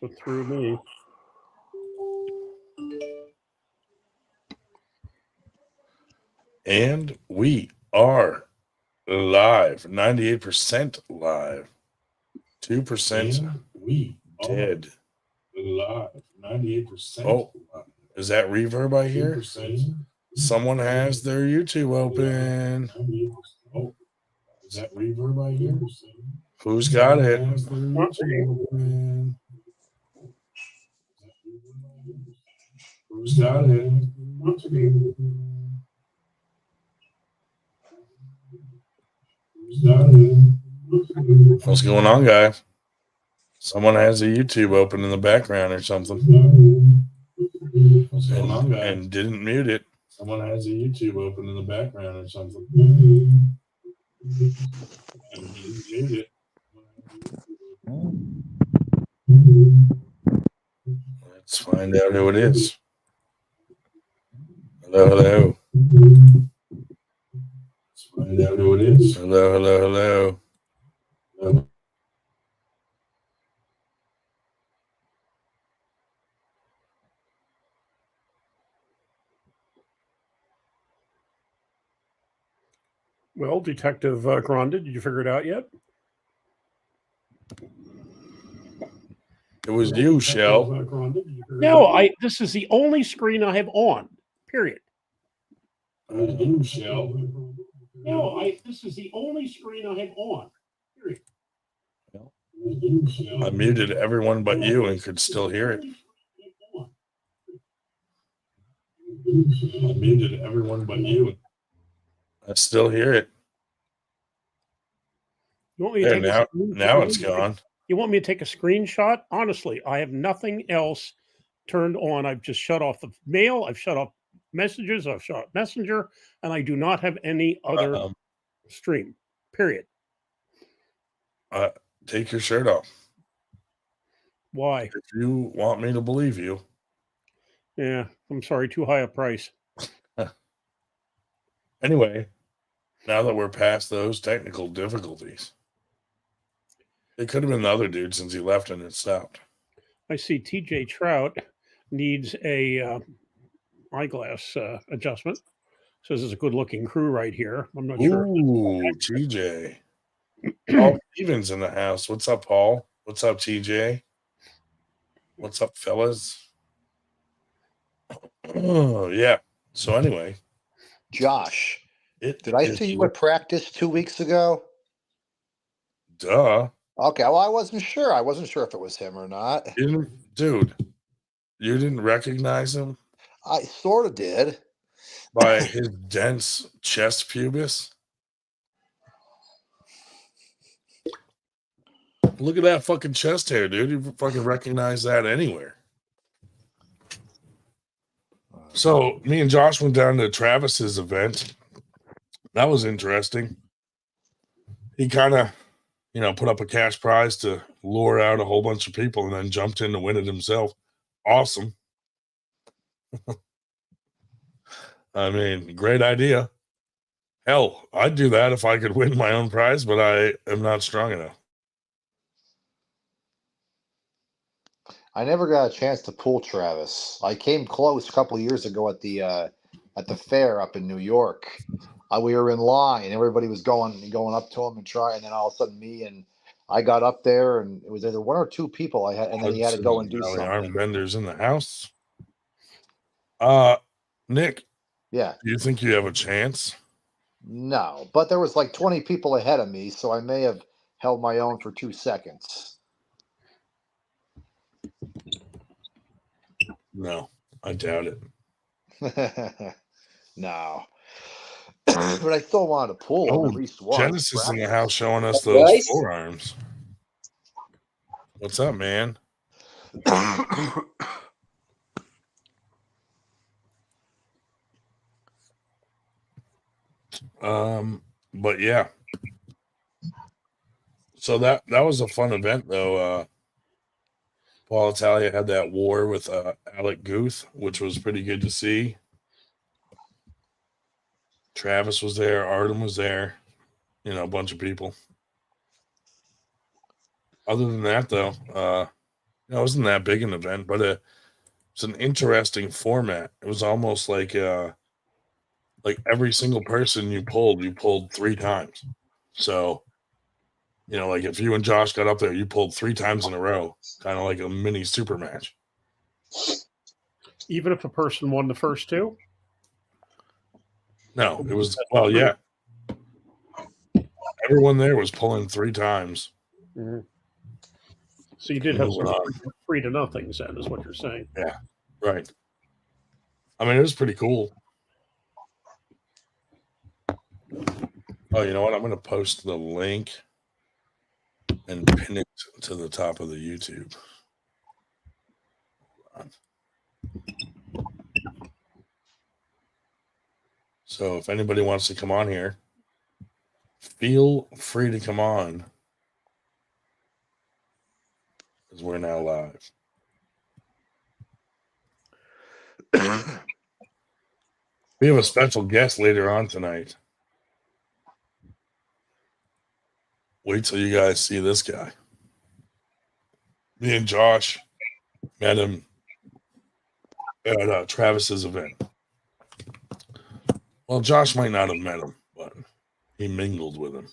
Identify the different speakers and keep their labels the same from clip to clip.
Speaker 1: what threw me.
Speaker 2: And we are live, 98% live, 2%
Speaker 3: We
Speaker 2: dead.
Speaker 3: live, 98%.
Speaker 2: Oh, is that reverb I hear?
Speaker 3: 2%.
Speaker 2: Someone has their YouTube open.
Speaker 3: Oh, is that reverb I hear?
Speaker 2: Who's got it?
Speaker 3: Has their YouTube open. Who's got it? Who's got it?
Speaker 2: What's going on, guys? Someone has a YouTube open in the background or something.
Speaker 3: What's going on, guys?
Speaker 2: And didn't mute it.
Speaker 3: Someone has a YouTube open in the background or something. And didn't mute it.
Speaker 2: Let's find out who it is. Hello, hello.
Speaker 3: Let's find out who it is.
Speaker 2: Hello, hello, hello.
Speaker 1: Well, Detective Granda, did you figure it out yet?
Speaker 2: It was you, Shell.
Speaker 1: No, this is the only screen I have on. Period.
Speaker 3: You, Shell.
Speaker 1: No, this is the only screen I have on. Period.
Speaker 2: I muted everyone but you and could still hear it.
Speaker 3: I muted everyone but you.
Speaker 2: I still hear it.
Speaker 1: You want me to
Speaker 2: There,
Speaker 1: take
Speaker 2: now it's gone.
Speaker 1: You want me to take a screenshot? Honestly, I have nothing else turned on. I've just shut off the mail. I've shut off messages. I've shut off Messenger, and I do not have any other stream. Period.
Speaker 2: Take your shirt off.
Speaker 1: Why?
Speaker 2: If you want me to believe you.
Speaker 1: Yeah, I'm sorry, too high a price.
Speaker 2: Anyway, now that we're past those technical difficulties, it could have been the other dude since he left and it stopped.
Speaker 1: I see TJ Trout needs a eyeglass adjustment. Says it's a good-looking crew right here. I'm not sure.
Speaker 2: Ooh, TJ. Paul Stevens in the house. What's up, Paul? What's up, TJ? What's up, fellas? Oh, yeah. So anyway.
Speaker 4: Josh, did I see you at practice 2 weeks ago?
Speaker 2: Duh.
Speaker 4: Okay, well, I wasn't sure. I wasn't sure if it was him or not.
Speaker 2: Dude, you didn't recognize him?
Speaker 4: I sort of did.
Speaker 2: By his dense chest pubis? Look at that fucking chest hair, dude. You fucking recognize that anywhere. So me and Josh went down to Travis's event. That was interesting. He kind of, put up a cash prize to lure out a whole bunch of people and then jumped in to win it himself. Awesome. I mean, great idea. Hell, I'd do that if I could win my own prize, but I am not strong enough.
Speaker 4: I never got a chance to pull Travis. I came close a couple of years ago at the fair up in New York. We were in line, and everybody was going up to him and trying. And then all of a sudden, I got up there, and it was either one or two people I had, and then he had to go and do something.
Speaker 2: Arm benders in the house. Nick.
Speaker 4: Yeah.
Speaker 2: Do you think you have a chance?
Speaker 4: No, but there was like 20 people ahead of me, so I may have held my own for 2 seconds.
Speaker 2: No, I doubt it.
Speaker 4: No. But I still wanted to pull at least one.
Speaker 2: Genesis in the house showing us those forearms. What's up, man? But yeah. So that was a fun event though. Paul Italia had that war with Alec Guth, which was pretty good to see. Travis was there, Artem was there, a bunch of people. Other than that, though, it wasn't that big an event, but it's an interesting format. It was almost like every single person you pulled 3 times. So, like if you and Josh got up there, you pulled 3 times in a row, kind of like a mini super match.
Speaker 1: Even if a person won the first 2?
Speaker 2: No, it was, well, yeah. Everyone there was pulling 3 times.
Speaker 1: Mm-hmm. So you did have some 3 to nothings then, is what you're saying.
Speaker 2: Yeah, right. I mean, it was pretty cool. Oh, you know what? I'm going to post the link and pin it to the top of the YouTube. So if anybody wants to come on here, feel free to come on, because we're now live. We have a special guest later on tonight. Wait till you guys see this guy. Me and Josh met him at Travis's event. Well, Josh might not have met him, but he mingled with him.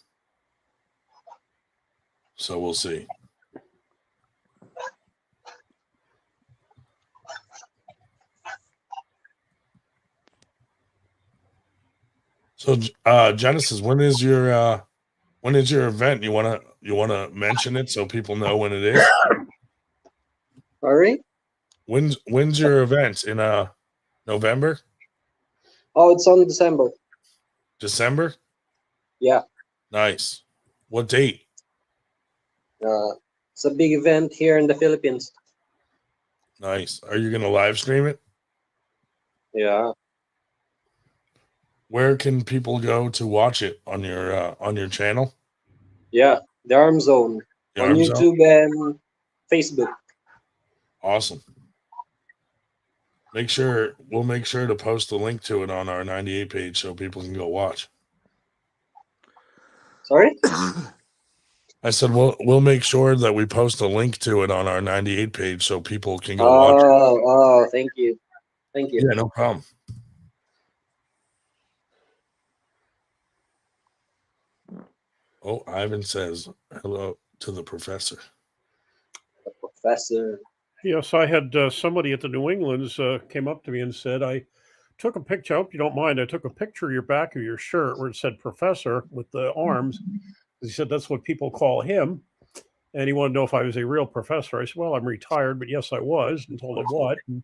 Speaker 2: So we'll see. So Genesis, when is your event? You wanna mention it so people know when it is?
Speaker 5: Sorry?
Speaker 2: When's your event? In November?
Speaker 5: Oh, it's on December.
Speaker 2: December?
Speaker 5: Yeah.
Speaker 2: Nice. What date?
Speaker 5: It's a big event here in the Philippines.
Speaker 2: Nice. Are you gonna live stream it?
Speaker 5: Yeah.
Speaker 2: Where can people go to watch it on your channel?
Speaker 5: Yeah. The Arm Zone
Speaker 2: The
Speaker 5: on
Speaker 2: Arm Zone?
Speaker 5: YouTube and Facebook.
Speaker 2: Awesome. We'll make sure to post a link to it on our 98 page so people can go watch.
Speaker 5: Sorry?
Speaker 2: I said we'll make sure that we post a link to it on our 98 page so people can go watch it.
Speaker 5: Oh, thank you. Thank you.
Speaker 2: Yeah, no problem. Oh, Ivan says hello to the professor.
Speaker 5: The professor.
Speaker 1: Yes, I had somebody at the New Englands came up to me and said, I took a picture. I hope you don't mind. I took a picture of your back of your shirt where it said professor with the arms. He said that's what people call him. And he wanted to know if I was a real professor. I said, well, I'm retired, but yes, I was, and told him what. And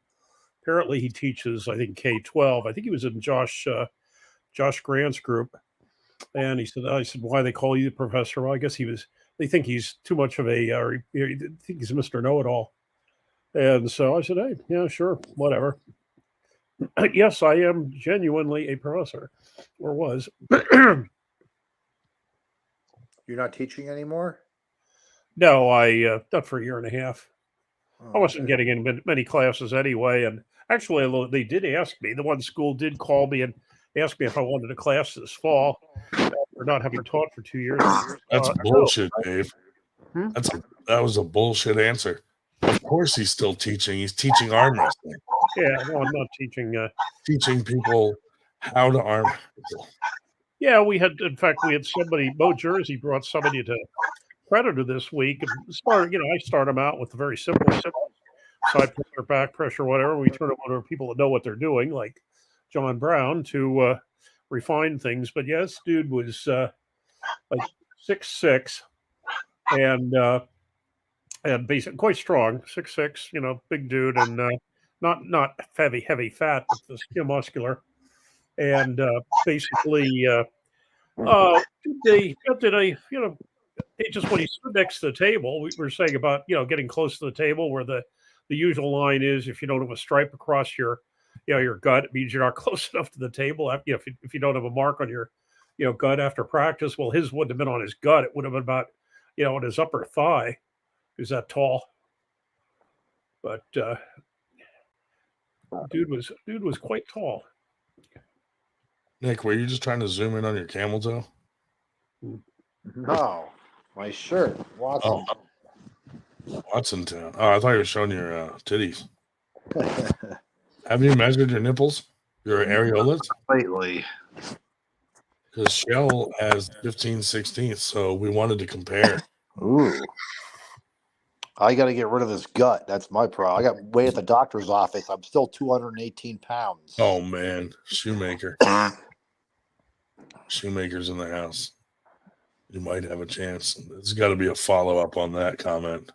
Speaker 1: apparently he teaches, I think, K-12. I think he was in Josh Grant's group. And I said, why they call you the professor? Well, I guess they think he's too much of a, they think he's Mr. Know-it-all. And so I said, hey, yeah, sure, whatever. Yes, I am genuinely a professor, or was.
Speaker 6: You're not teaching anymore?
Speaker 1: No, I not for a year and a half. I wasn't
Speaker 6: Okay.
Speaker 1: getting in many classes anyway. And actually, they did ask me. The one school did call me and ask me if I wanted a class this fall after not having taught for 2 years.
Speaker 2: That's
Speaker 1: No.
Speaker 2: bullshit, Dave.
Speaker 1: Hmm?
Speaker 2: That was a bullshit answer. Of course he's still teaching. He's teaching arm wrestling.
Speaker 1: Yeah, no, I'm not teaching.
Speaker 2: Teaching people how to arm wrestle.
Speaker 1: Yeah, in fact, we had somebody, Mo Jersey brought somebody to Predator this week. And I start them out with the very simple side pressure, back pressure, whatever. We turn them over to people that know what they're doing, like John Brown, to refine things. But yes, dude was like 6'6", and basically quite strong, 6'6", big dude, and not heavy fat, but just muscular, and basically it just when he stood next to the table, we were saying about getting close to the table where the usual line is if you don't have a stripe across your your gut, it means you're not close enough to the table. If you don't have a mark on your gut after practice, well, his wouldn't have been on his gut; it would have been about on his upper thigh. He's that tall, but dude was quite tall.
Speaker 2: Nick, were you just trying to zoom in on your camel toe?
Speaker 4: No, my shirt. Watson.
Speaker 2: Oh. Watsontown. Oh, I thought you were showing your titties. Have you measured your nipples? Your areolas?
Speaker 4: Lately.
Speaker 2: Because Shell has 15/16, so we wanted to compare.
Speaker 4: Ooh. I got to get rid of this gut. That's my problem. I got weighed at the doctor's office. I'm still 218 pounds.
Speaker 2: Oh, man. Shoemaker. Shoemaker's in the house. You might have a chance. There's got to be a follow-up on that comment.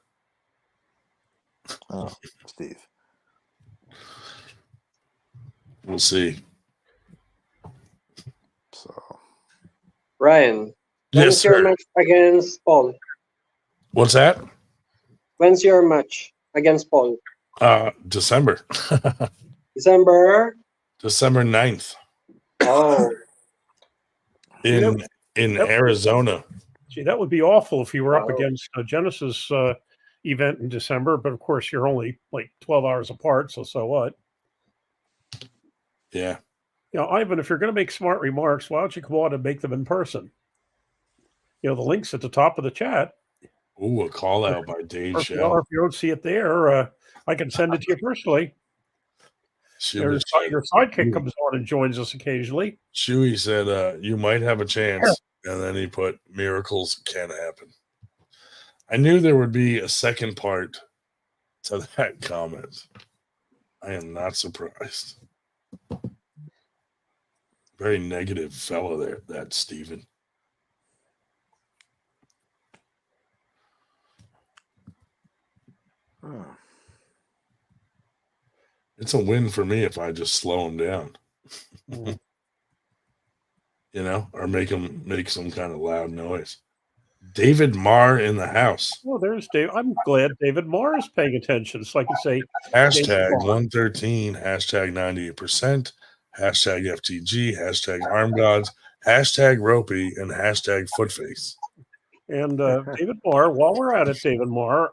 Speaker 4: Oh, Steve.
Speaker 2: We'll see.
Speaker 4: So
Speaker 5: Ryan,
Speaker 2: Yes,
Speaker 5: when's your
Speaker 2: sir.
Speaker 5: match against Paul?
Speaker 2: What's that?
Speaker 5: When's your match against Paul?
Speaker 2: December.
Speaker 5: December?
Speaker 2: December 9th
Speaker 5: Oh,
Speaker 2: in
Speaker 1: Yep.
Speaker 2: Arizona.
Speaker 1: Gee, that would be awful if you were up
Speaker 5: Wow.
Speaker 1: against a Genesis event in December, but of course you're only like 12 hours apart, so what?
Speaker 2: Yeah.
Speaker 1: You know, Ivan, if you're going to make smart remarks, why don't you come on and make them in person? You know, the link's at the top of the chat.
Speaker 2: Ooh, a call out by Dave
Speaker 1: Or
Speaker 2: Shell.
Speaker 1: if you don't see it there, I can send it to you personally. Your sidekick comes on and joins us occasionally.
Speaker 2: Shuey said, you might have a chance. And then he put, miracles can happen. I knew there would be a second part to that comment. I am not surprised. Very negative fellow there, that Steven. It's a win for me if I just slow him down. You know, or make him make some kind of loud noise. David Marr in the house.
Speaker 1: Well, there's Dave. I'm glad David Marr is paying attention, so I can say
Speaker 2: Hashtag 113, hashtag 98%, hashtag FTG, hashtag arm gods, hashtag ropey, and hashtag footface.
Speaker 1: And David Marr, while we're at it, David Marr,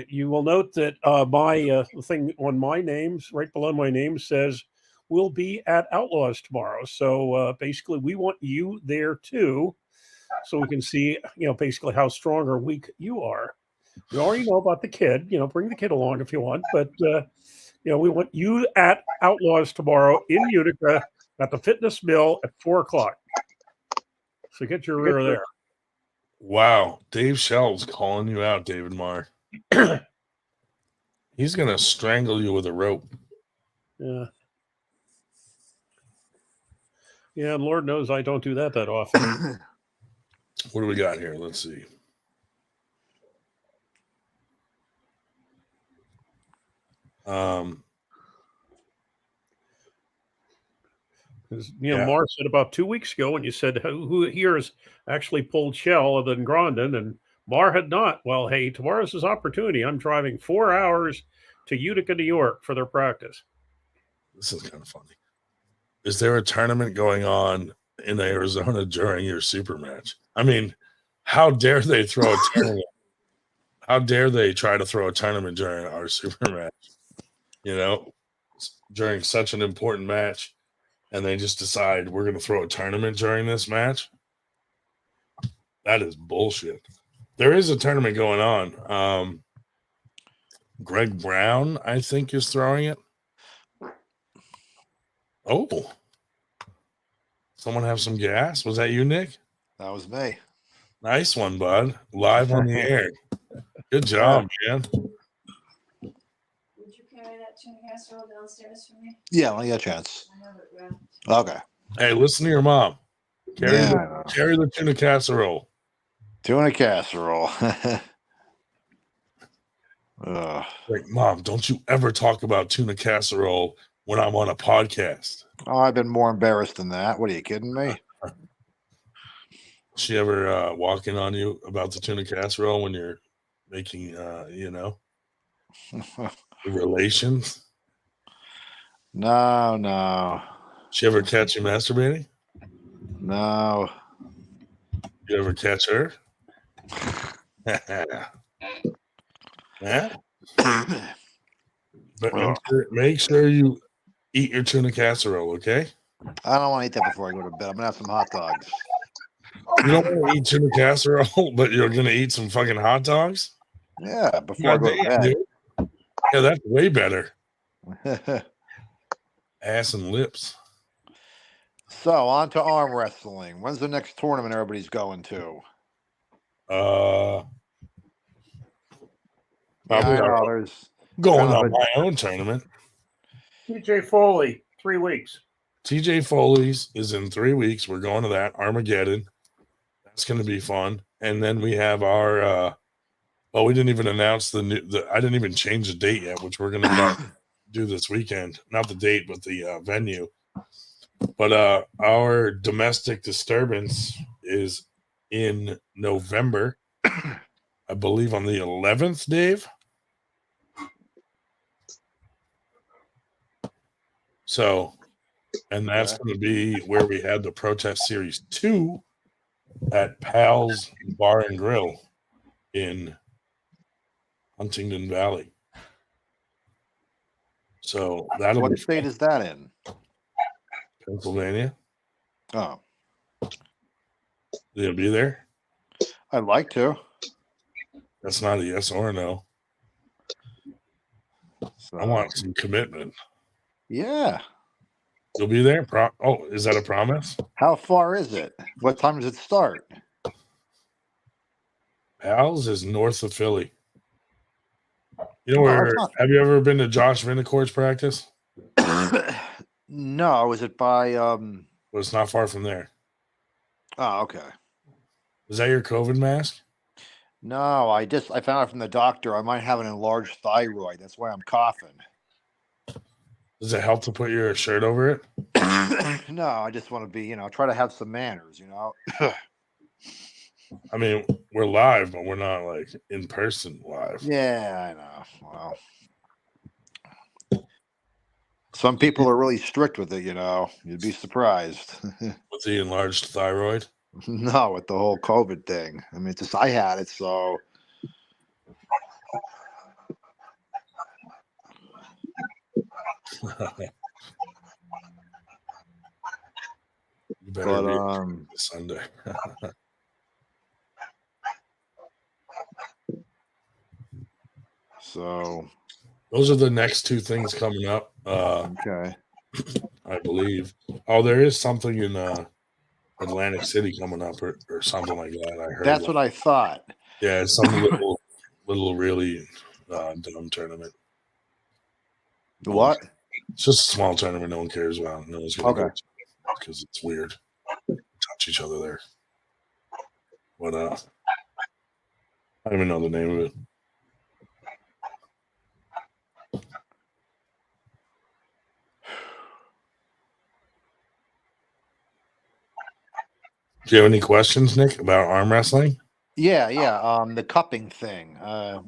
Speaker 1: you will note that my thing on my names, right below my name, says we'll be at Outlaws tomorrow. So basically, we want you there too, so we can see, you know, basically how strong or weak you are. We already know about the kid. You know, bring the kid along if you want, but you know, we want you at Outlaws tomorrow in Utica at the Fitness Mill at 4:00. So get your rear there.
Speaker 2: Wow, Dave Shell's calling you out, David Marr. He's gonna strangle you with a rope.
Speaker 1: Yeah. Yeah, and Lord knows I don't do that often.
Speaker 2: What do we got here? Let's see.
Speaker 1: You know, Marr said about 2 weeks ago when you said who here has actually pulled Shell other than Grondin, and Marr had not. Well, hey, tomorrow's his opportunity. I'm driving 4 hours to Utica, New York for their practice.
Speaker 2: This is kind of funny. Is there a tournament going on in Arizona during your super match? I mean, how dare they throw a tournament? How dare they try to throw a tournament during our super match? You know, during such an important match, and they just decide we're going to throw a tournament during this match? That is bullshit. There is a tournament going on. Greg Brown, I think, is throwing it. Oh. Someone have some gas? Was that you, Nick?
Speaker 4: That was me.
Speaker 2: Nice one, bud. Live on the air. Good job, man.
Speaker 7: Would you carry that tuna casserole downstairs for me?
Speaker 4: Yeah, when I get a chance.
Speaker 7: I have it wrapped.
Speaker 4: Okay.
Speaker 2: Hey, listen to your mom. Carry the tuna casserole.
Speaker 4: Tuna casserole.
Speaker 2: Like, Mom, don't you ever talk about tuna casserole when I'm on a podcast.
Speaker 4: Oh, I've been more embarrassed than that. What are you kidding me?
Speaker 2: She ever walking on you about the tuna casserole when you're making, you know, relations?
Speaker 4: No.
Speaker 2: She ever catch you masturbating?
Speaker 4: No.
Speaker 2: You ever catch her? Yeah. But make sure you eat your tuna casserole, okay?
Speaker 4: I don't want to eat that before I go to bed. I'm gonna have some hot dogs.
Speaker 2: You don't want to eat tuna casserole, but you're gonna eat some fucking hot dogs?
Speaker 6: Yeah, before I go to
Speaker 2: Goddamn,
Speaker 6: bed.
Speaker 2: dude. Yeah, that's way better. Ass and lips.
Speaker 6: So on to arm wrestling. When's the next tournament everybody's going to?
Speaker 2: Probably
Speaker 6: I know there's
Speaker 2: going
Speaker 6: kind of
Speaker 2: on
Speaker 6: a
Speaker 2: my own tournament.
Speaker 1: TJ Foley, 3 weeks.
Speaker 2: TJ Foley's is in 3 weeks. We're going to that Armageddon. That's going to be fun. And then we have our. Well, we didn't even announce I didn't even change the date yet, which we're going to do this weekend. Not the date, but the venue. But our domestic disturbance is in November, I believe on the 11th, Dave. So, and that's going to be where we had the Protest Series 2 at Pal's Bar and Grill in Huntington Valley. So that'll
Speaker 6: what
Speaker 2: be
Speaker 6: state
Speaker 2: fun.
Speaker 6: is that in?
Speaker 2: Pennsylvania.
Speaker 6: Oh,
Speaker 2: You'll be there?
Speaker 6: I'd like to.
Speaker 2: That's not a yes or a no.
Speaker 6: So,
Speaker 2: I want some commitment.
Speaker 6: yeah.
Speaker 2: You'll be there? Is that a promise?
Speaker 6: How far is it? What time does it start?
Speaker 2: Pal's is north of Philly. You know
Speaker 6: Oh,
Speaker 2: where?
Speaker 6: that's not-
Speaker 2: Have you ever been to Josh Vinacourt's practice?
Speaker 6: No, is it by
Speaker 2: Well, it's not far from there.
Speaker 6: Oh, okay.
Speaker 2: Is that your COVID mask?
Speaker 6: No, I found out from the doctor I might have an enlarged thyroid. That's why I'm coughing.
Speaker 2: Does it help to put your shirt over it?
Speaker 6: No, I just want to be, try to have some manners,
Speaker 2: I mean, we're live, but we're not like in person live.
Speaker 6: Yeah, I know. Well, some people are really strict with it, You'd be surprised.
Speaker 2: With the enlarged thyroid?
Speaker 6: No, with the whole COVID thing. I mean, I had it, so.
Speaker 2: You better
Speaker 6: But
Speaker 2: read Sunday.
Speaker 6: So
Speaker 2: those are the next two things coming up.
Speaker 6: Okay.
Speaker 2: I believe. Oh, there is something in Atlantic City coming up or something like that. I heard.
Speaker 6: That's what I thought.
Speaker 2: Yeah, it's some little really dumb tournament.
Speaker 6: What?
Speaker 2: It's just a small tournament. No one cares about. No one's going to go because it's weird. Touch each other there. But I don't even know the name of it. Do you have any questions, Nick, about arm wrestling?
Speaker 6: Yeah. The cupping thing. I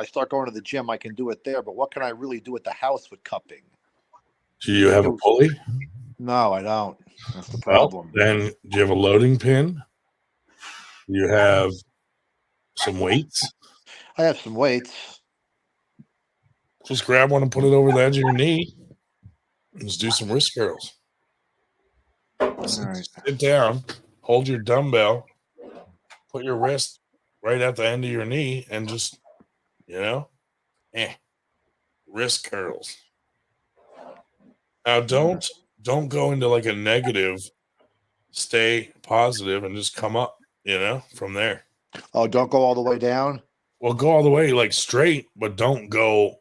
Speaker 6: start going to the gym, I can do it there, but what can I really do at the house with cupping?
Speaker 2: Do you have a pulley?
Speaker 6: No, I don't. That's the problem.
Speaker 2: Well, then do you have a loading pin? Do you have some weights?
Speaker 6: I have some weights.
Speaker 2: Just grab one and put it over the edge of your knee. And just do some wrist curls.
Speaker 6: All right.
Speaker 2: Sit down, hold your dumbbell, put your wrist right at the end of your knee, and just, wrist curls. Now don't go into like a negative. Stay positive and just come up, from there.
Speaker 6: Oh, don't go all the way down?
Speaker 2: Well, go all the way like straight, but don't go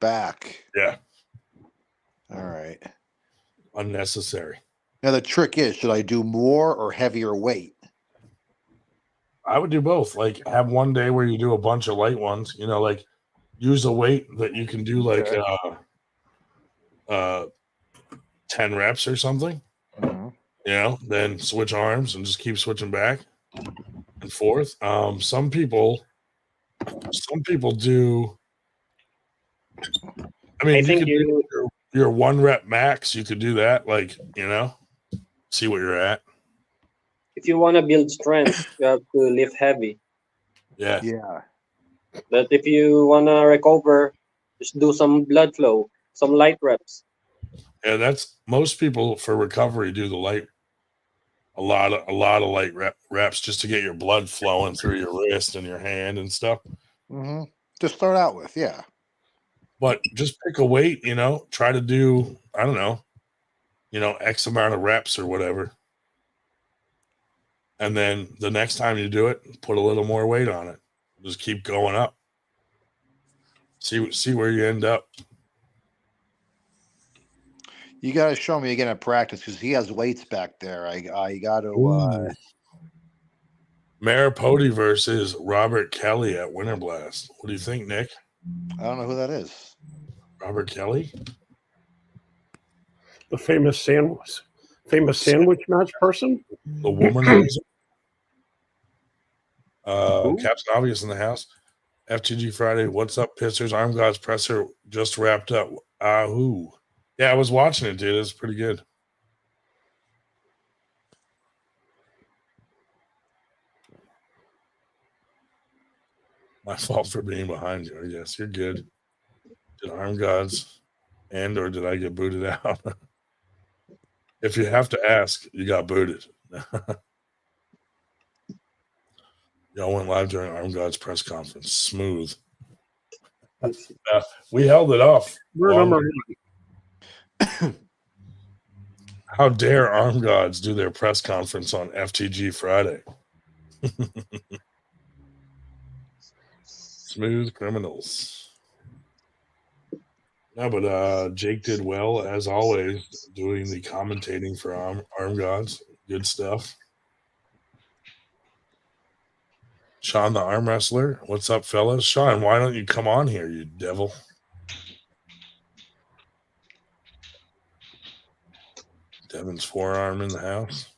Speaker 6: back.
Speaker 2: Yeah.
Speaker 6: All right.
Speaker 2: Unnecessary.
Speaker 6: Now the trick is, should I do more or heavier weight?
Speaker 2: I would do both. Like have one day where you do a bunch of light ones, like use a weight that you can do like 10 reps or something.
Speaker 6: Mm-hmm.
Speaker 2: Then switch arms and just keep switching back and forth. Some people do. I mean, you could do your 1 rep max. You could do that, see what you're at.
Speaker 5: If you want to build strength, you have to lift heavy.
Speaker 2: Yeah.
Speaker 5: But if you want to recover, just do some blood flow, some light reps.
Speaker 2: Yeah, that's most people for recovery do a lot of light reps just to get your blood flowing through your wrist and your hand and stuff.
Speaker 6: Mm-hmm. To start out with, yeah.
Speaker 2: But just pick a weight, try to do, I don't know, X amount of reps or whatever. And then the next time you do it, put a little more weight on it. Just keep going up. See where you end up.
Speaker 6: You got to show me again at practice because he has weights back there. I got to.
Speaker 2: Maripodi versus Robert Kelly at Winter Blast. What do you think, Nick?
Speaker 6: I don't know who that is.
Speaker 2: Robert Kelly?
Speaker 1: The famous sandwich match person.
Speaker 2: The womanizer? Captain Obvious in the house. FTG Friday. What's up, Pissers? Arm Gods presser just wrapped up. Ahoo. Yeah, I was watching it, dude. It was pretty good. My fault for being behind you. Yes, you're good. Did Arm Gods or did I get booted out? If you have to ask, you got booted. Y'all went live during Arm Gods press conference. Smooth. We held it off. How dare Arm Gods do their press conference on FTG Friday? Smooth criminals. No, but Jake did well, as always, doing the commentating for Arm Gods. Good stuff. Sean, the arm wrestler. What's up, fellas? Sean, why don't you come on here, you devil? Devin's forearm in the house.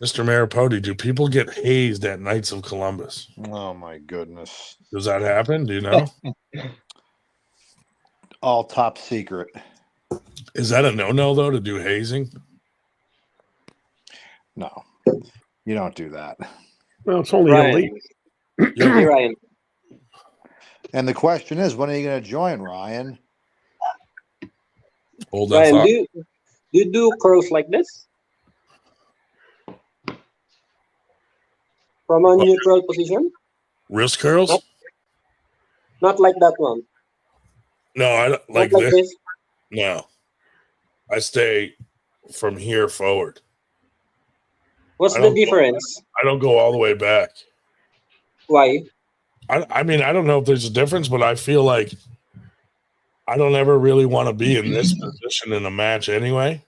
Speaker 2: Mr. Maripodi, do people get hazed at Knights of Columbus?
Speaker 6: Oh, my goodness.
Speaker 2: Does that happen? Do you know?
Speaker 6: All top secret.
Speaker 2: Is that a no-no, though, to do hazing?
Speaker 6: No, you don't do that.
Speaker 1: Well, it's only elite.
Speaker 5: Hey, Ryan.
Speaker 6: And the question is, when are you going to join, Ryan?
Speaker 2: Hold that
Speaker 5: Ryan,
Speaker 2: thought.
Speaker 5: do you do curls like this? From a neutral position?
Speaker 2: Wrist curls?
Speaker 5: Nope. Not like that one.
Speaker 2: No, I don't
Speaker 5: Not
Speaker 2: like this. No. I stay from here forward.
Speaker 5: What's the difference?
Speaker 2: I don't go all the way back.
Speaker 5: Why?
Speaker 2: I mean, I don't know if there's a difference, but I feel like I don't ever really want to be in this position in a match anyway.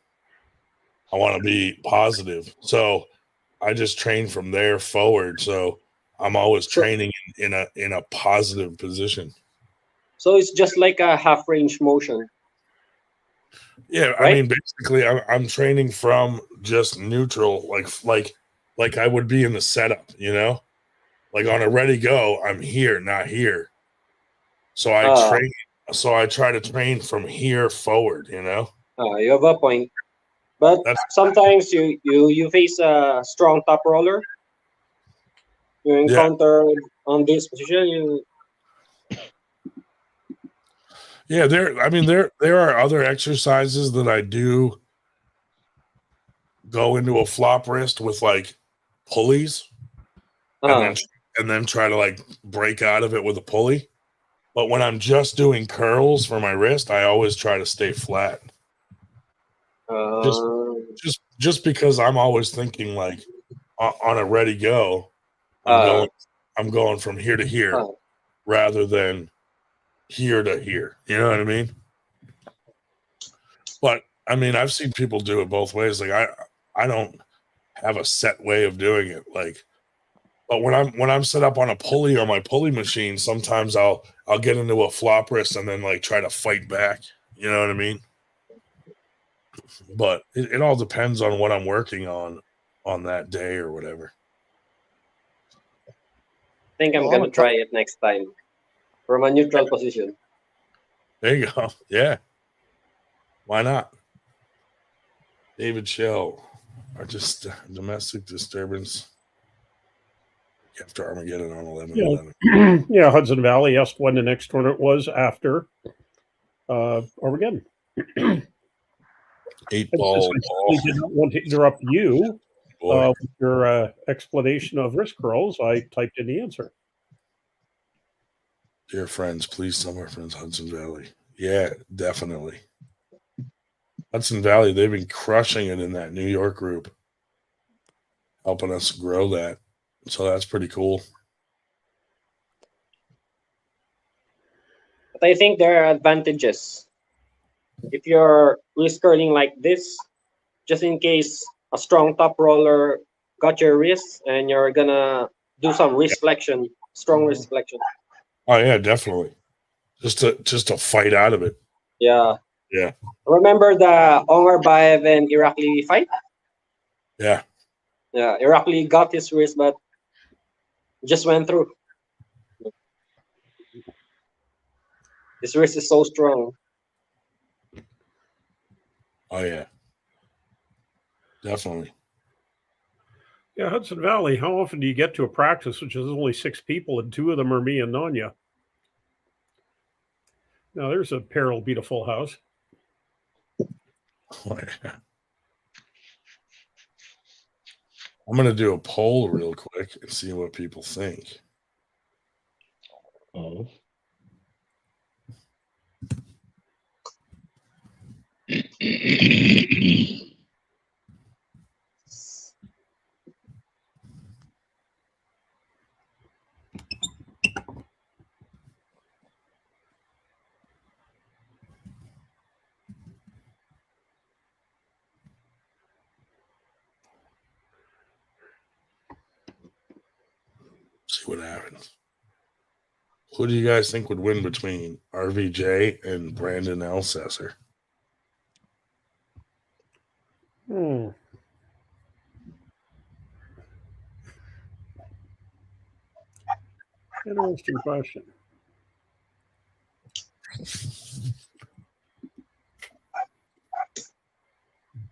Speaker 2: I want to be positive. So I just train from there forward. So I'm always training in a positive position. So
Speaker 5: it's just like a half range motion.
Speaker 2: Yeah, right? I mean, basically, I'm training from just neutral, like I would be in the setup, like on a ready go. I'm here, not here. So I train. So I try to train from here forward. You
Speaker 5: have a point, but sometimes you face a strong top roller. You encounter on this position.
Speaker 2: Yeah, there are other exercises that I do go into a flop wrist with like pulleys and then try to like break out of it with a pulley. But when I'm just doing curls for my wrist, I always try to stay flat. Just because I'm always thinking like on a ready go, I'm going from here to here rather than here to here. You know what I mean? But I mean, I've seen people do it both ways. Like I don't have a set way of doing it. Like, but when I'm set up on a pulley or my pulley machine, sometimes I'll get into a flop wrist and then like try to fight back. You know what I mean? But it all depends on what I'm working on that day or whatever.
Speaker 5: I think I'm gonna try it next time from a neutral position.
Speaker 2: There you go. Yeah. Why not? David Shell, are just domestic disturbance after Armageddon on 11/11.
Speaker 1: Yeah, Hudson Valley asked when the next tournament was after Armageddon.
Speaker 2: 8
Speaker 1: I
Speaker 2: ball.
Speaker 1: certainly did not want to interrupt you
Speaker 2: Boy.
Speaker 1: with your explanation of wrist curls. I typed in the answer.
Speaker 2: Dear friends, please tell my friends Hudson Valley. Yeah, definitely. Hudson Valley, they've been crushing it in that New York group, helping us grow that. So that's pretty cool.
Speaker 5: But I think there are advantages. If you're wrist curling like this, just in case a strong top roller got your wrist and you're gonna do some wrist flexion, strong wrist flexion.
Speaker 2: Oh yeah, definitely. Just to fight out of it.
Speaker 5: Yeah.
Speaker 2: Yeah.
Speaker 5: Remember the Omarbayev and Irakli fight?
Speaker 2: Yeah.
Speaker 5: Yeah, Irakli got his wrist, but just went through. His wrist is so strong.
Speaker 2: Oh yeah. Definitely.
Speaker 1: Yeah, Hudson Valley. How often do you get to a practice which is only 6 people and 2 of them are me and Nanya? Now there's a pair will beat a full house.
Speaker 2: Oh, yeah. I'm gonna do a poll real quick and see what people think.
Speaker 3: Oh.
Speaker 2: See what happens. Who do you guys think would win between RVJ and Brandon Elsesser?
Speaker 1: Interesting question.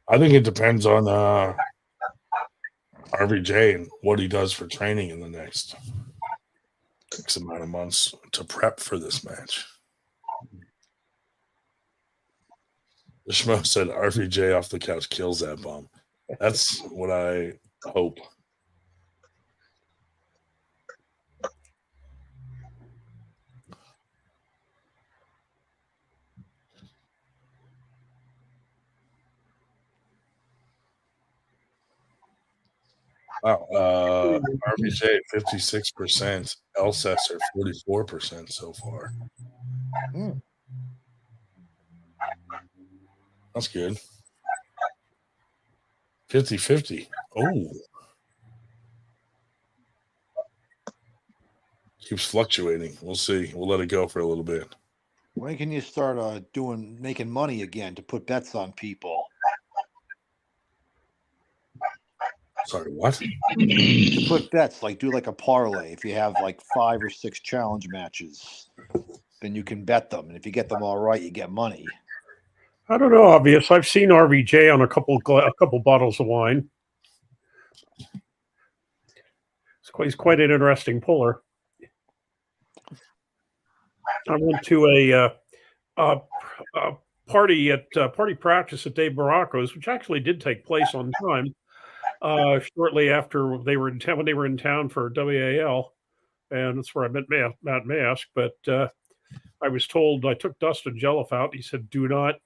Speaker 2: I think it depends on RVJ and what he does for training in the next X amount of months to prep for this match. The Schmo said RVJ off the couch kills that bum. That's what I hope. Wow. RVJ 56%, Elsesser 44% so far. That's good. 50-50. Oh. Keeps fluctuating. We'll see. We'll let it go for a little bit.
Speaker 6: When can you start making money again to put bets on people?
Speaker 2: Sorry, what?
Speaker 6: To put bets, like do like a parlay. If you have like 5 or 6 challenge matches, then you can bet them, and if you get them all right, you get money.
Speaker 1: I don't know, obvious. I've seen RVJ on a couple bottles of wine. He's quite an interesting puller. I went to a party at party practice at Dave Baracco's, which actually did take place on time. Shortly after they were in town, when they were in town for WAL, and that's where I met Matt Mask. But I was told, I took Dustin Jelliff out. He said, "Do not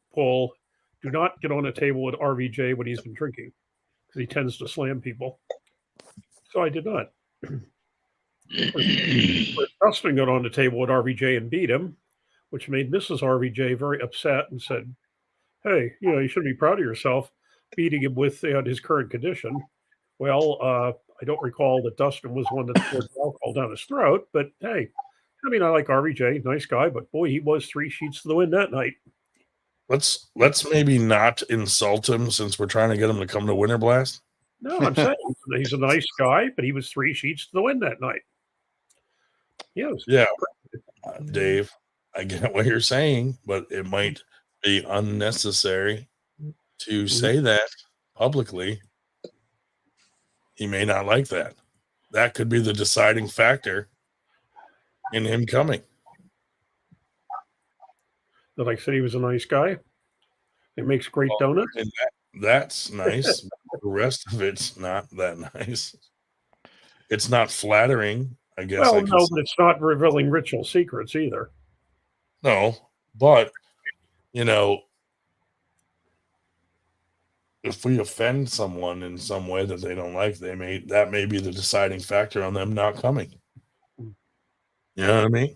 Speaker 1: get on a table with RVJ when he's been drinking, because he tends to slam people." So I did not. Dustin got on the table with RVJ and beat him, which made Mrs. RVJ very upset and said, "Hey, you should be proud of yourself beating him with his current condition." Well, I don't recall that Dustin was one that poured alcohol down his throat, but hey, I mean, I like RVJ, nice guy, but boy, he was 3 sheets to the wind that night.
Speaker 2: Let's maybe not insult him since we're trying to get him to come to Winter Blast.
Speaker 1: No, I'm saying he's a nice guy, but he was 3 sheets to the wind that night. Yes.
Speaker 2: Yeah, Dave, I get what you're saying, but it might be unnecessary to say that publicly. He may not like that. That could be the deciding factor in him coming.
Speaker 1: Like I said, he was a nice guy. It makes great donuts.
Speaker 2: And that's nice. The rest of it's not that nice. It's not flattering, I guess.
Speaker 1: Well,
Speaker 2: I could
Speaker 1: no,
Speaker 2: say.
Speaker 1: but it's not revealing ritual secrets either.
Speaker 2: No, but if we offend someone in some way that they don't like, that may be the deciding factor on them not coming. You know what I mean?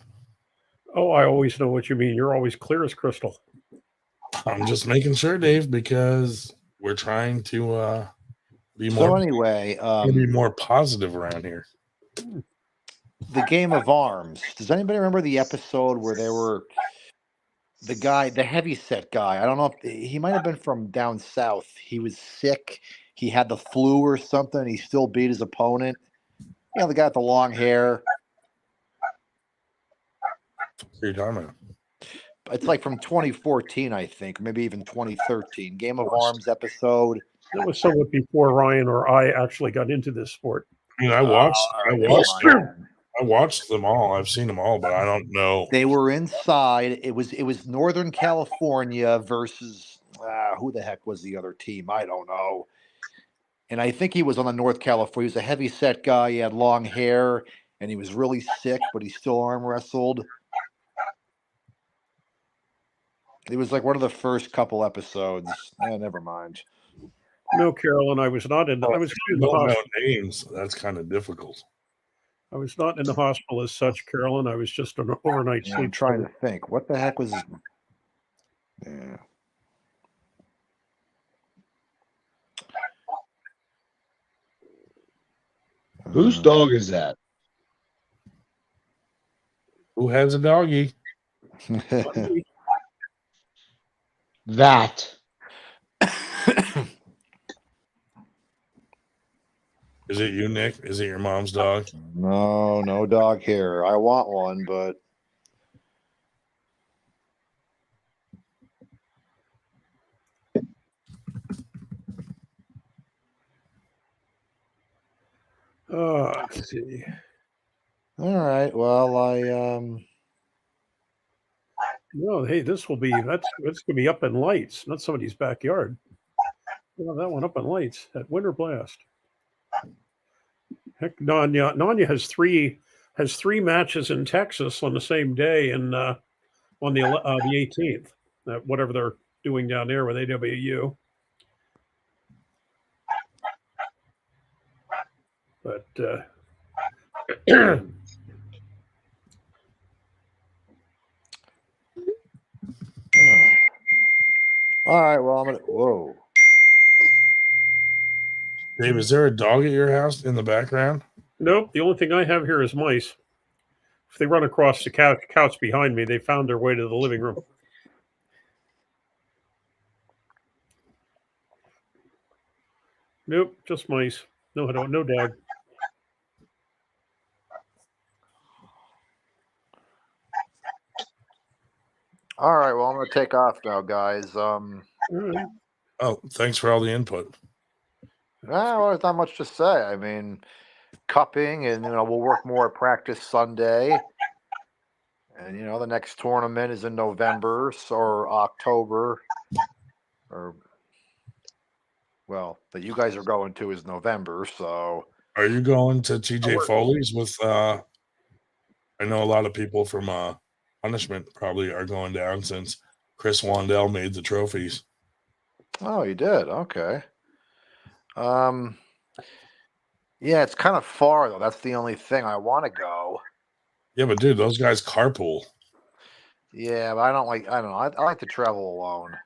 Speaker 1: Oh, I always know what you mean. You're always clear as crystal.
Speaker 2: I'm just making sure, Dave, because we're trying to be
Speaker 6: So
Speaker 2: more
Speaker 6: anyway,
Speaker 2: be more positive around here.
Speaker 6: the Game of Arms. Does anybody remember the episode where they were the guy, the heavyset guy? I don't know if he might have been from down south. He was sick. He had the flu or something. He still beat his opponent. You know, the guy with the long hair.
Speaker 2: What are you talking about?
Speaker 6: It's like from 2014, I think, maybe even 2013. Game of Arms episode.
Speaker 1: That was somewhat before Ryan or I actually got into this sport.
Speaker 2: I mean, I
Speaker 6: All
Speaker 2: watched
Speaker 6: right, never mind then.
Speaker 2: I watched them all. I've seen them all, but I don't know.
Speaker 6: They were inside. It was Northern California versus who the heck was the other team? I don't know. And I think he was on the North California. He was a heavy set guy. He had long hair, and he was really sick, but he still arm wrestled. It was like one of the first couple episodes. Never mind.
Speaker 1: No, Carolyn, I was not in. I was in the
Speaker 2: Don't know
Speaker 1: hospital.
Speaker 2: names. That's kind of difficult.
Speaker 1: I was not in the hospital as such, Carolyn. I was just an overnight
Speaker 6: Yeah,
Speaker 1: sleep.
Speaker 6: I'm trying to think. What the heck was? Yeah.
Speaker 3: Whose dog is that?
Speaker 2: Who has a doggy?
Speaker 3: That.
Speaker 2: Is it you, Nick? Is it your mom's dog?
Speaker 6: No dog here. I want one, but
Speaker 1: Let's see.
Speaker 6: all right. Well,
Speaker 1: No, hey, this will be that's gonna be up in lights, not somebody's backyard. Well, that one up in lights at Winter Blast. Heck, Nanya has three matches in Texas on the same day, and on the 18th, whatever they're doing down there with AWU. But
Speaker 6: all right. Well, I'm gonna. Whoa.
Speaker 2: Dave, is there a dog at your house in the background?
Speaker 1: nope, the only thing I have here is mice. If they run across the couch behind me, they found their way to the living room. Nope, just mice. No dog.
Speaker 6: All right. Well, I'm gonna take off now, guys.
Speaker 1: All right.
Speaker 2: Oh, thanks for all the input.
Speaker 6: Well, there's not much to say. I mean, cupping, and we'll work more at practice Sunday. And the next tournament is in November or October, or that you guys are going to is November. So
Speaker 2: Are you going to TJ Foley's with I know a lot of people from Punishment probably are going down since Chris Wandell made the trophies.
Speaker 6: Oh, you did? Okay. Yeah, it's kind of far though. That's the only thing. I want to go.
Speaker 2: Yeah, but dude, those guys carpool.
Speaker 6: Yeah, but I don't know. I like to travel alone.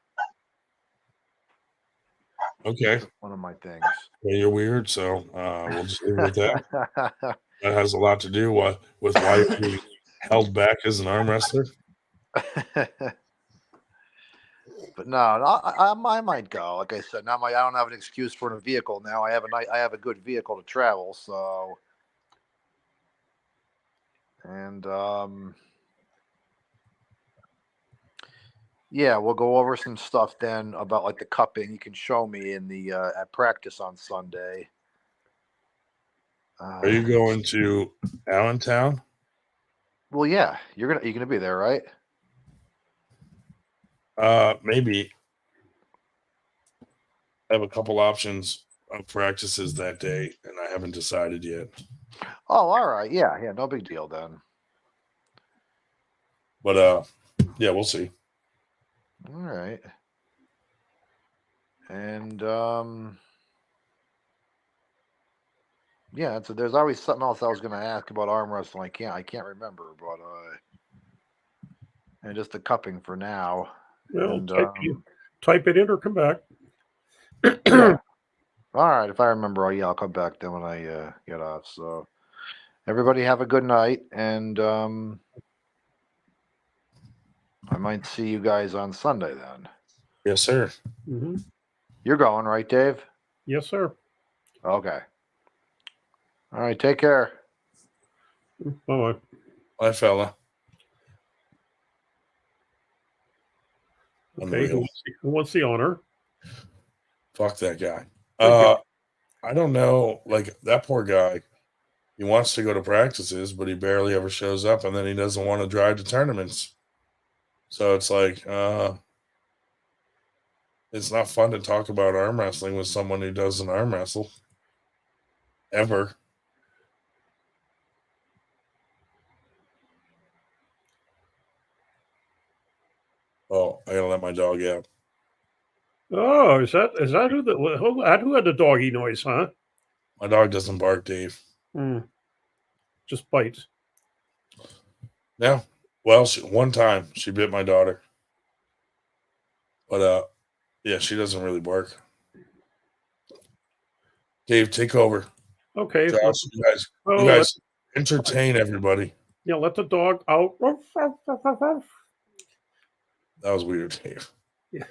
Speaker 2: Okay.
Speaker 6: One of my things.
Speaker 2: Well, you're weird, so we'll just leave it at that. That has a lot to do with why you're being held back as an arm wrestler.
Speaker 6: But no, I might go. Like I said, now I don't have an excuse for a vehicle. Now I have a good vehicle to travel. So, and yeah, we'll go over some stuff then about like the cupping. You can show me in the at practice on Sunday.
Speaker 2: Are you going to Allentown?
Speaker 6: Well, yeah, you're gonna be there, right?
Speaker 2: Maybe. I have a couple options of practices that day, and I haven't decided yet.
Speaker 4: Oh, all right. Yeah, yeah, no big deal then.
Speaker 2: But yeah, we'll see.
Speaker 4: All right. And yeah, so there's always something else I was going to ask about arm wrestling. I can't remember, but and just the cupping for now.
Speaker 1: Well,
Speaker 4: And
Speaker 1: type it in or come back.
Speaker 4: yeah. All right. If I remember, I'll come back then when I get off. So everybody have a good night, and I might see you guys on Sunday then.
Speaker 2: Yes, sir.
Speaker 1: Mm-hmm.
Speaker 4: You're going, right, Dave?
Speaker 1: Yes, sir.
Speaker 4: Okay. All right. Take care.
Speaker 1: Bye.
Speaker 2: Bye, fella.
Speaker 1: Okay.
Speaker 2: Unreal.
Speaker 1: Who wants the honor?
Speaker 2: Fuck that guy.
Speaker 1: Thank you.
Speaker 2: I don't know. Like, that poor guy, he wants to go to practices, but he barely ever shows up, and then he doesn't want to drive to tournaments. So it's like, it's not fun to talk about arm wrestling with someone who doesn't arm wrestle. Ever. Oh, I gotta let my dog out.
Speaker 1: Oh, is that who had the doggy noise, huh?
Speaker 2: My dog doesn't bark, Dave.
Speaker 1: Just bites.
Speaker 2: Yeah. Well, one time she bit my daughter. But yeah, she doesn't really bark. Dave, take over.
Speaker 1: Okay.
Speaker 2: Josh, you guys entertain everybody.
Speaker 1: Yeah, let the dog out.
Speaker 2: That was weird, Dave.
Speaker 1: Yeah.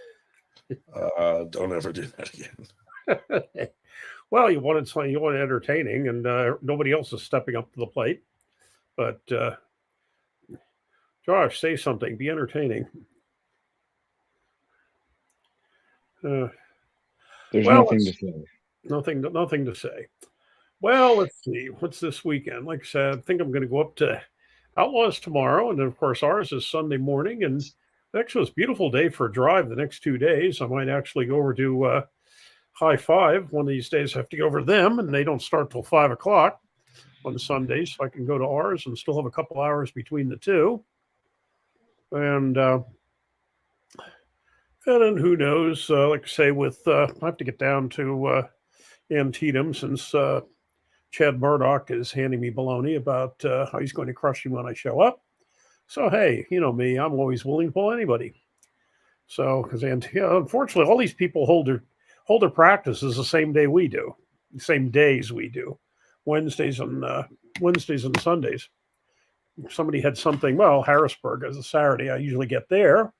Speaker 2: Don't ever do that again.
Speaker 1: Well, you wanted entertaining, and nobody else is stepping up to the plate. But Josh, say something. Be entertaining.
Speaker 8: There's nothing to say.
Speaker 1: Nothing to say. Well, let's see. What's this weekend? Like I said, I think I'm going to go up to Outlaws tomorrow, and then of course ours is Sunday morning. And actually, it's a beautiful day for a drive the next 2 days. I might actually go over to High Five one of these days. I have to go over to them, and they don't start till 5 o'clock on Sundays, so I can go to ours and still have a couple hours between the two. And then who knows? Like I say, I have to get down to Antietam since Chad Murdoch is handing me baloney about how he's going to crush me when I show up. So hey, you know me, I'm always willing to pull anybody. So because unfortunately, all these people hold their practices the same day we do, the same days we do, Wednesdays and Sundays. If somebody had something. Well, Harrisburg is a Saturday. I usually get there,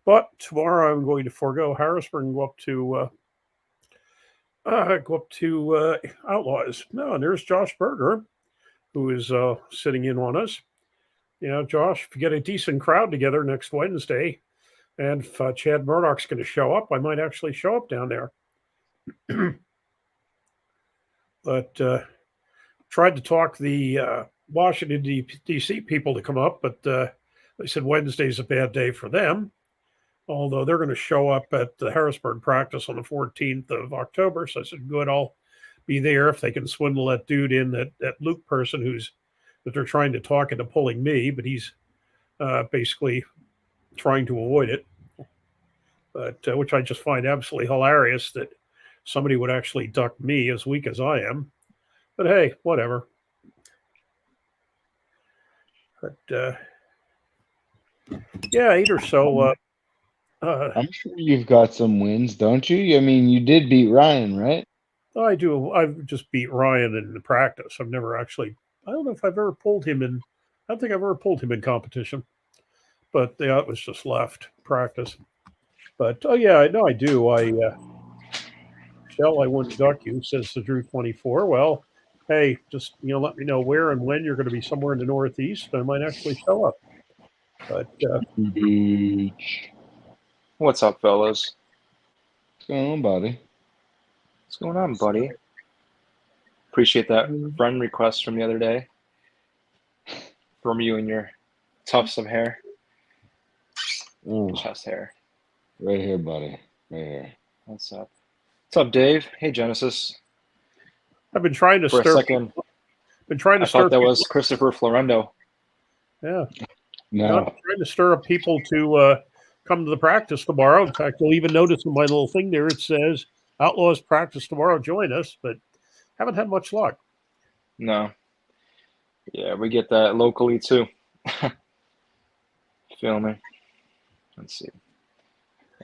Speaker 1: but tomorrow I'm going to forego Harrisburg and go up to Outlaws. No, and there's Josh Berger, who is sitting in on us. You know, Josh, if you get a decent crowd together next Wednesday, and if Chad Murdoch's going to show up, I might actually show up down there. But tried to talk the Washington, D.C. people to come up, but they said Wednesday's a bad day for them. Although they're going to show up at the Harrisburg practice on the 14th of October. So I said, good, I'll be there if they can swindle that dude in, that Luke person that they're trying to talk into pulling me, but he's basically trying to avoid it. But which I just find absolutely hilarious that somebody would actually duck me as weak as I am. But hey, whatever. But yeah, 8 or so.
Speaker 8: I'm sure you've got some wins, don't you? I mean, you did beat Ryan, right?
Speaker 1: I do. I've just beat Ryan in the practice. I've never actually. I don't know if I've ever pulled him in. I don't think I've ever pulled him in competition. But yeah, it was just left practice. But oh yeah, I know I do. Shell, I wouldn't duck you, says the Drew 24. Well, hey, just let me know where and when you're going to be somewhere in the Northeast. I might actually show up. But
Speaker 9: what's up, fellas?
Speaker 8: What's going on, buddy?
Speaker 9: What's going on, buddy? Appreciate that friend request from the other day. From you and your tufts of hair. Chest hair.
Speaker 8: Right here, buddy. Right here.
Speaker 9: What's up? What's up, Dave? Hey, Genesis.
Speaker 1: I've been trying to
Speaker 9: For a
Speaker 1: stir.
Speaker 9: second,
Speaker 1: Been trying to
Speaker 9: I
Speaker 1: stir.
Speaker 9: thought that
Speaker 1: people
Speaker 9: was Christopher Florendo.
Speaker 1: Yeah.
Speaker 8: No.
Speaker 1: I'm trying to stir up people to come to the practice tomorrow. In fact, you'll even notice in my little thing there it says Outlaws practice tomorrow. Join us, but haven't had much luck.
Speaker 9: No. Yeah, we get that locally too. Feel me? Let's see.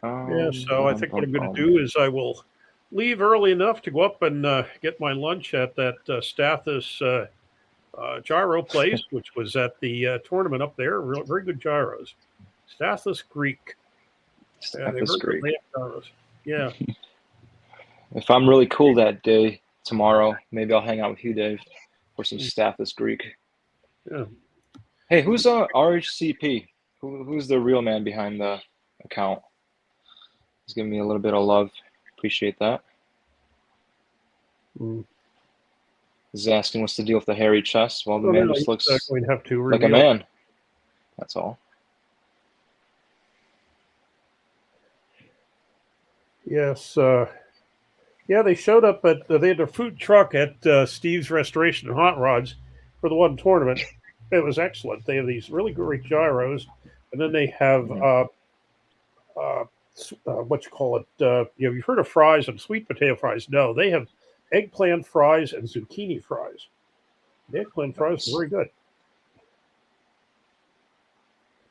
Speaker 1: Yeah, so I think what I'm going to do is I will leave early enough to go up and get my lunch at that Stathis gyro place, which was at the tournament up there. Very good gyros. Stathis Greek. Yeah, they
Speaker 9: Stathis Greek.
Speaker 1: gyros. Yeah.
Speaker 9: If I'm really cool that day tomorrow, maybe I'll hang out with you, Dave, for some Stathis Greek.
Speaker 1: Yeah.
Speaker 9: Hey, who's RHCP? Who's the real man behind the account? He's giving me a little bit of love. Appreciate that. He's asking what's the deal with the hairy chest. Well, the man just looks
Speaker 1: going to have to
Speaker 9: like a man. That's all.
Speaker 1: Yes. Yeah, they showed up at they had a food truck at Steve's Restoration and Hot Rods for the one tournament. It was excellent. They have these really great gyros, and then they have what you call it? You've heard of fries and sweet potato fries? No, they have eggplant fries and zucchini fries. The eggplant fries are very good.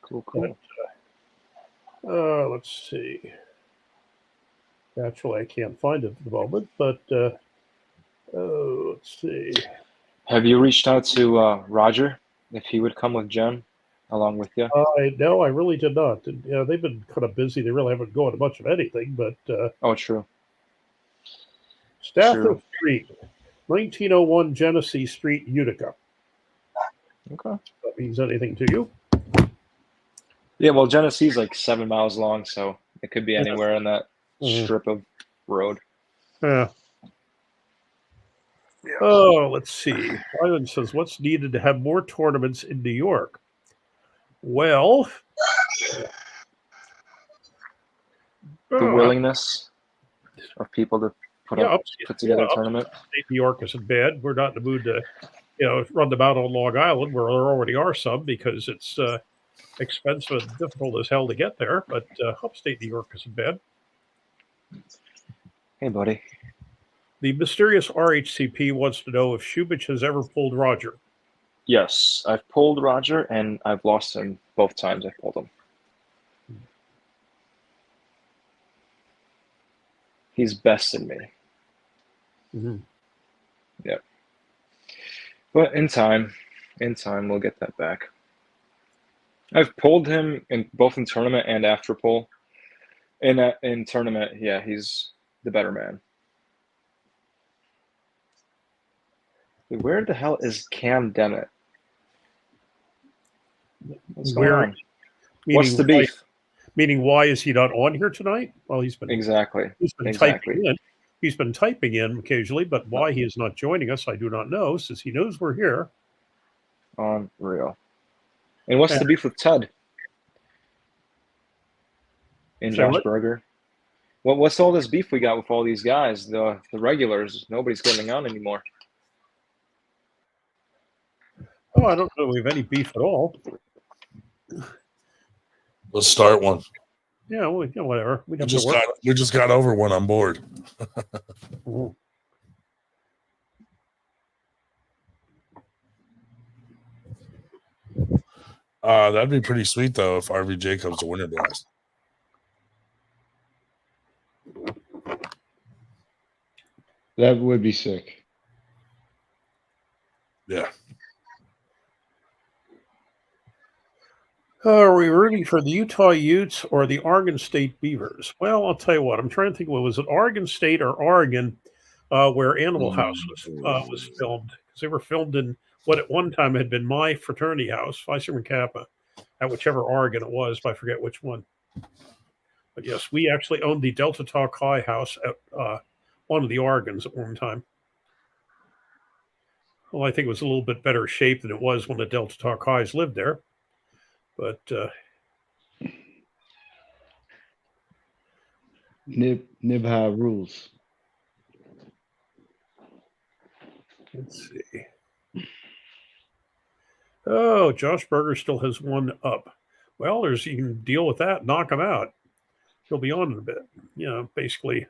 Speaker 9: Cool.
Speaker 1: But, let's see. Actually, I can't find it at the moment, but let's see.
Speaker 9: Have you reached out to Roger if he would come with Jen along with you?
Speaker 1: No, I really did not. And, they've been kind of busy. They really haven't gone to much of anything. But
Speaker 9: true.
Speaker 1: Stafford Street, 1901 Genesee Street, Utica.
Speaker 9: Okay.
Speaker 1: That means anything to you?
Speaker 9: Yeah, well, Genesee's like 7 miles long, so it could be anywhere in that strip of road.
Speaker 1: Yeah. Oh, let's see. Ivan says, what's needed to have more tournaments in New York? Well,
Speaker 9: the willingness of people to put together a tournament.
Speaker 1: Upstate New York isn't bad. We're not in the mood to, run them out on Long Island, where there already are some, because it's expensive and difficult as hell to get there. But upstate New York isn't bad.
Speaker 9: Hey, buddy.
Speaker 1: The mysterious RHCP wants to know if Shubich has ever pulled Roger.
Speaker 9: Yes, I've pulled Roger, and I've lost him both times I've pulled him. He's bested me.
Speaker 1: Mm-hmm.
Speaker 9: Yep. But in time, we'll get that back. I've pulled him both in tournament and after pull. In tournament, yeah, he's the better man. Where the hell is Cam Dennett? What's going on? What's the beef?
Speaker 1: Meaning, why is he not on here tonight? Well, he's been typing in. He's been typing in occasionally, but why he is not joining us, I do not know, since he knows we're here.
Speaker 9: Unreal. And what's the beef with Ted? And Josh Berger? What's all this beef we got with all these guys? The regulars, nobody's getting on anymore.
Speaker 1: Oh, I don't know we have any beef at all.
Speaker 2: Let's start one.
Speaker 1: Yeah, well, whatever.
Speaker 2: We just got over one on board. That'd be pretty sweet though if RVJ comes to Winter Blast.
Speaker 8: That would be sick.
Speaker 2: Yeah.
Speaker 1: Are we rooting for the Utah Utes or the Oregon State Beavers? Well, I'll tell you what. I'm trying to think. Was it Oregon State or Oregon where Animal House was filmed? Because they were filmed in what at one time had been my fraternity house, Phi Sigma Kappa, at whichever Oregon it was. But I forget which one. But yes, we actually owned the Delta Talk High house at one of the Oregons at one time. Well, I think it was a little bit better shape than it was when the Delta Talk Highs lived there. But
Speaker 8: Nibha rules.
Speaker 1: Let's see. Oh, Josh Berger still has one up. Well, there's you can deal with that, knock him out. He'll be on in a bit. Basically,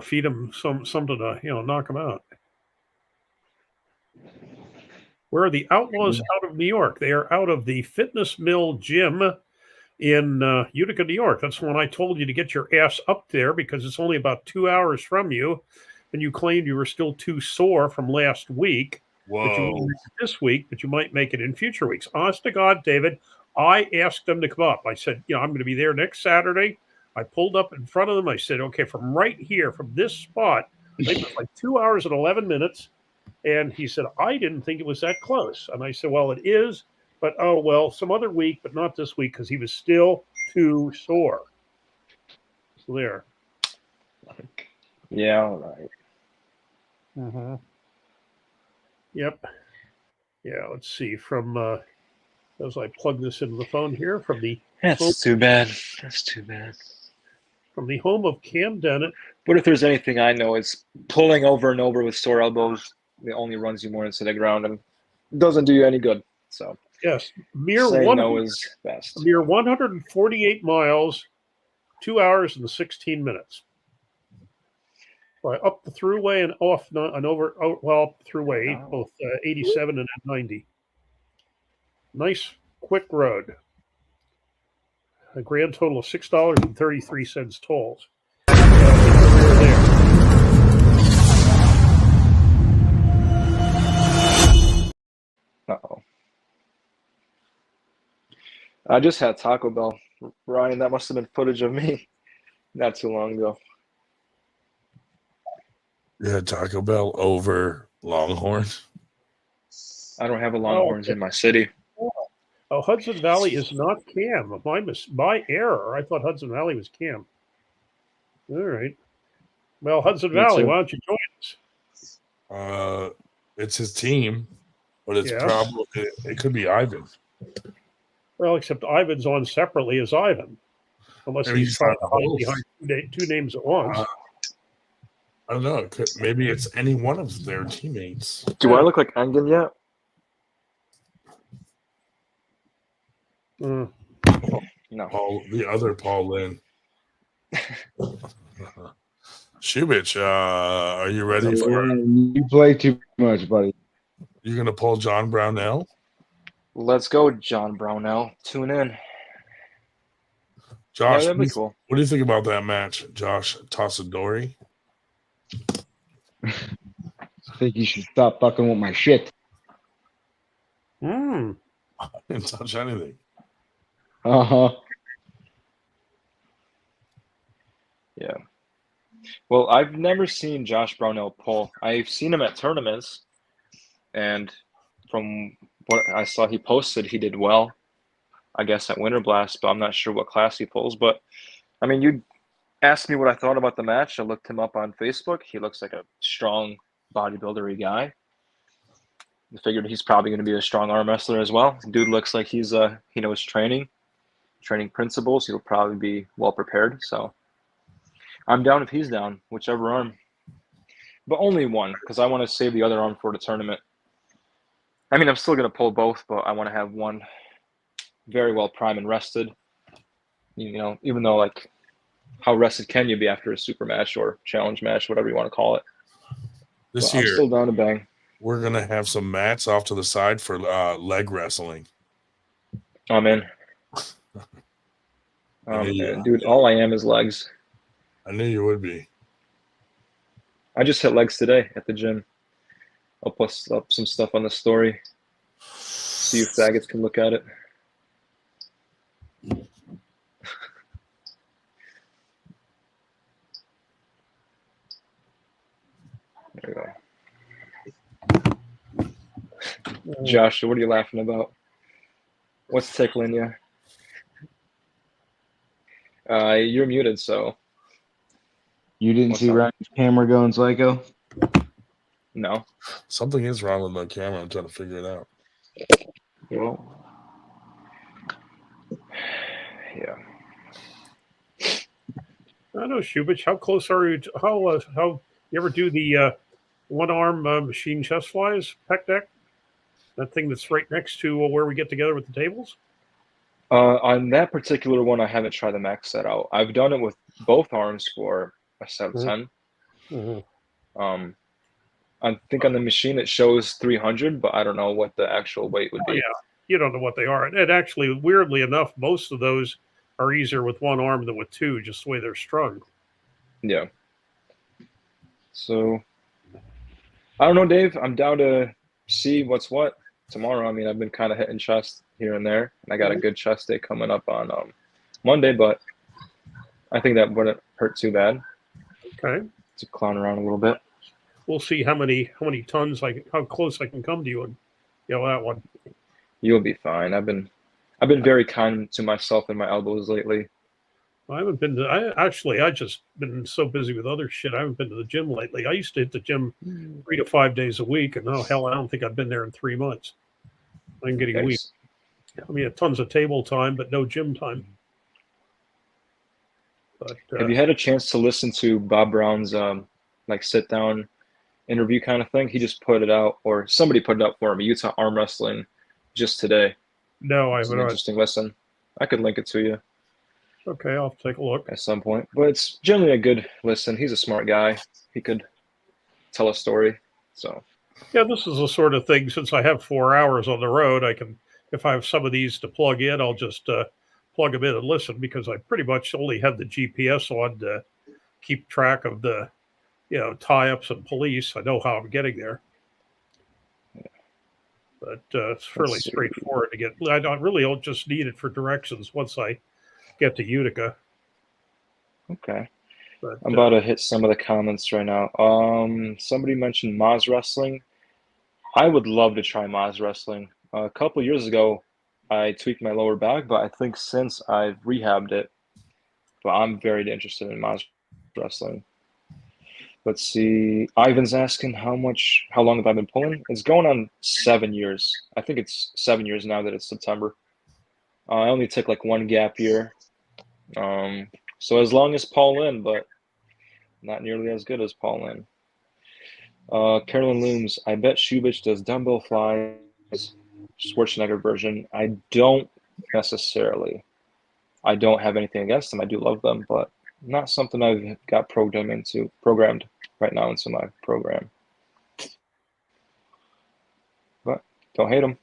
Speaker 1: feed him something to knock him out. Where are the Outlaws out of New York? They are out of the Fitness Mill Gym in Utica, New York. That's when I told you to get your ass up there because it's only about 2 hours from you, and you claimed you were still too sore from last week. That you wouldn't make it this week, but you might make it in future weeks. Honest to God, David, I asked them to come up. I said, I'm going to be there next Saturday. I pulled up in front of them. I said, okay, from right here, from this spot, I think it was like 2 hours and 11 minutes. And he said, I didn't think it was that close. And I said, well, it is, but some other week, but not this week because he was still too sore. So there.
Speaker 9: Yeah, all right.
Speaker 1: Mm-hmm. Yep. Yeah, let's see. From as I plug this into the phone here, from the
Speaker 9: That's too bad. That's too bad.
Speaker 1: From the home of Cam Dennett.
Speaker 9: But if there's anything I know, it's pulling over and over with sore elbows. It only runs you more into the ground and doesn't do you any good. So
Speaker 1: yes,
Speaker 9: saying no is best.
Speaker 1: A mere 148 miles, 2 hours and 16 minutes. Right, up the thruway and off and over. Up the thruway, both 87 and 90. Nice, quick road. A grand total of $6.33 tolls.
Speaker 9: Uh-oh. I just had Taco Bell. Ryan, that must have been footage of me not too long ago.
Speaker 2: Yeah, Taco Bell over Longhorn.
Speaker 9: I don't have a Longhorns in my city.
Speaker 1: Oh, Hudson Valley is not Cam. My error. I thought Hudson Valley was Cam. All right. Well, Hudson Valley, why don't you join us?
Speaker 2: It's his team, but it's probably it could be Ivan.
Speaker 1: Well, except Ivan's on separately as Ivan, unless he's trying to hide behind two names at once.
Speaker 2: I don't know. Maybe it's any one of their teammates.
Speaker 9: Do I look like Engen yet?
Speaker 2: No. Paul, the other Paul Lynn. Shubich, are you ready for it?
Speaker 8: You play too much, buddy.
Speaker 2: You gonna pull John Brownell?
Speaker 9: Let's go, John Brownell. Tune in.
Speaker 2: Josh,
Speaker 9: that'd be cool.
Speaker 2: What do you think about that match, Josh Tassadori?
Speaker 8: I think you should stop fucking with my shit.
Speaker 2: I didn't touch anything.
Speaker 8: Uh-huh.
Speaker 9: Yeah. Well, I've never seen Josh Brownell pull. I've seen him at tournaments, and from what I saw he posted, he did well, I guess, at Winter Blast, but I'm not sure what class he pulls. But, I mean, you asked me what I thought about the match. I looked him up on Facebook. He looks like a strong bodybuilder-y guy. I figured he's probably going to be a strong arm wrestler as well. Dude looks like he's he knows training principles. He'll probably be well prepared. So I'm down if he's down, whichever arm. But only one, because I want to save the other arm for the tournament. I mean, I'm still going to pull both, but I want to have one very well primed and rested. You know, even though, like, how rested can you be after a super match or challenge match, whatever you want to call it?
Speaker 2: This year,
Speaker 9: I'm still down to bang.
Speaker 2: We're going to have some mats off to the side for leg wrestling.
Speaker 9: I'm in. Dude, all I am is legs.
Speaker 2: I knew you would be.
Speaker 9: I just hit legs today at the gym. I'll post up some stuff on the story. See if faggots can look at it. There we go. Josh, what are you laughing about? What's tickling you? You're muted, so.
Speaker 8: You didn't see Ryan's camera going psycho?
Speaker 9: No.
Speaker 2: Something is wrong with my camera. I'm trying to figure it out.
Speaker 9: Well, yeah.
Speaker 1: I don't know, Shubich. How close are you? How you ever do the one arm machine chest flies, pec deck? That thing that's right next to where we get together with the tables?
Speaker 9: On that particular one, I haven't tried the max set out. I've done it with both arms for a set of 10.
Speaker 1: Mm-hmm.
Speaker 9: I think on the machine it shows 300, but I don't know what the actual weight would be.
Speaker 1: Yeah, you don't know what they are. And actually, weirdly enough, most of those are easier with one arm than with two, just the way they're strung.
Speaker 9: Yeah. So, I don't know, Dave. I'm down to see what's what tomorrow. I mean, I've been kind of hitting chest here and there, and I got a good chest day coming up on Monday, but I think that wouldn't hurt too bad.
Speaker 1: Okay.
Speaker 9: To clown around a little bit.
Speaker 1: We'll see how many tons how close I can come to you and that one.
Speaker 9: You'll be fine. I've been very kind to myself and my elbows lately.
Speaker 1: I haven't been to. I just been so busy with other shit. I haven't been to the gym lately. I used to hit the gym 3 to 5 days a week, and oh hell, I don't think I've been there in 3 months. I'm getting weak. I mean, tons of table time, but no gym time. But
Speaker 9: have you had a chance to listen to Bob Brown's like sit down interview kind of thing? He just put it out, or somebody put it out for him. Utah Arm Wrestling just today.
Speaker 1: No, I
Speaker 9: haven't.
Speaker 1: An
Speaker 9: interesting listen. I could link it to you.
Speaker 1: Okay, I'll take a look
Speaker 9: at some point. But it's generally a good listen. He's a smart guy. He could tell a story. So
Speaker 1: yeah, this is the sort of thing. Since I have 4 hours on the road, I can, if I have some of these to plug in, I'll just plug them in and listen, because I pretty much only have the GPS on to keep track of the tie-ups and police. I know how I'm getting there. But it's fairly straightforward to get. I don't just need it for directions once I get to Utica.
Speaker 9: Okay.
Speaker 1: But,
Speaker 9: I'm about to hit some of the comments right now. Somebody mentioned Moz Wrestling. I would love to try Moz Wrestling. A couple years ago, I tweaked my lower back, but I think since I've rehabbed it, but I'm very interested in Moz Wrestling. Let's see. Ivan's asking how long have I been pulling? It's going on 7 years. I think it's 7 years now that it's September. I only took like one gap year. So as long as Paul Lynn, but not nearly as good as Paul Lynn. Carolyn Looms, I bet Shubich does dumbbell flies, Schwarzenegger version. I don't necessarily. I don't have anything against them. I do love them, but not something I've got programmed right now into my program. But don't hate them.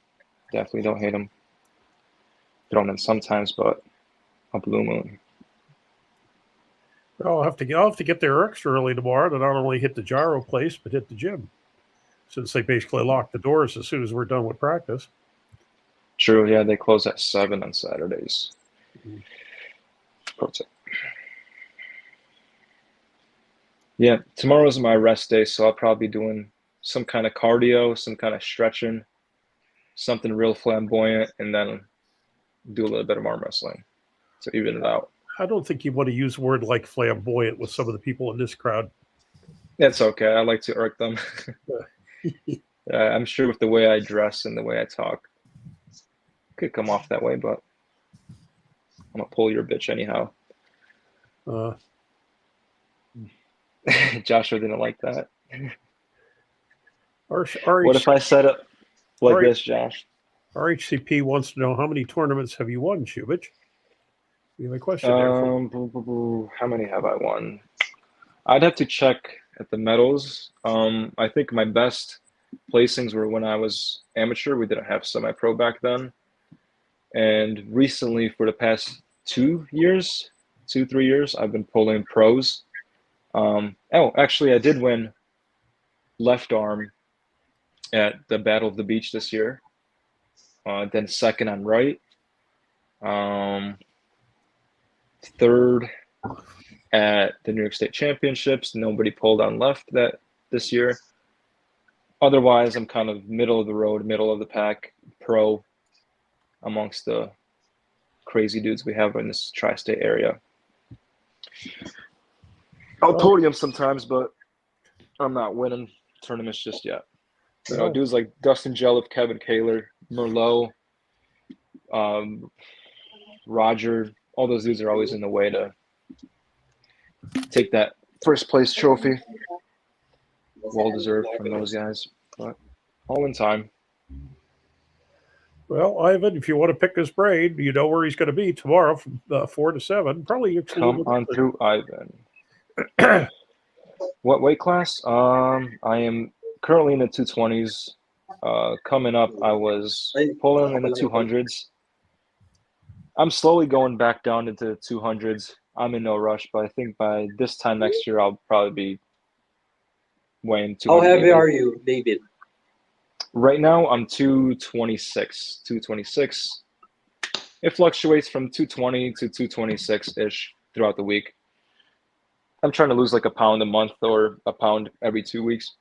Speaker 9: Definitely don't hate them. Throw them in sometimes, but a blue moon.
Speaker 1: I'll have to get there extra early tomorrow to not only hit the gyro place but hit the gym, since they basically lock the doors as soon as we're done with practice.
Speaker 9: True, yeah, they close at 7 on Saturdays. Pro tip. Yeah, tomorrow's my rest day, so I'll probably be doing some kind of cardio, some kind of stretching, something real flamboyant, and then do a little bit of arm wrestling to even it out.
Speaker 1: I don't think you want to use a word like flamboyant with some of the people in this crowd.
Speaker 9: That's okay. I like to irk them. I'm sure with the way I dress and the way I talk, could come off that way, but I'm gonna pull your bitch anyhow. Joshua didn't like that. What if I set it like this, Josh?
Speaker 1: RHCP wants to know, how many tournaments have you won, Shubich? You have a question there.
Speaker 9: How many have I won? I'd have to check at the medals. I think my best placings were when I was amateur. We didn't have semi-pro back then. And recently, for the past 3 years, I've been pulling pros. Actually, I did win left arm at the Battle of the Beach this year. Then second on right. Third at the New York State Championships. Nobody pulled on left this year. Otherwise, I'm kind of middle of the road, middle of the pack pro amongst the crazy dudes we have in this tri-state area. I'll podium sometimes, but I'm not winning tournaments just yet. You know, dudes like Dustin Jelliff, Kevin Kaler, Merlot, Roger, all those dudes are always in the way to take that first place trophy. well deserved from those guys, but all in time.
Speaker 1: Well, Ivan, if you want to pick his brain, you know where he's going to be tomorrow from 4 to 7. Probably actually
Speaker 9: Come on through, Ivan. What weight class? I am currently in the 220s. Coming up, I was pulling in the 200s. I'm slowly going back down into the 200s. I'm in no rush, but I think by this time next year, I'll probably be weighing 200.
Speaker 5: How heavy are you, David?
Speaker 9: Right now, I'm 226. 226. It fluctuates from 220 to 226-ish throughout the week. I'm trying to lose like a pound a month or a pound every 2 weeks.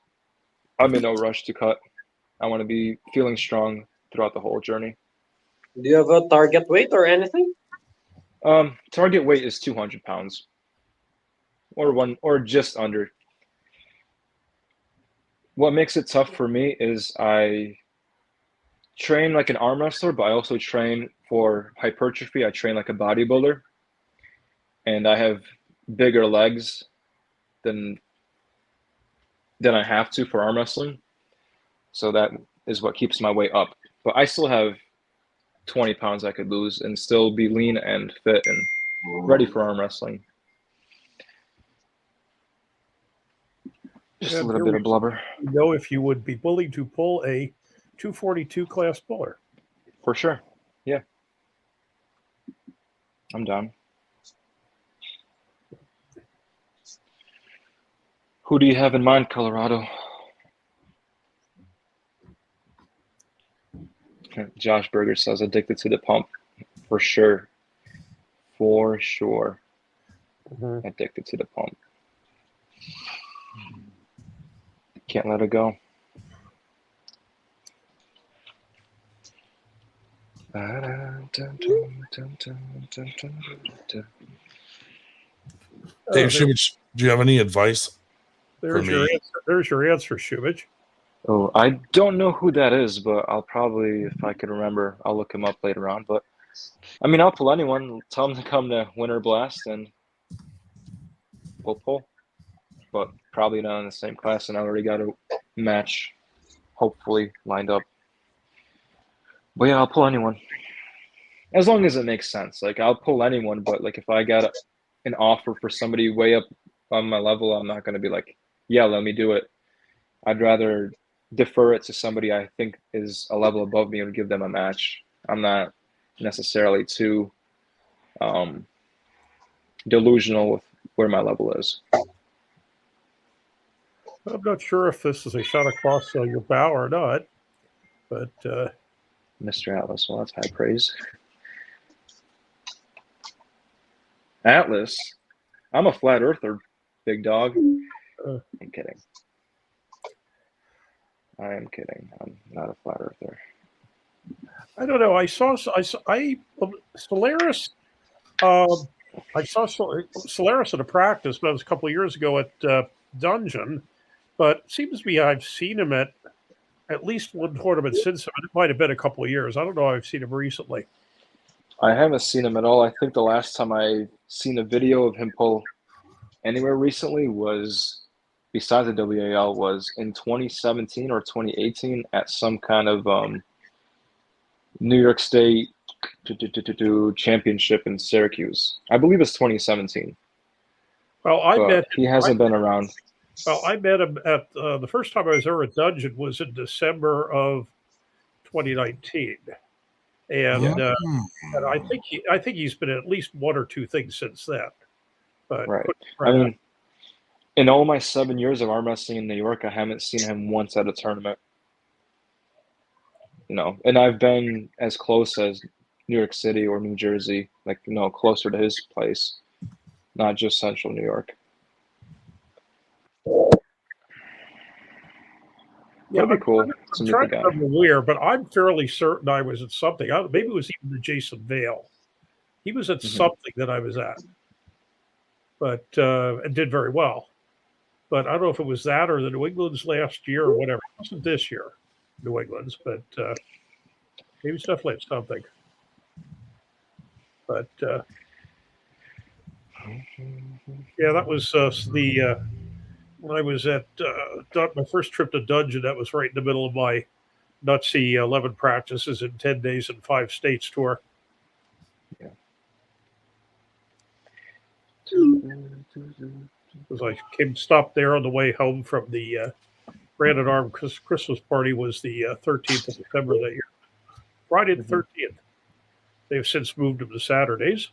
Speaker 9: I'm in no rush to cut. I want to be feeling strong throughout the whole journey.
Speaker 5: Do you have a target weight or anything?
Speaker 9: Target weight is 200 pounds, or just under. What makes it tough for me is I train like an arm wrestler, but I also train for hypertrophy. I train like a bodybuilder, and I have bigger legs than I have to for arm wrestling. So that is what keeps my weight up. But I still have 20 pounds I could lose and still be lean and fit and ready for arm wrestling. Just a little bit of blubber.
Speaker 1: You know, if you would be willing to pull a 242 class puller.
Speaker 9: For sure. Yeah. I'm down. Who do you have in mind, Colorado? Josh Berger says addicted to the pump. For sure. For sure.
Speaker 1: Mm-hmm.
Speaker 9: Addicted to the pump. Can't let it go.
Speaker 2: Dave Shumich, do you have any advice for
Speaker 1: There's
Speaker 2: me?
Speaker 1: your answer. There's your answer, Shumich.
Speaker 9: Oh, I don't know who that is, but I'll probably, if I can remember, I'll look him up later on. But I mean, I'll pull anyone. Tell them to come to Winter Blast, and we'll pull. But probably not in the same class, and I already got a match, hopefully lined up. But yeah, I'll pull anyone, as long as it makes sense. Like I'll pull anyone, but like if I got an offer for somebody way up on my level, I'm not going to be like, yeah, let me do it. I'd rather defer it to somebody I think is a level above me and give them a match. I'm not necessarily too delusional with where my level is.
Speaker 1: I'm not sure if this is a shot across your bow or not, but
Speaker 9: Mr. Atlas, well, that's high praise. Atlas, I'm a flat earther, big dog. I'm kidding. I am kidding. I'm not a flat earther.
Speaker 1: I don't know. I saw Solaris. I saw Solaris at a practice, but it was a couple of years ago at Dungeon. But it seems to me I've seen him at least one tournament since then. It might have been a couple of years. I don't know if I've seen him recently.
Speaker 9: I haven't seen him at all. I think the last time I seen a video of him pull anywhere recently was, besides the WAL, was in 2017 or 2018 at some kind of New York State championship in Syracuse. I believe it's 2017.
Speaker 1: Well, I met him.
Speaker 9: He hasn't been around.
Speaker 1: Well, I met him at the first time I was there at Dungeon was in December of 2019, and I think he's been at least one or two things since then. But
Speaker 9: right. I mean, in all my 7 years of arm wrestling in New York, I haven't seen him once at a tournament. You know, and I've been as close as New York City or New Jersey, like, you know, closer to his place, not just central New York.
Speaker 1: Yeah,
Speaker 9: that'd be cool.
Speaker 1: I'm trying to remember where, but I'm fairly certain I was at something. Maybe it was even the Jason Vale. He was at something that I was at, but and did very well. But I don't know if it was that or the New England's last year or whatever. It wasn't this year, New England's, but he was definitely at something. But yeah, that was the when I was at my first trip to Dungeon. That was right in the middle of my nutsy 11 practices in 10 days in 5 states tour.
Speaker 9: Yeah.
Speaker 1: Because I stopped there on the way home from the Granite Arm Christmas party was the 13th of December that year. Friday the 13th. They've since moved them to Saturdays.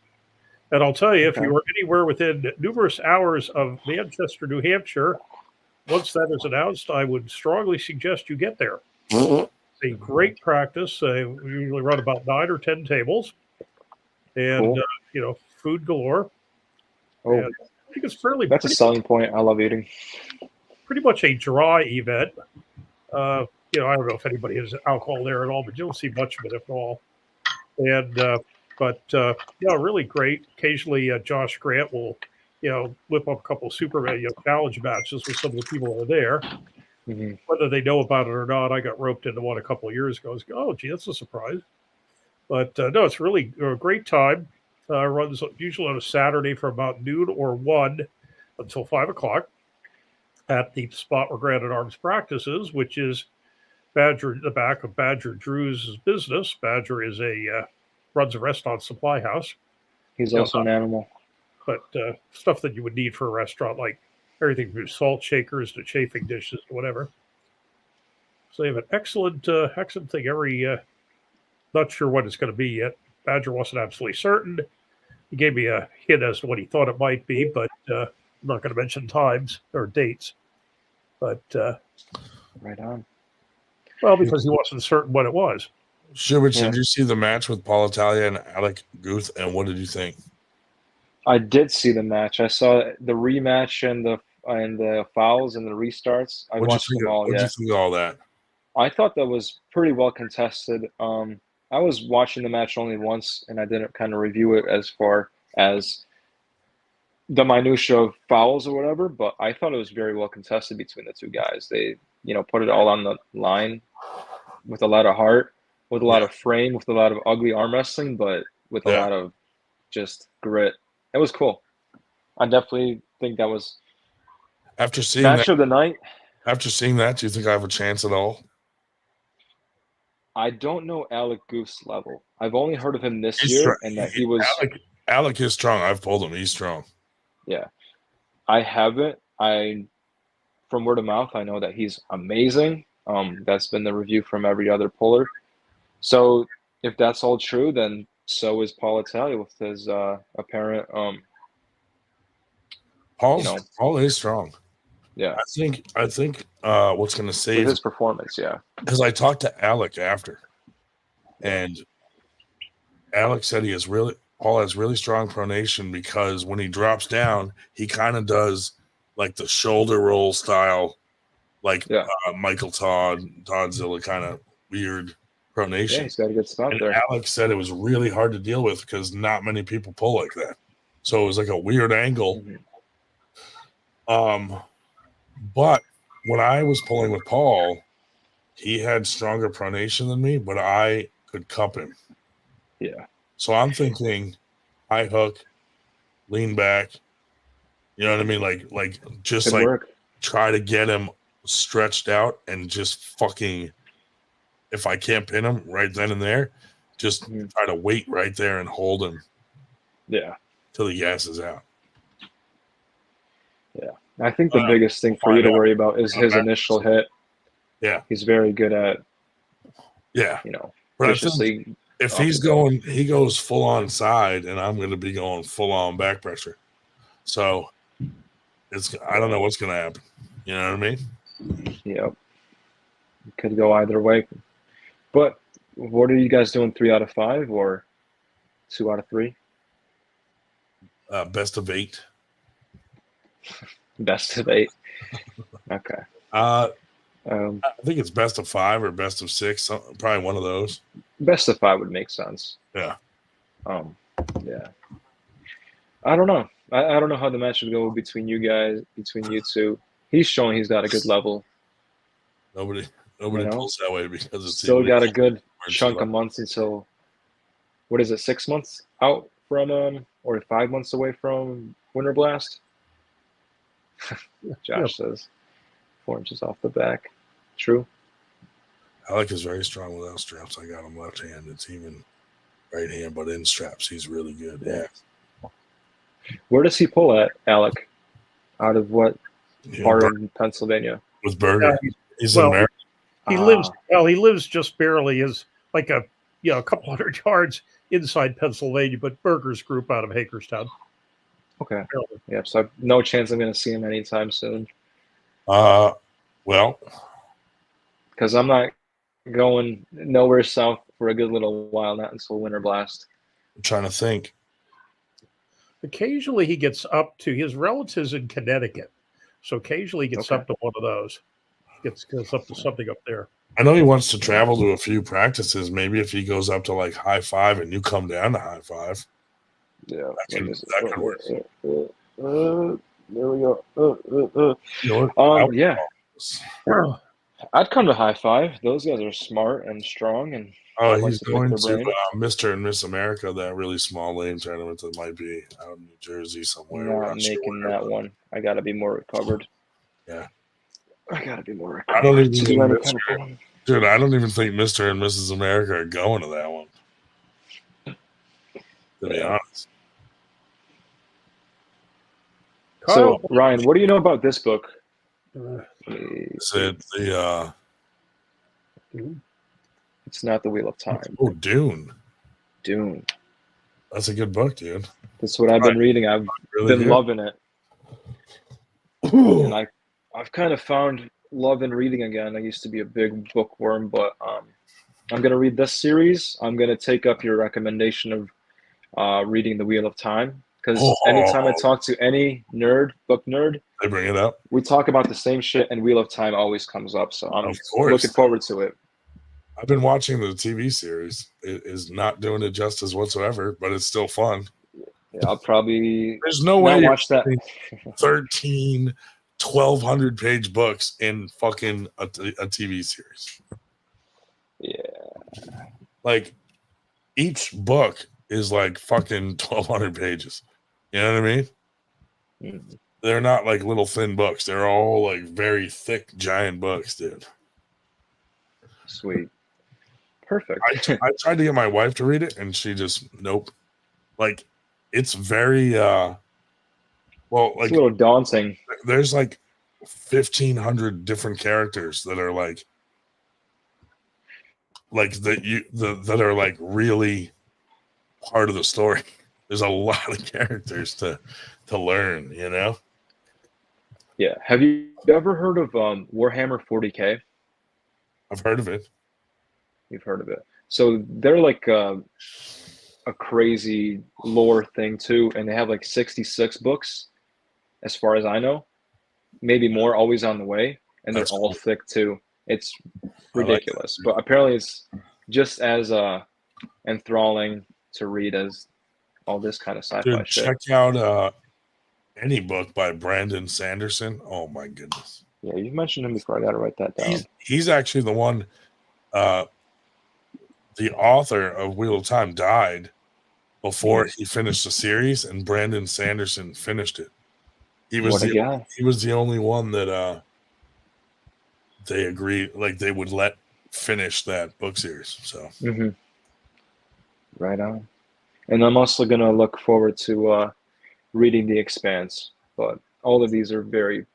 Speaker 1: And I'll tell you, if you are anywhere within numerous hours of Manchester, New Hampshire, once that is announced, I would strongly suggest you get there. It's a great practice. We usually run about 9 or 10 tables, and
Speaker 9: Cool.
Speaker 1: Food galore.
Speaker 9: Oh,
Speaker 1: And I think it's
Speaker 9: that's a selling point. I love eating.
Speaker 1: pretty much a dry event. I don't know if anybody has alcohol there at all, but you don't see much of it at all. And really great. Occasionally, Josh Grant will, whip up a couple of super challenge matches with some of the people that are there.
Speaker 9: Mm-hmm.
Speaker 1: Whether they know about it or not, I got roped into one a couple of years ago. I was, oh, gee, that's a surprise. But no, it's really a great time. Runs usually on a Saturday from about noon or 1 until 5 o'clock at the spot where Granite Arms practices, which is the back of Badger Drew's business. Badger is runs a restaurant supply house.
Speaker 9: He's also an animal.
Speaker 1: But stuff that you would need for a restaurant, like everything from salt shakers to chafing dishes to whatever. So they have an excellent thing. Not sure what it's going to be yet. Badger wasn't absolutely certain. He gave me a hint as to what he thought it might be, but I'm not going to mention times or dates. But
Speaker 9: right on.
Speaker 1: Well, because he wasn't certain what it was.
Speaker 2: Shubich, did you see the match with Paul Italia and Alec Guth, and what did you think?
Speaker 9: I did see the match. I saw the rematch and the fouls and the restarts. I watched them all.
Speaker 2: What did you think of all that?
Speaker 9: I thought that was pretty well contested. I was watching the match only once, and I didn't kind of review it as far as the minutia of fouls or whatever. But I thought it was very well contested between the two guys. They, put it all on the line with a lot of heart, with a lot of frame, with a lot of ugly arm wrestling, but with a lot of just grit. It was cool. I definitely think that was
Speaker 2: after seeing
Speaker 9: match of the night.
Speaker 2: After seeing that, do you think I have a chance at all?
Speaker 9: I don't know Alec Guth's level. I've only heard of him this year, and that he was
Speaker 2: Alec is strong. I've told him he's strong.
Speaker 9: Yeah, I haven't. From word of mouth, I know that he's amazing. That's been the review from every other puller. So if that's all true, then so is Paul Italia with his apparent.
Speaker 2: Paul is strong.
Speaker 9: Yeah,
Speaker 2: I think what's going to save
Speaker 9: his performance. Yeah,
Speaker 2: because I talked to Alec after, and Alec said Paul has really strong pronation because when he drops down, he kind of does like the shoulder roll style, like Michael Toddzilla kind of weird pronation.
Speaker 9: Yeah, he's got a good spot there.
Speaker 2: Alex said it was really hard to deal with because not many people pull like that. So it was like a weird angle. But when I was pulling with Paul, he had stronger pronation than me, but I could cup him.
Speaker 9: Yeah.
Speaker 2: So I'm thinking high hook, lean back. You know what I mean? Like just
Speaker 9: Good work.
Speaker 2: Try to get him stretched out and just fucking, if I can't pin him right then and there, just try to wait right there and hold him.
Speaker 9: Yeah.
Speaker 2: Till he gasses out.
Speaker 9: Yeah. I think the biggest thing for you to worry about is his initial hit.
Speaker 2: Yeah.
Speaker 9: He's very good at,
Speaker 2: but I think if he goes full on side, and I'm going to be going full on back pressure. So I don't know what's going to happen. You know what I mean?
Speaker 9: Yep. It could go either way. But what are you guys doing? 3 out of 5 or 2 out of 3?
Speaker 2: Best of 8.
Speaker 9: Best of 8. Okay.
Speaker 2: I think it's best of 5 or best of 6. Probably one of those.
Speaker 9: Best of 5 would make sense.
Speaker 2: Yeah.
Speaker 9: Yeah. I don't know. I don't know how the match would go between you guys, between you two. He's showing he's got a good level.
Speaker 2: Nobody pulls that way because it's
Speaker 9: still got a good chunk of months until, what is it, 6 months out from or 5 months away from Winter Blast? Josh says 4 inches off the back. True.
Speaker 2: Alec is very strong without straps. I got him left hand. It's even right hand, but in straps, he's really good. Yeah.
Speaker 9: Where does he pull at, Alec? Out of what part
Speaker 2: Bur-
Speaker 9: of Pennsylvania?
Speaker 2: with Burger.
Speaker 1: Yeah,
Speaker 2: He's
Speaker 1: well,
Speaker 2: in America.
Speaker 1: He lives just barely is like a couple hundred yards inside Pennsylvania, but Berger's group out of Hagerstown.
Speaker 9: Okay.
Speaker 1: Barely.
Speaker 9: Yeah, so I've no chance I'm going to see him anytime soon.
Speaker 2: Well,
Speaker 9: Because I'm not going nowhere south for a good little while, not until Winter Blast.
Speaker 2: I'm trying to think.
Speaker 1: Occasionally he gets up to his relatives in Connecticut. So occasionally he gets
Speaker 9: Okay.
Speaker 1: up to one of those. Gets up to something up there.
Speaker 2: I know he wants to travel to a few practices. Maybe if he goes up to like High Five and you come down to High Five.
Speaker 9: Yeah.
Speaker 2: That could work.
Speaker 9: There we go.
Speaker 2: Yeah.
Speaker 9: Yeah. I'd come to High Five. Those guys are smart and strong, and
Speaker 2: Oh,
Speaker 9: I'd like
Speaker 2: he's
Speaker 9: to pick
Speaker 2: going
Speaker 9: their
Speaker 2: to
Speaker 9: brain.
Speaker 2: Mr. and Miss America, that really small lane tournament that might be out in New Jersey somewhere. We're
Speaker 9: Not
Speaker 2: not sure
Speaker 9: making
Speaker 2: where,
Speaker 9: that
Speaker 2: but
Speaker 9: one. I got to be more recovered.
Speaker 2: Yeah.
Speaker 9: I got to be more
Speaker 2: I don't
Speaker 9: recovered
Speaker 2: even
Speaker 9: to do
Speaker 2: think
Speaker 9: any kind of
Speaker 2: Mr.
Speaker 9: pulling.
Speaker 2: Dude, I don't even think Mr. and Mrs. America are going to that one. To be honest.
Speaker 9: So, Ryan, what do you know about this book?
Speaker 2: Said the
Speaker 9: It's not The Wheel of Time.
Speaker 2: Oh, Dune.
Speaker 9: Dune.
Speaker 2: That's a good book, dude.
Speaker 9: That's what I've been reading. I've
Speaker 2: Really
Speaker 9: been
Speaker 2: good.
Speaker 9: loving it. And I've kind of found love in reading again. I used to be a big bookworm, but I'm going to read this series. I'm going to take up your recommendation of reading The Wheel of Time. Because anytime I talk to any book nerd,
Speaker 2: they bring it up.
Speaker 9: We talk about the same shit, and Wheel of Time always comes up. So I'm looking forward to it.
Speaker 2: I've been watching the TV series. It is not doing it justice whatsoever, but it's still fun.
Speaker 9: Yeah, I'll probably
Speaker 2: There's no way
Speaker 9: watch that.
Speaker 2: 13 1,200 page books in fucking a TV series.
Speaker 9: Yeah.
Speaker 2: Like each book is like fucking 1,200 pages. You know what I mean?
Speaker 9: Mm-hmm.
Speaker 2: They're not like little thin books. They're all like very thick, giant books, dude.
Speaker 9: Sweet. Perfect.
Speaker 2: I tried to get my wife to read it, and she just nope. Like it's very well, like
Speaker 9: it's a little daunting.
Speaker 2: There's like 1,500 different characters that are like that are like really part of the story. There's a lot of characters to learn, you know?
Speaker 9: Yeah. Have you ever heard of Warhammer 40K?
Speaker 2: I've heard of it.
Speaker 9: You've heard of it. So they're like a crazy lore thing too, and they have like 66 books, as far as I know. Maybe more, always on the way, and they're all thick too. It's ridiculous, but apparently it's just as enthralling to read as all this kind of sci-fi shit.
Speaker 2: Check out any book by Brandon Sanderson. Oh my goodness.
Speaker 9: Yeah, you've mentioned him before. I got to write that down.
Speaker 2: He's actually the one. The author of Wheel of Time died before he finished the series, and Brandon Sanderson finished it. He was the only one that they agreed, like they would let finish that book series. So
Speaker 9: right on. And I'm also gonna look forward to reading The Expanse. But all of these are very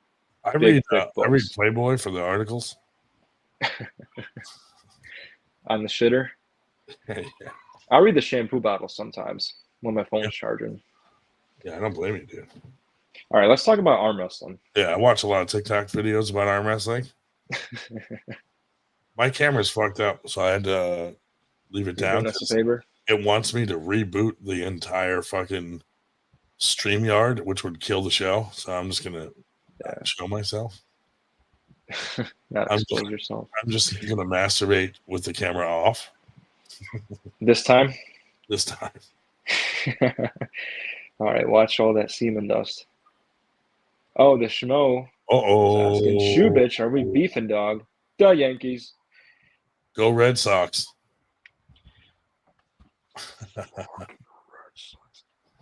Speaker 2: I read Playboy for the articles
Speaker 9: on the shitter.
Speaker 2: Yeah.
Speaker 9: I read the shampoo bottle sometimes when my phone's charging.
Speaker 2: Yeah, I don't blame you, dude.
Speaker 9: All right, let's talk about arm wrestling.
Speaker 2: Yeah, I watch a lot of TikTok videos about arm wrestling. My camera's fucked up, so I had to leave it down.
Speaker 9: Doing us a favor?
Speaker 2: It wants me to reboot the entire fucking StreamYard, which would kill the show. So I'm just gonna show myself.
Speaker 9: Not expose yourself.
Speaker 2: I'm just gonna masturbate with the camera off.
Speaker 9: This time?
Speaker 2: This time.
Speaker 9: All right, watch all that semen dust. Oh, the schmo.
Speaker 2: Uh-oh.
Speaker 9: Asking, shoe bitch, are we beefing, dog? The Yankees.
Speaker 2: Go Red Sox.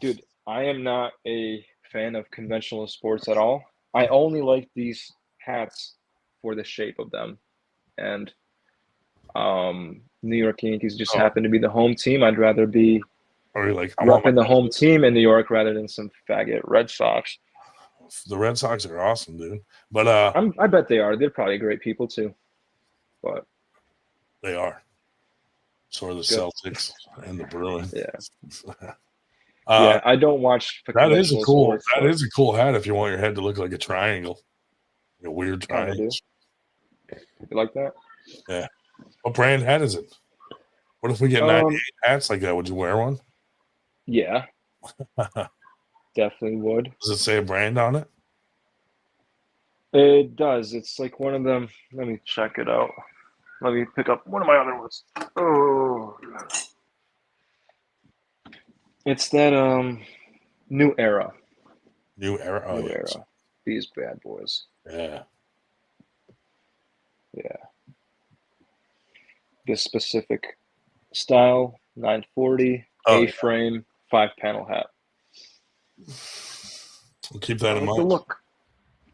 Speaker 9: Dude, I am not a fan of conventional sports at all. I only like these hats for the shape of them, and New York Yankees just happen to be the home team. I'd rather be
Speaker 2: Or you're like, I want
Speaker 9: repping the home team in New York rather than some faggot Red Sox.
Speaker 2: the Red Sox are awesome, dude. But
Speaker 9: I bet they are. They're probably great people too. But
Speaker 2: they are. So are the
Speaker 9: Good.
Speaker 2: Celtics and the Bruins.
Speaker 9: yeah,
Speaker 2: Yeah,
Speaker 9: I don't watch the
Speaker 2: that is a
Speaker 9: commercials
Speaker 2: cool.
Speaker 9: or
Speaker 2: That is a cool hat if you want your head to look like a triangle, a weird
Speaker 9: Kinda
Speaker 2: triangle.
Speaker 9: do. You like that?
Speaker 2: Yeah. What brand hat is it? What if we get 98 hats like that? Would you wear one?
Speaker 9: Yeah, definitely would.
Speaker 2: Does it say a brand on it?
Speaker 9: It does. It's like one of them. Let me check it out. Let me pick up one of my other ones. Oh, it's that New Era.
Speaker 2: New Era. Oh,
Speaker 9: New
Speaker 2: yes.
Speaker 9: Era. These bad boys.
Speaker 2: Yeah.
Speaker 9: Yeah. This specific style, 940,
Speaker 2: Oh, yeah.
Speaker 9: A-frame, 5-panel hat.
Speaker 2: We'll keep that
Speaker 9: I
Speaker 2: in
Speaker 9: like the
Speaker 2: mind.
Speaker 9: look.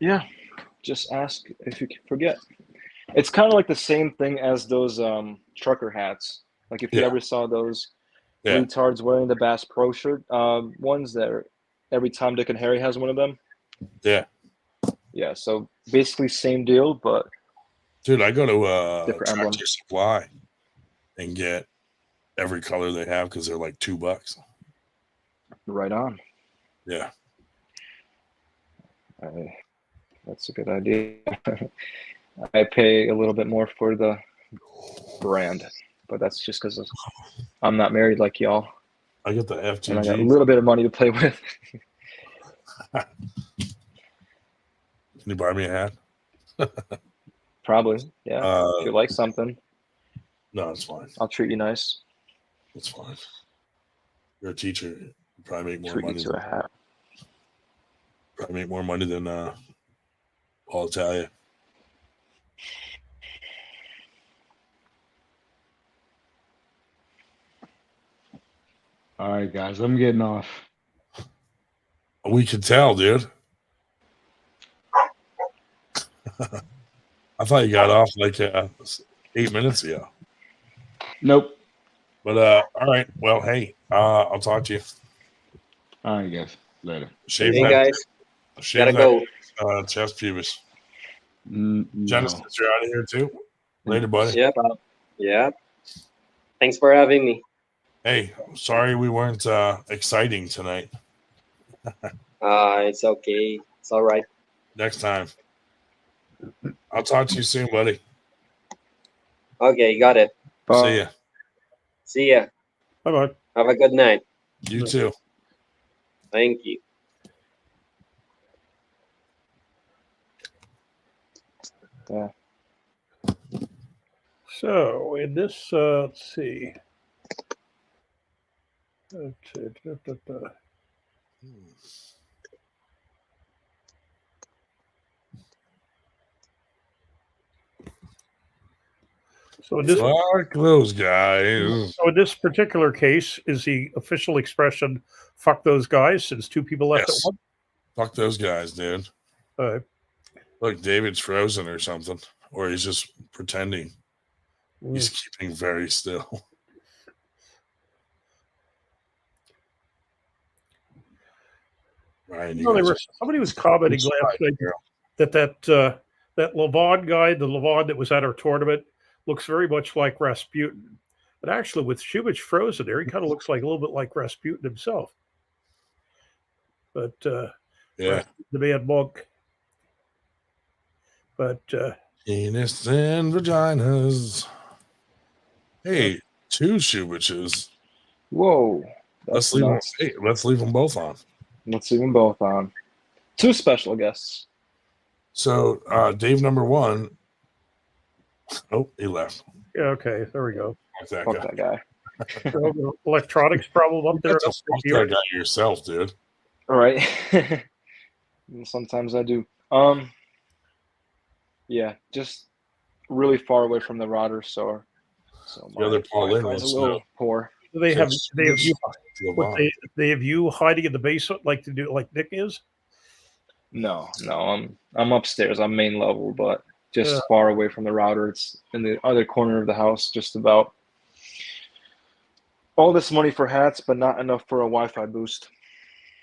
Speaker 9: Yeah. Just ask if you forget. It's kind of like the same thing as those trucker hats. Like if you
Speaker 2: Yeah.
Speaker 9: ever saw those
Speaker 2: Yeah.
Speaker 9: retards wearing the Bass Pro shirt, ones that are, every Tom, Dick, and Harry has one of them.
Speaker 2: Yeah.
Speaker 9: Yeah, so basically same deal, but
Speaker 2: Dude, I go to
Speaker 9: different emblem.
Speaker 2: Tractor Supply and get every color they have because they're like $2.
Speaker 9: Right on.
Speaker 2: Yeah.
Speaker 9: That's a good idea. I pay a little bit more for the brand, but that's just because I'm not married like y'all,
Speaker 2: I get the
Speaker 9: and I got a
Speaker 2: FTG.
Speaker 9: little bit of money to play with.
Speaker 2: Can you buy me a hat?
Speaker 9: Probably, yeah. If you like something,
Speaker 2: No, it's fine.
Speaker 9: I'll treat you nice.
Speaker 2: It's fine. You're a teacher. You probably make more
Speaker 9: Treat you
Speaker 2: money.
Speaker 9: to a hat.
Speaker 2: Probably make more money than Paul Italia.
Speaker 8: All right, guys, I'm getting off.
Speaker 2: We can tell, dude. I thought you got off like 8 minutes ago.
Speaker 8: Nope.
Speaker 2: But all right. Well, hey, I'll talk to you.
Speaker 8: All right, guys. Later.
Speaker 2: Shave
Speaker 5: Hey
Speaker 2: that.
Speaker 5: guys,
Speaker 2: Shave
Speaker 5: gotta
Speaker 2: that
Speaker 5: go.
Speaker 2: chest pubis.
Speaker 8: No.
Speaker 2: Genesis, you're out of here too. Later, buddy.
Speaker 5: Yep. Yep. Thanks for having me.
Speaker 2: Hey, sorry we weren't exciting tonight.
Speaker 5: It's okay. It's all right.
Speaker 2: Next time. I'll talk to you soon, buddy.
Speaker 5: Okay, got it.
Speaker 2: See ya.
Speaker 5: See ya.
Speaker 1: Bye bye.
Speaker 5: Have a good night.
Speaker 2: You too.
Speaker 5: Thank you.
Speaker 9: Yeah.
Speaker 1: So in this, let's see. So in this,
Speaker 2: Fuck those guys.
Speaker 1: so in this particular case, is the official expression "fuck those guys" since two people left
Speaker 2: Yes.
Speaker 1: at once?
Speaker 2: Fuck those guys, dude.
Speaker 1: Uh,
Speaker 2: Look, David's frozen or something. Or he's just pretending. He's keeping very still. Ryan,
Speaker 1: somebody was commenting last night that Levon guy, the Levon that was at our tournament, looks very much like Rasputin. But actually, with Shubich frozen there, he kind of looks like a little bit like Rasputin himself. But
Speaker 2: yeah,
Speaker 1: the man monk. But
Speaker 2: penis and vaginas. Hey, two Shubiches.
Speaker 9: Whoa.
Speaker 2: Let's leave them. Hey, let's leave them both on.
Speaker 9: Let's leave them both on. Two special guests.
Speaker 2: So, Dave number one. Oh, he left.
Speaker 1: yeah, okay, there we go.
Speaker 2: Fuck
Speaker 9: Fuck that guy.
Speaker 1: So, electronics problem up there.
Speaker 2: Fuck that guy yourself, dude.
Speaker 9: All right. Sometimes I do. Yeah, just really far away from the router, so
Speaker 2: The other Paul
Speaker 9: is a little poor.
Speaker 1: They have you hiding in the basement like to do like Nick is.
Speaker 9: No, I'm upstairs. I'm main level, but just
Speaker 1: Yeah.
Speaker 9: far away from the router. It's in the other corner of the house, just about. All this money for hats, but not enough for a Wi-Fi boost.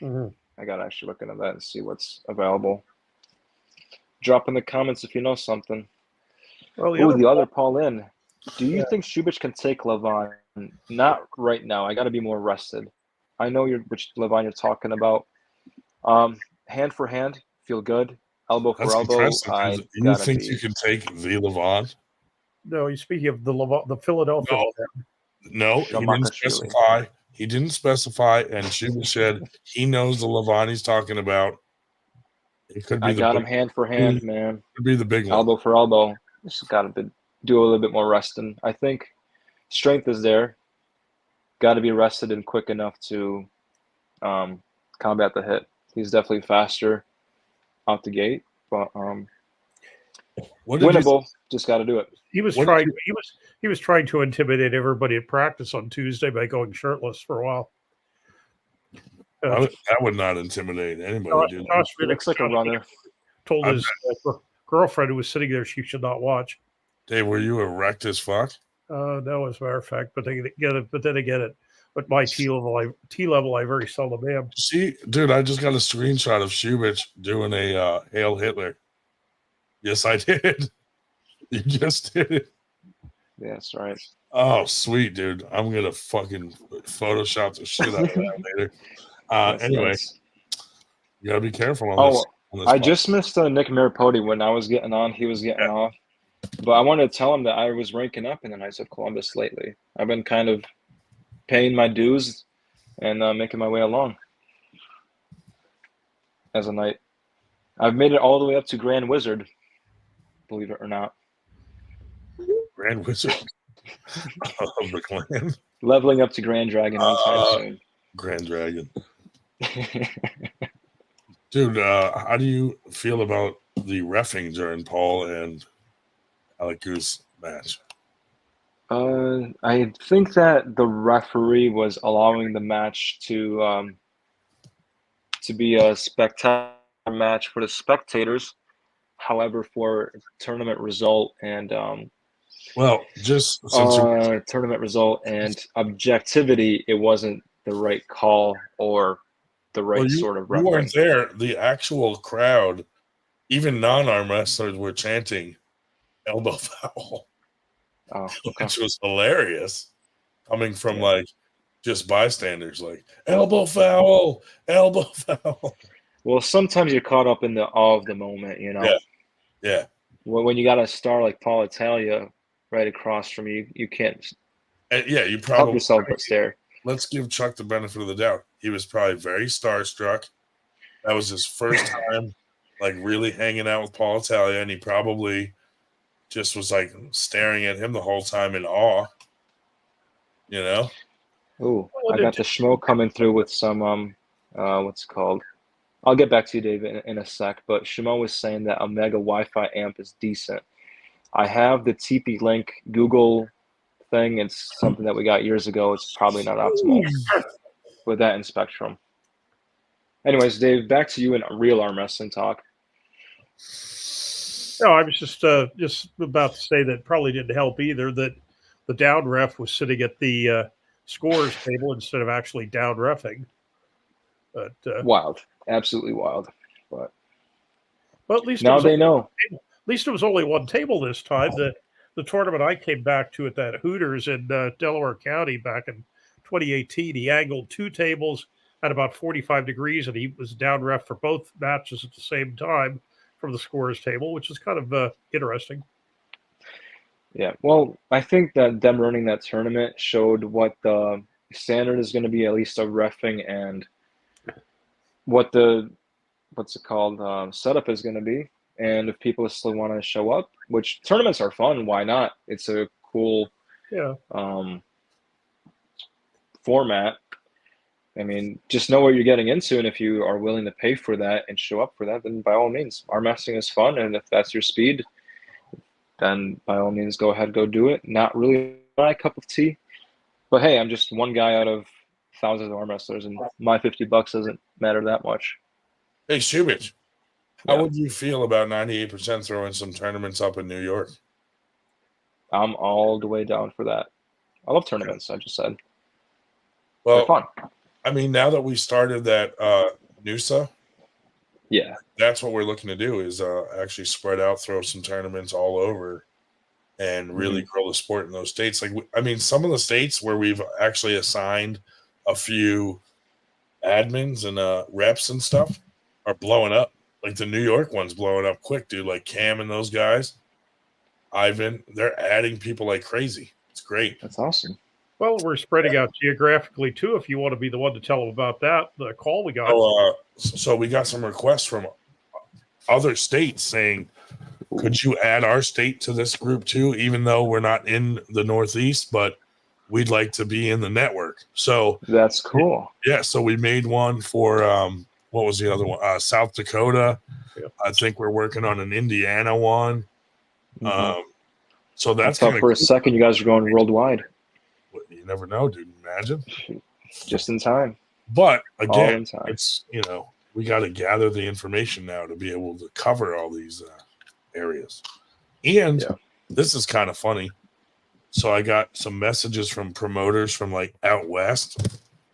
Speaker 1: Mhm.
Speaker 9: I gotta actually look into that and see what's available. Drop in the comments if you know something.
Speaker 1: Well,
Speaker 9: Ooh, the other Paul in. Do you
Speaker 1: Yeah.
Speaker 9: think Shubich can take Levine? Not right now. I got to be more rested. I know which Levine you're talking about. Hand for hand, feel good. Elbow for
Speaker 2: That's
Speaker 9: elbow,
Speaker 2: impressive.
Speaker 9: I
Speaker 2: You
Speaker 9: gotta
Speaker 2: think you
Speaker 9: be.
Speaker 2: can take the Levant?
Speaker 1: No, he's speaking of the Philadelphia.
Speaker 2: No, no, he didn't
Speaker 9: Shamakashvili.
Speaker 2: specify. He didn't specify, and Shuba said he knows the Levant he's talking about. It could be
Speaker 9: I
Speaker 2: the
Speaker 9: got
Speaker 2: big,
Speaker 9: him hand for
Speaker 2: could
Speaker 9: hand, man.
Speaker 2: be the big one.
Speaker 9: Elbow for elbow. Just gotta do a little bit more resting. I think strength is there. Got to be rested and quick enough to combat the hit. He's definitely faster out the gate, but
Speaker 2: What did you?
Speaker 9: winnable. Just got to do it.
Speaker 1: He was
Speaker 2: What
Speaker 1: trying.
Speaker 2: did
Speaker 1: He was trying to intimidate everybody at practice on Tuesday by going shirtless for a while.
Speaker 2: that would not intimidate anybody, dude.
Speaker 1: Josh
Speaker 9: He looks like a runner.
Speaker 1: told
Speaker 2: I
Speaker 1: his girlfriend who was sitting there she should not watch.
Speaker 2: Dave, were you erect as fuck?
Speaker 1: No, as a matter of fact, but they get it. But then again, at my T level, I very seldom am.
Speaker 2: See, dude, I just got a screenshot of Shubich doing a Hail Hitler. Yes, I did. You just did it.
Speaker 9: Yeah, that's right.
Speaker 2: Oh, sweet, dude. I'm gonna fucking Photoshop the shit out of that later.
Speaker 9: That's
Speaker 2: Anyway,
Speaker 9: nice.
Speaker 2: you gotta be careful on
Speaker 9: Oh,
Speaker 2: this. On this
Speaker 9: I
Speaker 2: podcast.
Speaker 9: just missed Nick Maripodi when I was getting on. He was getting off. But I wanted to tell him that I was ranking up in the Knights of Columbus lately. I've been kind of paying my dues and making my way along as a knight. I've made it all the way up to Grand Wizard, believe it or not.
Speaker 2: Grand Wizard of the Clan.
Speaker 9: Leveling up to Grand Dragon anytime
Speaker 2: Grand Dragon.
Speaker 9: soon.
Speaker 2: Dude, how do you feel about the reffing during Paul and Aleku's match?
Speaker 9: I think that the referee was allowing the match to be a spectacular match for the spectators. However, for tournament result and
Speaker 2: Well, just since
Speaker 9: tournament result and objectivity, it wasn't the right call or the right sort of
Speaker 2: you
Speaker 9: refereeing.
Speaker 2: weren't there. The actual crowd, even non-arm wrestlers, were chanting elbow foul.
Speaker 9: Oh, okay.
Speaker 2: Which was hilarious, coming from like just bystanders, like elbow foul, elbow foul.
Speaker 9: Well, sometimes you're caught up in the awe of the moment, you know.
Speaker 2: Yeah.
Speaker 9: When you got a star like Paul Italia right across from you, you can't
Speaker 2: You
Speaker 9: help
Speaker 2: probably
Speaker 9: yourself but stare.
Speaker 2: Let's give Chuck the benefit of the doubt. He was probably very starstruck. That was his first time, like really hanging out with Paul Italia, and he probably just was like staring at him the whole time in awe. You know?
Speaker 9: Ooh, I got the schmo coming through with some what's it called? I'll get back to you, Dave, in a sec. But Shimo was saying that Omega Wi-Fi amp is decent. I have the TP Link Google thing. It's something that we got years ago. It's probably not optimal with that in Spectrum. Anyways, Dave, back to you in real arm wrestling talk.
Speaker 1: No, I was just about to say that probably didn't help either. That the down ref was sitting at the scores table instead of actually down reffing. But
Speaker 9: wild, absolutely wild. But
Speaker 1: at least
Speaker 9: now they know.
Speaker 1: At least it was only one table this time. The tournament I came back to at that Hooters in Delaware County back in 2018, he angled two tables at about 45 degrees, and he was down ref for both matches at the same time from the scorers table, which is kind of interesting.
Speaker 9: Yeah, well, I think that them running that tournament showed what the standard is going to be, at least of reffing, and what the setup is going to be. And if people still want to show up, which tournaments are fun, why not? It's a cool format. I mean, just know what you're getting into, and if you are willing to pay for that and show up for that, then by all means, arm wrestling is fun, and if that's your speed, then by all means, go ahead, go do it. Not really my cup of tea, but hey, I'm just one guy out of thousands of arm wrestlers, and my $50 doesn't matter that much.
Speaker 2: Hey, Shubich. How would you feel about 98% throwing some tournaments up in New York?
Speaker 9: I'm all the way down for that. I love tournaments. I just said.
Speaker 2: Well,
Speaker 9: they're fun.
Speaker 2: I mean, now that we started that NUSA,
Speaker 9: Yeah,
Speaker 2: that's what we're looking to do is actually spread out, throw some tournaments all over, and really grow the sport in those states. Like, I mean, some of the states where we've actually assigned a few admins and reps and stuff are blowing up. Like the New York one's blowing up quick, dude. Like Cam and those guys, Ivan, they're adding people like crazy. It's great.
Speaker 9: That's awesome.
Speaker 1: Well, we're spreading out geographically too. If you want to be the one to tell them about that, the call we got.
Speaker 2: So we got some requests from other states saying, could you add our state to this group too, even though we're not in the Northeast, but we'd like to be in the network. So
Speaker 9: that's cool.
Speaker 2: Yeah. So we made one for, what was the other one? South Dakota.
Speaker 1: Yeah.
Speaker 2: I think we're working on an Indiana one. So that's
Speaker 9: how for a second you guys are going worldwide.
Speaker 2: You never know, dude. Imagine.
Speaker 9: Just in time.
Speaker 2: But again,
Speaker 9: in time.
Speaker 2: it's, we got to gather the information now to be able to cover all these areas. And this is kind of funny. So I got some messages from promoters from like out west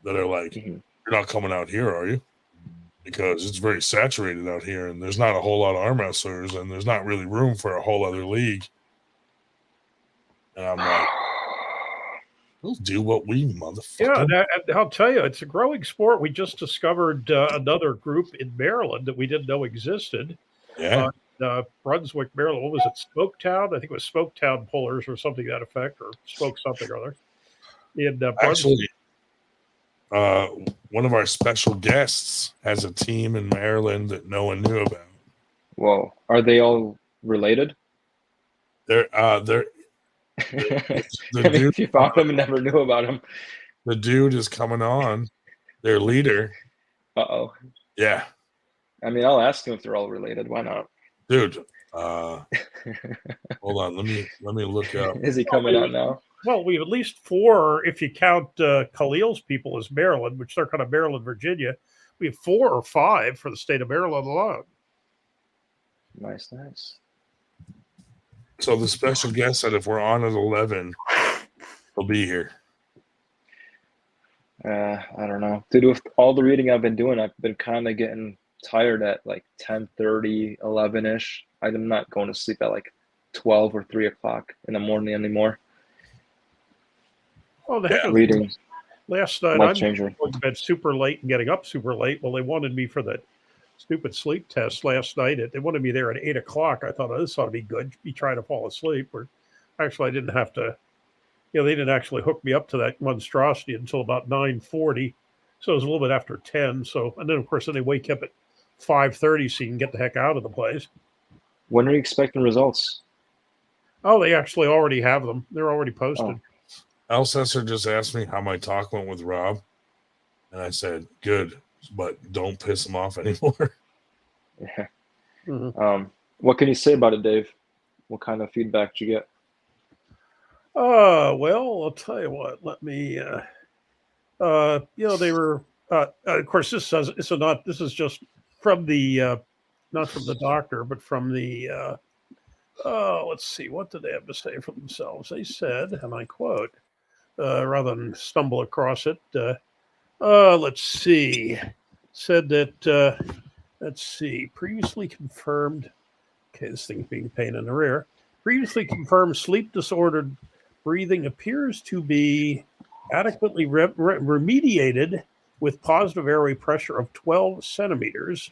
Speaker 2: that are like, you're not coming out here, are you? Because it's very saturated out here and there's not a whole lot of arm wrestlers and there's not really room for a whole other league. And I'm like, we'll do what we motherfucker.
Speaker 1: Yeah, I'll tell you, it's a growing sport. We just discovered another group in Maryland that we didn't know existed.
Speaker 2: Yeah.
Speaker 1: Brunswick, Maryland. What was it? Spoketown? I think it was Spoketown Pullers or something to that effect, or Spoke something or other. And
Speaker 2: actually, one of our special guests has a team in Maryland that no one knew about.
Speaker 9: Whoa, are they all related?
Speaker 2: They're
Speaker 9: if you found them and never knew about them.
Speaker 2: The dude is coming on, their leader.
Speaker 9: Uh-oh.
Speaker 2: Yeah.
Speaker 9: I mean, I'll ask them if they're all related. Why not?
Speaker 2: Dude, hold on. Let me look up.
Speaker 9: Is he coming on now?
Speaker 1: Well, we have at least 4, if you count Khalil's people as Maryland, which they're kind of Maryland, Virginia. We have 4 or 5 for the state of Maryland alone.
Speaker 9: Nice.
Speaker 2: So the special guest said if we're on at 11, he'll be here.
Speaker 9: I don't know. Dude, with all the reading I've been doing, I've been kind of getting tired at like 10:30, 11-ish. I'm not going to sleep at like 12 or 3 o'clock in the morning anymore.
Speaker 1: Oh, the heck of
Speaker 9: reading.
Speaker 1: Last night,
Speaker 9: Life
Speaker 1: I'm
Speaker 9: changer.
Speaker 1: going to bed super late and getting up super late. Well, they wanted me for that stupid sleep test last night. They wanted me there at 8 o'clock. I thought, this ought to be good. Be trying to fall asleep. Or actually, I didn't have to. They didn't actually hook me up to that monstrosity until about 9:40. So it was a little bit after 10. So, and then of course, they wake up at 5:30 so you can get the heck out of the place.
Speaker 9: When are you expecting results?
Speaker 1: Oh, they actually already have them. They're already posted.
Speaker 2: Al Sesser just asked me how my talk went with Rob. And I said, good, but don't piss him off anymore.
Speaker 9: Yeah.
Speaker 1: Mm-hmm.
Speaker 9: What can you say about it, Dave? What kind of feedback did you get?
Speaker 1: Well, I'll tell you what. Let me. They were. Of course, this is just from the, not from the doctor, but from the. Let's see. What did they have to say for themselves? They said, and I quote, rather than stumble across it. Let's see. Said that. Let's see. Previously confirmed. Okay, this thing's being a pain in the rear. Previously confirmed sleep disordered breathing appears to be adequately remediated with positive airway pressure of 12 centimeters.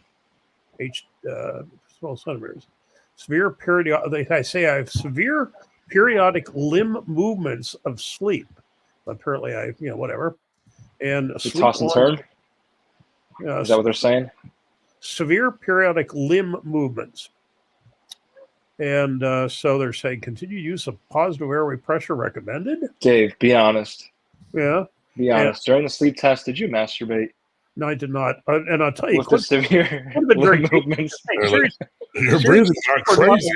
Speaker 1: 12 centimeters. Severe periodic. I say I have severe periodic limb movements of sleep. Apparently, whatever. And
Speaker 9: toss and turn. Is that what they're saying?
Speaker 1: Severe periodic limb movements. And so they're saying continued use of positive airway pressure recommended.
Speaker 9: Dave, be honest.
Speaker 1: Yeah.
Speaker 9: Be honest. During the sleep test, did you masturbate?
Speaker 1: No, I did not. And I'll tell you,
Speaker 9: with the severe limb movements.
Speaker 2: Your breathing got crazy.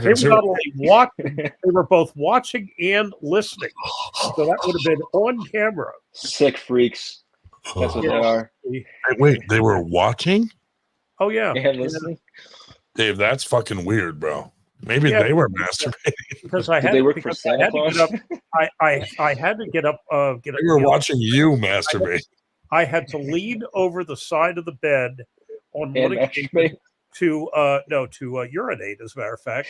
Speaker 1: They were not only watching, they were both watching and listening. So that would have been on camera.
Speaker 9: Sick freaks. That's what they are.
Speaker 2: Wait, they were watching?
Speaker 1: Oh, yeah.
Speaker 9: And listening?
Speaker 2: Dave, that's fucking weird, bro. Maybe
Speaker 1: Yeah,
Speaker 2: they were masturbating.
Speaker 1: because I
Speaker 9: Did
Speaker 1: had
Speaker 9: they work for
Speaker 1: because
Speaker 9: Santa
Speaker 1: I had
Speaker 9: Claus?
Speaker 1: to get up. I had to get up. Get up.
Speaker 2: They were
Speaker 1: You know,
Speaker 2: watching you masturbate.
Speaker 1: I had to lean over the side of the bed on one
Speaker 9: And
Speaker 1: occasion
Speaker 9: masturbate?
Speaker 1: to urinate, as a matter of fact.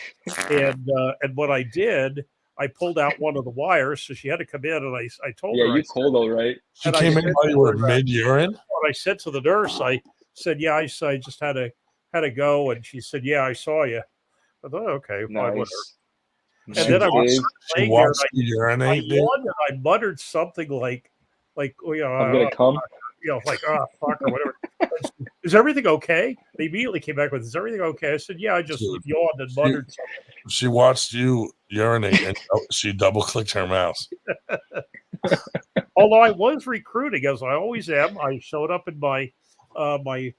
Speaker 1: And what I did, I pulled out one of the wires, so she had to come in, and I told
Speaker 9: Yeah,
Speaker 1: her,
Speaker 9: you cold all right.
Speaker 2: She
Speaker 1: And I
Speaker 2: came in
Speaker 1: said
Speaker 2: while you
Speaker 1: to
Speaker 2: were
Speaker 1: her,
Speaker 2: mid urine.
Speaker 1: what I said to the nurse, I said, "Yeah, I just had to go," and she said, "Yeah, I saw you." I thought, "Okay, fine, whatever."
Speaker 9: Nice.
Speaker 1: And
Speaker 9: Nice,
Speaker 1: then I was
Speaker 9: Dave.
Speaker 2: She
Speaker 1: laying there, and
Speaker 2: watched you
Speaker 1: I
Speaker 2: urinate, dude.
Speaker 1: yawned, and I muttered something like,
Speaker 9: I'm gonna come.
Speaker 1: like, "Ah, fuck," or whatever. Is everything okay? They immediately came back with, "Is everything okay?" I said, "Yeah, I just
Speaker 2: Dude,
Speaker 1: yawned and muttered something."
Speaker 2: She watched you urinate and she double clicked her mouse.
Speaker 1: Although I was recruiting, as I always am, I showed up in my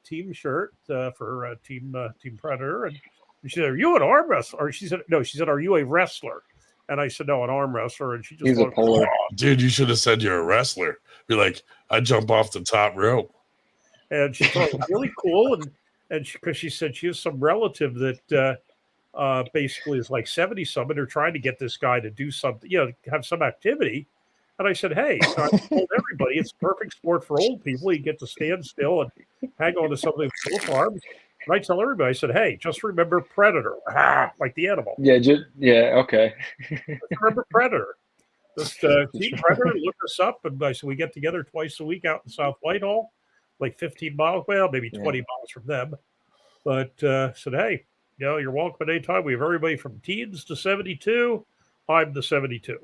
Speaker 1: team shirt for Team Predator, and she said, "Are you an arm wrestler?" Or she said, "No." She said, "Are you a wrestler?" And I said, "No, an arm wrestler." And she just
Speaker 9: He's a
Speaker 1: thought,
Speaker 9: polar.
Speaker 2: Oh, dude, you should have said you're a wrestler. Be like, I jump off the top rope.
Speaker 1: and she thought it was really cool, and because she said she has some relative that basically is like 70 something. They're trying to get this guy to do something, have some activity. And I said, "Hey," I told everybody, it's a perfect sport for old people. You get to stand still and hang on to something with both arms. And I tell everybody, I said, "Hey, just remember Predator," like the animal.
Speaker 9: Yeah, okay.
Speaker 1: Just remember Predator. Just Team Predator, look us up. And I said, we get together twice a week out in South Whitehall, like 15 miles, well, maybe 20 miles from them. But said, "Hey, you're welcome at any time. We have everybody from teens to 72. I'm the 72.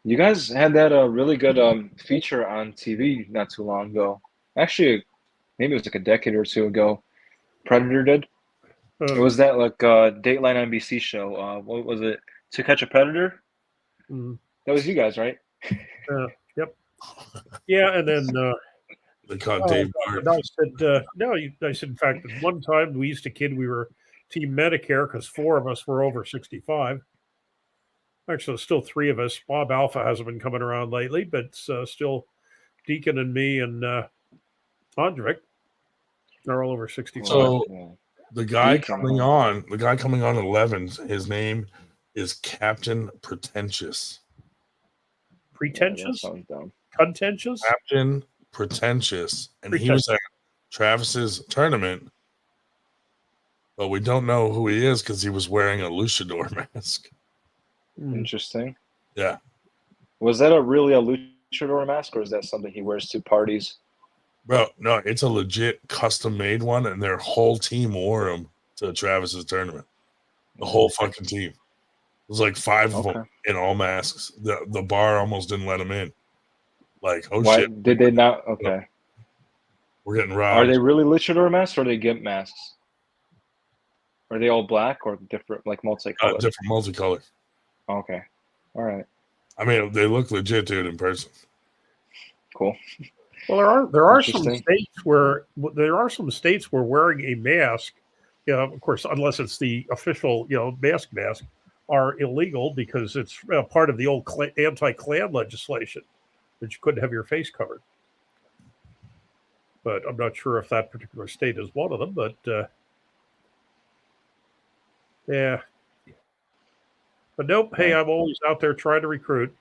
Speaker 9: You guys had that really good feature on TV not too long ago. Actually, maybe it was like a decade or two ago. Predator did. It was that like Dateline NBC show. What was it? To Catch a Predator?
Speaker 1: Mhm.
Speaker 9: That was you guys, right?
Speaker 1: Yep. Yeah, and then
Speaker 2: They caught Dave
Speaker 1: and I said, no, I said, in fact, at one time we used to kid we were Team Medicare because 4 of us were over 65. Actually, there's still 3 of us. Bob Alpha hasn't been coming around lately, but it's still Deacon and me and Andrick are all over 65.
Speaker 2: So the guy
Speaker 9: Deacon,
Speaker 2: coming on 11's, his name is Captain Pretentious.
Speaker 1: Pretentious?
Speaker 9: Yeah, that sounds dumb.
Speaker 1: Contentious?
Speaker 2: Captain Pretentious. And he was at Travis's tournament, but we don't know who he is because he was wearing a luchador mask.
Speaker 9: Interesting.
Speaker 2: Yeah.
Speaker 9: Was that really a luchador mask, or is that something he wears to parties?
Speaker 2: Bro, no, it's a legit custom made one, and their whole team wore them to Travis's tournament. The whole fucking team. It was like 5 of them in all masks. The bar almost didn't let them in. Like, oh
Speaker 9: Why
Speaker 2: shit.
Speaker 9: did they not? Okay.
Speaker 2: We're getting robbed.
Speaker 9: Are they really luchador masks, or are they gimp masks? Are they all black or different, like multicolored?
Speaker 2: Different multicolored.
Speaker 9: Okay. All right.
Speaker 2: I mean, they look legit, dude, in person.
Speaker 9: Cool.
Speaker 1: Well, there are some states where wearing a mask, of course, unless it's the official, mask, are illegal because it's part of the old anti-Klan legislation that you couldn't have your face covered. But I'm not sure if that particular state is one of them. But yeah. But nope. Hey, I'm always out there trying to recruit.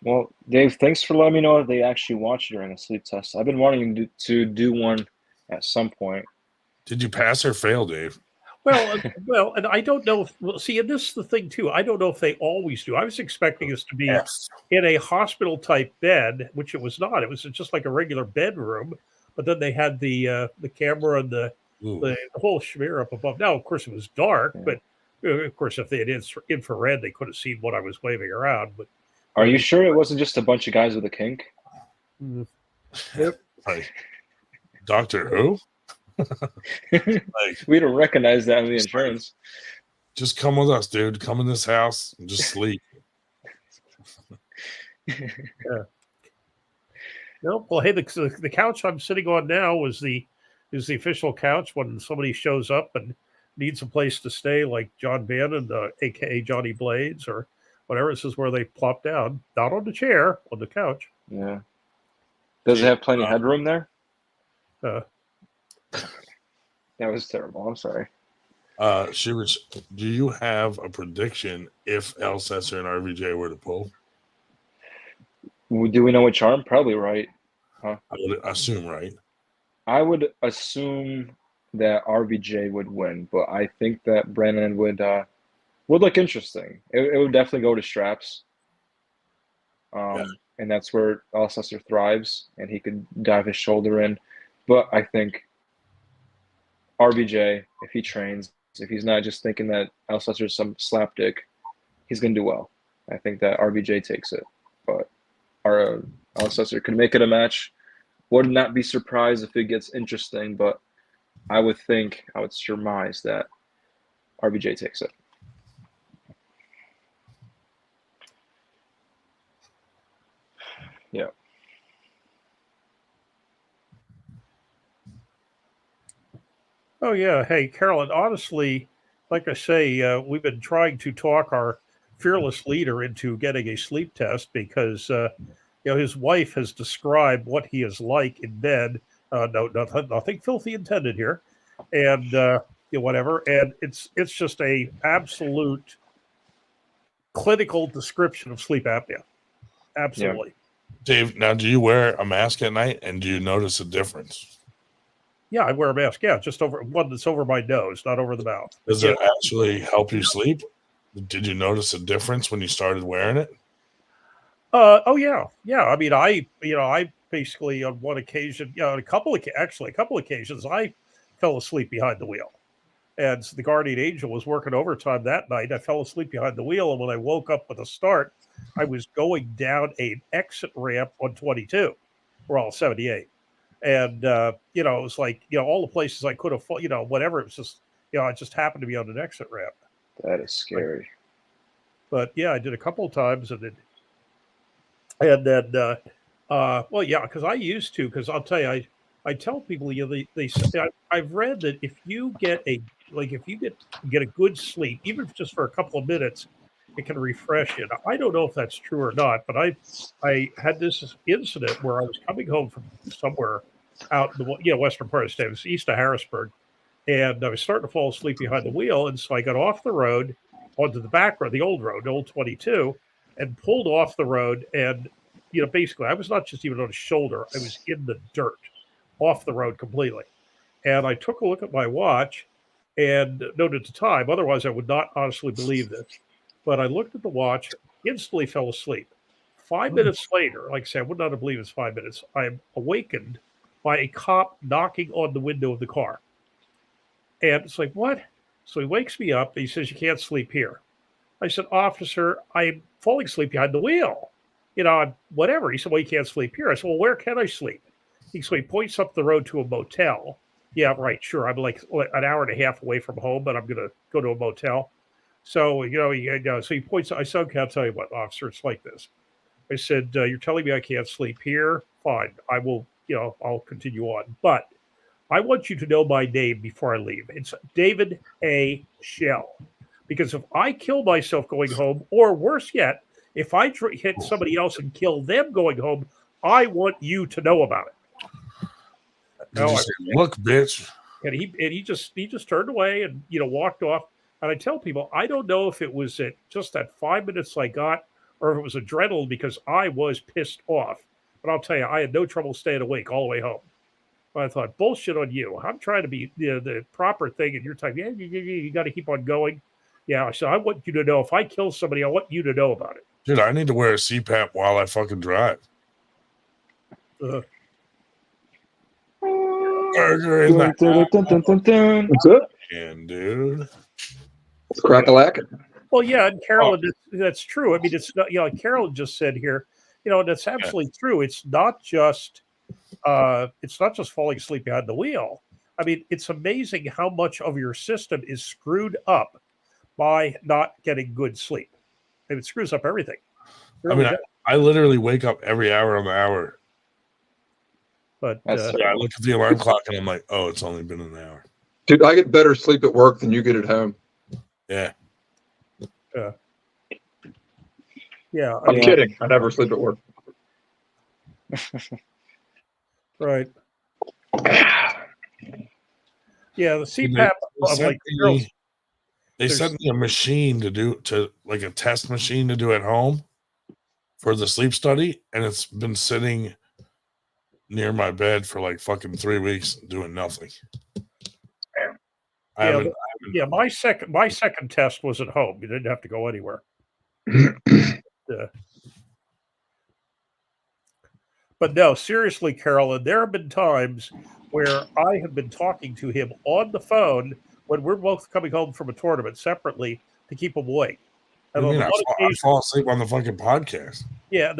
Speaker 9: Well, Dave, thanks for letting me know that they actually watched during the sleep test. I've been wanting to do one at some point.
Speaker 2: Did you pass or fail, Dave?
Speaker 1: Well, and I don't know. See, and this is the thing too. I don't know if they always do. I was expecting us to be in a hospital type bed, which it was not. It was just like a regular bedroom. But then they had the camera and the whole schmear up above. Now, of course, it was dark, but of course, if they had infrared, they could have seen what I was waving around. But
Speaker 9: are you sure it wasn't just a bunch of guys with a kink?
Speaker 1: Yep.
Speaker 2: Like, Doctor Who?
Speaker 9: Like, we don't recognize that in the insurance.
Speaker 2: Just come with us, dude. Come in this house and just sleep.
Speaker 1: Yeah. Nope. Well, hey, the couch I'm sitting on now is the official couch when somebody shows up and needs a place to stay, like John Bannon, aka Johnny Blades, or whatever. This is where they plop down, not on the chair, on the couch.
Speaker 9: Yeah. Does it have plenty of headroom there? That was terrible. I'm sorry.
Speaker 2: Shivers, do you have a prediction if Elsesser and RVJ were to pull?
Speaker 9: Do we know what charm? Probably right.
Speaker 2: I would assume, right?
Speaker 9: I would assume that RVJ would win, but I think that Brennan would look interesting. It would definitely go to straps.
Speaker 2: Yeah.
Speaker 9: And that's where Alcester thrives, and he could dive his shoulder in. But I think RVJ, if he trains, if he's not just thinking that Alcester's some slapdick, he's going to do well. I think that RVJ takes it. But our Alcester could make it a match. Would not be surprised if it gets interesting, but I would surmise that RVJ takes it. Yeah.
Speaker 1: Oh yeah. Hey, Carolyn. Honestly, like I say, we've been trying to talk our fearless leader into getting a sleep test because his wife has described what he is like in bed. Nothing filthy intended here, and whatever. And it's just a absolute clinical description of sleep apnea. Absolutely.
Speaker 2: Dave, now do you wear a mask at night, and do you notice a difference?
Speaker 1: Yeah, I wear a mask. Yeah, just over one that's over my nose, not over the mouth.
Speaker 2: Does it actually help you sleep? Did you notice a difference when you started wearing it?
Speaker 1: Oh yeah. I mean, I basically on one occasion, on a couple of occasions, I fell asleep behind the wheel, and the guardian angel was working overtime that night. I fell asleep behind the wheel, and when I woke up with a start, I was going down an exit ramp on 22, or all 78. And it was like all the places I could have, whatever. It was just I just happened to be on an exit ramp.
Speaker 9: That is scary.
Speaker 1: But yeah, I did a couple of times, and then well, yeah, because I used to. Because I'll tell you, I tell people, they say I've read that if you get a good sleep, even if just for a couple of minutes, it can refresh you. Now, I don't know if that's true or not, but I had this incident where I was coming home from somewhere out in the western part of the state. It was east of Harrisburg, and I was starting to fall asleep behind the wheel, and so I got off the road onto the back road, the old road, the old 22, and pulled off the road. And basically, I was not just even on a shoulder; I was in the dirt, off the road completely. And I took a look at my watch and noted the time. Otherwise, I would not honestly believe this. But I looked at the watch, instantly fell asleep. 5 minutes later, like I said, I would not have believed it's 5 minutes. I am awakened by a cop knocking on the window of the car. And it's like, what? So he wakes me up. And he says, "You can't sleep here." I said, "Officer, I'm falling asleep behind the wheel. Whatever." He said, "Well, you can't sleep here." I said, "Well, where can I sleep?" So he points up the road to a motel. Yeah, right, sure. I'm like an hour and a half away from home, but I'm going to go to a motel. So, so he points. I said, "Okay, I'll tell you what, officer, it's like this." I said, "You're telling me I can't sleep here? Fine. I will, I'll continue on. But I want you to know my name before I leave. It's David A. Shell. Because if I kill myself going home, or worse yet, if I hit somebody else and kill them going home, I want you to know about it."
Speaker 2: Did you say, "Look, bitch"?
Speaker 1: And he just turned away and walked off. And I tell people, I don't know if it was just that 5 minutes I got, or if it was adrenaline, because I was pissed off. But I'll tell you, I had no trouble staying awake all the way home. But I thought, bullshit on you. I'm trying to be the proper thing, and you're telling me, you got to keep on going. Yeah, so I want you to know, if I kill somebody, I want you to know about it.
Speaker 2: Dude, I need to wear a CPAP while I fucking drive. Burger in the
Speaker 10: What's up?
Speaker 2: and dude.
Speaker 10: It's crack-a-lack.
Speaker 1: Well, yeah, and Carolyn, that's true. I mean, it's not, Carolyn just said here, that's absolutely true. It's not just falling asleep behind the wheel. I mean, it's amazing how much of your system is screwed up by not getting good sleep. And it screws up everything. Really,
Speaker 2: I mean, I literally wake up every hour on the hour.
Speaker 1: But
Speaker 2: I look at the alarm clock and I'm like, oh, it's only been an hour.
Speaker 10: Dude, I get better sleep at work than you get at home.
Speaker 2: Yeah.
Speaker 1: Yeah.
Speaker 10: I'm kidding. I never sleep at work.
Speaker 1: Right. Yeah, the
Speaker 2: They
Speaker 1: CPAP. I'm
Speaker 2: sent
Speaker 1: like, girls,
Speaker 2: me, they
Speaker 1: there's-
Speaker 2: sent me a machine like a test machine to do at home for the sleep study, and it's been sitting near my bed for like fucking 3 weeks doing nothing. I haven't.
Speaker 1: yeah. My second test was at home. You didn't have to go anywhere. Yeah. But no, seriously, Carolyn, there have been times where I have been talking to him on the phone when we're both coming home from a tournament separately to keep him awake.
Speaker 2: I
Speaker 1: And on
Speaker 2: mean,
Speaker 1: the
Speaker 2: I
Speaker 1: one occasion,
Speaker 2: fall asleep on the fucking podcast.
Speaker 1: yeah,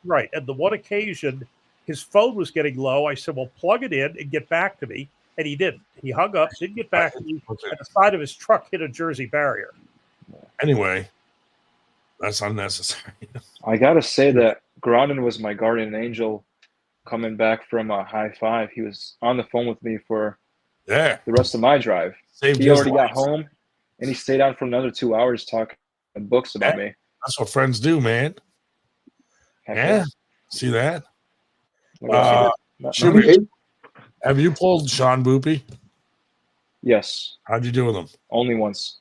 Speaker 1: right. And the one occasion, his phone was getting low. I said, "Well, plug it in and get back to me." And he didn't. He hung up, didn't get back to me,
Speaker 2: Okay.
Speaker 1: and the side of his truck hit a Jersey barrier.
Speaker 2: Anyway, that's unnecessary.
Speaker 9: I gotta say that Gronin was my guardian angel coming back from a high five. He was on the phone with me for
Speaker 2: Yeah,
Speaker 9: the rest of my drive.
Speaker 2: saved
Speaker 9: He
Speaker 2: his
Speaker 9: already
Speaker 2: life.
Speaker 9: got home, and he stayed on for another 2 hours talking books about me.
Speaker 2: That's what friends do, man.
Speaker 9: Heck
Speaker 2: Yeah, see that?
Speaker 9: Look at that.
Speaker 2: Schubert, have you pulled Sean Boopy?
Speaker 9: Yes,
Speaker 2: How'd you do with him?
Speaker 9: only once.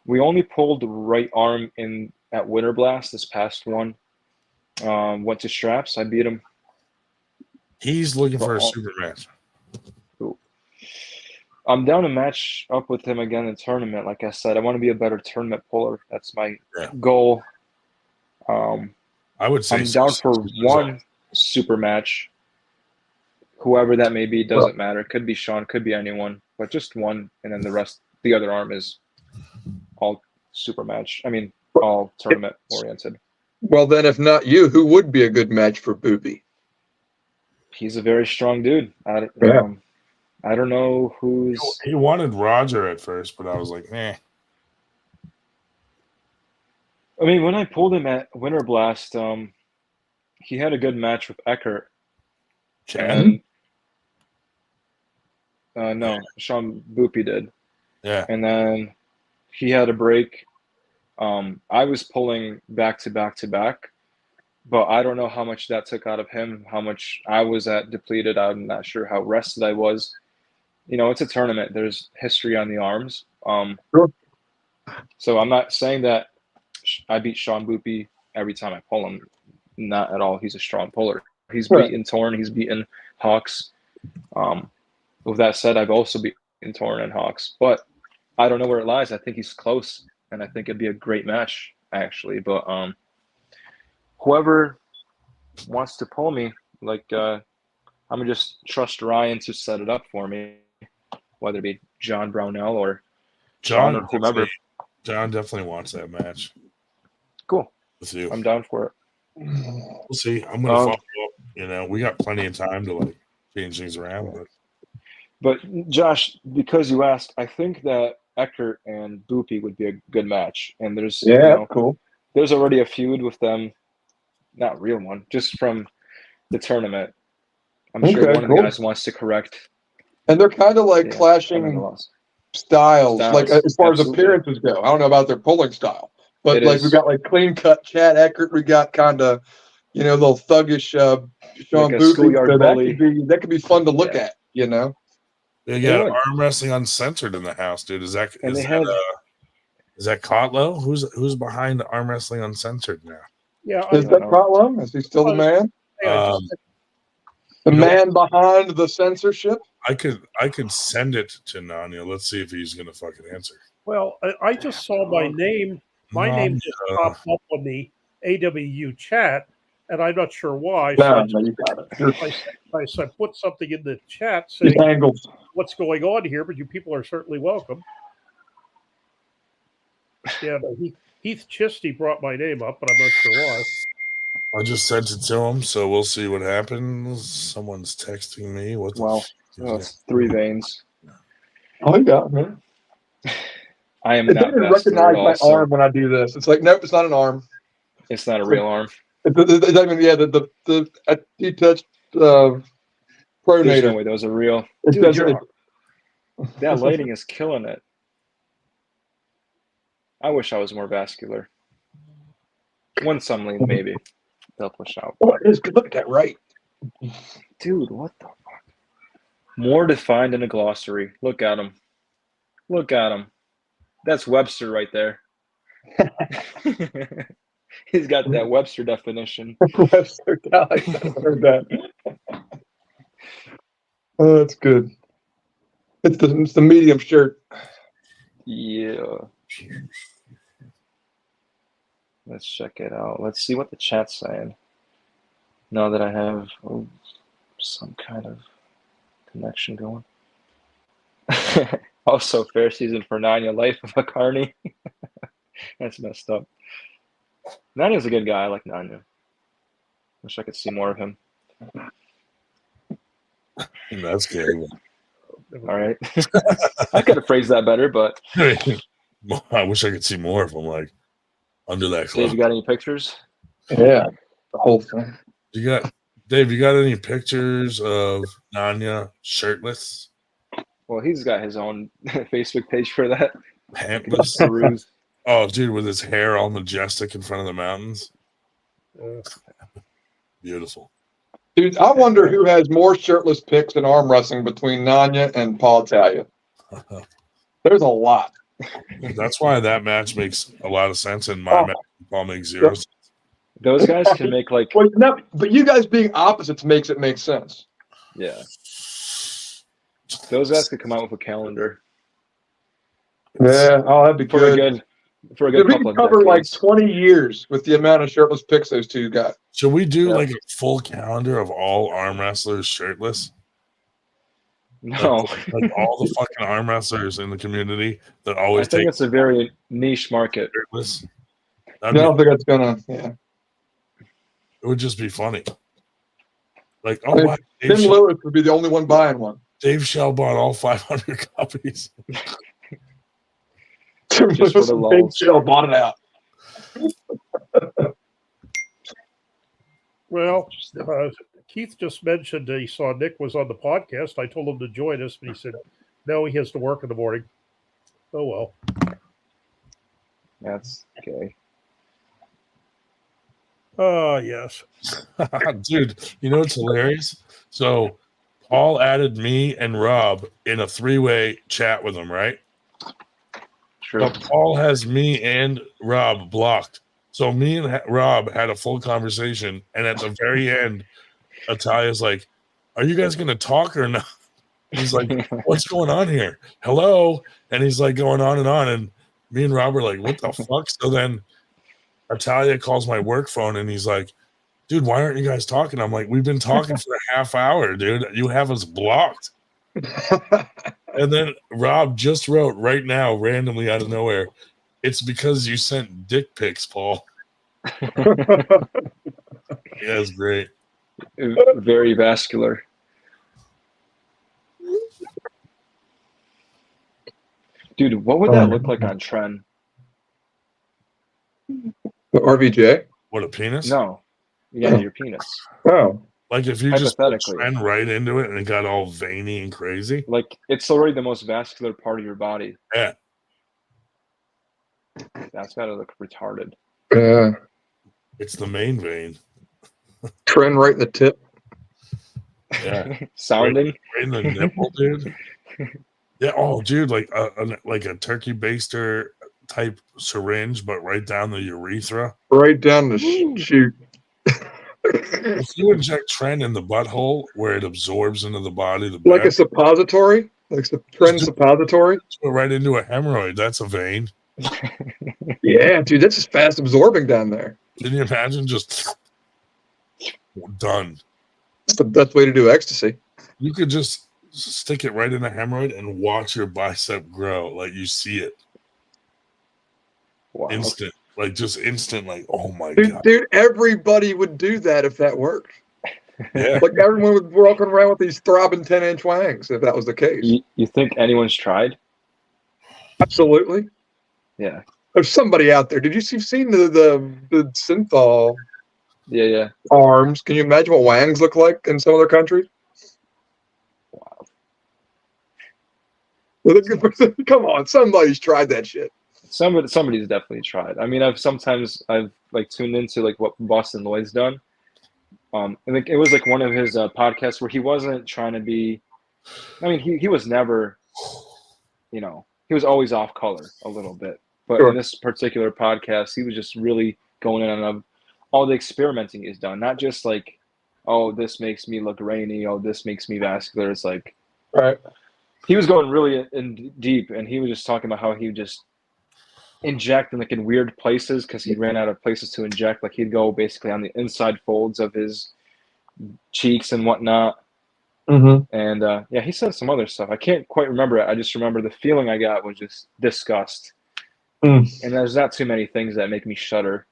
Speaker 9: We only pulled the right arm in at Winter Blast this past one. Went to straps. I beat him.
Speaker 2: He's looking for a super match.
Speaker 9: I'm down to match up with him again in tournament. Like I said, I want to be a better tournament puller. That's my goal.
Speaker 2: I would say
Speaker 9: I'm down for one super match. Whoever that may be, doesn't matter. Could be Sean, could be anyone, but just one, and then the rest, the other arm is all super match. I mean, all tournament oriented.
Speaker 10: Well, then, if not you, who would be a good match for Boopy?
Speaker 9: He's a very strong dude. I don't know who's.
Speaker 2: He wanted Roger at first, but I was like, eh.
Speaker 9: I mean, when I pulled him at Winter Blast, he had a good match with Eckert. And no, Sean Boopy did.
Speaker 2: Yeah.
Speaker 9: And then he had a break. I was pulling back to back to back, but I don't know how much that took out of him, how much I was at depleted. I'm not sure how rested I was. You know, it's a tournament. There's history on the arms.
Speaker 10: Sure.
Speaker 9: So I'm not saying that I beat Sean Boopy every time I pull him. Not at all. He's a strong puller. He's beaten Torn. He's beaten Hawks. With that said, I've also beaten Torn and Hawks. But I don't know where it lies. I think he's close, and I think it'd be a great match, actually. But whoever wants to pull me, like, I'm going to just trust Ryan to set it up for me, whether it be John Brownell or Sean or whomever.
Speaker 2: John definitely wants that match.
Speaker 9: Cool.
Speaker 2: With you.
Speaker 9: I'm down for it.
Speaker 2: We'll see. I'm going to follow up. You know, we got plenty of time to, like, change things around.
Speaker 9: But Josh, because you asked, I think that Eckert and Boopy would be a good match. And there's
Speaker 10: Cool.
Speaker 9: There's already a feud with them, not a real one, just from the tournament. I'm sure one of the guys wants to correct.
Speaker 10: And they're kind of like clashing styles, like as far as appearances go. I don't know about their pulling style, but we've got like clean cut Chad Eckert. We got kind of, you know, a little thuggish Sean
Speaker 9: like
Speaker 10: Boopy. So that could be fun to look at, you know.
Speaker 2: They got arm wrestling uncensored in the house, dude. Is that Kotlo? Who's behind the arm wrestling uncensored now?
Speaker 1: Yeah,
Speaker 10: is that Kotlo? Is he still the man? The man behind the censorship.
Speaker 2: I could send it to Nanya. Let's see if he's gonna fucking answer.
Speaker 1: Well, I just saw my name. My name just popped up on the AWU chat, and I'm not sure why. So
Speaker 10: you got it.
Speaker 1: I put something in the chat saying what's going on here, but you people are certainly welcome. Yeah, but Heath Chisty brought my name up, but I'm not sure why.
Speaker 2: I just sent it to him, so we'll see what happens. Someone's texting me. What the
Speaker 9: it's 3 veins.
Speaker 10: Oh, you got it, man.
Speaker 9: I am
Speaker 10: it
Speaker 9: not
Speaker 10: doesn't recognize my arm when I do this. It's like, nope, it's not an arm.
Speaker 9: It's not a real arm.
Speaker 10: It doesn't even, the detached pronator.
Speaker 9: There's no way those are real. Dude, that lighting is killing it. I wish I was more vascular. Once I'm lean, maybe they'll push out.
Speaker 10: Oh, it is. Look at that right.
Speaker 9: Dude, what the fuck? More defined in a glossary. Look at him. Look at him. That's Webster right there. He's got that Webster definition.
Speaker 10: Webster, I heard that. Oh, that's good. It's the medium shirt.
Speaker 9: Yeah. Let's check it out. Let's see what the chat's saying. Now that I have some kind of connection going. Also, fair season for Nanya, Life of a Carney. That's messed up. Nanya's a good guy. I like Nanya. Wish I could see more of him.
Speaker 2: That's good.
Speaker 9: All right. I could have phrased that better, but
Speaker 2: I wish I could see more of them, like under that cloak.
Speaker 9: Dave, you got any pictures?
Speaker 10: Yeah, the whole thing.
Speaker 2: Dave, you got any pictures of Nanya shirtless?
Speaker 9: Well, he's got his own Facebook page for that.
Speaker 2: Pantless. Oh, dude, with his hair all majestic in front of the mountains. Beautiful.
Speaker 10: Dude, I wonder who has more shirtless pics in arm wrestling between Nanya and Paul Italia. There's a lot.
Speaker 2: That's why that match makes a lot of sense, and my match with Paul makes zero sense.
Speaker 9: Those guys can make like.
Speaker 10: Well, no, but you guys being opposites makes it make sense.
Speaker 9: Yeah. Those guys could come out with a calendar.
Speaker 10: Yeah, that'd be good.
Speaker 9: For a good
Speaker 10: we
Speaker 9: couple
Speaker 10: could
Speaker 9: of
Speaker 10: cover like
Speaker 9: decades.
Speaker 10: 20 years with the amount of shirtless pics those two got.
Speaker 2: Should we do like a full calendar of all arm wrestlers shirtless?
Speaker 9: No.
Speaker 2: Like all the fucking arm wrestlers in the community that always
Speaker 9: I think
Speaker 2: take
Speaker 9: it's a very niche market.
Speaker 2: shirtless.
Speaker 10: I don't think that's gonna. Yeah.
Speaker 2: It would just be funny. Like,
Speaker 10: wow, Tim Lewis would be the only one buying one.
Speaker 2: Dave Shell bought all 500 copies.
Speaker 10: Tim Lewis and Dave Shell bought it out.
Speaker 1: Well, Keith just mentioned he saw Nick was on the podcast. I told him to join us, but he said, no, he has to work in the morning. Oh, well.
Speaker 9: That's okay.
Speaker 1: Oh, yes.
Speaker 2: Dude, you know what's hilarious? So Paul added me and Rob in a 3-way chat with him, right?
Speaker 9: True.
Speaker 2: But Paul has me and Rob blocked. So me and Rob had a full conversation, and at the very end, Atalia's like, are you guys going to talk or not? He's like, what's going on here? Hello? And he's like going on, and me and Rob are like, what the fuck? So then Italia calls my work phone, and he's like, dude, why aren't you guys talking? I'm like, we've been talking for a half hour, dude. You have us blocked. And then Rob just wrote right now, randomly out of nowhere, it's because you sent dick pics, Paul. Yeah, it's great.
Speaker 9: Very vascular. Dude, what would that look like on Tren?
Speaker 10: The RVJ?
Speaker 2: What, a penis?
Speaker 9: No. Yeah, your penis.
Speaker 10: Oh.
Speaker 2: Like if you just put
Speaker 9: Hypothetically.
Speaker 2: Tren right into it and it got all veiny and crazy.
Speaker 9: Like it's already the most vascular part of your body.
Speaker 2: Yeah.
Speaker 9: That's gotta look retarded.
Speaker 10: Yeah.
Speaker 2: It's the main vein.
Speaker 10: Trend right in the tip.
Speaker 2: Yeah.
Speaker 9: Sounding.
Speaker 2: Right in the nipple, dude. Yeah. Oh, dude, like a turkey baster type syringe, but right down the urethra.
Speaker 10: Right down the chute.
Speaker 2: If you inject Tren in the butthole where it absorbs into the body,
Speaker 10: like a suppository? Like a Tren suppository?
Speaker 2: Right into a hemorrhoid. That's a vein.
Speaker 10: Yeah, dude, that's just fast absorbing down there.
Speaker 2: Can you imagine just done?
Speaker 10: That's the best way to do ecstasy.
Speaker 2: You could just stick it right in a hemorrhoid and watch your bicep grow. Like you see it.
Speaker 9: Wow.
Speaker 2: Instant. Like just instant, like, oh my God.
Speaker 10: Dude, everybody would do that if that worked.
Speaker 2: Yeah.
Speaker 10: Like everyone would be walking around with these throbbing 10-inch wangs if that was the case.
Speaker 9: You think anyone's tried?
Speaker 10: Absolutely.
Speaker 9: Yeah.
Speaker 10: There's somebody out there. Did you seen the synthol
Speaker 9: Yeah.
Speaker 10: arms? Can you imagine what wangs look like in some other countries?
Speaker 9: Wow.
Speaker 10: Come on, somebody's tried that shit.
Speaker 9: Somebody's definitely tried. I mean, I've like tuned into like what Boston Lloyd's done. I think it was like one of his podcasts where he wasn't trying to be I mean, he was never, he was always off color a little bit. But
Speaker 10: Sure.
Speaker 9: in this particular podcast, he was just really going in on all the experimenting is done, not just like, oh, this makes me look rainy, oh, this makes me vascular. It's like,
Speaker 10: Right.
Speaker 9: he was going really in deep, and he was just talking about how he would just inject in weird places because he ran out of places to inject. Like he'd go basically on the inside folds of his cheeks and whatnot.
Speaker 10: Mm-hmm.
Speaker 9: And he said some other stuff. I can't quite remember it. I just remember the feeling I got was just disgust. And there's not too many things that make me shudder.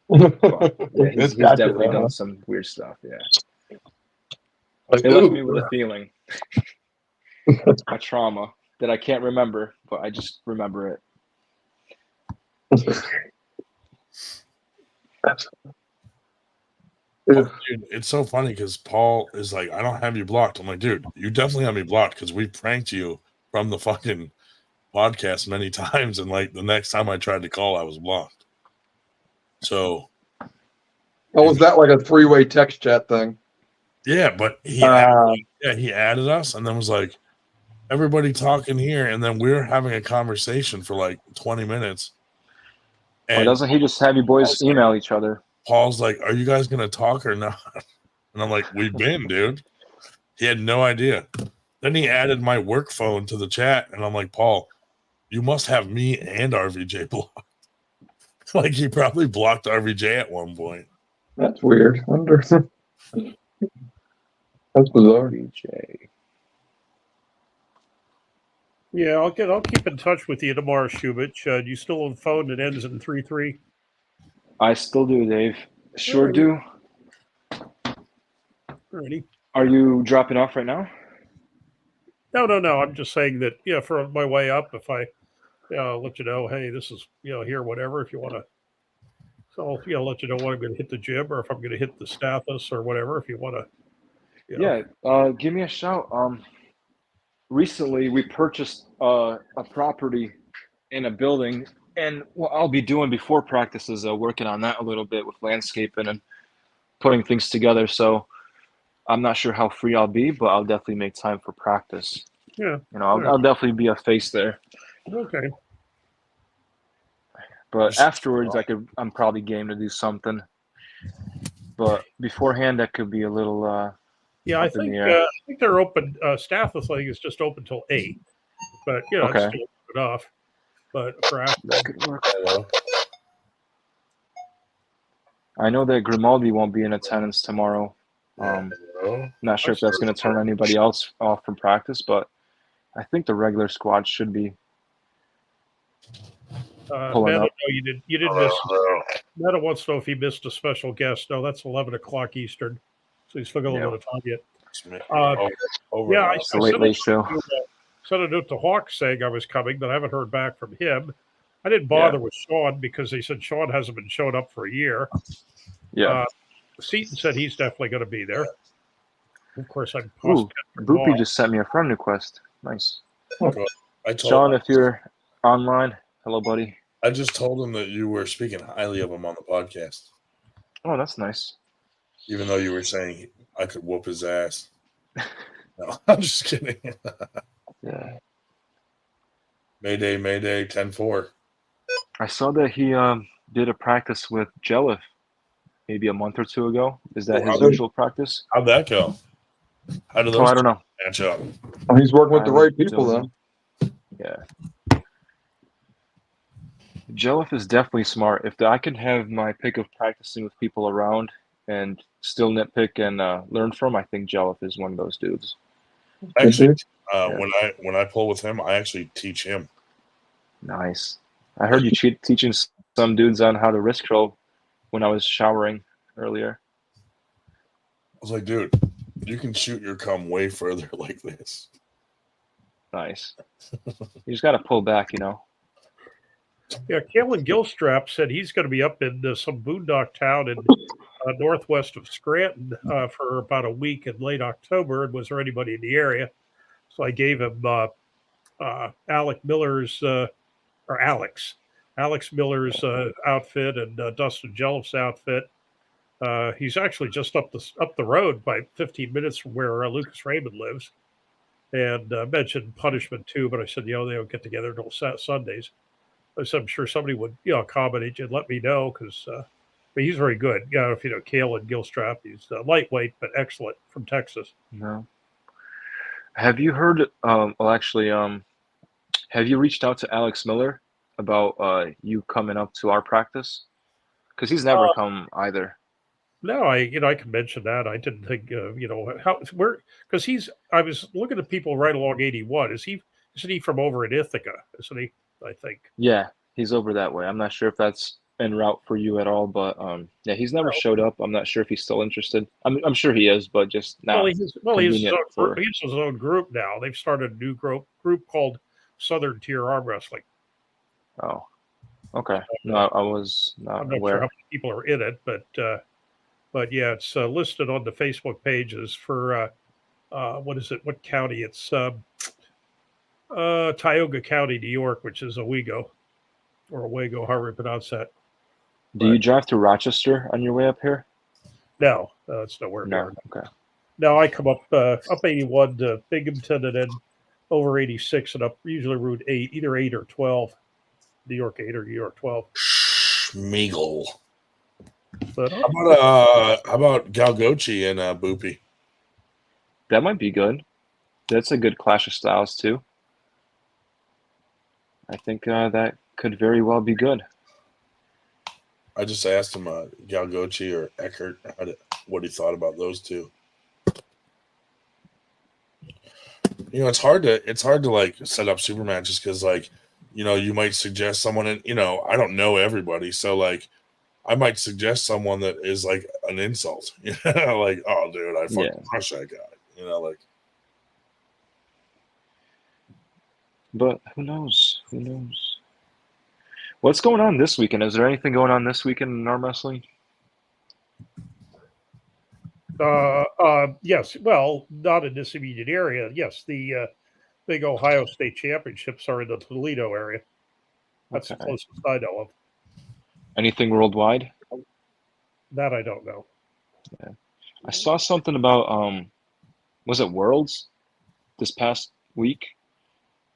Speaker 9: But, yeah, he's definitely done some weird stuff. Yeah,
Speaker 10: Like,
Speaker 9: it left me with a feeling, a trauma that I can't remember, but I just remember it.
Speaker 2: Dude, it's so funny because Paul is like, I don't have you blocked. I'm like, dude, you definitely have me blocked because we pranked you from the fucking podcast many times, and like the next time I tried to call, I was blocked. So,
Speaker 10: was that like a 3-way text chat thing?
Speaker 2: Yeah, but he added us, and then was like, everybody talking here, and then we're having a conversation for like 20 minutes.
Speaker 9: And doesn't he just have you boys email each other?
Speaker 2: Paul's like, are you guys gonna talk or not? And I'm like, we've been, dude. He had no idea. Then he added my work phone to the chat, and I'm like, Paul, you must have me and RVJ blocked. Like he probably blocked RVJ at one point.
Speaker 10: That's weird. That's bizarre.
Speaker 9: RVJ.
Speaker 1: Yeah, I'll keep in touch with you tomorrow, Shubich. Do you still have a phone that ends in 33?
Speaker 9: I still do, Dave. Sure do.
Speaker 1: Alrighty.
Speaker 9: Are you dropping off right now?
Speaker 1: No. I'm just saying that, for my way up, if I let you know, hey, this is, here, whatever, if you want to. So I'll let you know when I'm going to hit the gym or if I'm going to hit the stathis or whatever, if you want to.
Speaker 9: Yeah, give me a shout. Recently we purchased a property in a building, and what I'll be doing before practice is working on that a little bit with landscaping and putting things together. So I'm not sure how free I'll be, but I'll definitely make time for practice.
Speaker 1: Yeah.
Speaker 9: I'll definitely be a face there.
Speaker 1: Okay.
Speaker 9: But afterwards, I'm probably game to do something. But beforehand, that could be a little.
Speaker 1: Yeah, I think they're open. Stathis, I think, is just open till 8. But
Speaker 9: Okay.
Speaker 1: it's still enough. But for after
Speaker 9: that could work. I know that Grimaldi won't be in attendance tomorrow. Not sure if that's going to turn anybody else off from practice, but I think the regular squad should be.
Speaker 1: Meta, no, you didn't miss. Meta wants to know if he missed a special guest. No, that's 11 o'clock Eastern, so he's still got a little bit of time yet. I sent a note to Hawk saying I was coming, but I haven't heard back from him. I didn't bother with Sean because they said Sean hasn't been showing up for a year.
Speaker 9: Yeah.
Speaker 1: Seaton said he's definitely going to be there. Of course, I'm
Speaker 9: Boopy just sent me a friend request. Nice.
Speaker 2: Sean,
Speaker 9: if you're online, hello, buddy.
Speaker 2: I just told him that you were speaking highly of him on the podcast.
Speaker 9: Oh, that's nice.
Speaker 2: Even though you were saying I could whoop his ass. No, I'm just kidding.
Speaker 9: Yeah.
Speaker 2: Mayday, 10-4.
Speaker 9: I saw that he did a practice with Jelif maybe a month or two ago. Is that his usual practice?
Speaker 2: How'd that go? How do those
Speaker 9: I don't know.
Speaker 2: match up?
Speaker 10: Well, he's working with the right people, though.
Speaker 9: Yeah. Jelif is definitely smart. If I could have my pick of practicing with people around and still nitpick and learn from, I think Jelif is one of those dudes.
Speaker 2: Actually, when I pull with him, I actually teach him.
Speaker 9: Nice. I heard you teaching some dudes on how to wrist curl when I was showering earlier.
Speaker 2: I was like, dude, you can shoot your cum way further like this.
Speaker 9: Nice. You just got to pull back,
Speaker 1: Yeah, Kalen Gilstrap said he's going to be up in some boondock town in northwest of Scranton for about a week in late October. And was there anybody in the area? So I gave him Alex Miller's outfit and Dustin Jellif's outfit. He's actually just up the road by 15 minutes from where Lucas Raymond lives. and mentioned punishment too. But I said, they don't get together until Sundays. I said, I'm sure somebody would, accommodate you and let me know because but he's very good. If you know Kalen Gilstrap, he's lightweight but excellent from Texas.
Speaker 9: No. Have you heard? Have you reached out to Alex Miller about you coming up to our practice? Because he's never come either.
Speaker 1: No, I can mention that. I didn't think, because I was looking at people right along 81. Isn't he from over in Ithaca? Isn't he? I think.
Speaker 9: Yeah, he's over that way. I'm not sure if that's en route for you at all, but yeah, he's never showed up. I'm not sure if he's still interested. I'm sure he is, but just not
Speaker 1: He has his own group now. They've started a new group called Southern Tier Arm Wrestling.
Speaker 9: Oh, okay. No, I was not
Speaker 1: I'm not
Speaker 9: aware.
Speaker 1: sure how many people are in it, but yeah, it's listed on the Facebook pages for what is it? What county? It's Tioga County, New York, which is Owego or Owego, however you pronounce that.
Speaker 9: Do you drive to Rochester on your way up here?
Speaker 1: No, it's nowhere near.
Speaker 9: Okay.
Speaker 1: No, I come up 81 to Binghamton and then over 86 and up usually Route 8, either 8 or 12, New York 8 or New York 12.
Speaker 2: Schmeagle.
Speaker 1: But
Speaker 2: how about Galgochi and Boopy?
Speaker 9: That might be good. That's a good clash of styles too. I think that could very well be good.
Speaker 2: I just asked him Galgochi or Eckert what he thought about those two. It's hard to like set up super matches because like you might suggest someone, and I don't know everybody, so like I might suggest someone that is like an insult. Like, oh dude, I fucking crush that guy. Like.
Speaker 9: But who knows? Who knows? What's going on this weekend? Is there anything going on this weekend in arm wrestling?
Speaker 1: Yes. Well, not in this immediate area. Yes, the big Ohio State Championships are in the Toledo area. That's the closest I know of.
Speaker 9: Anything worldwide?
Speaker 1: That I don't know.
Speaker 9: Yeah. I saw something about was it Worlds this past week?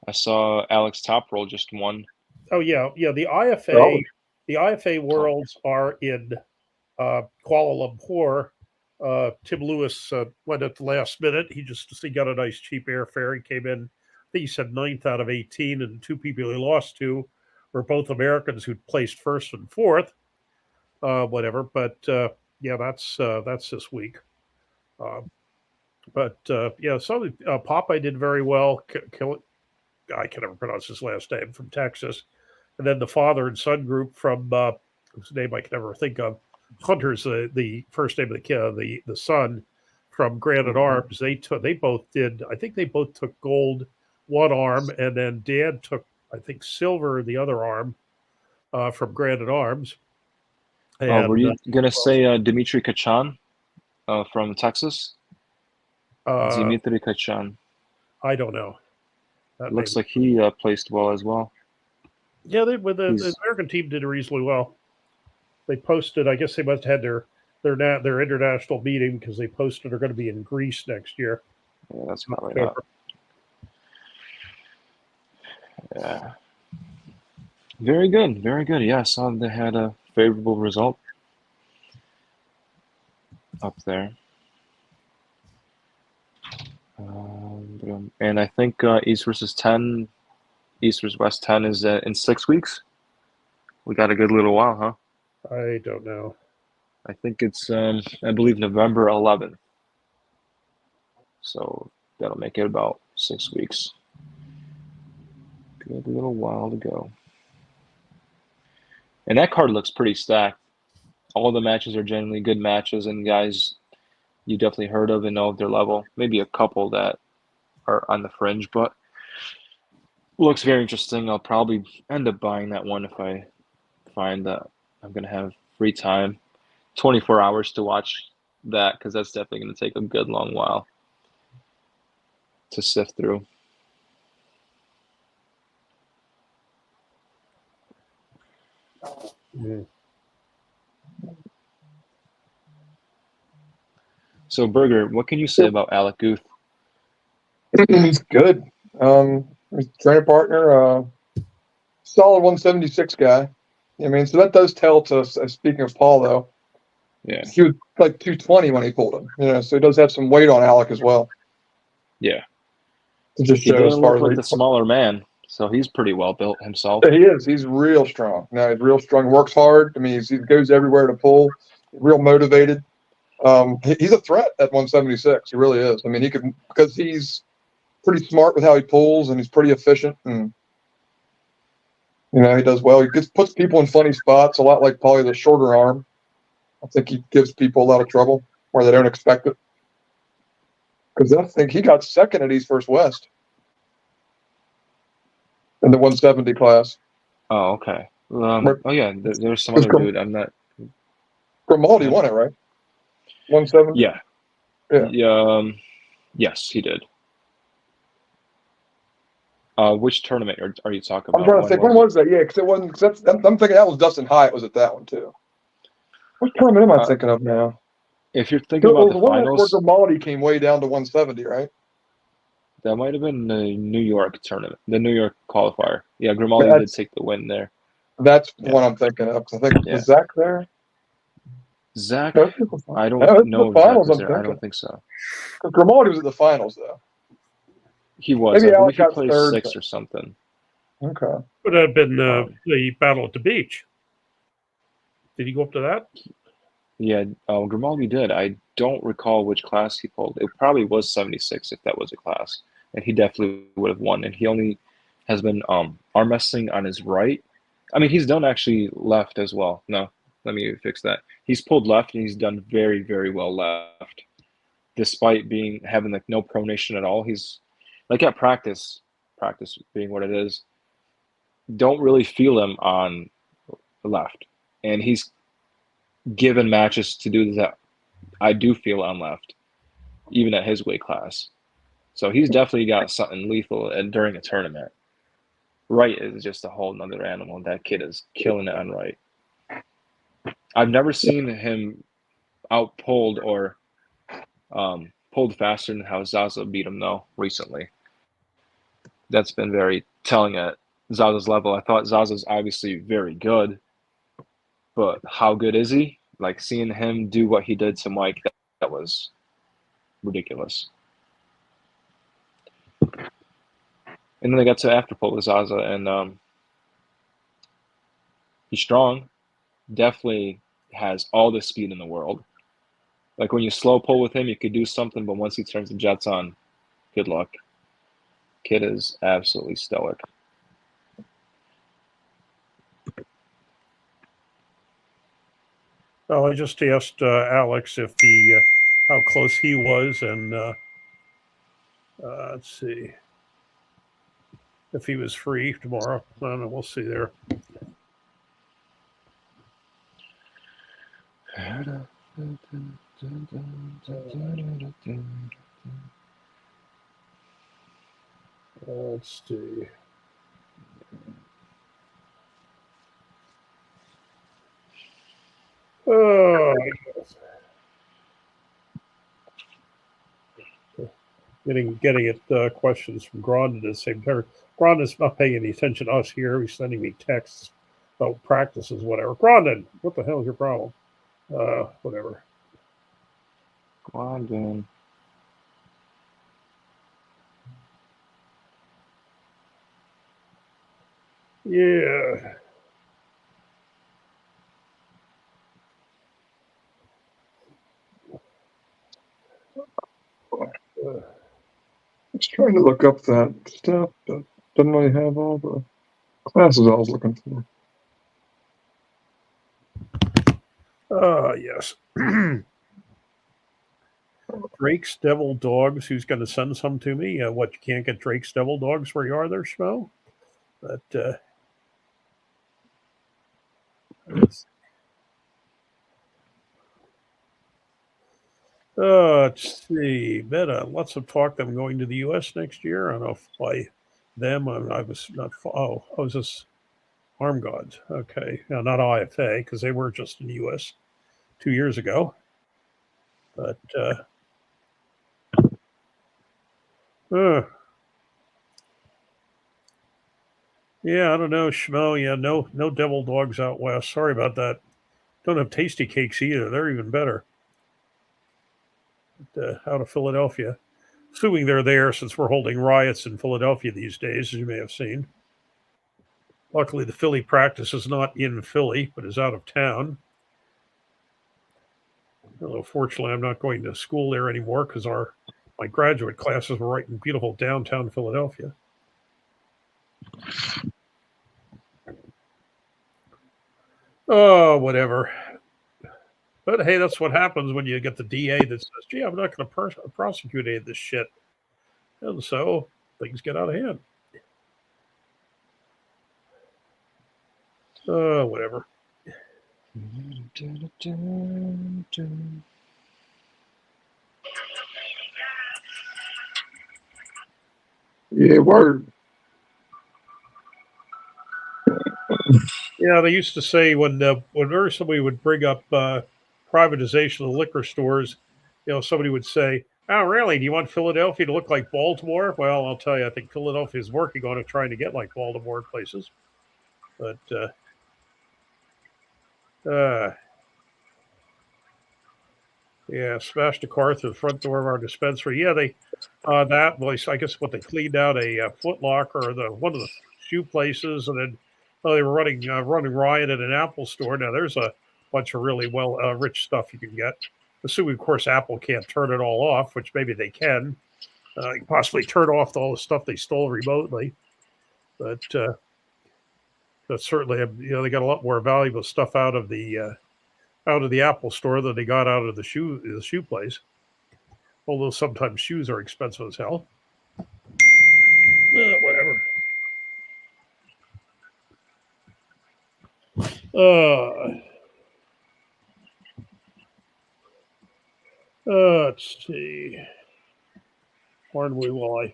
Speaker 9: I saw Alex Toproll just won.
Speaker 1: Oh yeah. The IFA Worlds are in Kuala Lumpur. Tim Lewis went at the last minute. He got a nice cheap airfare. He came in, I think he said 9th out of 18, and two people he lost to were both Americans who placed first and fourth. Whatever, but yeah, that's this week. But yeah, so Popeye did very well. I can never pronounce his last name, from Texas, and then the father and son group from whose name I can never think of. Hunter's the first name of the kid, the son from Granite Arms. They both did. I think they both took gold one arm, and then Dad took, I think, silver the other arm from Granite Arms. And,
Speaker 9: were you gonna say Dimitri Kachan from Texas? Dimitri Kachan.
Speaker 1: I don't know.
Speaker 9: Looks like he placed well as well.
Speaker 1: Yeah, the American team did reasonably well. They posted. I guess they must have had their international meeting because they posted they're going to be in Greece next year.
Speaker 9: Yeah, that's probably not. Yeah. Very good. Very good. Yeah, I saw they had a favorable result up there. And I think East versus West 10 is in 6 weeks. We got a good little while, huh?
Speaker 1: I don't know.
Speaker 9: I think it's, I believe, November 11th. So that'll make it about 6 weeks. Good little while to go. And that card looks pretty stacked. All the matches are generally good matches and guys you definitely heard of and know of their level. Maybe a couple that are on the fringe, but looks very interesting. I'll probably end up buying that one if I find that I'm going to have free time, 24 hours to watch that, because that's definitely going to take a good long while to sift through.
Speaker 1: Mm-hmm.
Speaker 9: So, Berger, what can you say about Alec Guth?
Speaker 10: He's good. His training partner, solid 176 guy. I mean, so that does tell to us. Speaking of Paul, though,
Speaker 9: Yeah.
Speaker 10: he was like 220 when he pulled him. You know, so he does have some weight on Alec as well.
Speaker 9: Yeah.
Speaker 10: To just
Speaker 9: He
Speaker 10: show as
Speaker 9: doesn't
Speaker 10: far
Speaker 9: look
Speaker 10: as
Speaker 9: like the smaller man, so he's pretty well built himself.
Speaker 10: he is. He's real strong. No, he's real strong. Works hard. I mean, he goes everywhere to pull. Real motivated. He's a threat at 176. He really is. I mean, he could, because he's pretty smart with how he pulls, and he's pretty efficient, and you know, he does well. He puts people in funny spots, a lot like probably the shorter arm. I think he gives people a lot of trouble where they don't expect it. Because I think he got second at East First West in the 170 class.
Speaker 9: Oh, okay. Oh yeah, there's some other dude. I'm not.
Speaker 10: Grimaldi won it, right? 170.
Speaker 9: Yeah.
Speaker 10: Yeah.
Speaker 9: Yes, he did. Which tournament are you talking about?
Speaker 10: I'm trying to think. When was that? Yeah, because it wasn't. Cause I'm thinking that was Dustin Hyatt was at that one too. What tournament am I thinking of now?
Speaker 9: If you're thinking about the
Speaker 10: one
Speaker 9: finals,
Speaker 10: where Grimaldi came way down to 170, right?
Speaker 9: that might have been the New York tournament, the New York qualifier. Yeah, Grimaldi did take the win there.
Speaker 10: That's what I'm thinking of. I think was Zach there.
Speaker 9: Zach,
Speaker 10: No,
Speaker 9: I don't know
Speaker 10: the
Speaker 9: if Zach
Speaker 10: finals,
Speaker 9: was
Speaker 10: I'm
Speaker 9: there. I
Speaker 10: thinking.
Speaker 9: don't think so.
Speaker 10: Grimaldi was at the finals though.
Speaker 9: He was.
Speaker 10: Maybe
Speaker 9: I
Speaker 10: Alec
Speaker 9: believe he
Speaker 10: got
Speaker 9: placed
Speaker 10: third,
Speaker 9: 6th
Speaker 10: but-
Speaker 9: or something.
Speaker 10: Okay.
Speaker 1: Would have been the battle at the beach. Did he go up to that?
Speaker 9: Yeah, Grimaldi did. I don't recall which class he pulled. It probably was 76 if that was a class, and he definitely would have won. And he only has been arm wrestling on his right. I mean, he's done actually left as well. No, let me fix that. He's pulled left, and he's done very, very well left, despite having like no pronation at all. He's like at practice being what it is. Don't really feel him on the left, and he's given matches to do that. I do feel on left, even at his weight class. So he's definitely got something lethal during a tournament. Right is just a whole nother animal. That kid is killing it on right. I've never seen him out pulled or pulled faster than how Zaza beat him though recently. That's been very telling at Zaza's level. I thought Zaza's obviously very good, but how good is he? Like seeing him do what he did to Mike, that was ridiculous. And then they got to after pull with Zaza, and he's strong. Definitely has all the speed in the world. Like when you slow pull with him, you could do something, but once he turns the jets on, good luck. Kid is absolutely stoic.
Speaker 1: Well, I just asked Alex if how close he was, and let's see if he was free tomorrow. I don't know. We'll see there. Let's see. Oh, getting it questions from Grond at the same time. Grond is not paying any attention to us here. He's sending me texts about practices, whatever. Grondon, what the hell is your problem? Whatever.
Speaker 9: Grondon.
Speaker 1: Yeah.
Speaker 10: Just trying to look up that stuff, but doesn't really have all the classes I was looking for.
Speaker 1: Yes. Drake's Devil Dogs. Who's going to send some to me? What, you can't get Drake's Devil Dogs where you are there, Schmo? But let's see. Lots of talk that I'm going to the U.S. next year. I don't know if by them I was not. Oh, I was just Arm Gods. Okay, now, not IFA because they were just in the U.S. 2 years ago. But Yeah, I don't know, Schmo. Yeah, no devil dogs out west. Sorry about that. Don't have tasty cakes either. They're even better. But, out of Philadelphia. Assuming they're there since we're holding riots in Philadelphia these days, as you may have seen. Luckily, the Philly practice is not in Philly, but is out of town. Although, fortunately, I'm not going to school there anymore because my graduate classes were right in beautiful downtown Philadelphia. Oh, whatever. But hey, that's what happens when you get the DA that says, gee, I'm not going to prosecute any of this shit. And so things get out of hand. Whatever.
Speaker 10: Yeah, word.
Speaker 1: Yeah, they used to say whenever somebody would bring up privatization of liquor stores, somebody would say, "Oh, really? Do you want Philadelphia to look like Baltimore?" Well, I'll tell you, I think Philadelphia is working on it, trying to get like Baltimore in places. But yeah, smashed a car through the front door of our dispensary. Yeah, they that place. I guess what they cleaned out a Foot Locker or one of the shoe places, and then they were running riot at an Apple store. Now there's a bunch of really rich stuff you can get. Assuming, of course, Apple can't turn it all off, which maybe they can. Possibly turn off all the stuff they stole remotely, but certainly they got a lot more valuable stuff out of the Apple store than they got out of the shoe place. Although sometimes shoes are expensive as hell. Whatever. Let's see. Pardon me while I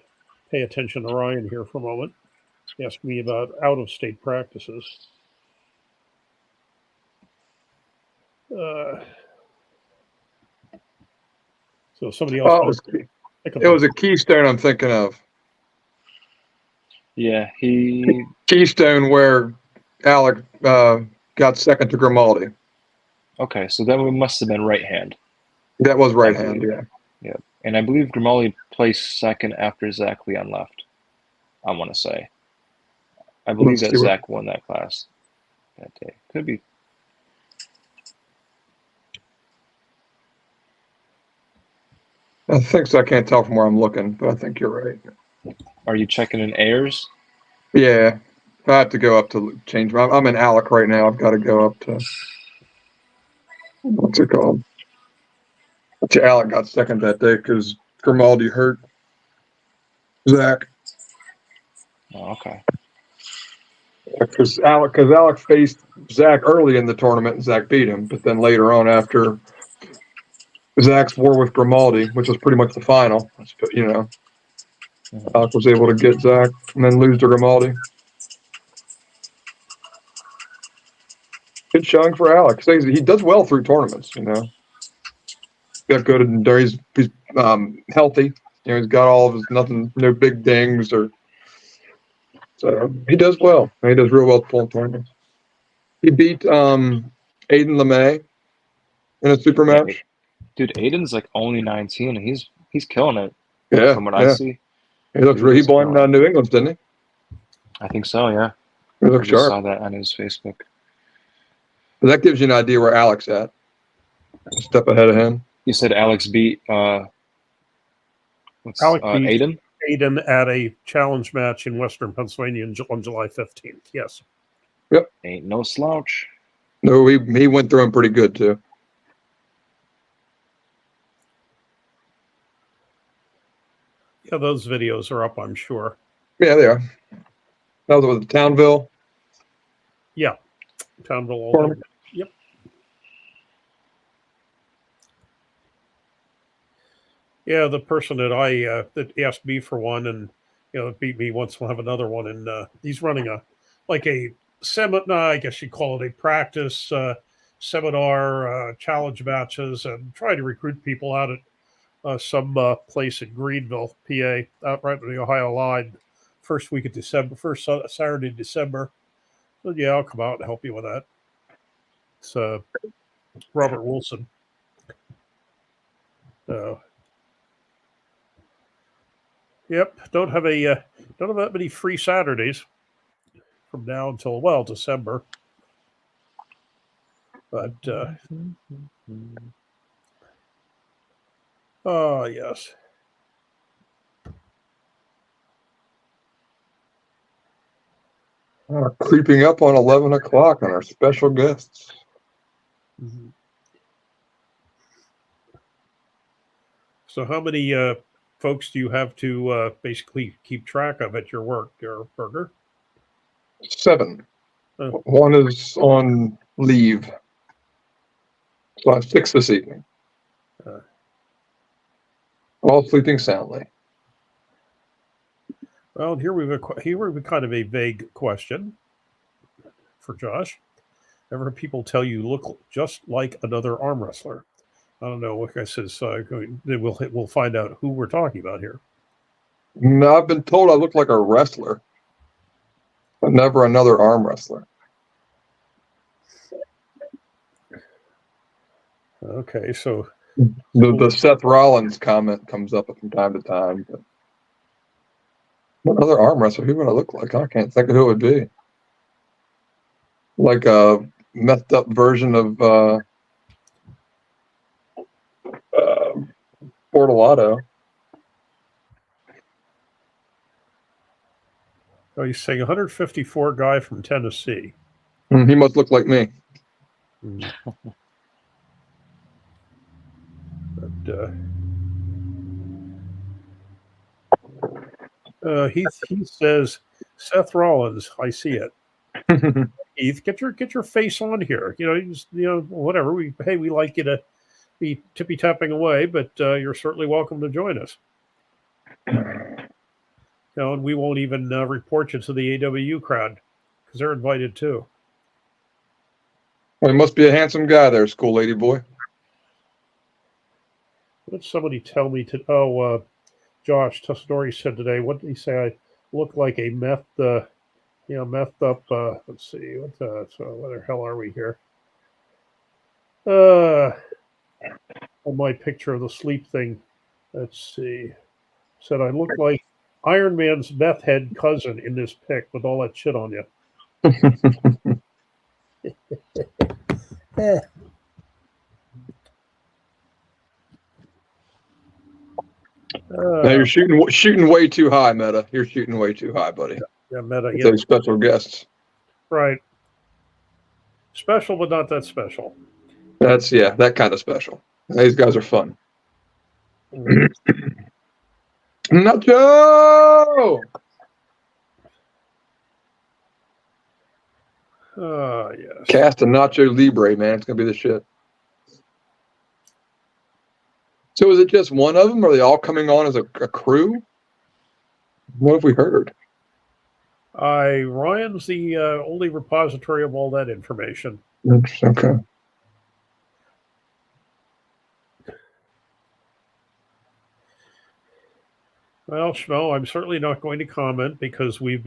Speaker 1: pay attention to Ryan here for a moment. Ask me about out-of-state practices. So somebody else.
Speaker 10: It was a Keystone I'm thinking of.
Speaker 9: Yeah,
Speaker 10: Keystone where Alec got second to Grimaldi.
Speaker 9: Okay, so that must have been right hand.
Speaker 10: That was right hand, yeah.
Speaker 9: Yeah, and I believe Grimaldi placed second after Zach Leon left. I want to say. I believe that Zach won that class that day. Could be.
Speaker 10: I think so. I can't tell from where I'm looking, but I think you're right.
Speaker 9: Are you checking in Ayers?
Speaker 10: Yeah. I have to go up to change. I'm in Alec right now. I've got to go up to, what's it called? Alec got second that day because Grimaldi hurt Zach.
Speaker 9: Oh, okay.
Speaker 10: Because Alec faced Zach early in the tournament and Zach beat him, but then later on after Zach's war with Grimaldi, which was pretty much the final, Alec was able to get Zach and then lose to Grimaldi. Good showing for Alec. He does well through tournaments, Got good and he's healthy. He's got all of his no big dings so he does well. He does real well pulling tournaments. He beat Aiden LeMay in a super match.
Speaker 9: Dude, Aiden's like only 19 and he's killing it.
Speaker 10: Yeah.
Speaker 9: From what I see.
Speaker 10: He looks really. He won New England, didn't he?
Speaker 9: I think so, yeah.
Speaker 10: He looks sharp.
Speaker 9: I saw that on his Facebook.
Speaker 10: But that gives you an idea where Alec's at. A step ahead of him.
Speaker 9: You said Alex beat
Speaker 1: Alex beat
Speaker 9: Aiden?
Speaker 1: Aiden at a challenge match in Western Pennsylvania on July 15th. Yes.
Speaker 10: Yep.
Speaker 9: Ain't no slouch.
Speaker 10: No, he went through him pretty good too.
Speaker 1: Yeah, those videos are up, I'm sure.
Speaker 10: Yeah, they are. That was with Townville.
Speaker 1: Yeah, Townville. Yep. Yeah, the person that that asked me for one and beat me once will have another one, and he's running a seminar. I guess you call it a practice seminar, challenge matches, and try to recruit people out at some place in Greenville, PA, out right on the Ohio line, first week of December, first Saturday in December. So yeah, I'll come out and help you with that. It's Robert Wilson. Yep, don't have that many free Saturdays from now until December. But oh yes.
Speaker 10: Creeping up on 11 o'clock on our special guests.
Speaker 1: Mm-hmm. So how many folks do you have to basically keep track of at your work, your Burger?
Speaker 10: 7. One is on leave. So I have 6 this evening. All sleeping soundly.
Speaker 1: Well, here we have kind of a vague question for Josh. Ever people tell you look just like another arm wrestler? I don't know. Like I said, we'll find out who we're talking about here.
Speaker 10: No, I've been told I look like a wrestler, but never another arm wrestler.
Speaker 1: Okay, so
Speaker 10: the Seth Rollins comment comes up from time to time. But what other arm wrestler? Who would I look like? I can't think of who it would be. Like a methed up version of Portolato.
Speaker 1: Oh, you're saying 154 guy from Tennessee.
Speaker 10: He must look like me.
Speaker 1: But he says Seth Rollins. I see it. Heath, get your face on here. Whatever. We like you to be tippy tapping away, but you're certainly welcome to join us. And we won't even report you to the AWU crowd because they're invited too.
Speaker 10: Well, he must be a handsome guy there, school lady boy.
Speaker 1: What did somebody tell me to? Oh, Josh Testori said today. What did he say? I look like a methed up. Let's see. What the hell are we here? On my picture of the sleep thing. Let's see. Said I look like Iron Man's meth head cousin in this pic with all that shit on you.
Speaker 10: Now you're shooting way too high, Meta. You're shooting way too high, buddy.
Speaker 1: Yeah, Meta.
Speaker 10: With those special guests.
Speaker 1: Right. Special, but not that special.
Speaker 10: That's that kind of special. These guys are fun. Nacho!
Speaker 1: Yes.
Speaker 10: Cast a Nacho Libre, man. It's gonna be the shit. So is it just one of them? Are they all coming on as a crew? What have we heard?
Speaker 1: Ryan's the only repository of all that information.
Speaker 10: Okay.
Speaker 1: Well, Schmo, I'm certainly not going to comment because I've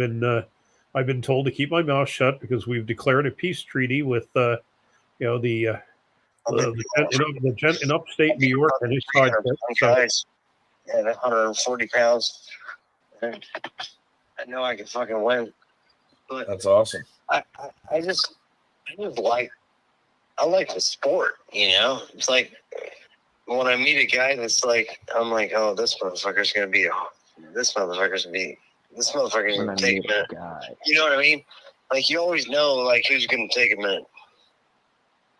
Speaker 1: been told to keep my mouth shut because we've declared a peace treaty with in upstate New York and his side.
Speaker 11: Guys, yeah, 140 pounds. I know I can fucking win, but
Speaker 2: that's awesome.
Speaker 11: I like the sport. It's like when I meet a guy that's like, I'm like, oh, this motherfucker's gonna take a minute. You know what I mean? Like you always know like who's gonna take a minute.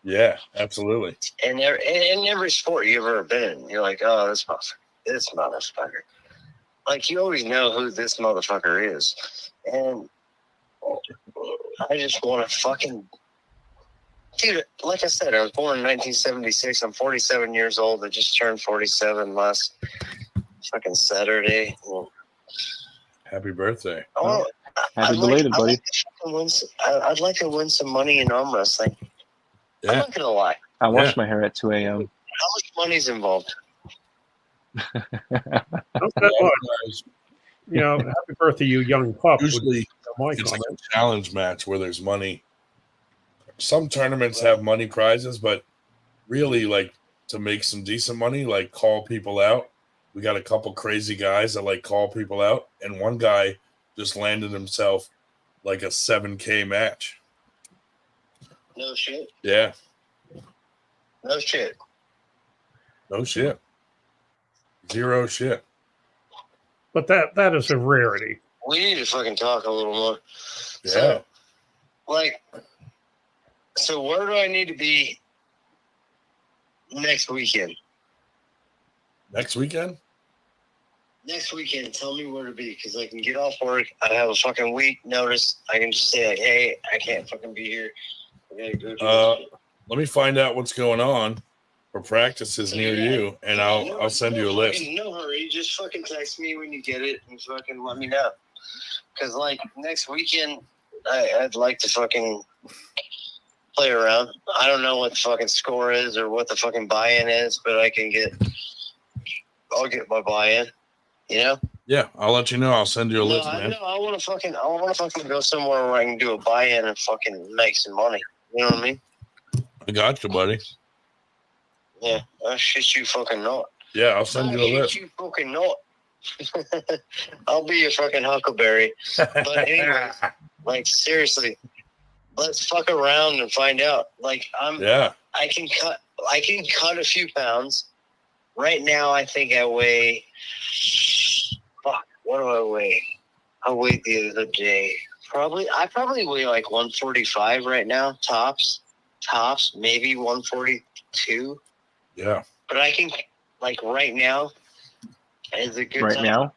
Speaker 2: Yeah, absolutely.
Speaker 11: And in every sport you've ever been in, you're like, oh, this motherfucker. Like you always know who this motherfucker is. And I just want to fucking... Dude, like I said, I was born in 1976. I'm 47 years old. I just turned 47 last fucking Saturday.
Speaker 2: Happy birthday.
Speaker 8: Happy belated, buddy.
Speaker 11: I'd like to win some money in arm wrestling.
Speaker 2: Yeah.
Speaker 11: I'm not going to lie.
Speaker 8: I washed my hair at 2 a.m.
Speaker 11: How much money's involved?
Speaker 1: Not that much. You know, happy birthday, you young pup.
Speaker 2: Usually, it's like a challenge match where there's money. Some tournaments have money prizes, but really, like, to make some decent money, like, call people out. We got a couple crazy guys that like call people out, and one guy just landed himself like a 7K match.
Speaker 11: No shit.
Speaker 2: Yeah.
Speaker 11: No shit.
Speaker 2: No shit. Zero shit.
Speaker 1: But that is a rarity.
Speaker 11: We need to fucking talk a little more.
Speaker 2: Yeah.
Speaker 11: So, like, so where do I need to be next weekend?
Speaker 2: Next weekend?
Speaker 11: Next weekend, tell me where to be, because I can get off work. I have a fucking week notice. I can just say, like, hey, I can't fucking be here. I gotta go do this.
Speaker 2: Let me find out what's going on for practices near you, and I'll send you a list.
Speaker 11: No hurry. Just fucking text me when you get it and fucking let me know. Because, like, next weekend, I'd like to fucking play around. I don't know what the fucking score is or what the fucking buy-in is, but I'll get my buy-in. You know?
Speaker 2: Yeah, I'll let you know. I'll send you a list, man.
Speaker 11: I want to fucking go somewhere where I can do a buy-in and fucking make some money. You know what I mean?
Speaker 2: I got you, buddy.
Speaker 11: Yeah, I shit you fucking not.
Speaker 2: Yeah, I'll send you a list.
Speaker 11: You fucking not. I'll be your fucking huckleberry. But anyway, like, seriously, let's fuck around and find out. Like, I can cut a few pounds. Right now, I think I weigh. Fuck, what do I weigh? I weighed the other day. I probably weigh like 145 right now, tops, maybe 142.
Speaker 2: Yeah.
Speaker 11: But I can, like, right now is a good time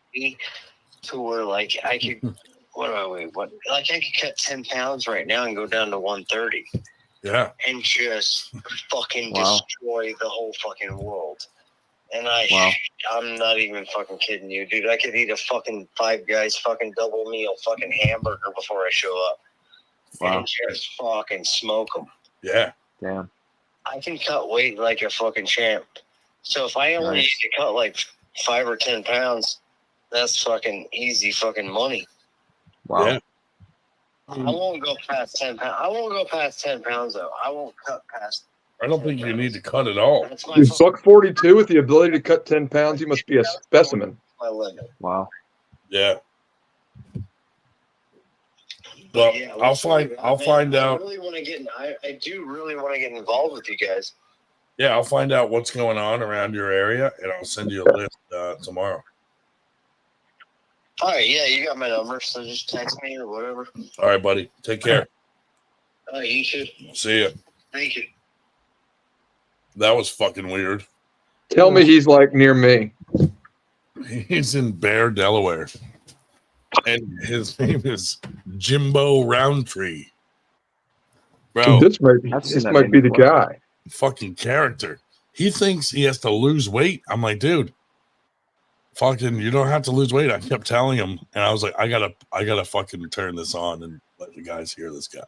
Speaker 11: to where, like, I could. What do I weigh? I could cut 10 pounds right now and go down to 130.
Speaker 2: Yeah.
Speaker 11: And just fucking destroy the whole fucking world. And I'm not even fucking kidding you, dude. I could eat a fucking Five Guys fucking double meal fucking hamburger before I show up. Wow. And just fucking smoke them.
Speaker 2: Yeah.
Speaker 6: Damn.
Speaker 11: I can cut weight like a fucking champ. So if I only need to cut like 5 or 10 pounds, that's fucking easy fucking money.
Speaker 6: Wow.
Speaker 2: Yeah.
Speaker 11: I won't go past 10 pounds. I won't go past 10 pounds, though. I won't cut past.
Speaker 2: I don't think you need to cut at all.
Speaker 10: Dude, buck 42 with the ability to cut 10 pounds, you must be a specimen.
Speaker 11: My limit.
Speaker 6: Wow.
Speaker 2: Yeah. Well, I'll find out.
Speaker 11: I do really want to get involved with you guys.
Speaker 2: Yeah, I'll find out what's going on around your area, and I'll send you a list tomorrow.
Speaker 11: All right, yeah, you got my number, so just text me or whatever.
Speaker 2: All right, buddy. Take care.
Speaker 11: You too.
Speaker 2: See ya.
Speaker 11: Thank you.
Speaker 2: That was fucking weird.
Speaker 10: Tell me he's like near me.
Speaker 2: He's in Bear, Delaware. And his name is Jimbo Roundtree. Bro,
Speaker 10: Dude, this might be the guy.
Speaker 2: Fucking character. He thinks he has to lose weight. I'm like, dude, fucking, you don't have to lose weight. I kept telling him, and I was like, I gotta fucking turn this on and let the guys hear this guy.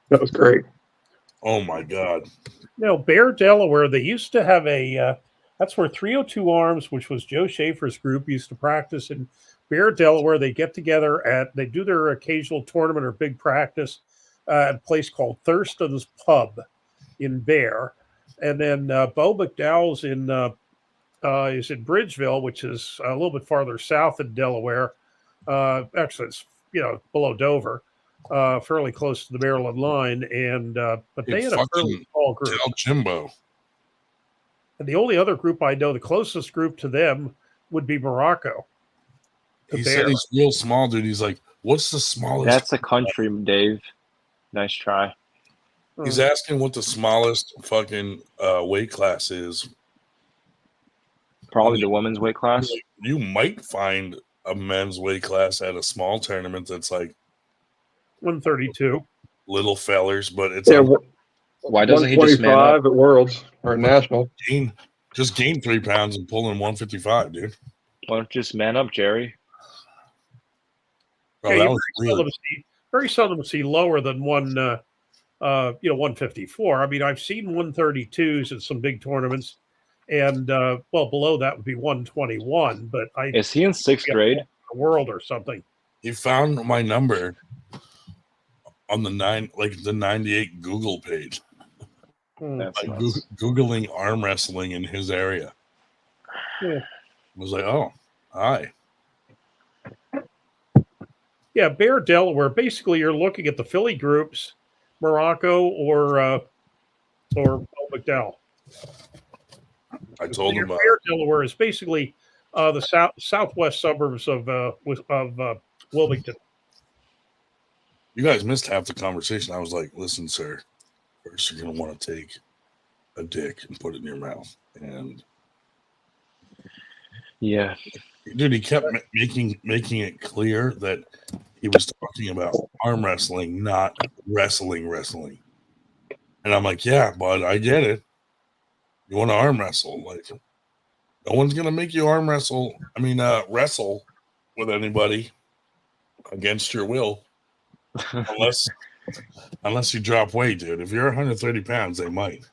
Speaker 10: That was great.
Speaker 2: Oh my god.
Speaker 1: No, Bear, Delaware, they used to have that's where 302 Arms, which was Joe Schaefer's group, used to practice in Bear, Delaware. They get together they do their occasional tournament or big practice at a place called Thurston's Pub in Bear. And then Bo McDowell's is in Bridgeville, which is a little bit farther south in Delaware. Actually, it's below Dover, fairly close to the Maryland line. And but they had a fairly small group.
Speaker 2: Tell Jimbo.
Speaker 1: And the only other group I know, the closest group to them, would be Morocco.
Speaker 2: He said he's real small, dude. He's like, "What's the smallest?"
Speaker 9: That's a country, Dave. Nice try.
Speaker 2: He's asking what the smallest fucking weight class is.
Speaker 9: Probably the women's weight class.
Speaker 2: You might find a men's weight class at a small tournament that's like
Speaker 1: 132.
Speaker 2: Little fellers, but it's
Speaker 9: why doesn't he just man up
Speaker 10: at Worlds or at National?
Speaker 2: Just gain 3 pounds and pull in 155, dude.
Speaker 9: Why don't you just man up, Jerry?
Speaker 2: Bro, that was
Speaker 1: very seldom see lower than 154. I mean, I've seen 132s at some big tournaments. And well, below that would be 121. But
Speaker 9: Is he in 6th grade?
Speaker 1: The world or something.
Speaker 2: He found my number on the 98 Google page.
Speaker 9: That's
Speaker 2: Like
Speaker 9: nuts.
Speaker 2: Googling arm wrestling in his area.
Speaker 1: Yeah.
Speaker 2: I was like, oh, hi.
Speaker 1: Yeah, Bear, Delaware. Basically, you're looking at the Philly groups, Morocco or McDowell.
Speaker 2: I told him
Speaker 1: Bear, Delaware is basically the southwest suburbs of Wilmington.
Speaker 2: You guys missed half the conversation. I was like, listen, sir, first you're going to want to take a dick and put it in your mouth. And
Speaker 9: yeah,
Speaker 2: dude, he kept making it clear that he was talking about arm wrestling, not wrestling. And I'm like, yeah, bud, I get it. You want to arm wrestle. Like, no one's going to make you arm wrestle. I mean, wrestle with anybody against your will. Unless you drop weight, dude. If you're 130 pounds, they might.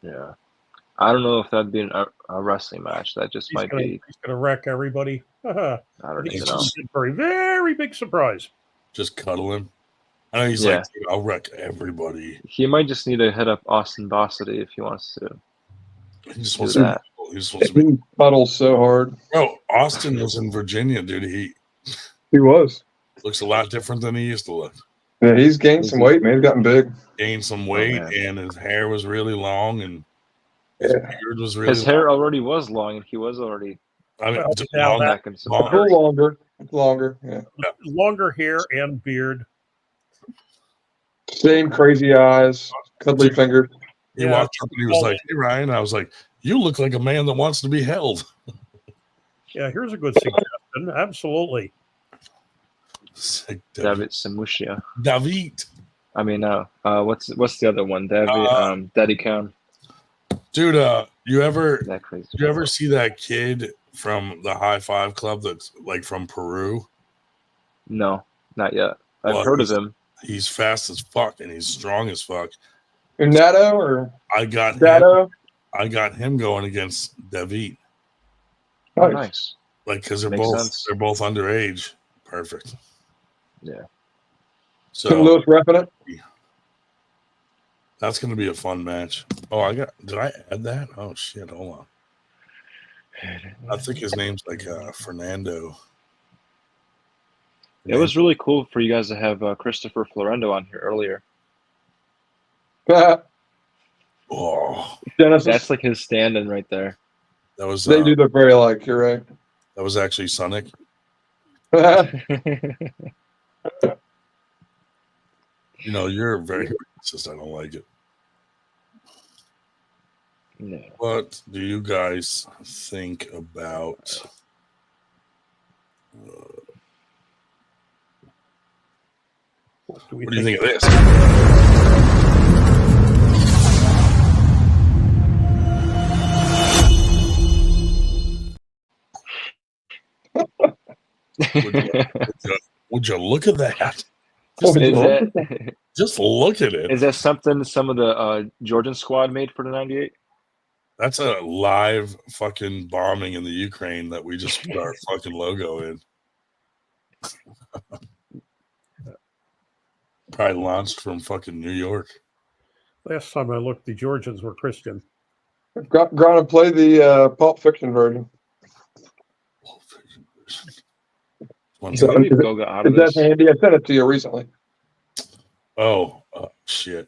Speaker 9: Yeah. I don't know if that'd be a wrestling match. That just
Speaker 1: He's going to wreck everybody.
Speaker 9: I don't even know.
Speaker 1: For a very big surprise.
Speaker 2: Just cuddle him. I know he's like, I'll wreck everybody.
Speaker 9: He might just need to hit up Austin Bossity if he wants to.
Speaker 2: He just wants to
Speaker 10: be cuddles so hard.
Speaker 2: Bro, Austin was in Virginia, dude. He
Speaker 10: was.
Speaker 2: Looks a lot different than he used to look.
Speaker 10: Yeah, he's gained some weight, man. He's gotten big.
Speaker 2: Gained some weight, and his hair was really long, and his beard was really
Speaker 9: his hair already was long, and he was already.
Speaker 2: I mean,
Speaker 10: longer. Yeah.
Speaker 1: Longer hair and beard.
Speaker 10: Same crazy eyes, cuddly fingers.
Speaker 2: He walked up and he was like, "Hey, Ryan." I was like, "You look like a man that wants to be held."
Speaker 1: Yeah, here's a good suggestion. Absolutely.
Speaker 9: David Samushia.
Speaker 2: David.
Speaker 9: I mean, what's the other one? David, Daddy Khan.
Speaker 2: Dude, you ever see that kid from the High Five Club that's like from Peru?
Speaker 9: No, not yet. I've heard of him.
Speaker 2: He's fast as fuck and he's strong as fuck.
Speaker 10: Nato or
Speaker 2: I got him going against David.
Speaker 9: Oh, nice.
Speaker 2: Like, because they're
Speaker 9: Makes
Speaker 2: both
Speaker 9: sense.
Speaker 2: they're both underage. Perfect.
Speaker 9: Yeah.
Speaker 2: So
Speaker 10: Tim Lewis repping it.
Speaker 2: That's going to be a fun match. Oh, did I add that? Oh shit! Hold on. I think his name's like Fernando.
Speaker 9: It was really cool for you guys to have Christopher Florendo on here earlier.
Speaker 2: Oh,
Speaker 10: Genesis.
Speaker 9: That's like his stand-in right there.
Speaker 2: That was.
Speaker 10: They do look very alike. You're right.
Speaker 2: That was actually Sonic. You know, you're very racist. I don't like it.
Speaker 9: No.
Speaker 2: What do you guys think about? What do you think of this? Would you look at that? Just look at it.
Speaker 9: Is that something some of the Georgian squad made for the 98?
Speaker 2: That's a live fucking bombing in the Ukraine that we just put our fucking logo in. Probably launched from fucking New York.
Speaker 1: Last time I looked, the Georgians were Christian.
Speaker 10: Gone to play the Pulp Fiction version. Is that handy? I sent it to you recently.
Speaker 2: Oh, shit.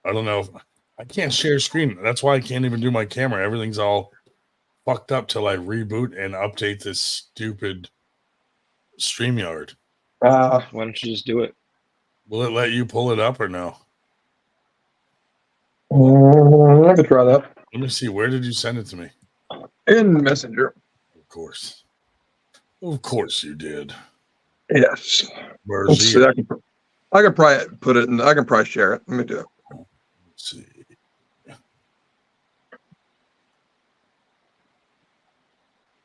Speaker 2: I don't know. I can't share screen. That's why I can't even do my camera. Everything's all fucked up till I reboot and update this stupid StreamYard.
Speaker 9: Why don't you just do it?
Speaker 2: Will it let you pull it up or no?
Speaker 10: I could try that.
Speaker 2: Let me see. Where did you send it to me?
Speaker 10: In Messenger.
Speaker 2: Of course. Of course you did.
Speaker 10: Yes.
Speaker 2: Where's
Speaker 10: Let's see. I can probably put it in. I can probably share it. Let me do it.
Speaker 2: Let's see.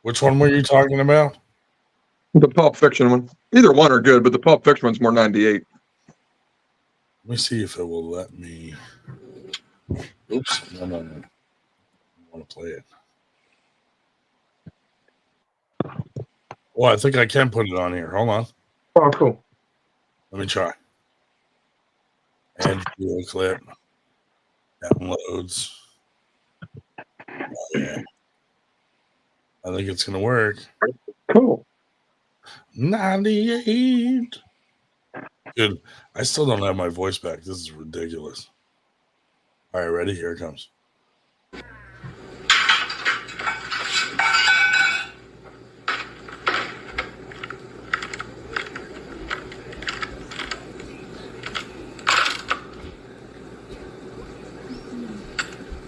Speaker 2: Which one were you talking about?
Speaker 10: The Pulp Fiction one. Either one are good, but the Pulp Fiction one's more 98.
Speaker 2: Let me see if it will let me. Oops. No. want to play it. Well, I think I can put it on here. Hold on.
Speaker 10: Oh, cool.
Speaker 2: Let me try. And video clip. Downloads. Oh, yeah. I think it's going to work.
Speaker 10: Cool.
Speaker 2: 98. Dude, I still don't have my voice back. This is ridiculous. All right, ready? Here it comes.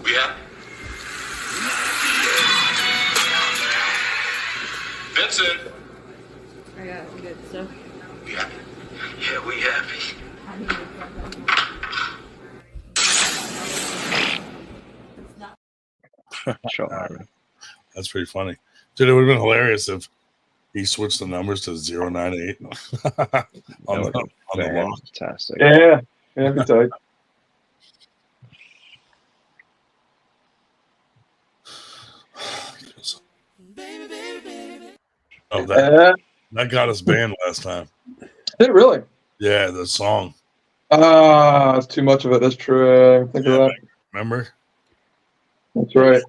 Speaker 12: Yeah. Vincent.
Speaker 7: I got good stuff.
Speaker 12: Yeah. Yeah, we happy.
Speaker 2: That's pretty funny. Dude, it would have been hilarious if he switched the numbers to 098 on the lock.
Speaker 9: Fantastic.
Speaker 10: Yeah. Yeah, be tight.
Speaker 2: Oh, that got us banned last time.
Speaker 10: Did it really?
Speaker 2: Yeah, the song.
Speaker 10: It's too much of it. That's true. Think of that.
Speaker 2: Remember?
Speaker 10: That's right.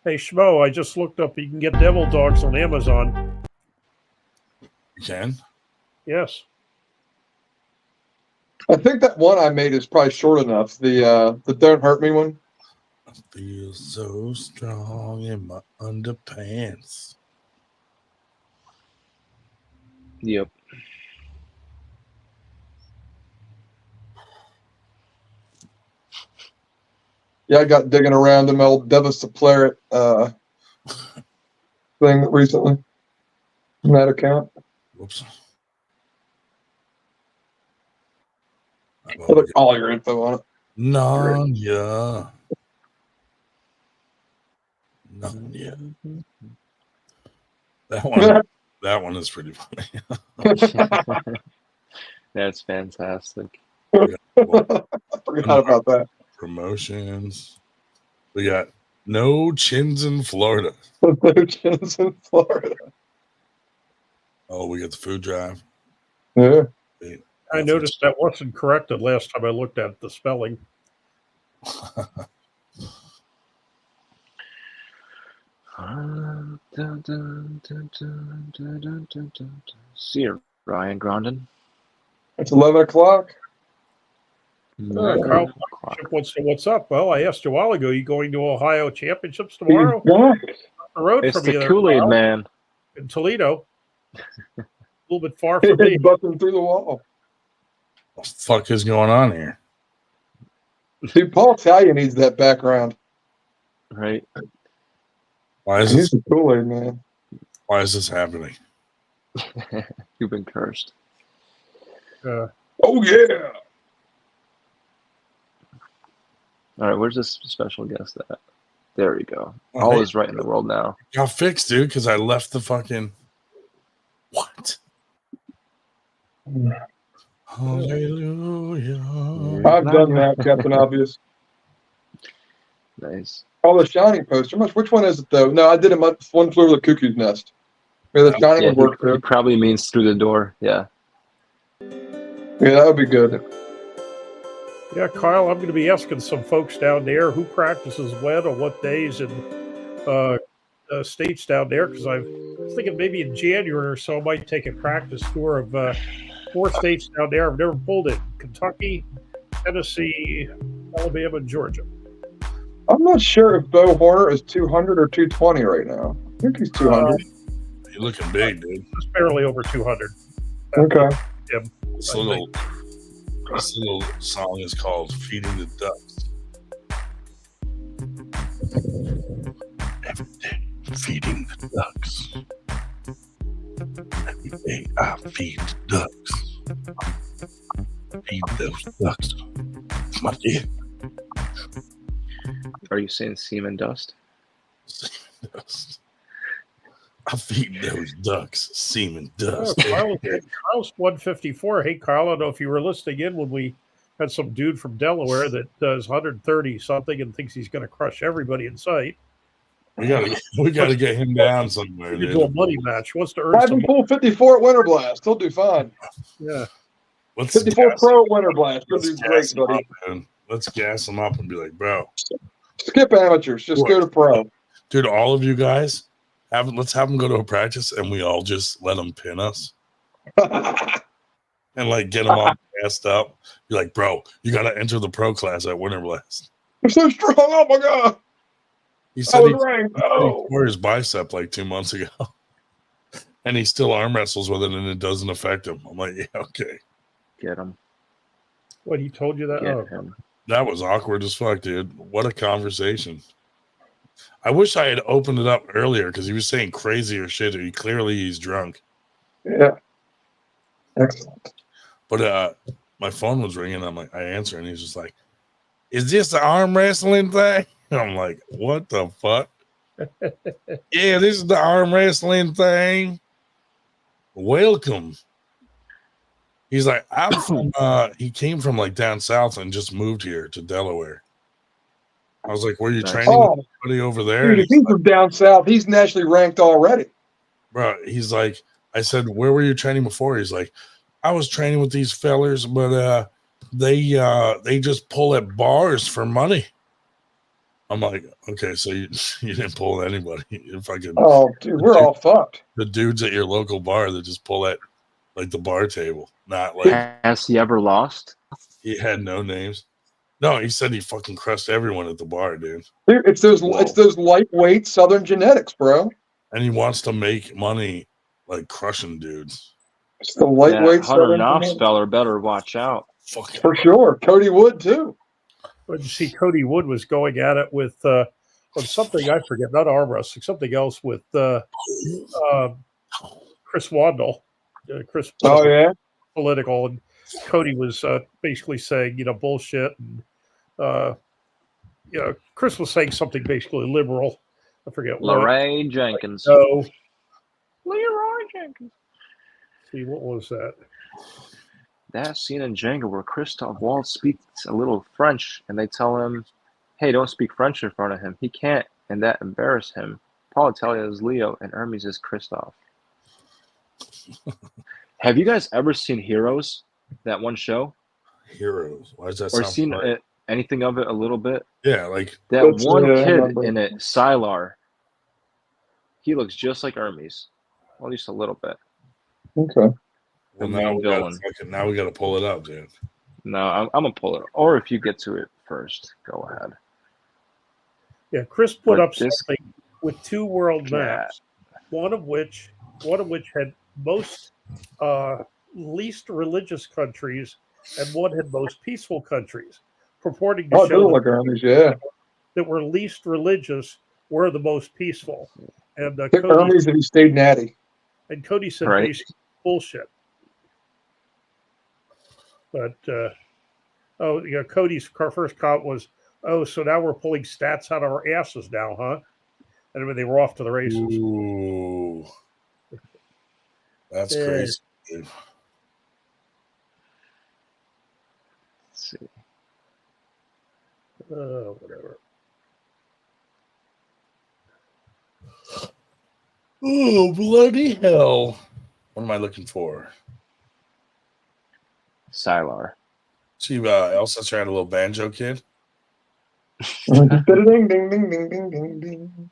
Speaker 1: Hey, Schmo, I just looked up. You can get Devil Dogs on Amazon.
Speaker 2: You can?
Speaker 1: Yes.
Speaker 10: I think that one I made is probably short enough. The Don't Hurt Me one.
Speaker 2: I feel so strong in my underpants.
Speaker 9: Yep.
Speaker 10: Yeah, I got digging around the old Devis the Plaret thing recently on that account.
Speaker 2: Whoops.
Speaker 10: I put all your info on it.
Speaker 2: Nanya. That one is pretty funny.
Speaker 9: That's fantastic.
Speaker 10: I forgot about that.
Speaker 2: Promotions. We got no chins in Florida.
Speaker 10: No chins in Florida.
Speaker 2: Oh, we got the food drive.
Speaker 10: Yeah.
Speaker 1: I noticed that wasn't corrected last time I looked at the spelling.
Speaker 9: See you, Ryan Grondin.
Speaker 10: It's 11 o'clock.
Speaker 1: Kyle, what's up? Well, I asked you a while ago. You going to Ohio Championships tomorrow? The road
Speaker 9: It's
Speaker 1: from
Speaker 9: the
Speaker 1: you there,
Speaker 9: Kool-Aid
Speaker 1: Kyle,
Speaker 9: man.
Speaker 1: in Toledo. A little bit far from me.
Speaker 10: Busting through the wall.
Speaker 2: What the fuck is going on here?
Speaker 10: Dude, Paul Talia needs that background.
Speaker 9: Right.
Speaker 2: Why is
Speaker 10: He's
Speaker 2: this?
Speaker 10: the Kool-Aid man.
Speaker 2: Why is this happening?
Speaker 9: You've been cursed.
Speaker 10: Oh yeah.
Speaker 9: All right, where's this special guest at? There we go.
Speaker 2: Oh,
Speaker 9: All
Speaker 2: hey.
Speaker 9: is right in the world now.
Speaker 2: Got fixed, dude, because I left the fucking. What? Hallelujah.
Speaker 10: I've done that, Captain Obvious.
Speaker 9: Nice.
Speaker 10: Oh, the Shining poster. Which one is it though? No, I did it. One Flew Over the Cuckoo's Nest. Yeah, the Shining
Speaker 9: Yeah,
Speaker 10: would work
Speaker 9: he
Speaker 10: too.
Speaker 9: probably means through the door. Yeah.
Speaker 10: Yeah, that would be good.
Speaker 1: Yeah, Kyle, I'm going to be asking some folks down there who practices when on what days and states down there, because I was thinking maybe in January or so I might take a practice tour of 4 states down there. I've never pulled it: Kentucky, Tennessee, Alabama, and Georgia.
Speaker 10: I'm not sure if Bo Horner is 200 or 220 right now. I think he's 200.
Speaker 2: You're looking big, dude.
Speaker 1: Just barely over 200.
Speaker 10: Okay.
Speaker 1: Yeah,
Speaker 2: This little song is called "Feeding the Ducks." Every day, feeding the ducks. Every day, I feed the ducks. Feed those ducks. It's my dear.
Speaker 9: Are you saying semen dust?
Speaker 2: Dust. I feed those ducks semen dust.
Speaker 1: Kyle's 154. Hey, Kyle, I don't know if you were listening in when we had some dude from Delaware that does 130 something and thinks he's going to crush everybody in sight.
Speaker 2: We gotta get him down somewhere.
Speaker 1: We could
Speaker 2: Dude.
Speaker 1: do a money match. What's to earn
Speaker 10: Have
Speaker 1: some
Speaker 10: him pull 54 at Winter Blast. He'll do fine.
Speaker 1: Yeah.
Speaker 2: Let's
Speaker 10: 54
Speaker 2: gas
Speaker 10: Pro at Winter Blast. He'll
Speaker 2: Let's
Speaker 10: do
Speaker 2: gas
Speaker 10: great,
Speaker 2: him
Speaker 10: buddy.
Speaker 2: up, dude. Let's gas him up and be like, bro.
Speaker 10: Skip amateurs. Just go to pro.
Speaker 2: Dude, all of you guys, let's have him go to a practice and we all just let him pin us. And like get him all gassed up. Be like, bro, you gotta enter the pro class at Winter Blast.
Speaker 10: I'm so strong. Oh my god.
Speaker 2: He said he
Speaker 10: Oh.
Speaker 2: tore his bicep like 2 months ago. And he still arm wrestles with it and it doesn't affect him. I'm like, yeah, okay.
Speaker 9: Get him.
Speaker 1: What, he told you that?
Speaker 9: Get
Speaker 1: Oh.
Speaker 9: him.
Speaker 2: That was awkward as fuck, dude. What a conversation. I wish I had opened it up earlier because he was saying crazier shit. He's drunk.
Speaker 10: Yeah. Excellent.
Speaker 2: But my phone was ringing. I'm like, I answer, and he's just like, "Is this the arm wrestling thing?" And I'm like, "What the fuck?" Yeah, this is the arm wrestling thing. Welcome. He's like, I'm from. He came from like down south and just moved here to Delaware. I was like, "Were you training with somebody over there?"
Speaker 10: Dude, if he's from down south, he's nationally ranked already.
Speaker 2: Bro, he's like, I said, "Where were you training before?" He's like, I was training with these fellers, but they just pull at bars for money. I'm like, okay, so you didn't pull anybody. If I could,
Speaker 10: dude, we're all fucked.
Speaker 2: The dudes at your local bar that just pull at like the bar table, not like.
Speaker 9: Has he ever lost?
Speaker 2: He had no names. No, he said he fucking crushed everyone at the bar, dude.
Speaker 10: Dude, it's those lightweight Southern genetics, bro.
Speaker 2: And he wants to make money like crushing dudes.
Speaker 10: It's the lightweight
Speaker 9: Hunter Knopffeller better watch out.
Speaker 10: For sure. Cody Wood too.
Speaker 1: But you see, Cody Wood was going at it with something I forget, not arm wrestling, something else with Chris Wandel. Chris. Political, and Cody was basically saying, bullshit, and Chris was saying something basically liberal. I forget what.
Speaker 9: Leroy Jenkins.
Speaker 1: No.
Speaker 9: Leroy Jenkins.
Speaker 1: See, what was that?
Speaker 9: That scene in Django where Christoph Waltz speaks a little French, and they tell him, hey, don't speak French in front of him. He can't, and that embarrassed him. Paul Italia is Leo, and Hermes is Christoph. Have you guys ever seen Heroes, that one show?
Speaker 2: Heroes? Why does that
Speaker 9: or
Speaker 2: sound
Speaker 9: seen anything of it a little bit?
Speaker 2: Yeah, like
Speaker 9: that one kid in it, Sylar. He looks just like Hermes, at least a little bit.
Speaker 10: Okay.
Speaker 2: Well, now we got to pull it up, dude.
Speaker 9: No, I'm gonna pull it. Or if you get to it first, go ahead.
Speaker 1: Yeah, Chris put up something with 2 world maps, one of which had most least religious countries, and one had most peaceful countries, purporting to show that were least religious were the most peaceful. And
Speaker 10: Hermes that he stayed natty.
Speaker 1: And Cody said basically bullshit. But Cody's first comment was, "Oh, so now we're pulling stats out of our asses now, huh?" And they were off to the races.
Speaker 2: Ooh, that's crazy, dude.
Speaker 9: Let's see.
Speaker 1: Whatever.
Speaker 2: Oh, bloody hell. What am I looking for?
Speaker 9: Sylar.
Speaker 2: See, Elsa trying a little banjo kid.
Speaker 10: Ding, ding, ding, ding, ding, ding, ding.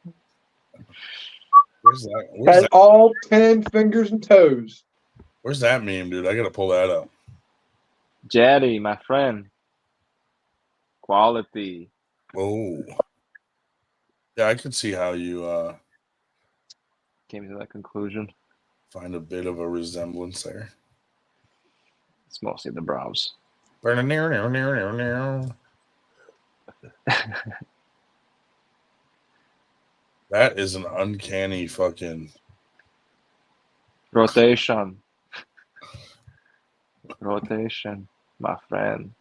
Speaker 2: Where's that?
Speaker 10: Has all 10 fingers and toes.
Speaker 2: Where's that meme, dude? I gotta pull that up.
Speaker 9: Jetty, my friend. Quality.
Speaker 2: Oh. Yeah, I could see how you
Speaker 9: came to that conclusion.
Speaker 2: Find a bit of a resemblance there.
Speaker 9: It's mostly the brows.
Speaker 2: That is an uncanny fucking
Speaker 9: rotation. Rotation, my friend.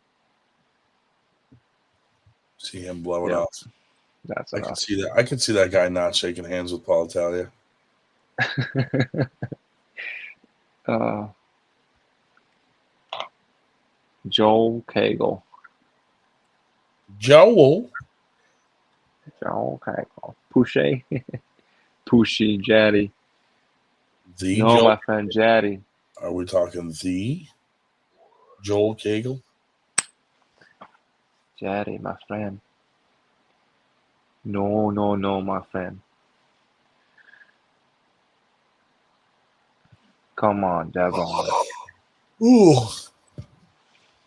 Speaker 2: See him blow it off.
Speaker 9: That's
Speaker 2: I can see that. I can see that guy not shaking hands with Paul Italia.
Speaker 9: Joel Cagle.
Speaker 2: Joel
Speaker 9: Cagle. Pushay? Pushy, Jaddy.
Speaker 2: The
Speaker 9: No,
Speaker 2: Joel,
Speaker 9: my friend Jaddy.
Speaker 2: are we talking the Joel Cagle?
Speaker 9: Jaddy, my friend. No, my friend. Come on, Devon.
Speaker 2: Ooh.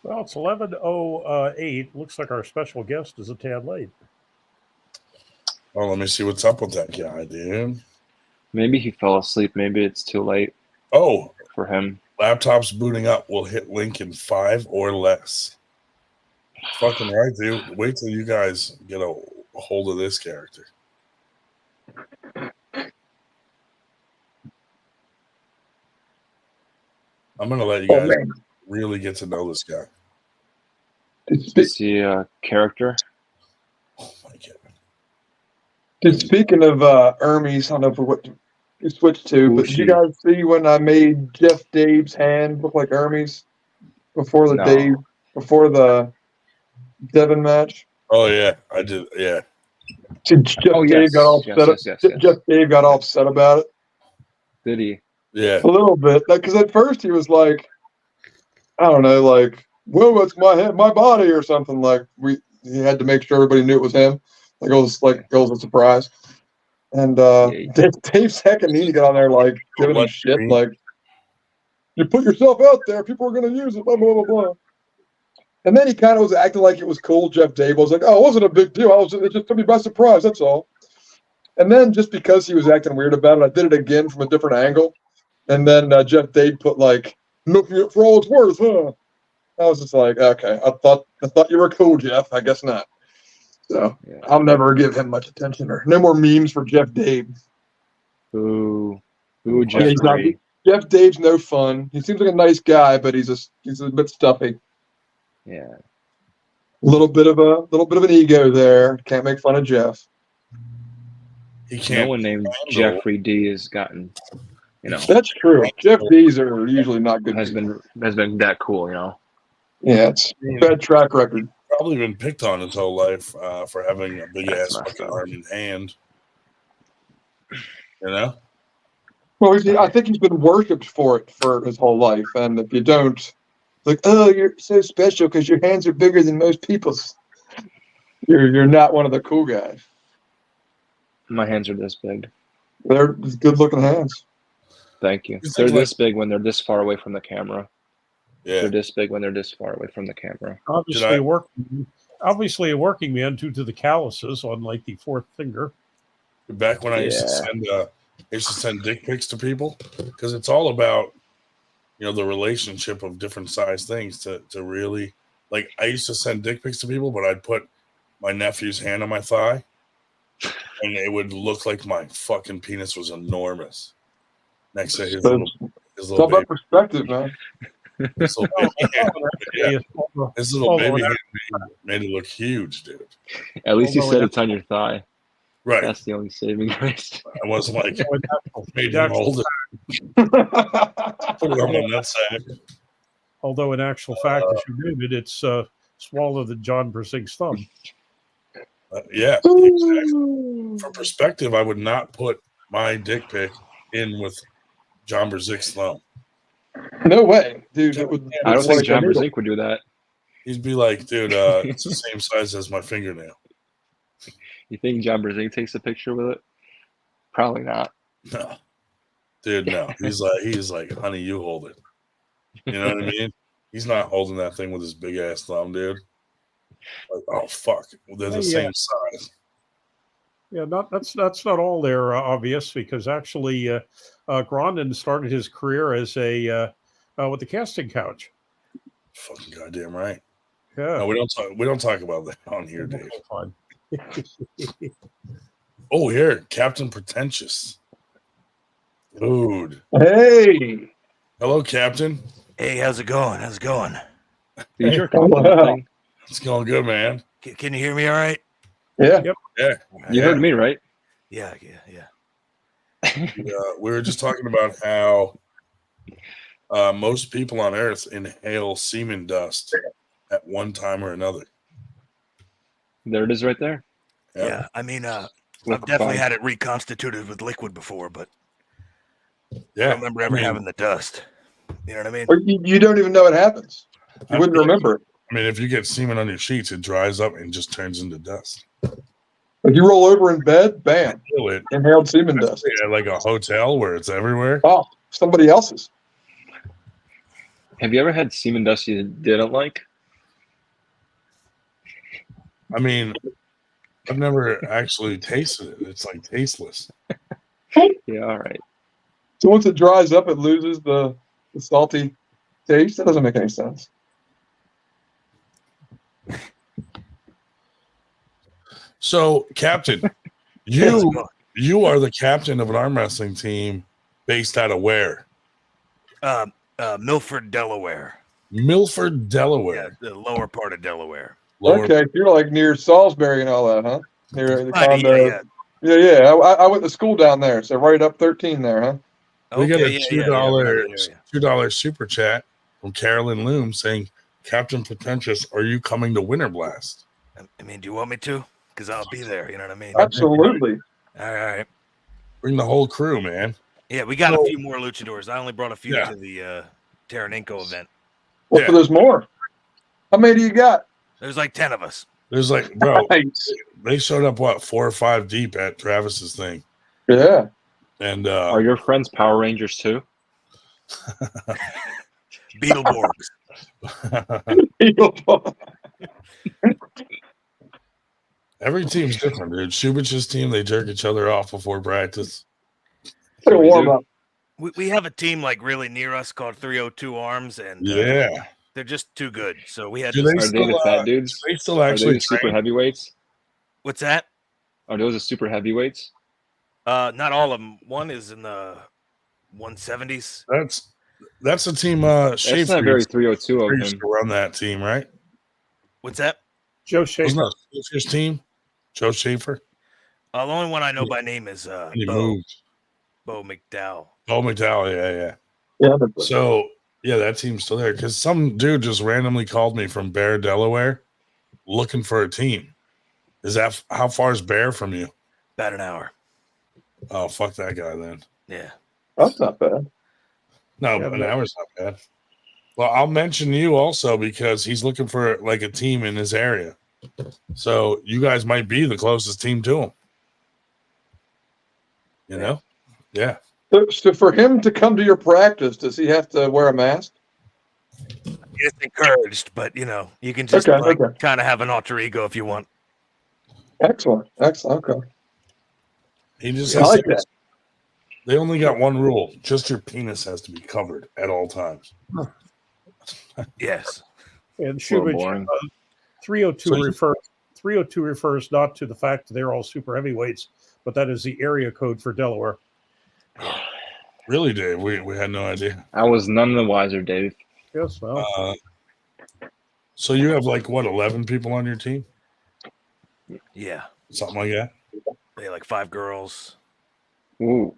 Speaker 1: Well, it's 11:08. Looks like our special guest is a tad late.
Speaker 2: Oh, let me see what's up with that guy, dude.
Speaker 9: Maybe he fell asleep. Maybe it's too late
Speaker 2: Oh,
Speaker 9: for him.
Speaker 2: laptops booting up will hit link in 5 or less. Fucking right, dude. Wait till you guys get a hold of this character. I'm gonna let you guys really get to know this guy.
Speaker 9: Is he a character?
Speaker 2: Oh my god.
Speaker 10: Dude, speaking of Hermes, I don't know for what you switched to, but did you guys see when I made Jeff Dave's hand look like Hermes before the Devin match?
Speaker 2: Oh yeah, I did. Yeah.
Speaker 10: Dave got all upset. Jeff Dave got all upset about it.
Speaker 9: Did he?
Speaker 2: Yeah.
Speaker 10: A little bit, because at first he was like, I don't know, like, whoa, it's my head, my body, or something. Like he had to make sure everybody knew it was him. Like it was a surprise. And Dave Sacchinini got on there like giving him shit, like, you put yourself out there, people are going to use it, blah blah blah blah. And then he kind of was acting like it was cool. Jeff Dave was like, "Oh, it wasn't a big deal. It just took me by surprise. That's all." And then just because he was acting weird about it, I did it again from a different angle. And then Jeff Dave put like, "Milking it for all it's worth, huh?" I was just like, "Okay, I thought you were cool, Jeff. I guess not." So I'll never give him much attention, or no more memes for Jeff Dave.
Speaker 9: Ooh, Jeff.
Speaker 10: Jeff Dave's no fun. He seems like a nice guy, but he's a bit stuffy.
Speaker 9: Yeah.
Speaker 10: A little bit of an ego there. Can't make fun of Jeff.
Speaker 2: He can't.
Speaker 9: No one named Jeffrey D has gotten,
Speaker 10: That's true. Jeff D's are usually not good.
Speaker 9: Has been that cool,
Speaker 10: Yeah, it's bad track record.
Speaker 2: Probably been picked on his whole life for having a big ass fucking arm and hand.
Speaker 10: Well, I think he's been worshipped for it for his whole life, and if you don't, like, oh, you're so special because your hands are bigger than most people's. You're not one of the cool guys.
Speaker 9: My hands are this big.
Speaker 10: They're good-looking hands.
Speaker 9: Thank you. They're this big when they're this far away from the camera.
Speaker 2: Yeah.
Speaker 9: They're this big when they're this far away from the camera.
Speaker 1: Obviously a working man due to the calluses on like the fourth finger.
Speaker 2: Back when I used to send dick pics to people, because it's all about the relationship of different size things to really, like, I used to send dick pics to people, but I'd put my nephew's hand on my thigh and it would look like my fucking penis was enormous next to his little
Speaker 10: it's all about perspective, man.
Speaker 2: This little baby hand made it look huge, dude.
Speaker 9: At least you said it's on your thigh.
Speaker 2: Right.
Speaker 9: That's the only saving grace.
Speaker 2: I wasn't like, made him hold it. Put it on my nutsack.
Speaker 1: Although in actual fact, as you noted, it's smaller than John Brzezink's thumb.
Speaker 2: Yeah, exactly. For perspective, I would not put my dick pic in with John Brzezink's thumb.
Speaker 10: No way, dude.
Speaker 9: I don't think John Brzezinck would do that.
Speaker 2: He'd be like, dude, it's the same size as my fingernail.
Speaker 9: You think John Brzezinck takes a picture with it? Probably not.
Speaker 2: No, dude, no. He's like, honey, you hold it. You know what I mean? He's not holding that thing with his big ass thumb, dude. Like, oh fuck, they're the same size.
Speaker 1: Yeah, that's not all there obvious, because actually Grondin started his career as a with the casting couch.
Speaker 2: Fucking goddamn right.
Speaker 1: Yeah.
Speaker 2: No, we don't talk about that on here, Dave.
Speaker 1: Fine.
Speaker 2: Oh, here, Captain Pretentious. Dude.
Speaker 10: Hey.
Speaker 2: Hello, Captain.
Speaker 13: Hey, how's it going? How's it going?
Speaker 2: It's going good, man.
Speaker 13: Can you hear me all right?
Speaker 10: Yeah.
Speaker 1: Yep.
Speaker 2: Yeah.
Speaker 9: You heard me, right?
Speaker 13: Yeah.
Speaker 2: We were just talking about how most people on Earth inhale semen dust at one time or another.
Speaker 9: There it is right there.
Speaker 13: Yeah. I mean,
Speaker 9: Liquefy.
Speaker 13: I've definitely had it reconstituted with liquid before, but I
Speaker 2: Yeah,
Speaker 13: don't remember ever having the dust. You know what I mean?
Speaker 10: Or you don't even know it happens. You wouldn't remember it.
Speaker 2: I mean, if you get semen on your sheets, it dries up and just turns into dust.
Speaker 10: Like you roll over in bed, bam,
Speaker 2: Feel it.
Speaker 10: inhaled semen dust.
Speaker 2: At like a hotel where it's everywhere.
Speaker 10: Oh, somebody else's.
Speaker 9: Have you ever had semen dust you didn't like?
Speaker 2: I mean, I've never actually tasted it. It's like tasteless.
Speaker 9: Yeah, all right.
Speaker 10: So once it dries up, it loses the salty taste. That doesn't make any sense.
Speaker 2: So, Captain, you are the captain of an arm wrestling team based out of where?
Speaker 13: Milford, Delaware.
Speaker 2: Milford, Delaware.
Speaker 13: Yeah, the lower part of Delaware.
Speaker 10: Okay, you're like near Salisbury and all that, huh? Near the
Speaker 13: Right,
Speaker 10: condo. Yeah. I went to school down there, so right up 13 there, huh?
Speaker 2: We got a
Speaker 13: $2
Speaker 2: $2 super chat from Carolyn Loom saying, Captain Pretentious, are you coming to Winter Blast?
Speaker 13: I mean, do you want me to? Because I'll be there. You know what I mean?
Speaker 10: Absolutely.
Speaker 13: All right.
Speaker 2: Bring the whole crew, man.
Speaker 13: Yeah, we got a few more luchadors. I only brought a few to the Taraninko event.
Speaker 10: Well, so there's more. How many do you got?
Speaker 13: There's like 10 of us.
Speaker 2: There's like, bro, they showed up, 4 or 5 deep at Travis's thing.
Speaker 10: Yeah.
Speaker 2: And
Speaker 9: are your friends Power Rangers too?
Speaker 13: Beetleborgs.
Speaker 2: Every team's different, dude. Shubich's team, they jerk each other off before practice.
Speaker 13: We have a team like really near us called 302 Arms, and they're just too good. So we had.
Speaker 2: Do they
Speaker 9: Are they the fat dudes?
Speaker 2: They still
Speaker 9: Are
Speaker 2: actually
Speaker 9: they the super
Speaker 2: train?
Speaker 9: heavyweights?
Speaker 13: What's that?
Speaker 9: Are those the super heavyweights?
Speaker 13: Not all of them. One is in the 170s.
Speaker 2: That's the team.
Speaker 9: That's
Speaker 2: Schaefer
Speaker 9: not very
Speaker 2: used
Speaker 9: 302 of
Speaker 2: to
Speaker 9: him.
Speaker 2: run that team, right?
Speaker 13: What's that?
Speaker 1: Joe
Speaker 2: Wasn't
Speaker 1: Schaefer.
Speaker 2: that Schaefer's team? Joe Schaefer.
Speaker 13: The only one I know by name is
Speaker 2: He
Speaker 13: Bo.
Speaker 2: moved.
Speaker 13: Bo McDowell.
Speaker 2: Oh, McDowell, yeah.
Speaker 10: Yeah.
Speaker 2: So that team's still there because some dude just randomly called me from Bear, Delaware, looking for a team. Is that how far is Bear from you?
Speaker 13: About an hour.
Speaker 2: Oh, fuck that guy then.
Speaker 13: Yeah.
Speaker 10: That's not bad.
Speaker 2: No,
Speaker 1: Yeah,
Speaker 2: an
Speaker 1: but-
Speaker 2: hour's not bad. Well, I'll mention you also because he's looking for like a team in his area. So you guys might be the closest team to him. You know? Yeah.
Speaker 10: So for him to come to your practice, does he have to wear a mask?
Speaker 13: It's encouraged, but you can just kind of have an alter ego if you want.
Speaker 10: Excellent. Okay.
Speaker 2: He just
Speaker 10: I like that.
Speaker 2: They only got one rule. Just your penis has to be covered at all times.
Speaker 13: Yes.
Speaker 1: And
Speaker 9: Well,
Speaker 1: Shubich,
Speaker 9: boring.
Speaker 1: 302 refers not to the fact that they're all super heavyweights, but that is the area code for Delaware.
Speaker 2: Really, Dave? We had no idea.
Speaker 9: I was none the wiser, Dave.
Speaker 1: Yes, well,
Speaker 2: So you have 11 people on your team?
Speaker 13: Yeah.
Speaker 2: Something like that?
Speaker 13: They like 5 girls.
Speaker 9: Ooh,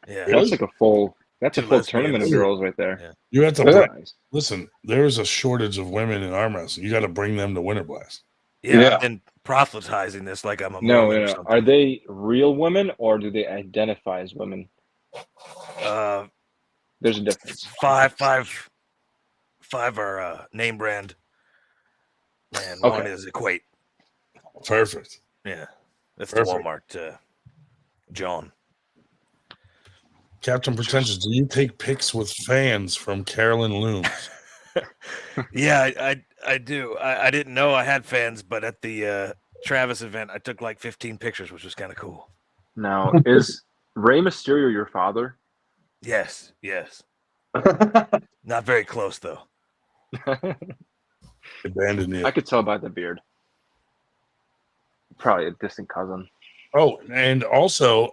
Speaker 13: Yeah.
Speaker 9: that's like a full. That's a
Speaker 13: Two
Speaker 9: full
Speaker 13: lesbians.
Speaker 9: tournament of girls right there.
Speaker 13: Yeah.
Speaker 2: You have to
Speaker 10: Yeah.
Speaker 2: listen. There is a shortage of women in arm wrestling. You got to bring them to Winter Blast.
Speaker 13: Yeah. I've been proselytizing this like I'm a
Speaker 9: No,
Speaker 13: Mormon or
Speaker 9: no.
Speaker 13: something.
Speaker 9: Are they real women or do they identify as women? There's a difference.
Speaker 13: Five are name brand, and one
Speaker 9: Okay.
Speaker 13: is Equate.
Speaker 2: Perfect.
Speaker 13: Yeah, that's
Speaker 2: Perfect.
Speaker 13: the Walmart. John.
Speaker 2: Captain Pretentious, do you take pics with fans from Carolyn Looms?
Speaker 13: Yeah, I do. I didn't know I had fans, but at the Travis event, I took like 15 pictures, which was kind of cool.
Speaker 9: Now, is Rey Mysterio your father?
Speaker 13: Yes. Not very close though.
Speaker 2: Abandoned you.
Speaker 9: I could tell by the beard. Probably a distant cousin.
Speaker 2: Oh, and also,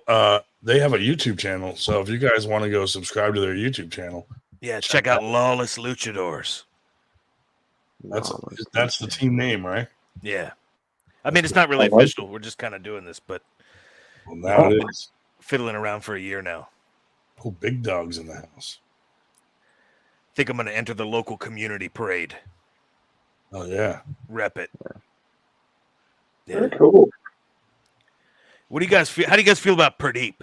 Speaker 2: they have a YouTube channel. So if you guys want to go subscribe to their YouTube channel,
Speaker 13: Yeah, check out Lawless Luchadors.
Speaker 2: that's the team name, right?
Speaker 13: Yeah. I mean, it's not really
Speaker 10: I like
Speaker 13: official. We're just kind of doing this, but
Speaker 2: Well, now it
Speaker 13: been
Speaker 2: is.
Speaker 13: fiddling around for a year now.
Speaker 2: Oh, big dogs in the house.
Speaker 13: Think I'm going to enter the local community parade.
Speaker 2: Oh yeah.
Speaker 13: Rep it.
Speaker 10: Very cool.
Speaker 13: What do you guys feel? How do you guys feel about Pradeep?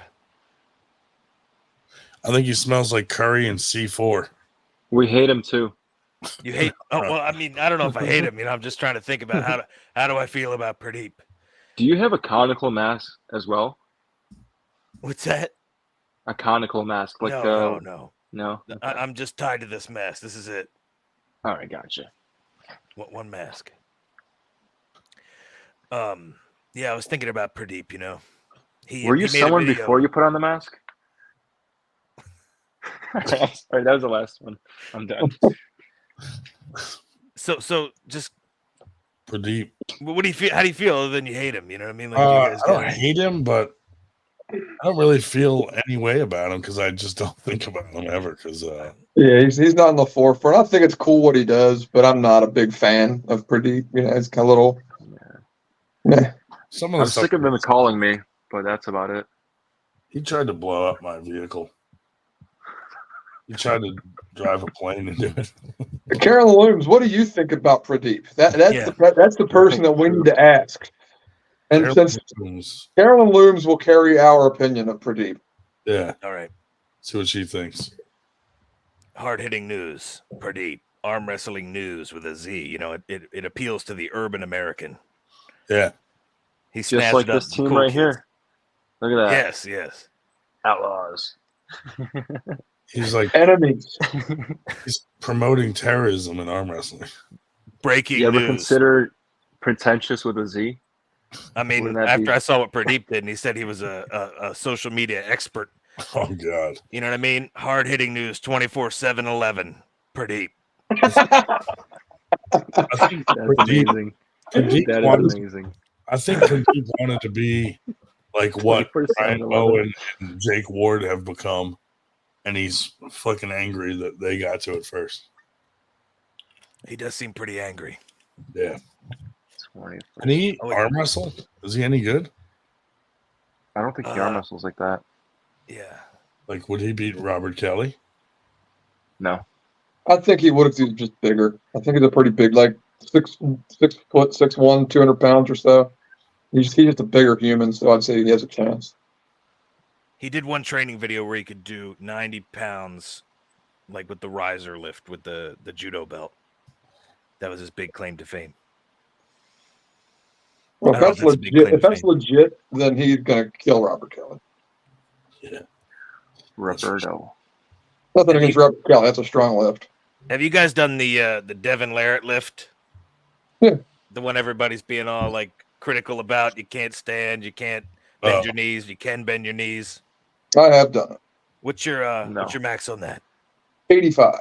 Speaker 2: I think he smells like curry and C4.
Speaker 9: We hate him too.
Speaker 13: You hate? Oh well, I mean, I don't know if I hate him. I'm just trying to think about how do I feel about Pradeep.
Speaker 9: Do you have a conical mask as well?
Speaker 13: What's that?
Speaker 9: A conical mask, like
Speaker 13: no.
Speaker 9: Okay.
Speaker 13: I'm just tied to this mask. This is it.
Speaker 9: All right, gotcha.
Speaker 13: One mask. Yeah, I was thinking about Pradeep.
Speaker 9: Were you someone before you put on the mask? Sorry, that was the last one. I'm done.
Speaker 13: So just
Speaker 2: Pradeep.
Speaker 13: What do you feel? How do you feel other than you hate him? You know what I mean? Like
Speaker 2: I don't hate him, but I don't really feel any way about him because I just don't think about him ever. Because
Speaker 10: he's not in the forefront. I think it's cool what he does, but I'm not a big fan of Pradeep. It's kind of little. Yeah.
Speaker 9: I'm sick of him calling me, but that's about it.
Speaker 2: He tried to blow up my vehicle. He tried to drive a plane into it.
Speaker 10: Carolyn Looms, what do you think about Pradeep? That's the person that we need to ask. And since Carolyn Looms will carry our opinion of Pradeep.
Speaker 2: Yeah.
Speaker 13: All right.
Speaker 2: See what she thinks.
Speaker 13: Hard-hitting news, Pradeep. Arm wrestling news with a Z. It appeals to the urban American.
Speaker 2: Yeah.
Speaker 13: He
Speaker 9: just like this team right here. Look at that.
Speaker 13: Yes.
Speaker 9: Outlaws.
Speaker 2: He's like
Speaker 10: enemies.
Speaker 2: He's promoting terrorism in arm wrestling.
Speaker 13: Breaking
Speaker 9: you ever
Speaker 13: news.
Speaker 9: consider pretentious with a Z?
Speaker 13: I mean, after I saw what Pradeep did, and he said he was a social media expert.
Speaker 2: Oh God!
Speaker 13: You know what I mean? Hard hitting news, 24/7/11. Pradeep.
Speaker 2: I think
Speaker 9: that's amazing. That is amazing.
Speaker 2: I think Pradeep wanted to be like what Ryan Bowen and Jake Ward have become, and he's fucking angry that they got to it first.
Speaker 13: He does seem pretty angry.
Speaker 2: Yeah. Can he arm wrestle? Is he any good?
Speaker 9: I don't think he arm wrestles like that.
Speaker 13: Yeah.
Speaker 2: Like, would he beat Robert Kelly?
Speaker 9: No.
Speaker 10: I think he would if he was just bigger. I think he's a pretty big, like 6 foot, 6'1", 200 pounds or so. He's just a bigger human, so I'd say he has a chance.
Speaker 13: He did one training video where he could do 90 pounds, like with the riser lift with the judo belt. That was his big claim to fame.
Speaker 10: Well, if that's legit, then he's gonna kill Robert Kelly.
Speaker 2: Yeah.
Speaker 9: Roberto.
Speaker 10: Nothing against Robert Kelly. That's a strong lift.
Speaker 13: Have you guys done the Devin Larrett lift?
Speaker 10: Yeah.
Speaker 13: The one everybody's being all like critical about. You can't stand. You can't bend your knees. You can bend your knees.
Speaker 10: I have done it.
Speaker 13: What's your max on that?
Speaker 10: 85.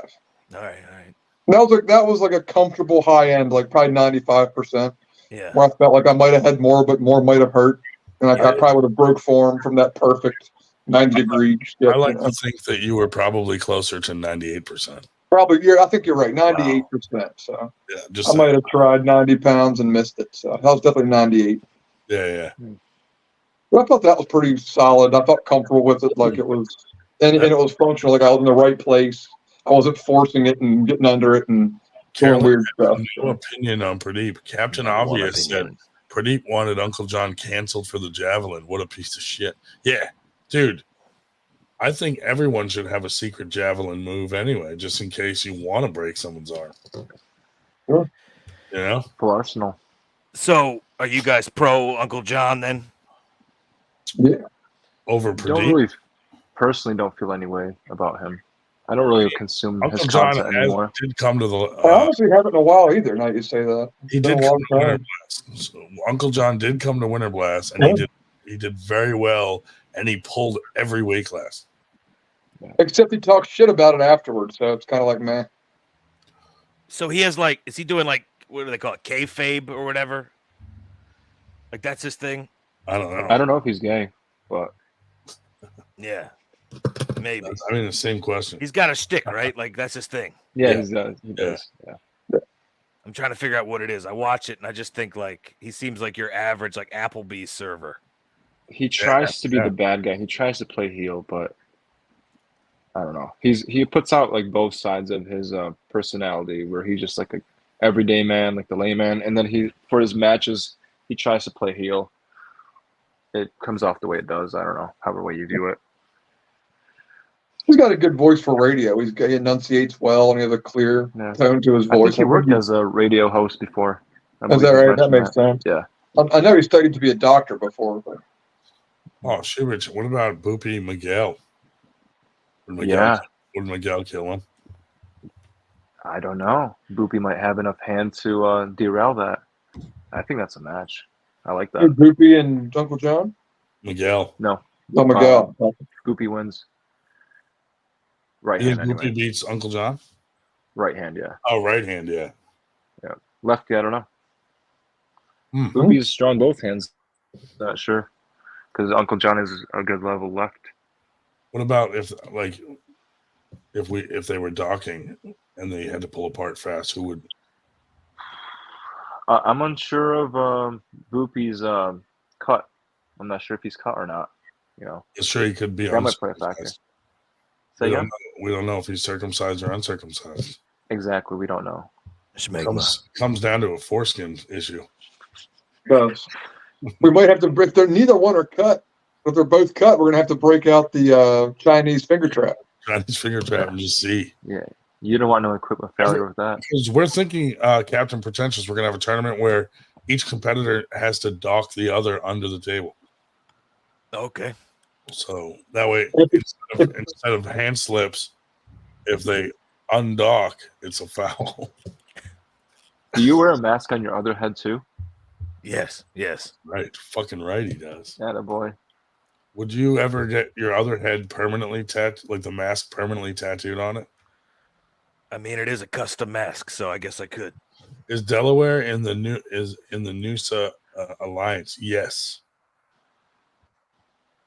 Speaker 13: All right.
Speaker 10: That was like a comfortable high end, like probably 95%.
Speaker 13: Yeah.
Speaker 10: Where I felt like I might have had more, but more might have hurt, and I probably would have broke form from that perfect 90-degree.
Speaker 2: I like to think that you were probably closer to 98%.
Speaker 10: Probably, I think you're right, 98%. So
Speaker 2: yeah,
Speaker 10: I might have tried 90 pounds and missed it. So that was definitely 98.
Speaker 2: Yeah.
Speaker 10: But I thought that was pretty solid. I felt comfortable with it, like it was, and it was functional. Like I was in the right place. I wasn't forcing it and getting under it and doing weird stuff.
Speaker 2: No opinion on Pradeep. Captain Obvious said Pradeep wanted Uncle John canceled for the javelin. What a piece of shit. Yeah, dude. I think everyone should have a secret javelin move anyway, just in case you want to break someone's arm.
Speaker 10: Sure.
Speaker 2: You know?
Speaker 9: Full arsenal.
Speaker 13: So, are you guys pro Uncle John then?
Speaker 10: Yeah.
Speaker 2: Over
Speaker 9: Pradeep? Personally don't feel any way about him. I don't really consume
Speaker 2: Uncle
Speaker 9: his
Speaker 2: John
Speaker 9: content anymore.
Speaker 2: did come to the.
Speaker 10: I honestly haven't in a while either. Now you say that.
Speaker 2: He did come to Winter Blast. So Uncle John did come to Winter Blast, and he did very well, and he pulled every weight class.
Speaker 10: Except he talks shit about it afterwards, so it's kind of like, man.
Speaker 13: So he has is he doing what do they call it, kayfabe or whatever? Like that's his thing.
Speaker 2: I don't know.
Speaker 9: I don't know if he's gay, but
Speaker 13: yeah, maybe.
Speaker 2: I mean, the same question.
Speaker 13: He's got a shtick, right? Like that's his thing.
Speaker 9: Yeah, he does. Yeah.
Speaker 13: I'm trying to figure out what it is. I watch it and I just think he seems like your average Applebee's server.
Speaker 9: He tries to be the bad guy. He tries to play heel, but I don't know. He puts out both sides of his personality, where he's just like a everyday man, like the layman, and then for his matches he tries to play heel. it comes off the way it does. I don't know, however way you view it.
Speaker 10: He's got a good voice for radio. He enunciates well, and he has a clear tone to his
Speaker 9: I think
Speaker 10: voice.
Speaker 9: he worked as a radio host before. I
Speaker 10: Is that
Speaker 9: believe he's
Speaker 10: right? That
Speaker 9: mentioned
Speaker 10: makes sense.
Speaker 9: Yeah.
Speaker 10: I know he studied to be a doctor before. But...
Speaker 2: Oh, shoot, Rich. What about Boopy Miguel?
Speaker 9: Yeah.
Speaker 2: Would Miguel kill him?
Speaker 9: I don't know. Boopy might have enough hand to derail that. I think that's a match. I like that.
Speaker 10: Boopy and Uncle John?
Speaker 2: Miguel.
Speaker 9: No.
Speaker 10: Oh, Miguel.
Speaker 9: Boopy wins. Right
Speaker 2: You think
Speaker 9: hand,
Speaker 2: Boopy
Speaker 9: anyway.
Speaker 2: beats Uncle John?
Speaker 9: Right hand, yeah.
Speaker 2: Oh, right hand, yeah.
Speaker 9: Yeah. Lefty, I don't know.
Speaker 2: Mm-hmm.
Speaker 9: Boopy's strong both hands. Not sure. Because Uncle John is a good level left.
Speaker 2: What about if they were docking and they had to pull apart fast? Who would?
Speaker 9: I'm unsure of Boopy's cut. I'm not sure if he's cut or not. You know,
Speaker 2: I'm sure he could be
Speaker 9: that might play a factor.
Speaker 2: we don't know if he's circumcised or uncircumcised.
Speaker 9: Exactly, we don't know.
Speaker 2: Comes down to a foreskin issue.
Speaker 10: Does. We might have to, if they're neither one are cut, if they're both cut, we're going to have to break out the Chinese finger trap.
Speaker 2: Chinese finger trap and just see.
Speaker 9: Yeah, you don't want no equipment failure with that.
Speaker 2: Because we're thinking, Captain Pretentious, we're going to have a tournament where each competitor has to dock the other under the table.
Speaker 13: Okay.
Speaker 2: So that way, instead of hand slips, if they undock, it's a foul.
Speaker 9: Do you wear a mask on your other head too?
Speaker 13: Yes.
Speaker 2: Right. Fucking right he does.
Speaker 9: Atta boy.
Speaker 2: Would you ever get your other head permanently tattooed, like the mask permanently tattooed on it?
Speaker 13: I mean, it is a custom mask, so I guess I could.
Speaker 2: Is Delaware in the NUSA alliance? Yes.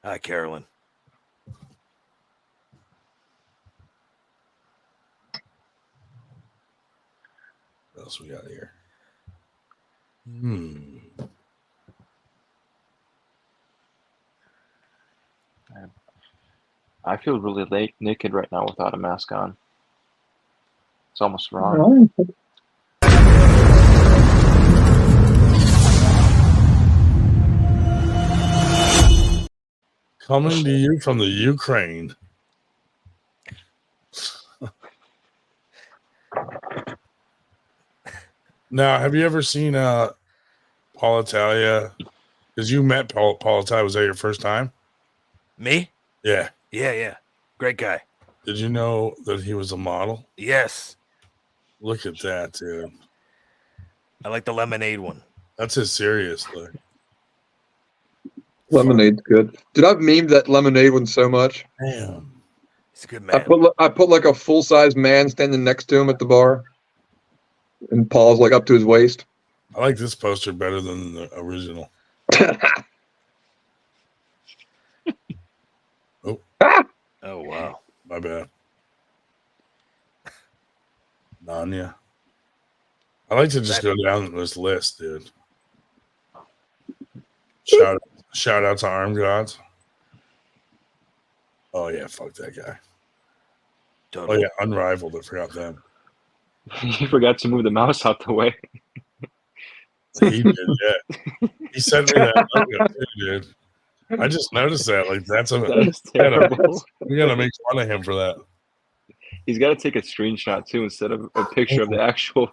Speaker 13: Hi, Carolyn.
Speaker 2: What else we got here?
Speaker 9: I feel really naked right now without a mask on. It's almost wrong.
Speaker 2: Coming to you from the Ukraine. Now, have you ever seen Paul Italia? Because you met Paul Italia. Was that your first time?
Speaker 13: Me?
Speaker 2: Yeah.
Speaker 13: Yeah. Great guy.
Speaker 2: Did you know that he was a model?
Speaker 13: Yes.
Speaker 2: Look at that, dude.
Speaker 13: I like the lemonade one.
Speaker 2: That's his serious look.
Speaker 10: Lemonade's good. Dude, I've memed that lemonade one so much.
Speaker 2: Damn.
Speaker 13: He's a good man.
Speaker 10: I put like a full-size man standing next to him at the bar. And Paul's like up to his waist.
Speaker 2: I like this poster better than the original. Oh.
Speaker 13: Oh, wow.
Speaker 2: My bad. Nanya. I like to just go down this list, dude. Shout out to Arm Gods. Oh, yeah. Fuck that guy.
Speaker 13: Totally.
Speaker 2: Oh, yeah. Unrivaled. I forgot them.
Speaker 9: You forgot to move the mouse out the way.
Speaker 2: He did, yeah. He sent me that logo too, dude. I just noticed that. Like, that's
Speaker 9: terrible.
Speaker 2: We gotta make fun of him for that.
Speaker 9: He's got to take a screenshot too instead of a picture of the actual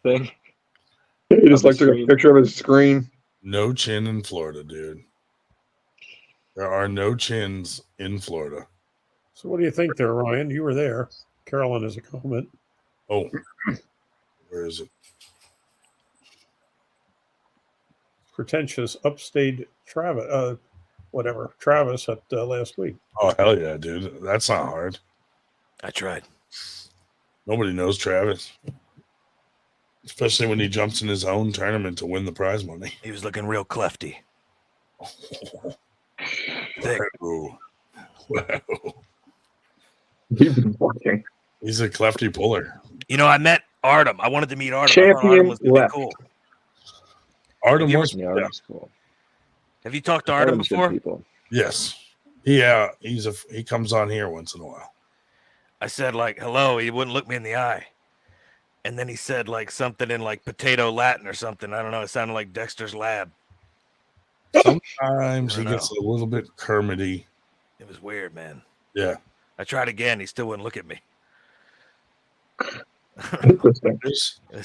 Speaker 9: thing.
Speaker 10: He just like took a picture of his screen.
Speaker 2: No chin in Florida, dude. There are no chins in Florida.
Speaker 1: So what do you think there, Ryan? You were there. Carolyn has a comment.
Speaker 2: Oh, where is it?
Speaker 1: Pretentious upstayed Travis at last week.
Speaker 2: Oh, hell yeah, dude. That's not hard.
Speaker 13: I tried.
Speaker 2: Nobody knows Travis. Especially when he jumps in his own tournament to win the prize money.
Speaker 13: He was looking real clefty. Thick.
Speaker 2: Wow.
Speaker 10: He's been working.
Speaker 2: He's a clefty puller.
Speaker 13: You know, I met Artem. I wanted to meet Artem.
Speaker 10: Champion
Speaker 13: Artem was
Speaker 10: left.
Speaker 13: cool.
Speaker 2: Artem was
Speaker 9: cool.
Speaker 13: Have you talked to Artem before?
Speaker 2: Yes. Yeah, he comes on here once in a while.
Speaker 13: I said like hello, he wouldn't look me in the eye. And then he said like something in like potato Latin or something. I don't know. It sounded like Dexter's Lab.
Speaker 2: Sometimes he gets a little bit Kermity.
Speaker 13: It was weird, man.
Speaker 2: Yeah.
Speaker 13: I tried again. He still wouldn't look at me.
Speaker 10: Interesting.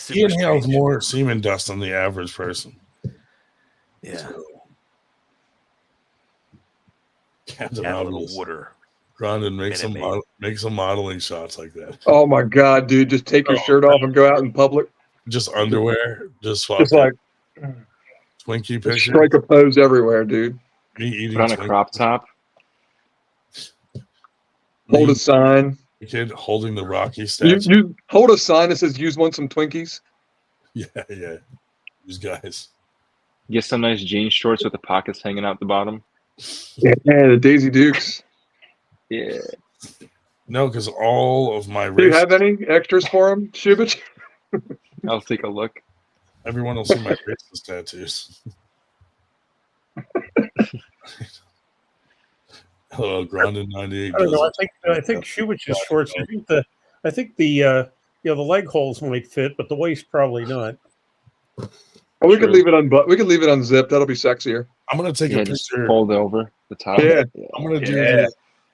Speaker 2: He inhales more semen dust than the average person.
Speaker 13: Yeah.
Speaker 2: So, Captain
Speaker 13: Add a little
Speaker 2: Obvious.
Speaker 13: water.
Speaker 2: Rondon, make some modeling shots like that.
Speaker 10: Oh my God, dude! Just take your shirt off and go out in public.
Speaker 2: Just underwear. Just
Speaker 10: Just like
Speaker 2: Twinkie picture.
Speaker 10: strike a pose everywhere, dude.
Speaker 2: Me eating
Speaker 9: Put on a crop top.
Speaker 10: Hold a sign.
Speaker 2: The kid holding the Rocky statue.
Speaker 10: You hold a sign that says "Use want some Twinkies."
Speaker 2: Yeah. These guys.
Speaker 9: Get some nice jean shorts with the pockets hanging out the bottom.
Speaker 10: Yeah, the Daisy Dukes.
Speaker 9: Yeah.
Speaker 2: No, because all of my
Speaker 10: Do you
Speaker 2: race.
Speaker 10: have any extras for him, Shubich?
Speaker 9: I'll take a look.
Speaker 2: Everyone will see my racist tattoos. Hello, Grondin 98.
Speaker 1: I don't know. I think Shubich's shorts. I think the leg holes might fit, but the waist probably not.
Speaker 10: Oh, we could leave it we could leave it unzipped. That'll be sexier.
Speaker 2: I'm gonna take a
Speaker 9: just
Speaker 2: picture.
Speaker 9: fold over the top.
Speaker 10: Yeah.
Speaker 2: I'm gonna do.
Speaker 10: Yeah.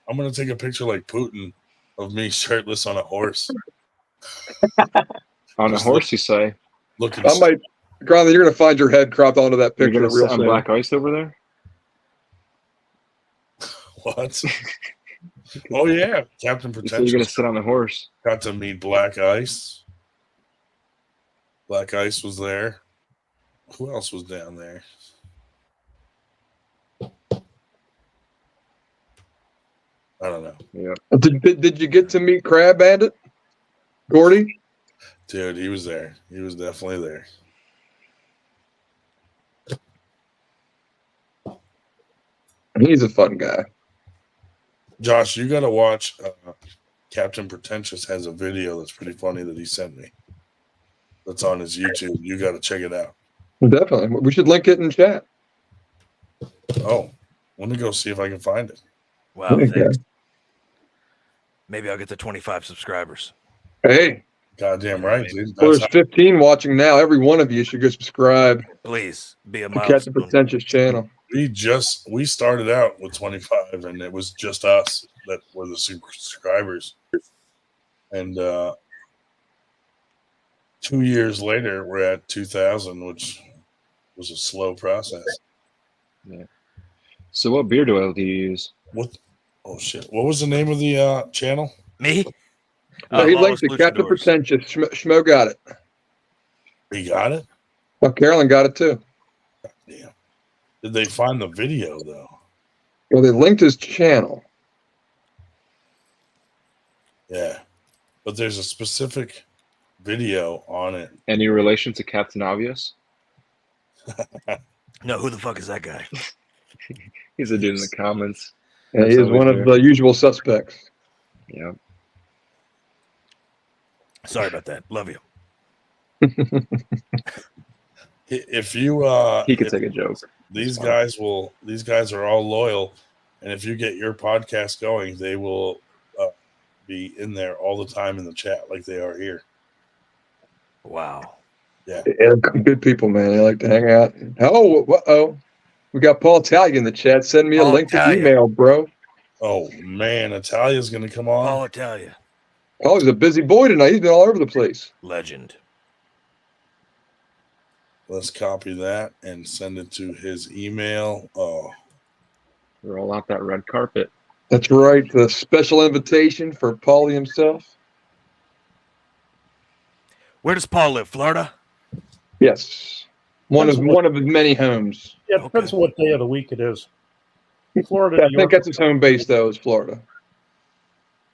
Speaker 2: I'm gonna take a picture like Putin of me shirtless on a horse.
Speaker 9: On a horse, you say?
Speaker 2: Looking.
Speaker 10: I might, Gronley, you're gonna find your head cropped onto that
Speaker 9: You're
Speaker 10: picture
Speaker 9: gonna
Speaker 10: real
Speaker 9: sit on
Speaker 10: soon.
Speaker 9: black ice over there?
Speaker 2: What? Oh yeah, Captain
Speaker 9: So
Speaker 2: Pretentious.
Speaker 9: you're gonna sit on the horse.
Speaker 2: Got to meet Black Ice. Black Ice was there. Who else was down there? I don't know.
Speaker 9: Yeah.
Speaker 10: Did you get to meet Crab Bandit? Gordy?
Speaker 2: Dude, he was there. He was definitely there.
Speaker 10: He's a fun guy.
Speaker 2: Josh, you got to watch. Captain Pretentious has a video that's pretty funny that he sent me. That's on his YouTube. You got to check it out.
Speaker 10: Definitely. We should link it in chat.
Speaker 2: Oh, let me go see if I can find it.
Speaker 13: Wow,
Speaker 10: Okay.
Speaker 13: thanks. Maybe I'll get to 25 subscribers.
Speaker 10: Hey.
Speaker 2: Goddamn right, dude.
Speaker 10: Well, there's 15 watching now. Every one of you should go subscribe.
Speaker 13: Please be a
Speaker 10: to
Speaker 13: milestone.
Speaker 10: Captain Pretentious channel.
Speaker 2: We started out with 25, and it was just us that were the subscribers. And 2 years later, we're at 2,000, which was a slow process.
Speaker 9: Yeah. So what beard oil do you use?
Speaker 2: What? Oh shit! What was the name of the channel?
Speaker 13: Me?
Speaker 10: He linked to Captain Pretentious. Schmo got it.
Speaker 2: He got it?
Speaker 10: Well, Carolyn got it too.
Speaker 2: Damn. Did they find the video though?
Speaker 10: Well, they linked his channel.
Speaker 2: Yeah, but there's a specific video on it.
Speaker 9: Any relation to Captain Obvious?
Speaker 13: No, who the fuck is that guy?
Speaker 9: He's a dude in the comments.
Speaker 10: Yeah, he is one of the usual suspects.
Speaker 9: Yeah.
Speaker 13: Sorry about that. Love you.
Speaker 2: If you
Speaker 9: he could take a joke.
Speaker 2: These guys are all loyal, and if you get your podcast going, they will be in there all the time in the chat like they are here.
Speaker 13: Wow.
Speaker 2: Yeah.
Speaker 10: Good people, man. They like to hang out. Oh, we got Paul Talia in the chat. Send me a link to email, bro.
Speaker 2: Oh man, Italia's gonna come on.
Speaker 13: Paul Italia.
Speaker 10: Paul's a busy boy tonight. He's been all over the place.
Speaker 13: Legend.
Speaker 2: Let's copy that and send it to his email. Oh,
Speaker 9: roll out that red carpet.
Speaker 10: That's right. The special invitation for Paulie himself.
Speaker 13: Where does Paul live? Florida?
Speaker 10: Yes. One of his many homes.
Speaker 1: Yeah, it depends on what day of the week it is. Florida.
Speaker 10: I think that's his home base, though, is Florida.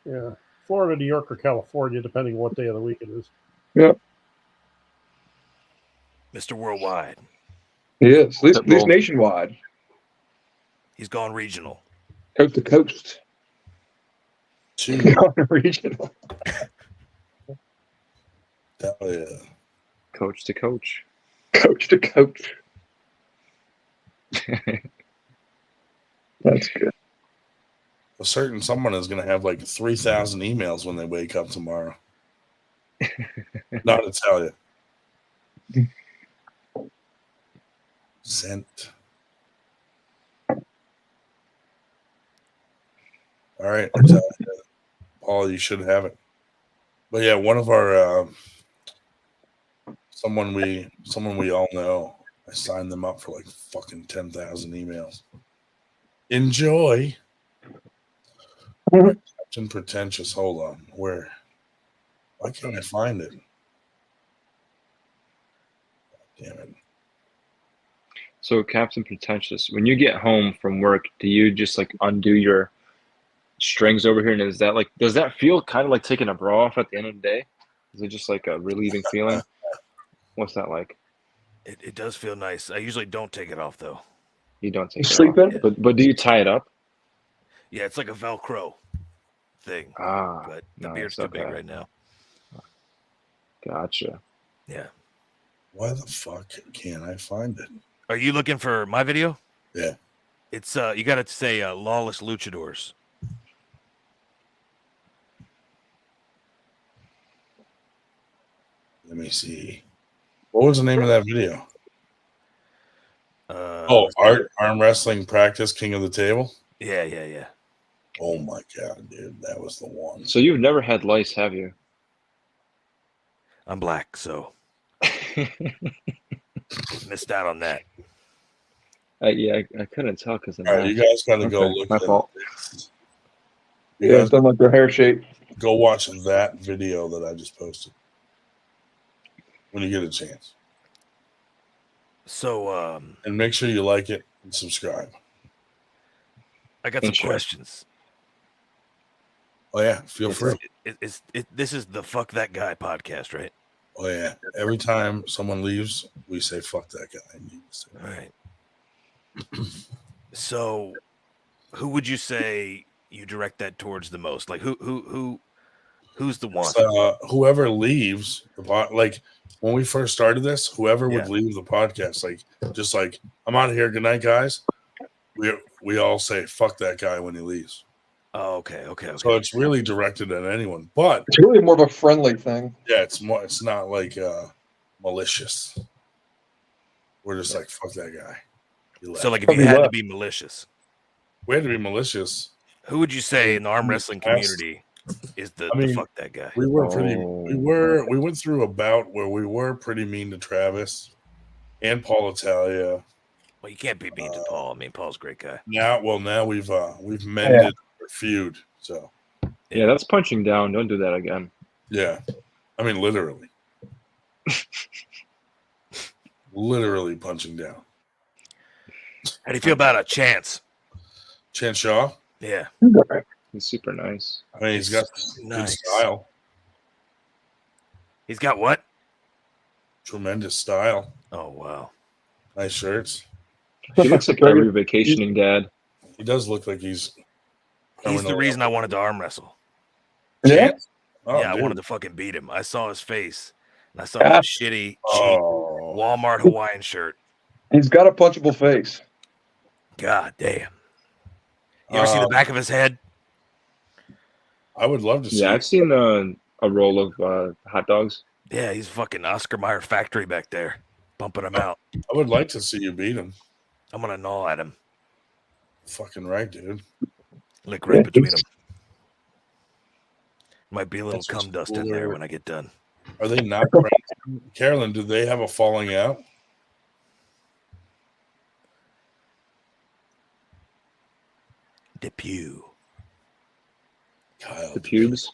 Speaker 1: Yeah. Florida, New York, or California, depending on what day of the week it is.
Speaker 10: Yep.
Speaker 13: Mr. Worldwide.
Speaker 10: He is. At least nationwide.
Speaker 13: He's gone regional.
Speaker 10: Coast to coast. Gone regional.
Speaker 2: Hell yeah.
Speaker 9: Coach to coach.
Speaker 10: Coach to coach. That's good.
Speaker 2: A certain someone is going to have like 3,000 emails when they wake up tomorrow. Not Italia. Sent. All right, I'm telling you, Paul, you should have it. But yeah, one of our someone we all know, I signed them up for like fucking 10,000 emails. Enjoy. Captain Pretentious. Hold on. Where? Why can't I find it? Damn it.
Speaker 9: So, Captain Pretentious, when you get home from work, do you just like undo your strings over here? And is that like, does that feel kind of like taking a bra off at the end of the day? Is it just like a relieving feeling? What's that like?
Speaker 13: It does feel nice. I usually don't take it off though.
Speaker 9: You don't take it
Speaker 10: Sleep
Speaker 9: off.
Speaker 10: in?
Speaker 9: But do you tie it up?
Speaker 13: Yeah, it's like a Velcro thing.
Speaker 9: Ah,
Speaker 13: But the
Speaker 9: nice,
Speaker 13: beard's too big
Speaker 9: okay.
Speaker 13: right now.
Speaker 9: Gotcha.
Speaker 13: Yeah.
Speaker 2: Why the fuck can't I find it?
Speaker 13: Are you looking for my video?
Speaker 2: Yeah.
Speaker 13: It's you got to say Lawless Luchadors.
Speaker 2: Let me see. What was the name of that video? Arm wrestling practice, King of the Table.
Speaker 13: Yeah.
Speaker 2: Oh my god, dude, that was the one.
Speaker 9: So you've never had lice, have you?
Speaker 13: I'm black, so missed out on that.
Speaker 9: Yeah, I couldn't tell because
Speaker 2: All right, you guys got to go look
Speaker 9: my
Speaker 2: at
Speaker 9: fault.
Speaker 2: this.
Speaker 10: Yeah, it's done like their hair shape.
Speaker 2: Go watch that video that I just posted when you get a chance.
Speaker 13: So,
Speaker 2: and make sure you like it and subscribe.
Speaker 13: I got some questions.
Speaker 2: Oh yeah, feel free.
Speaker 13: This is the Fuck That Guy podcast, right?
Speaker 2: Oh yeah. Every time someone leaves, we say "fuck that guy."
Speaker 13: All right. So, who would you say you direct that towards the most? Like, who's the one?
Speaker 2: Whoever leaves the pod, like when we first started this, whoever would leave the podcast, just like I'm out of here. Good night, guys. We all say "fuck that guy" when he leaves.
Speaker 13: Oh, okay.
Speaker 2: So it's really directed at anyone, but
Speaker 10: it's really more of a friendly thing.
Speaker 2: Yeah, it's more. It's not like malicious. We're just like "fuck that guy."
Speaker 13: So, like, if you had to be malicious,
Speaker 2: we had to be malicious.
Speaker 13: Who would you say in the arm wrestling community is the fuck that guy?
Speaker 2: We were pretty. We went through a bout where we were pretty mean to Travis and Paul Italia.
Speaker 13: Well, you can't be mean to Paul. I mean, Paul's a great guy.
Speaker 2: Now we've mended our feud. So
Speaker 9: yeah, that's punching down. Don't do that again.
Speaker 2: Yeah, I mean literally, literally punching down.
Speaker 13: How do you feel about a Chance?
Speaker 2: Chance Shaw?
Speaker 13: Yeah,
Speaker 9: he's super nice.
Speaker 2: I mean, he's got good style.
Speaker 13: He's got what?
Speaker 2: Tremendous style.
Speaker 13: Oh wow,
Speaker 2: nice shirts.
Speaker 9: He looks like every vacationing dad.
Speaker 2: He does look like he's
Speaker 13: the reason I wanted to arm wrestle.
Speaker 10: Yeah?
Speaker 2: Oh,
Speaker 13: I
Speaker 2: dude.
Speaker 13: wanted to fucking beat him. I saw his face, and I saw that shitty, cheap Walmart Hawaiian shirt.
Speaker 10: He's got a punchable face.
Speaker 13: God damn. You ever see the back of his head?
Speaker 2: I would love to see.
Speaker 9: Yeah, I've seen a roll of hot dogs.
Speaker 13: Yeah, he's fucking Oscar Mayer factory back there, bumping him out.
Speaker 2: I would like to see you beat him.
Speaker 13: I'm gonna gnaw at him.
Speaker 2: Fucking right, dude.
Speaker 13: Lick right between them. Might be a little cum dust in there when I get done.
Speaker 2: Are they not friends? Carolyn, do they have a falling out?
Speaker 13: Depew.
Speaker 2: Kyle.
Speaker 9: The pubes.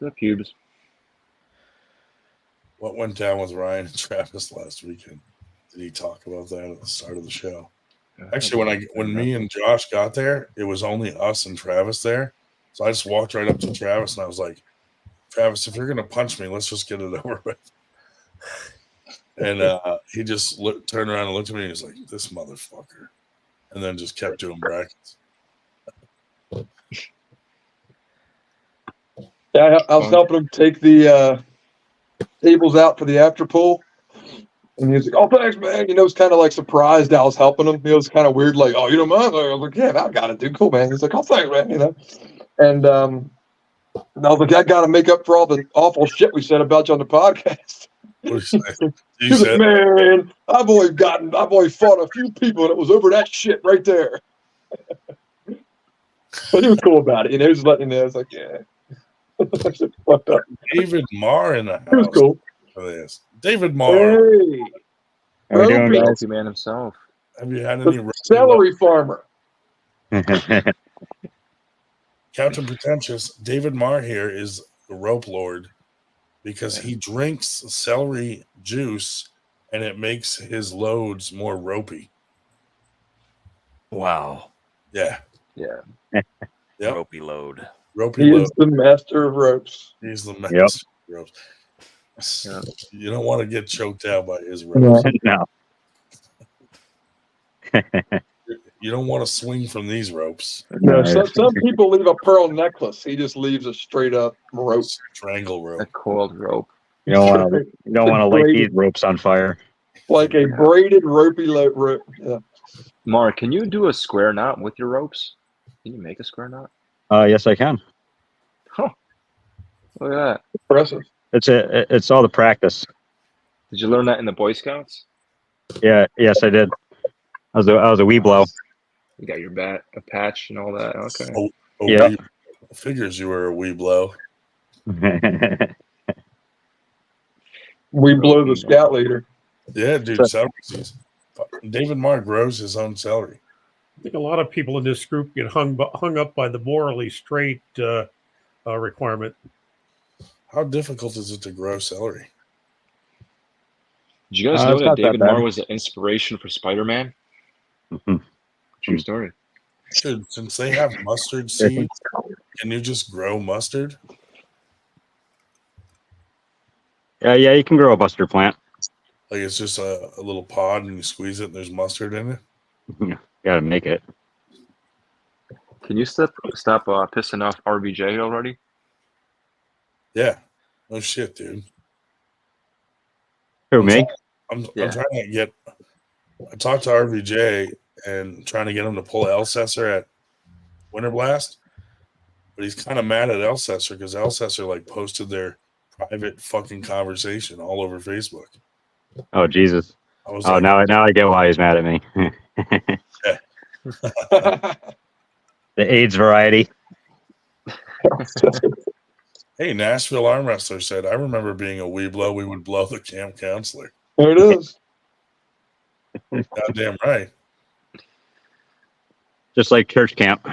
Speaker 9: The pubes.
Speaker 2: What went down with Ryan and Travis last weekend? Did he talk about that at the start of the show? Actually, when me and Josh got there, it was only us and Travis there. So I just walked right up to Travis and I was like, Travis, if you're gonna punch me, let's just get it over with. And he just turned around and looked at me and he was like, this motherfucker. And then just kept doing brackets.
Speaker 10: Yeah, I was helping him take the tables out for the after pool. And he was like, oh, thanks, man. It's kind of like surprised I was helping him. It was kind of weird, like, oh, you don't mind? I was like, yeah, I got it, dude. Cool, man. He's like, oh, thanks, man. And And I was like, I got to make up for all the awful shit we said about you on the podcast.
Speaker 2: What did you say?
Speaker 10: He was like, man, I've only fought a few people, and it was over that shit right there. But he was cool about it. He was letting me know. I was like, yeah. Fucked up.
Speaker 2: David Marr in the house.
Speaker 10: He was cool.
Speaker 2: For this. David Marr.
Speaker 10: Hey.
Speaker 8: How we doing, guys?
Speaker 9: The man himself.
Speaker 2: Have you had any
Speaker 10: celery farmer?
Speaker 2: Captain Pretentious, David Marr here is the rope lord because he drinks celery juice and it makes his loads more ropey.
Speaker 13: Wow.
Speaker 2: Yeah.
Speaker 9: Yeah.
Speaker 2: Yep.
Speaker 13: Ropey load.
Speaker 2: Ropey
Speaker 10: He
Speaker 2: load.
Speaker 10: is the master of ropes.
Speaker 2: He's the master of ropes.
Speaker 9: Yep.
Speaker 2: You don't want to get choked out by his ropes.
Speaker 14: No.
Speaker 2: You don't want to swing from these ropes.
Speaker 10: No, some people leave a pearl necklace. He just leaves a straight up rope.
Speaker 2: Strangle rope.
Speaker 9: A coiled rope.
Speaker 14: You don't want to light these ropes on fire.
Speaker 10: Like a braided ropey rope. Yeah.
Speaker 9: Mark, can you do a square knot with your ropes? Can you make a square knot?
Speaker 14: Yes, I can.
Speaker 9: Huh. Look at that.
Speaker 10: Impressive.
Speaker 14: It's all the practice.
Speaker 9: Did you learn that in the Boy Scouts?
Speaker 14: Yeah. Yes, I did. I was a wee blow.
Speaker 9: You got your a patch and all that. Okay.
Speaker 14: Yeah.
Speaker 2: Figures you were a wee blow.
Speaker 10: We blow the scout leader.
Speaker 2: Yeah, dude. Celery seeds. David Marr grows his own celery.
Speaker 1: I think a lot of people in this group get hung up by the morally straight requirement.
Speaker 2: How difficult is it to grow celery?
Speaker 9: Did you guys know that David Marr was the inspiration for Spider-Man?
Speaker 14: Mm-hmm.
Speaker 9: True story.
Speaker 2: Dude, since they have mustard seeds, can you just grow mustard?
Speaker 14: Yeah, you can grow a mustard plant.
Speaker 2: Like it's just a little pod and you squeeze it and there's mustard in it?
Speaker 14: You gotta make it.
Speaker 9: Can you stop pissing off RBJ already?
Speaker 2: Yeah. No shit, dude.
Speaker 14: Who, me?
Speaker 2: I'm trying to get. I talked to RVJ and trying to get him to pull Elsesser at Winter Blast, but he's kind of mad at Elsesser because Elsesser like posted their private fucking conversation all over Facebook.
Speaker 14: Oh Jesus!
Speaker 2: I was
Speaker 14: now I get why he's mad at me. The AIDS variety.
Speaker 2: Hey, Nashville arm wrestler said, I remember being a wee blow. We would blow the camp counselor.
Speaker 10: There it is.
Speaker 2: Goddamn right.
Speaker 14: Just like church camp.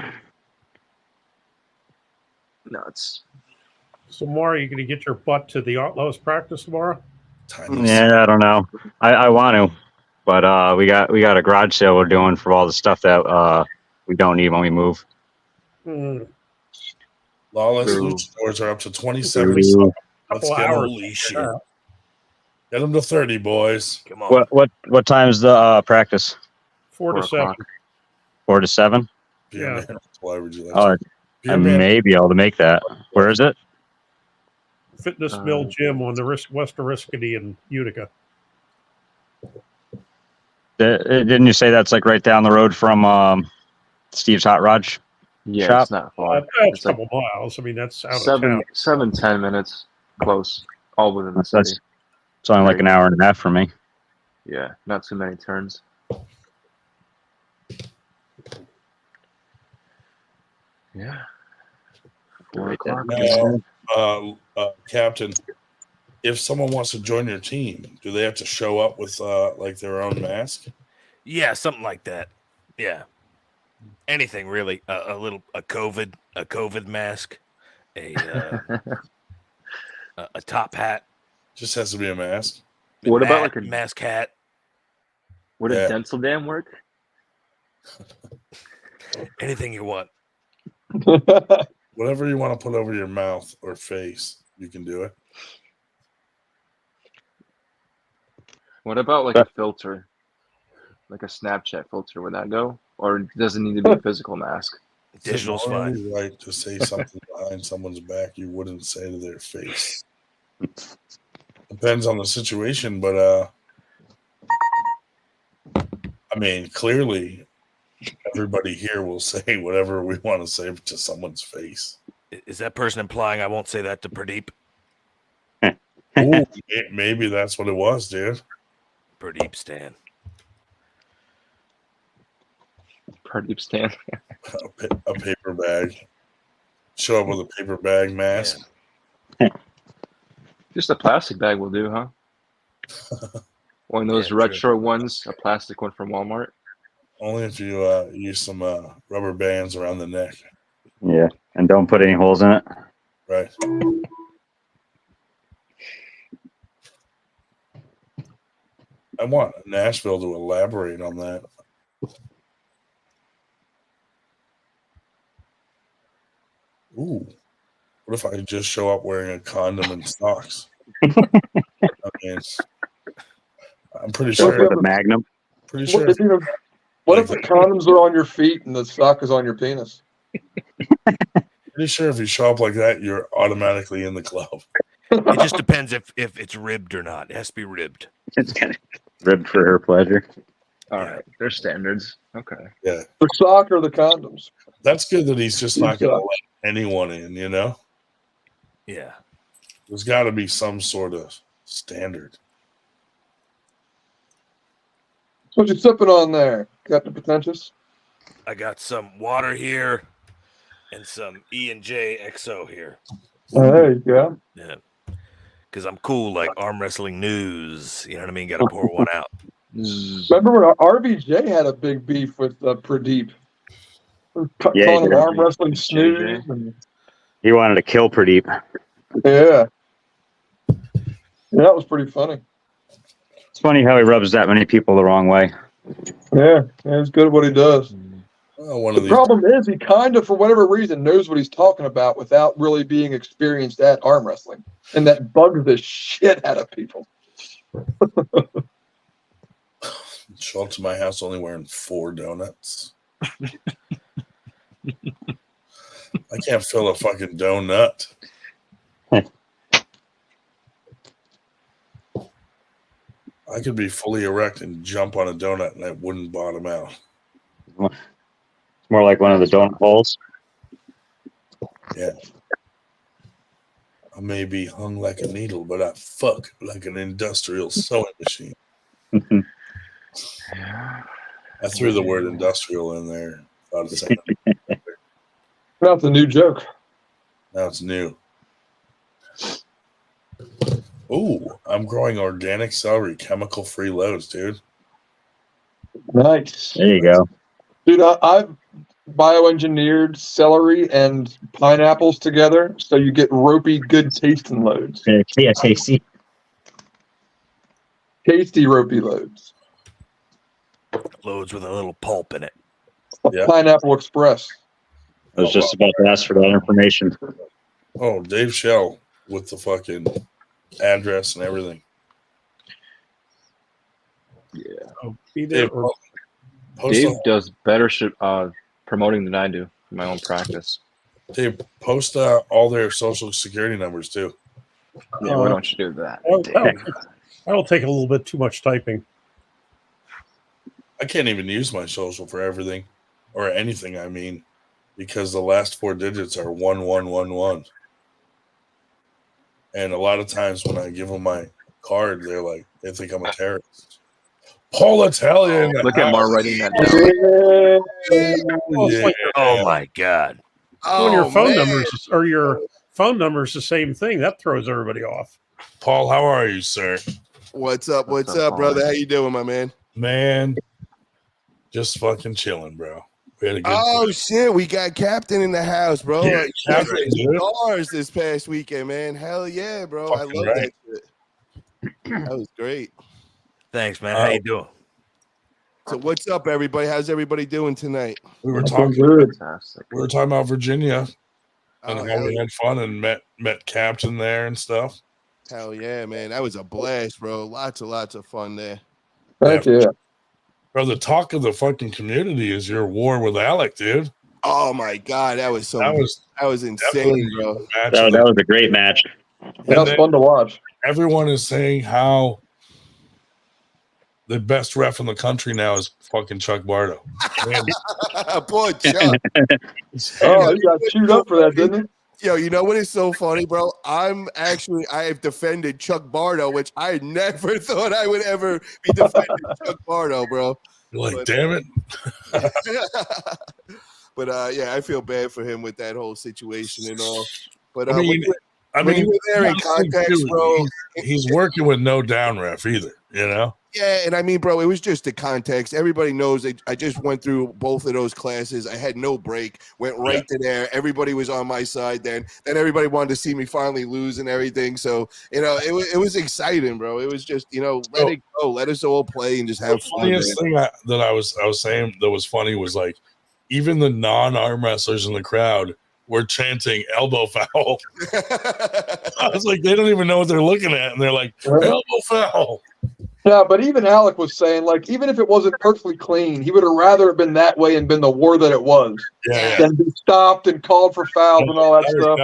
Speaker 9: Nuts.
Speaker 1: So, Maury, you going to get your butt to the Outlaws practice tomorrow?
Speaker 14: Yeah, I don't know. I want to, but we got a garage sale we're doing for all the stuff that we don't need when we move.
Speaker 2: Lawless luchadors are up to 27. Let's get holy shit. Get them to 30, boys. Come on.
Speaker 14: What time's the practice?
Speaker 1: 4 to 7.
Speaker 14: 4 to 7.
Speaker 1: Yeah.
Speaker 2: Why would you like
Speaker 14: I may be able to make that. Where is it?
Speaker 1: Fitness Mill Gym on the West Oriskany in Utica.
Speaker 14: Didn't you say that's like right down the road from Steve's Hot Rod shop?
Speaker 9: It's not far.
Speaker 1: It's a couple miles. I mean, that's out of town.
Speaker 9: 7-10 minutes close, all within the city.
Speaker 14: It's only like an hour and a half for me.
Speaker 9: Yeah, not too many turns. Yeah. 4 o'clock.
Speaker 2: Now, Captain, if someone wants to join your team, do they have to show up with like their own mask?
Speaker 13: Yeah, something like that. Yeah. Anything really. A COVID mask, a top hat.
Speaker 2: Just has to be a mask.
Speaker 9: What about like a
Speaker 13: mask hat?
Speaker 9: Would a dental dam work?
Speaker 13: Anything you want.
Speaker 2: Whatever you want to put over your mouth or face, you can do it.
Speaker 9: What about like a filter? Like a Snapchat filter, would that go? Or does it need to be a physical mask?
Speaker 13: Digital's fine.
Speaker 2: Right to say something behind someone's back you wouldn't say to their face. Depends on the situation, but I mean, clearly everybody here will say whatever we want to say to someone's face.
Speaker 13: Is that person implying I won't say that to Pradeep?
Speaker 2: Ooh, maybe that's what it was, dude.
Speaker 13: Pradeep Stan.
Speaker 9: Pradeep Stan.
Speaker 2: A paper bag. Show up with a paper bag mask.
Speaker 9: Just a plastic bag will do, huh? One of those retro ones, a plastic one from Walmart.
Speaker 2: Only if you use some rubber bands around the neck.
Speaker 14: Yeah, and don't put any holes in it.
Speaker 2: Right. I want Nashville to elaborate on that. Ooh. What if I just show up wearing a condom and socks? I mean, I'm pretty sure.
Speaker 14: With a Magnum.
Speaker 2: Pretty sure.
Speaker 10: What if the condoms are on your feet and the sock is on your penis?
Speaker 2: Pretty sure if you show up like that, you're automatically in the club.
Speaker 13: It just depends if it's ribbed or not. It has to be ribbed.
Speaker 14: It's kind of ribbed for her pleasure.
Speaker 9: All right, there's standards. Okay.
Speaker 2: Yeah.
Speaker 10: The sock or the condoms?
Speaker 2: That's good that he's just not going to let anyone in, you know?
Speaker 13: Yeah.
Speaker 2: There's got to be some sort of standard.
Speaker 10: What you sipping on there, Captain Pretentious?
Speaker 13: I got some water here and some E&J XO here.
Speaker 10: There you go.
Speaker 13: Yeah. Because I'm cool, like arm wrestling news. You know what I mean? Got to pour one out.
Speaker 10: Remember when RVJ had a big beef with Pradeep?
Speaker 14: Yeah,
Speaker 10: Calling him
Speaker 14: he
Speaker 10: arm
Speaker 14: did.
Speaker 10: wrestling snooze.
Speaker 14: He wanted to kill Pradeep.
Speaker 10: Yeah. That was pretty funny.
Speaker 14: It's funny how he rubs that many people the wrong way.
Speaker 10: Yeah, he's good at what he does.
Speaker 2: The
Speaker 10: problem is he kind of, for whatever reason, knows what he's talking about without really being experienced at arm wrestling. And that bugs the shit out of people.
Speaker 2: Show up to my house only wearing 4 donuts. I can't fill a fucking donut. I could be fully erect and jump on a donut and I wouldn't bottom out.
Speaker 14: It's more like one of the donut holes.
Speaker 2: Yeah. I may be hung like a needle, but I fuck like an industrial sewing machine. I threw the word industrial in there. Thought of saying
Speaker 10: That's a new joke.
Speaker 2: now it's new. Ooh, I'm growing organic celery, chemical-free loads, dude.
Speaker 10: Nice.
Speaker 14: There you go.
Speaker 10: Dude, I've bioengineered celery and pineapples together, so you get ropey, good tasting loads.
Speaker 14: Yeah, tasty.
Speaker 10: Tasty ropey loads.
Speaker 13: Loads with a little pulp in it.
Speaker 2: Yeah.
Speaker 10: Pineapple Express.
Speaker 14: I was just about to ask for that information.
Speaker 2: Oh, Dave Shell with the fucking address and everything.
Speaker 9: Yeah.
Speaker 1: Oh, be there.
Speaker 9: Dave does better promoting than I do in my own practice.
Speaker 2: Dave, post all their social security numbers too.
Speaker 9: Yeah, why don't you do that?
Speaker 1: That'll take a little bit too much typing.
Speaker 2: I can't even use my social for everything or anything, I mean, because the last 4 digits are 1111. And a lot of times when I give them my card, they're like, they think I'm a terrorist. Paul Italian.
Speaker 9: Look at Mar writing that down.
Speaker 2: Yeah.
Speaker 13: Oh my God.
Speaker 1: When your phone numbers or your phone number is the same thing, that throws everybody off.
Speaker 2: Paul, how are you, sir?
Speaker 15: What's up? What's up, brother? How you doing, my man?
Speaker 2: Man, just fucking chilling, bro. We had a good
Speaker 15: shit, we got Captain in the house, bro.
Speaker 2: Yeah, Captain, dude.
Speaker 15: Stars this past weekend, man. Hell yeah, bro. I love that shit. That was great.
Speaker 13: Thanks, man. How you doing?
Speaker 15: So what's up, everybody? How's everybody doing tonight?
Speaker 2: We were talking. We were talking about Virginia and how we had fun and met Captain there and stuff.
Speaker 15: Hell yeah, man. That was a blast, bro. Lots of fun there.
Speaker 10: Thank you.
Speaker 2: Bro, the talk of the fucking community is your war with Alec, dude.
Speaker 15: Oh my God, that was insane, bro.
Speaker 14: That was a great match.
Speaker 10: That was fun to watch.
Speaker 2: Everyone is saying how the best ref in the country now is fucking Chuck Bardo.
Speaker 15: Poor Chuck.
Speaker 10: Oh, he got chewed up for that, didn't
Speaker 15: Yo, you know what is so funny, bro? I have defended Chuck Bardo, which I never thought I would ever be defending Chuck Bardo, bro.
Speaker 2: You're like, damn it.
Speaker 15: But yeah, I feel bad for him with that whole situation and all. But
Speaker 2: I mean,
Speaker 15: when you were there in context, bro,
Speaker 2: he's working with no down ref either, you know?
Speaker 15: yeah, and I mean, bro, it was just the context. Everybody knows I just went through both of those classes. I had no break, went right to there. Everybody was on my side then. Then everybody wanted to see me finally lose and everything. So, you know, it was exciting, bro. It was just, you know, let it go. Let us all play and just have
Speaker 2: The
Speaker 15: fun.
Speaker 2: funniest thing that I was saying that was funny was like, even the non-arm wrestlers in the crowd were chanting elbow foul. I was like, they don't even know what they're looking at, and they're like, elbow foul.
Speaker 10: Yeah, but even Alec was saying, like, even if it wasn't perfectly clean, he would have rather have been that way and been the war that it was.
Speaker 2: Yeah.
Speaker 10: Than be stopped and called for fouls and all that stuff.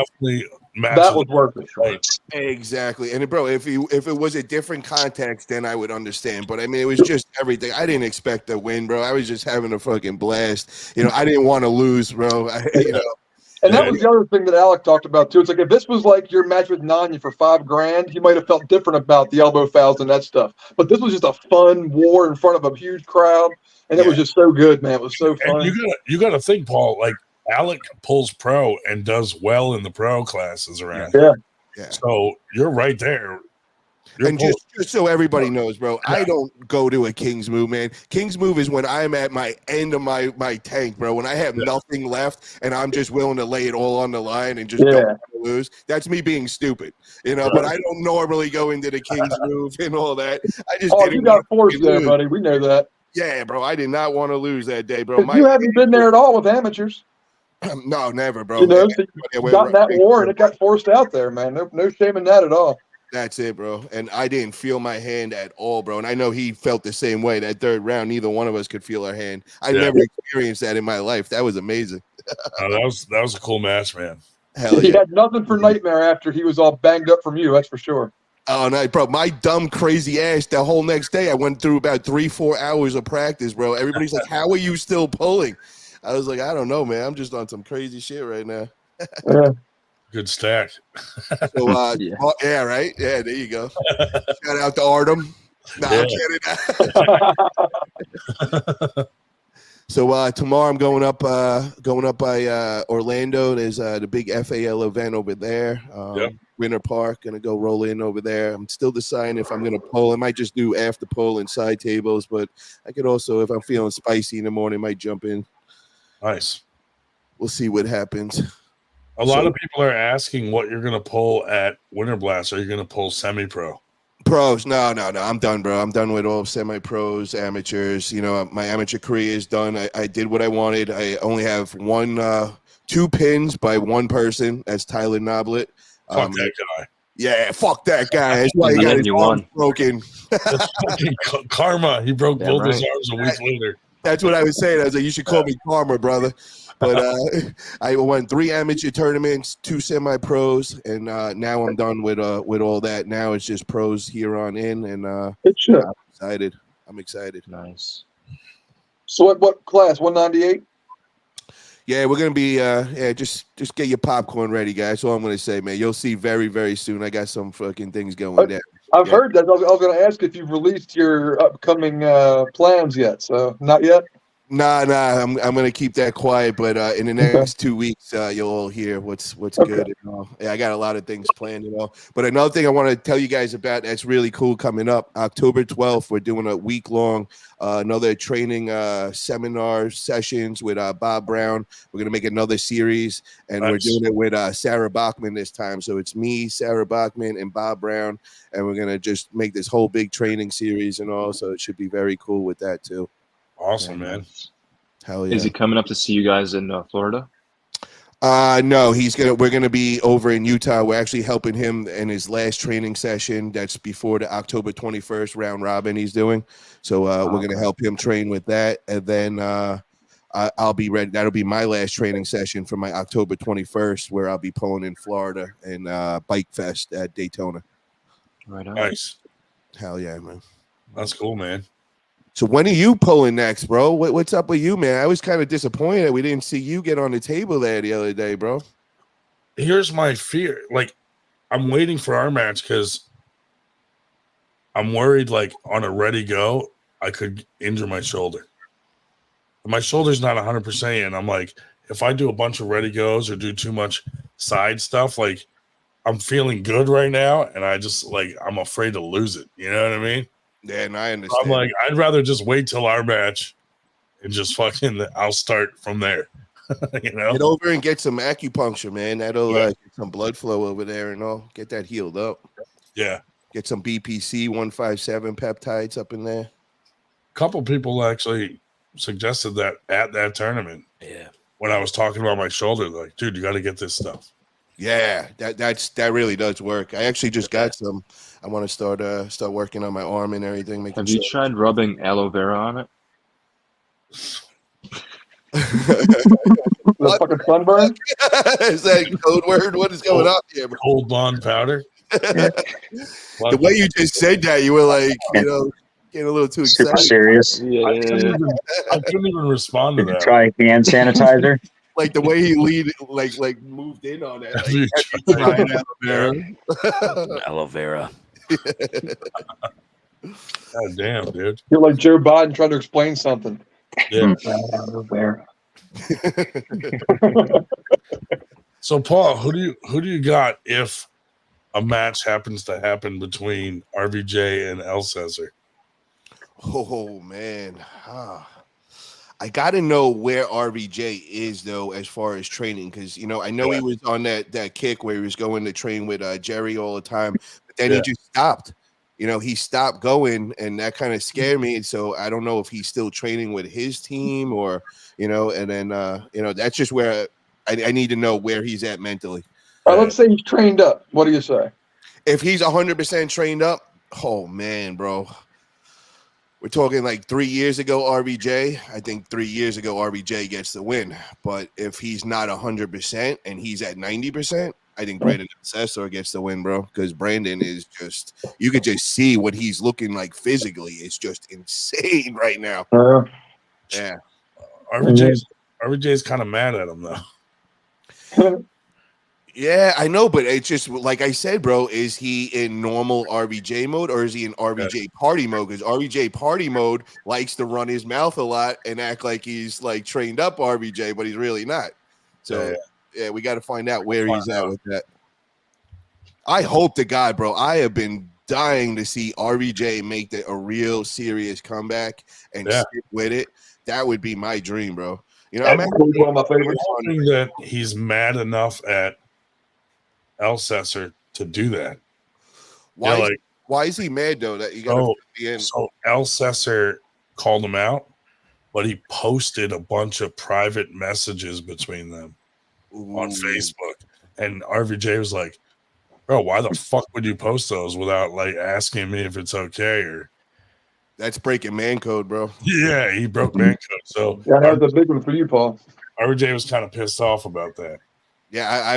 Speaker 10: That was worth it.
Speaker 2: Right.
Speaker 15: Exactly. And bro, if it was a different context, then I would understand. But I mean, it was just everything. I didn't expect a win, bro. I was just having a fucking blast. You know, I didn't want to lose, bro. You know.
Speaker 10: And that was the other thing that Alec talked about too. It's like if this was like your match with Nanya for $5,000, you might have felt different about the elbow fouls and that stuff. But this was just a fun war in front of a huge crowd, and it was just so good, man. It was so fun.
Speaker 2: And you gotta think, Paul, like Alec pulls pro and does well in the pro classes around.
Speaker 15: Yeah.
Speaker 2: So you're right there.
Speaker 15: And just so everybody knows, bro, I don't go to a King's Move, man. King's Move is when I'm at my end of my tank, bro. When I have nothing left and I'm just willing to lay it all on the line and just don't want to lose. That's me being stupid, you know. But I don't normally go into the King's Move and all that. I just
Speaker 10: you got forced there, buddy. We know that.
Speaker 15: Yeah, bro. I did not want to lose that day, bro.
Speaker 10: You haven't been there at all with amateurs.
Speaker 15: No, never, bro.
Speaker 10: You know, you got in that war and it got forced out there, man. No shame in that at all.
Speaker 15: That's it, bro. And I didn't feel my hand at all, bro. And I know he felt the same way. That third round, neither one of us could feel our hand. I never experienced that in my life. That was amazing.
Speaker 2: That was a cool match, man.
Speaker 15: Hell
Speaker 10: He
Speaker 15: yeah.
Speaker 10: had nothing for Nightmare after he was all banged up from you. That's for sure.
Speaker 15: Oh no, bro! My dumb, crazy ass. The whole next day, I went through about 3-4 hours of practice, bro. Everybody's like, "How are you still pulling?" I was like, "I don't know, man. I'm just on some crazy shit right now."
Speaker 2: Good stack.
Speaker 15: So, yeah, right. Yeah, there you go. Shout out to Artem. Nah, I'm kidding. So tomorrow I'm going up by Orlando. There's the big FAL event over there. Winter Park. Gonna go roll in over there. I'm still deciding if I'm gonna pull. I might just do after pull and side tables, but I could also, if I'm feeling spicy in the morning, might jump in.
Speaker 2: Nice.
Speaker 15: We'll see what happens.
Speaker 2: A lot of people are asking what you're gonna pull at Winter Blast. Are you gonna pull semi-pro?
Speaker 15: Pros? No. I'm done, bro. I'm done with all semi-pros, amateurs. You know, my amateur career is done. I did what I wanted. I only have 2 pins by one person. That's Tyler Noblet.
Speaker 2: Fuck that guy.
Speaker 15: Yeah, fuck that guy. That's why he got his arms broken.
Speaker 2: That's fucking karma. He broke both his arms a week later.
Speaker 15: That's what I was saying. I was like, you should call me Karma, brother. But I won 3 amateur tournaments, 2 semi-pros, and now I'm done with all that. Now it's just pros here on in, and I'm excited.
Speaker 9: Nice.
Speaker 10: So what class? 198?
Speaker 15: Yeah, we're gonna be just get your popcorn ready, guys. That's all I'm gonna say, man. You'll see very, very soon. I got some fucking things going down.
Speaker 10: I've heard that. I was going to ask if you've released your upcoming plans yet. So not yet.
Speaker 15: Nah. I'm gonna keep that quiet, but in the next 2 weeks, you'll all hear what's good. And all. Yeah, I got a lot of things planned, you know. But another thing I want to tell you guys about that's really cool coming up. October 12th, we're doing a week-long another training seminar sessions with Bob Brown. We're gonna make another series, and we're doing it with Sarah Bachman this time. So it's me, Sarah Bachman, and Bob Brown, and we're gonna just make this whole big training series and all. So it should be very cool with that too.
Speaker 2: Awesome, man.
Speaker 15: Hell yeah.
Speaker 9: Is he coming up to see you guys in Florida?
Speaker 15: No, we're gonna be over in Utah. We're actually helping him in his last training session. That's before the October 21st round robin he's doing. So we're gonna help him train with that, and then I'll be ready. That'll be my last training session for my October 21st, where I'll be pulling in Florida and Bike Fest at Daytona.
Speaker 9: Right on.
Speaker 2: Nice.
Speaker 15: Hell yeah, man.
Speaker 2: That's cool, man.
Speaker 15: So when are you pulling next, bro? What's up with you, man? I was kind of disappointed we didn't see you get on the table there the other day, bro.
Speaker 2: here's my fear. Like, I'm waiting for our match because I'm worried, like, on a ready go, I could injure my shoulder. My shoulder's not 100% and I'm like, if I do a bunch of ready goes or do too much side stuff, like, I'm feeling good right now, and I just, like, I'm afraid to lose it. You know what I mean?
Speaker 15: Yeah, and I
Speaker 2: So
Speaker 15: understand.
Speaker 2: I'm like, I'd rather just wait till our match and just fucking, I'll start from there. You know?
Speaker 15: Get over and get some acupuncture, man. That'll get some blood flow over there and all. Get that healed up.
Speaker 2: Yeah.
Speaker 15: Get some BPC 157 peptides up in there.
Speaker 2: A couple people actually suggested that at that tournament.
Speaker 13: Yeah.
Speaker 2: When I was talking about my shoulder, like, dude, you got to get this stuff.
Speaker 15: Yeah, that really does work. I actually just got some. I want to start working on my arm and everything.
Speaker 9: Have you tried rubbing aloe vera on it?
Speaker 10: The fucking sunburn?
Speaker 15: Is that code word? What is going on here?
Speaker 2: Cold Bond powder.
Speaker 15: The way you just said that, you were like, getting a little too excited.
Speaker 14: Super serious.
Speaker 2: I couldn't even respond to that.
Speaker 14: Try hand sanitizer.
Speaker 15: Like the way he like moved in on it. Like,
Speaker 13: Aloe vera.
Speaker 2: God damn, dude.
Speaker 10: You're like Joe Biden trying to explain something.
Speaker 2: Yeah. So, Paul, who do you got if a match happens to happen between RVJ and Elsesser?
Speaker 15: Oh man, I got to know where RVJ is though, as far as training, because he was on that kick where he was going to train with Jerry all the time, but then he just stopped. He stopped going, and that kind of scared me. And so I don't know if he's still training with his team or and then that's just where I need to know where he's at mentally.
Speaker 10: Let's say he's trained up. What do you say?
Speaker 15: If he's 100% trained up, oh man, bro. We're talking like 3 years ago, RVJ. I think 3 years ago, RVJ gets the win. But if he's not 100% and he's at 90%, I think Brandon Elsesser gets the win, bro. Because Brandon is just, you could just see what he's looking like physically. It's just insane right now. Yeah.
Speaker 2: RVJ's kind of mad at him, though.
Speaker 15: Yeah, I know, but it's just like I said, bro. Is he in normal RVJ mode or is he in RVJ party mode? Because RVJ party mode likes to run his mouth a lot and act like he's like trained up RVJ, but he's really not. So yeah, we got to find out where he's at with that. I hope to God, bro. I have been dying to see RVJ make a real serious comeback and stick with it. That would be my dream, bro. I'm
Speaker 10: one of my favorites.
Speaker 2: hoping that he's mad enough at Elsesser to do that.
Speaker 15: Why is he mad though? That you got
Speaker 2: so Elsesser called him out, but he posted a bunch of private messages between them on Facebook, and RVJ was like, "Bro, why the fuck would you post those without like asking me if it's okay?" Or
Speaker 15: that's breaking man code, bro.
Speaker 2: Yeah, he broke man code. So
Speaker 10: that was a big one for you, Paul.
Speaker 2: RVJ was kind of pissed off about that.
Speaker 15: Yeah, I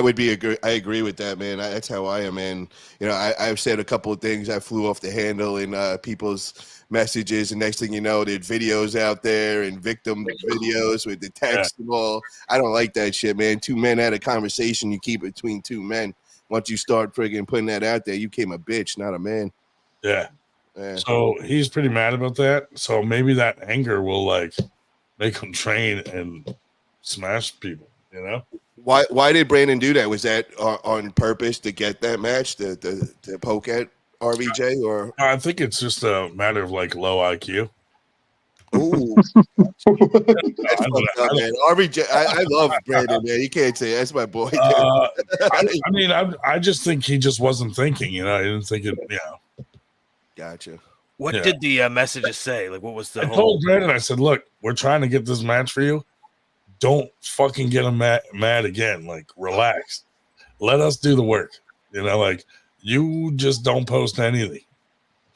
Speaker 15: agree with that, man. That's how I am, man. I've said a couple of things. I flew off the handle in people's messages, and next thing you know, there's videos out there and victim videos with the text and all. I don't like that shit, man. Two men had a conversation. You keep it between two men. Once you start friggin' putting that out there, you became a bitch, not a man.
Speaker 2: Yeah. So he's pretty mad about that. So maybe that anger will like make him train and smash people,
Speaker 15: Why did Brandon do that? Was that on purpose to get that match, to poke at RVJ, or?
Speaker 2: I think it's just a matter of like low IQ.
Speaker 15: Ooh, that's fucked up, man. RVJ, I love Brandon, man. You can't say that's my boy.
Speaker 2: I just think he just wasn't thinking. I didn't think it.
Speaker 15: Gotcha.
Speaker 13: What did the messages say? Like, what was the?
Speaker 2: I told Brandon, I said, "Look, we're trying to get this match for you. Don't fucking get him mad again. Like, relax. Let us do the work. Like, you just don't post anything."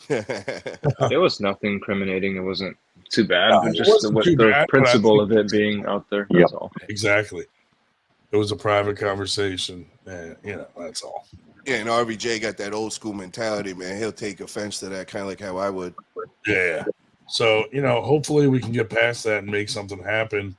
Speaker 9: There was nothing incriminating. It wasn't too bad, but just the principle of it being out there. That's all.
Speaker 2: Exactly. It was a private conversation, and that's all.
Speaker 15: Yeah, and RVJ got that old school mentality, man. He'll take offense to that, kind of like how I would.
Speaker 2: Yeah. So hopefully we can get past that and make something happen.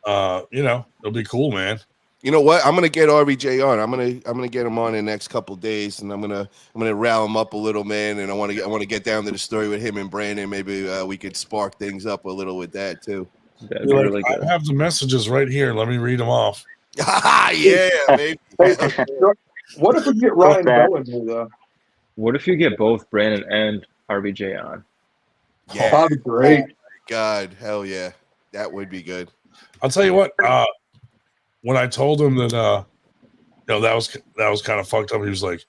Speaker 2: It'll be cool, man.
Speaker 15: You know what? I'm gonna get RBJ on. I'm gonna get him on in the next couple of days, and I'm gonna rile him up a little, man. And I want to get down to the story with him and Brandon. Maybe we could spark things up a little with that too.
Speaker 9: That'd be really good.
Speaker 2: I have the messages right here. Let me read them off.
Speaker 15: Yeah, baby.
Speaker 10: What if we get Ryan Bell in here though?
Speaker 9: What if you get both Brandon and RBJ on?
Speaker 15: Yeah,
Speaker 10: that'd be great.
Speaker 15: Oh my God, hell yeah, that would be good.
Speaker 2: I'll tell you what. When I told him that, that was kind of fucked up. He was like,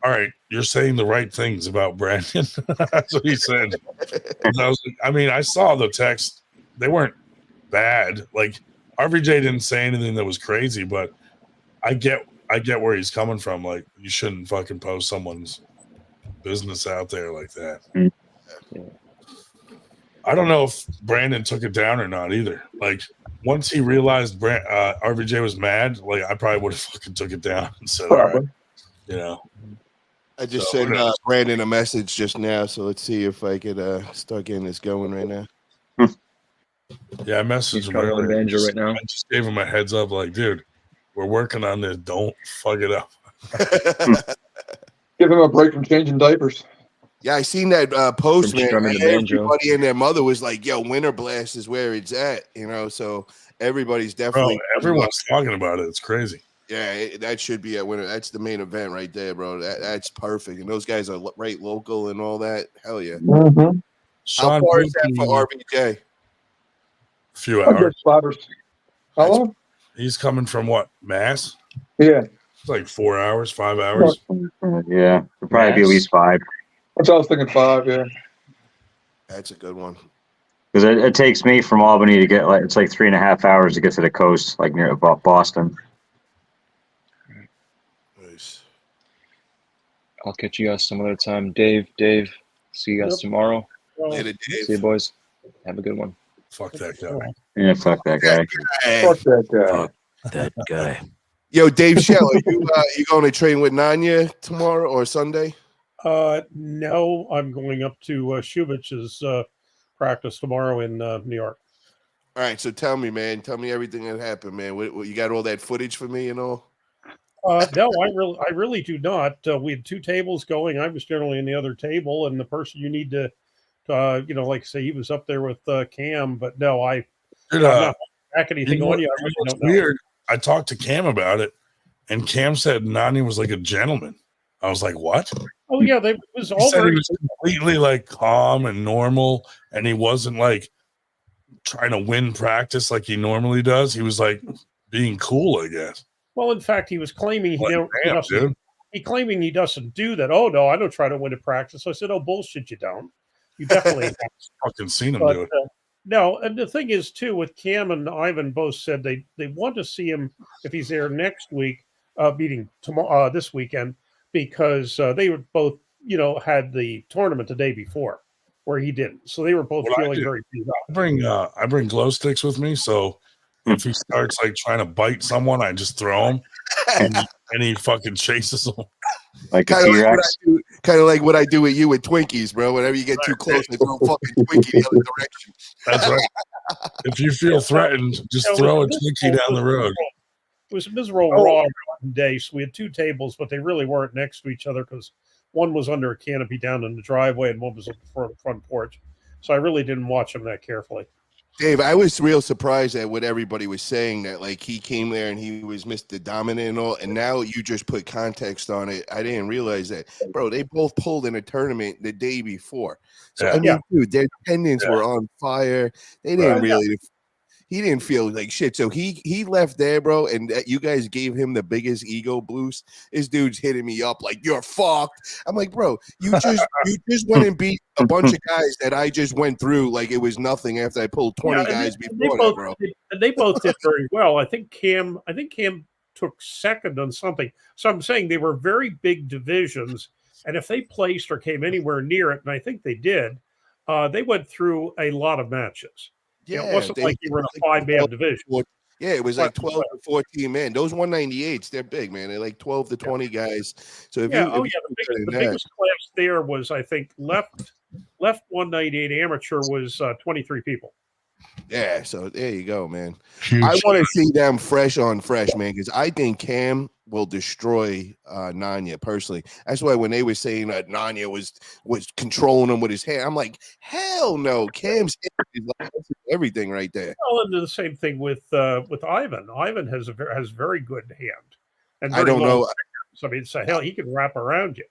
Speaker 2: "All right, you're saying the right things about Brandon." That's what he said. I saw the text. They weren't bad. Like RBJ didn't say anything that was crazy, but I get where he's coming from. Like you shouldn't fucking post someone's business out there like that.
Speaker 9: Yeah.
Speaker 2: I don't know if Brandon took it down or not either. Like once he realized RBJ was mad, like I probably would have fucking took it down and said, "All right,
Speaker 15: I just sent Brandon a message just now, so let's see if I could start getting this going right now.
Speaker 2: Yeah, I messaged him earlier.
Speaker 9: Banjo right now.
Speaker 2: I just gave him a heads up, like, dude, we're working on this. Don't fuck it up.
Speaker 10: Give him a break from changing diapers.
Speaker 15: Yeah, I seen that post, man.
Speaker 9: strumming the banjo.
Speaker 15: Everybody and their mother was like, "Yo, Winter Blast is where it's at," so everybody's definitely.
Speaker 2: Bro, everyone's talking about it. It's crazy.
Speaker 15: Yeah, that should be at Winter. That's the main event right there, bro. That's perfect. And those guys are right local and all that. Hell yeah.
Speaker 10: Mm-hmm.
Speaker 15: How far is that for RBJ?
Speaker 2: A few hours.
Speaker 10: How long?
Speaker 2: He's coming from what? Mass?
Speaker 10: Yeah.
Speaker 2: It's like 4 hours, 5 hours.
Speaker 14: Yeah, it'll probably be at least 5.
Speaker 10: That's what I was thinking. 5, yeah.
Speaker 15: That's a good one.
Speaker 14: Because it takes me from Albany to get it's like 3.5 hours to get to the coast, like near Boston.
Speaker 15: Nice.
Speaker 9: I'll catch you guys some other time. Dave, see you guys tomorrow.
Speaker 15: Later, Dave.
Speaker 9: See you, boys. Have a good one.
Speaker 2: Fuck that guy.
Speaker 14: Yeah, fuck that guy.
Speaker 10: Fuck that guy.
Speaker 13: That guy.
Speaker 15: Yo, Dave Shell, you going to train with Nanya tomorrow or Sunday?
Speaker 1: No, I'm going up to Shubich's practice tomorrow in New York.
Speaker 15: All right, so tell me, man. Tell me everything that happened, man. What, you got all that footage for me and all?
Speaker 1: No, I really do not. We had 2 tables going. I was generally in the other table, and the person you need to like say he was up there with Cam, but no, I'm not back anything on you. I really don't know.
Speaker 2: Weird. I talked to Cam about it, and Cam said Nani was like a gentleman. I was like, what?
Speaker 1: Oh yeah, it was all
Speaker 2: he
Speaker 1: very.
Speaker 2: was completely like calm and normal, and he wasn't like trying to win practice like he normally does. He was like being cool, I guess.
Speaker 1: Well, in fact, he was claiming
Speaker 2: dude.
Speaker 1: he doesn't do that. Oh no, I don't try to win at practice. I said, oh bullshit, you don't. You definitely have.
Speaker 2: Fucking seen him do it.
Speaker 1: No, and the thing is too, with Cam and Ivan both said they want to see him if he's there next week, meeting tomorrow this weekend, because they were both had the tournament the day before where he didn't, so they were both feeling very beat up.
Speaker 2: I bring glow sticks with me, so if he starts like trying to bite someone, I just throw him, and he fucking chases them.
Speaker 14: Like
Speaker 15: kind of like what I do with you with Twinkies, bro. Whenever you get too close, I throw a fucking Twinkie the other direction.
Speaker 2: That's right. If you feel threatened, just throw a Twinkie down the road.
Speaker 1: It was a miserable raw day, so we had 2 tables, but they really weren't next to each other because one was under a canopy down in the driveway and one was up the front porch. So I really didn't watch them that carefully.
Speaker 15: Dave, I was real surprised at what everybody was saying, that like he came there and he was Mr. Dominant and all, and now you just put context on it. I didn't realize that, bro. They both pulled in a tournament the day before, so I mean, dude, their attendants were on fire. They didn't really. He didn't feel like shit, so he left there, bro. And you guys gave him the biggest ego boost. This dude's hitting me up like, "You're fucked." I'm like, bro, you just went and beat a bunch of guys that I just went through like it was nothing after I pulled 20 guys before that, bro.
Speaker 1: They both did very well. I think Cam took second on something. So I'm saying they were very big divisions, and if they placed or came anywhere near it, and I think they did, they went through a lot of matches.
Speaker 15: Yeah,
Speaker 1: it wasn't like you were in a 5-man division.
Speaker 15: Yeah, it was like 12 to 14 men. Those 198s, they're big, man. They're like 12 to 20 guys. So
Speaker 1: the biggest class there was, I think, left 198 amateur was 23 people.
Speaker 15: Yeah, so there you go, man.
Speaker 2: Huge
Speaker 15: I want to
Speaker 2: shot.
Speaker 15: see them fresh on fresh, man, because I think Cam will destroy Nanya personally. That's why when they were saying that Nanya was controlling him with his hand, I'm like, hell no, Cam's is like, everything right there.
Speaker 1: Well, and the same thing with Ivan. Ivan has very good hand and
Speaker 15: I
Speaker 1: very
Speaker 15: don't
Speaker 1: long
Speaker 15: know.
Speaker 1: fingers. I mean, so hell, he can wrap around you.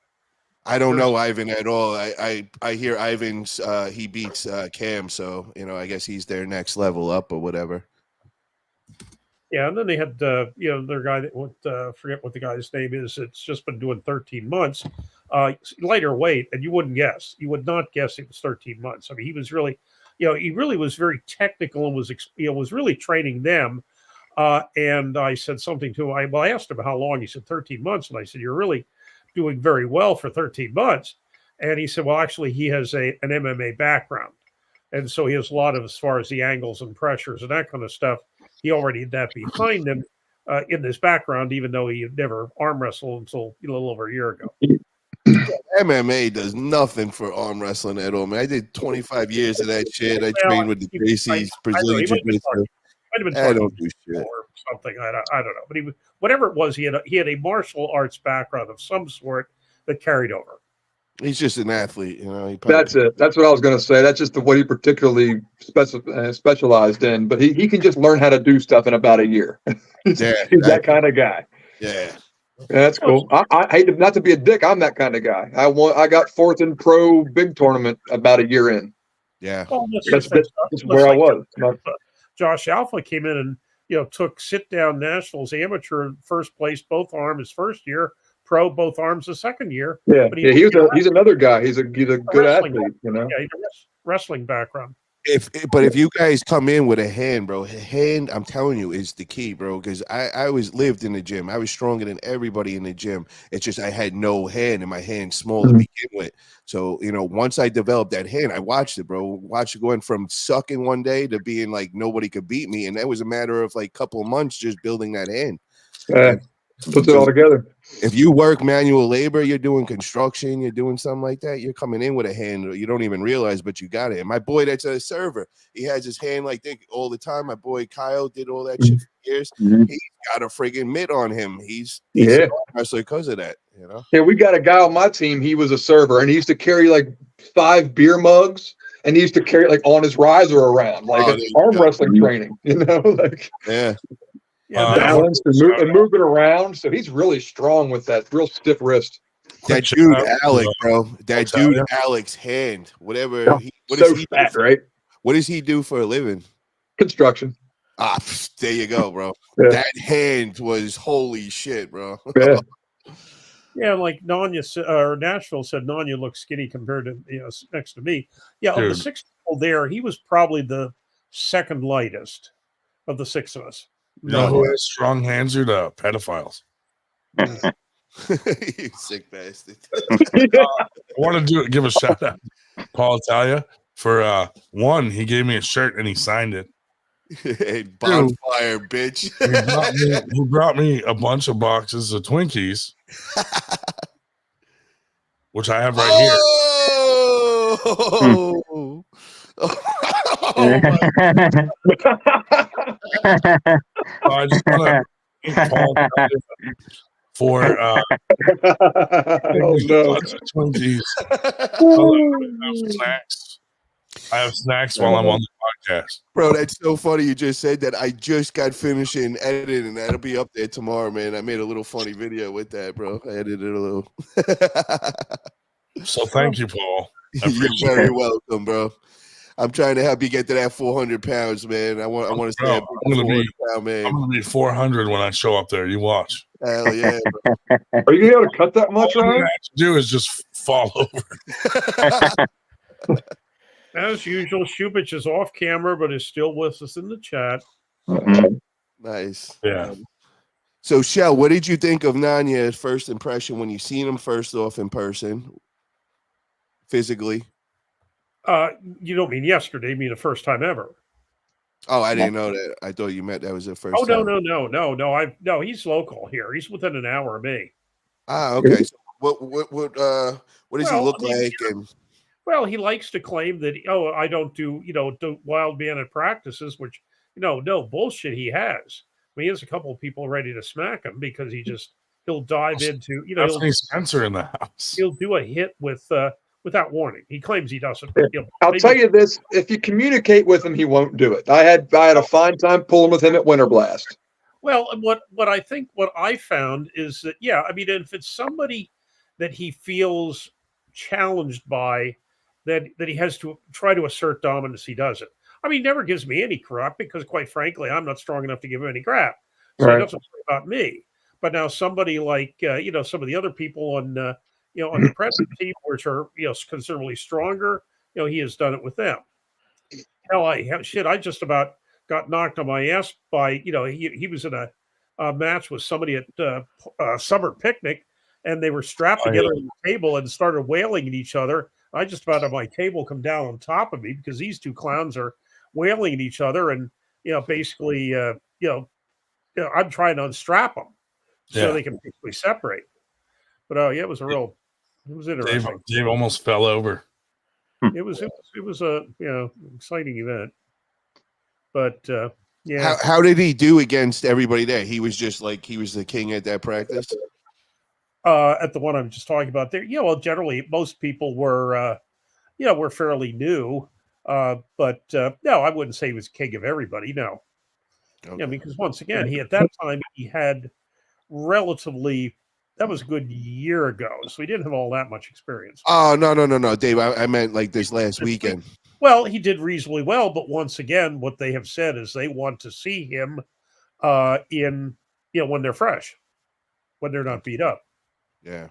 Speaker 15: I don't know Ivan at all. I hear Ivan's he beats Cam, so I guess he's their next level up or whatever.
Speaker 1: Yeah, and then they had their guy that forget what the guy's name is. It's just been doing 13 months, lighter weight, and you would not guess it was 13 months. I mean, he was really, he really was very technical and was really training them. And I said something to him. I asked him how long. He said 13 months, and I said, "You're really doing very well for 13 months." And he said, "Well, actually, he has an MMA background, and so he has a lot of, as far as the angles and pressures and that kind of stuff. He already had that behind him in this background, even though he had never arm wrestled until a little over a year ago."
Speaker 15: MMA does nothing for arm wrestling at all, man. I did 25 years of that shit. I trained with the Gracies, Brazilian Jiu-Jitsu. I don't do shit
Speaker 1: or something. I don't know, but whatever it was, he had a martial arts background of some sort that carried over.
Speaker 15: He's just an athlete,
Speaker 10: That's it. That's what I was going to say. That's just what he particularly specialized in. But he can just learn how to do stuff in about a year. He's that kind of guy.
Speaker 15: Yeah.
Speaker 10: That's cool. I hate not to be a dick. I'm that kind of guy. I got fourth in pro big tournament about a year in.
Speaker 15: Yeah.
Speaker 1: Well,
Speaker 10: that's where I was.
Speaker 1: Josh Alpha came in and took sit down nationals amateur first place both arms his first year, pro both arms the second year.
Speaker 10: Yeah,
Speaker 1: but
Speaker 10: he's another guy. He's a good athlete.
Speaker 1: Yeah, he's a wrestling background.
Speaker 15: If you guys come in with a hand, bro, hand, I'm telling you, is the key, bro. Because I always lived in the gym. I was stronger than everybody in the gym. It's just I had no hand, and my hand's small to begin with. So once I developed that hand, I watched it, bro. Watched it going from sucking one day to being like nobody could beat me, and that was a matter of like a couple of months just building that hand.
Speaker 10: Puts it all together.
Speaker 15: If you work manual labor, you're doing construction, you're doing something like that, you're coming in with a hand you don't even realize, but you got it. And my boy that's a server, he has his hand like that all the time. My boy Kyle did all that shit for years. He's got a friggin' mitt on him. He's a wrestler because of that,
Speaker 10: Yeah, we got a guy on my team. He was a server, and he used to carry like 5 beer mugs, and he used to carry it like on his riser around, like arm wrestling training.
Speaker 15: Yeah.
Speaker 10: Balance and moving around. So he's really strong with that real stiff wrist.
Speaker 15: That dude Alex, bro. That dude Alex hand. Whatever. What does he
Speaker 10: fat, right?
Speaker 15: What does he do for a living?
Speaker 10: Construction.
Speaker 15: There you go, bro.
Speaker 10: Yeah.
Speaker 15: That hand was holy shit, bro.
Speaker 10: Yeah.
Speaker 1: Yeah, like Nanya or Nashville said, Nanya looks skinny compared to next to me. Yeah, of the 6 people there, he was probably the second lightest of the 6 of us.
Speaker 2: You know who has strong hands are the pedophiles.
Speaker 15: You sick bastard.
Speaker 2: I want to give a shout out to Paul Italia for one, he gave me a shirt and he signed it.
Speaker 15: Hey, bonfire, bitch.
Speaker 2: He brought me a bunch of boxes of Twinkies, which I have right here.
Speaker 15: Oh,
Speaker 2: I just want to thank Paul for Twinkies. I have snacks while I'm on the podcast.
Speaker 15: Bro, that's so funny you just said that. I just got finishing editing, and that'll be up there tomorrow, man. I made a little funny video with that, bro. I edited a little.
Speaker 2: So thank you, Paul.
Speaker 15: You're very welcome, bro. I'm trying to help you get to that 400 pounds, man. I want to stay at 400 pound, man.
Speaker 2: I'm gonna be 400 when I show up there. You watch.
Speaker 15: Hell yeah, bro.
Speaker 10: Are you able to cut that much,
Speaker 2: All
Speaker 10: Ryan?
Speaker 2: you have to do is just fall over.
Speaker 1: As usual, Shubich is off camera, but is still with us in the chat.
Speaker 15: Nice.
Speaker 2: Yeah.
Speaker 15: So, Shell, what did you think of Nanya's first impression when you seen him first off in person, physically?
Speaker 1: You don't mean yesterday, you mean the first time ever.
Speaker 15: Oh, I didn't know that. I thought you meant that was the first
Speaker 1: Oh,
Speaker 15: time.
Speaker 1: No, he's local here. He's within an hour of me.
Speaker 15: Okay. So what does he look like? And
Speaker 1: Well, he likes to claim that, oh, I don't do, do wild man at practices, which, no bullshit he has. I mean, he has a couple of people ready to smack him because he'll dive into,
Speaker 2: Definitely Spencer in the house.
Speaker 1: he'll do a hit without warning. He claims he doesn't.
Speaker 10: I'll tell you this: if you communicate with him, he won't do it. I had a fine time pulling with him at Winter Blast.
Speaker 1: Well, what I found is that, I mean, if it's somebody that he feels challenged by, that he has to try to assert dominance, he does it. I mean, he never gives me any crap because, quite frankly, I'm not strong enough to give him any crap. So he doesn't worry about me. But now somebody like some of the other people on on the present team, which are considerably stronger, he has done it with them. Hell, I just about got knocked on my ass by, he was in a match with somebody at a summer picnic, and they were strapped together on the table and started wailing at each other. I just about had my table come down on top of me because these two clowns are wailing at each other, and basically, I'm trying to unstrap them so they can basically separate. But it was interesting.
Speaker 2: Dave almost fell over.
Speaker 1: It was a exciting event. But
Speaker 15: How did he do against everybody there? He was just like he was the king at that practice.
Speaker 1: At the one I'm just talking about there, well, generally most people were fairly new, but no, I wouldn't say he was king of everybody. No, because once again, at that time he had relatively. That was a good year ago, so he didn't have all that much experience.
Speaker 15: Oh no, Dave! I meant like this last weekend.
Speaker 1: Well, he did reasonably well, but once again, what they have said is they want to see him in when they're fresh, when they're not beat up.
Speaker 15: Yeah.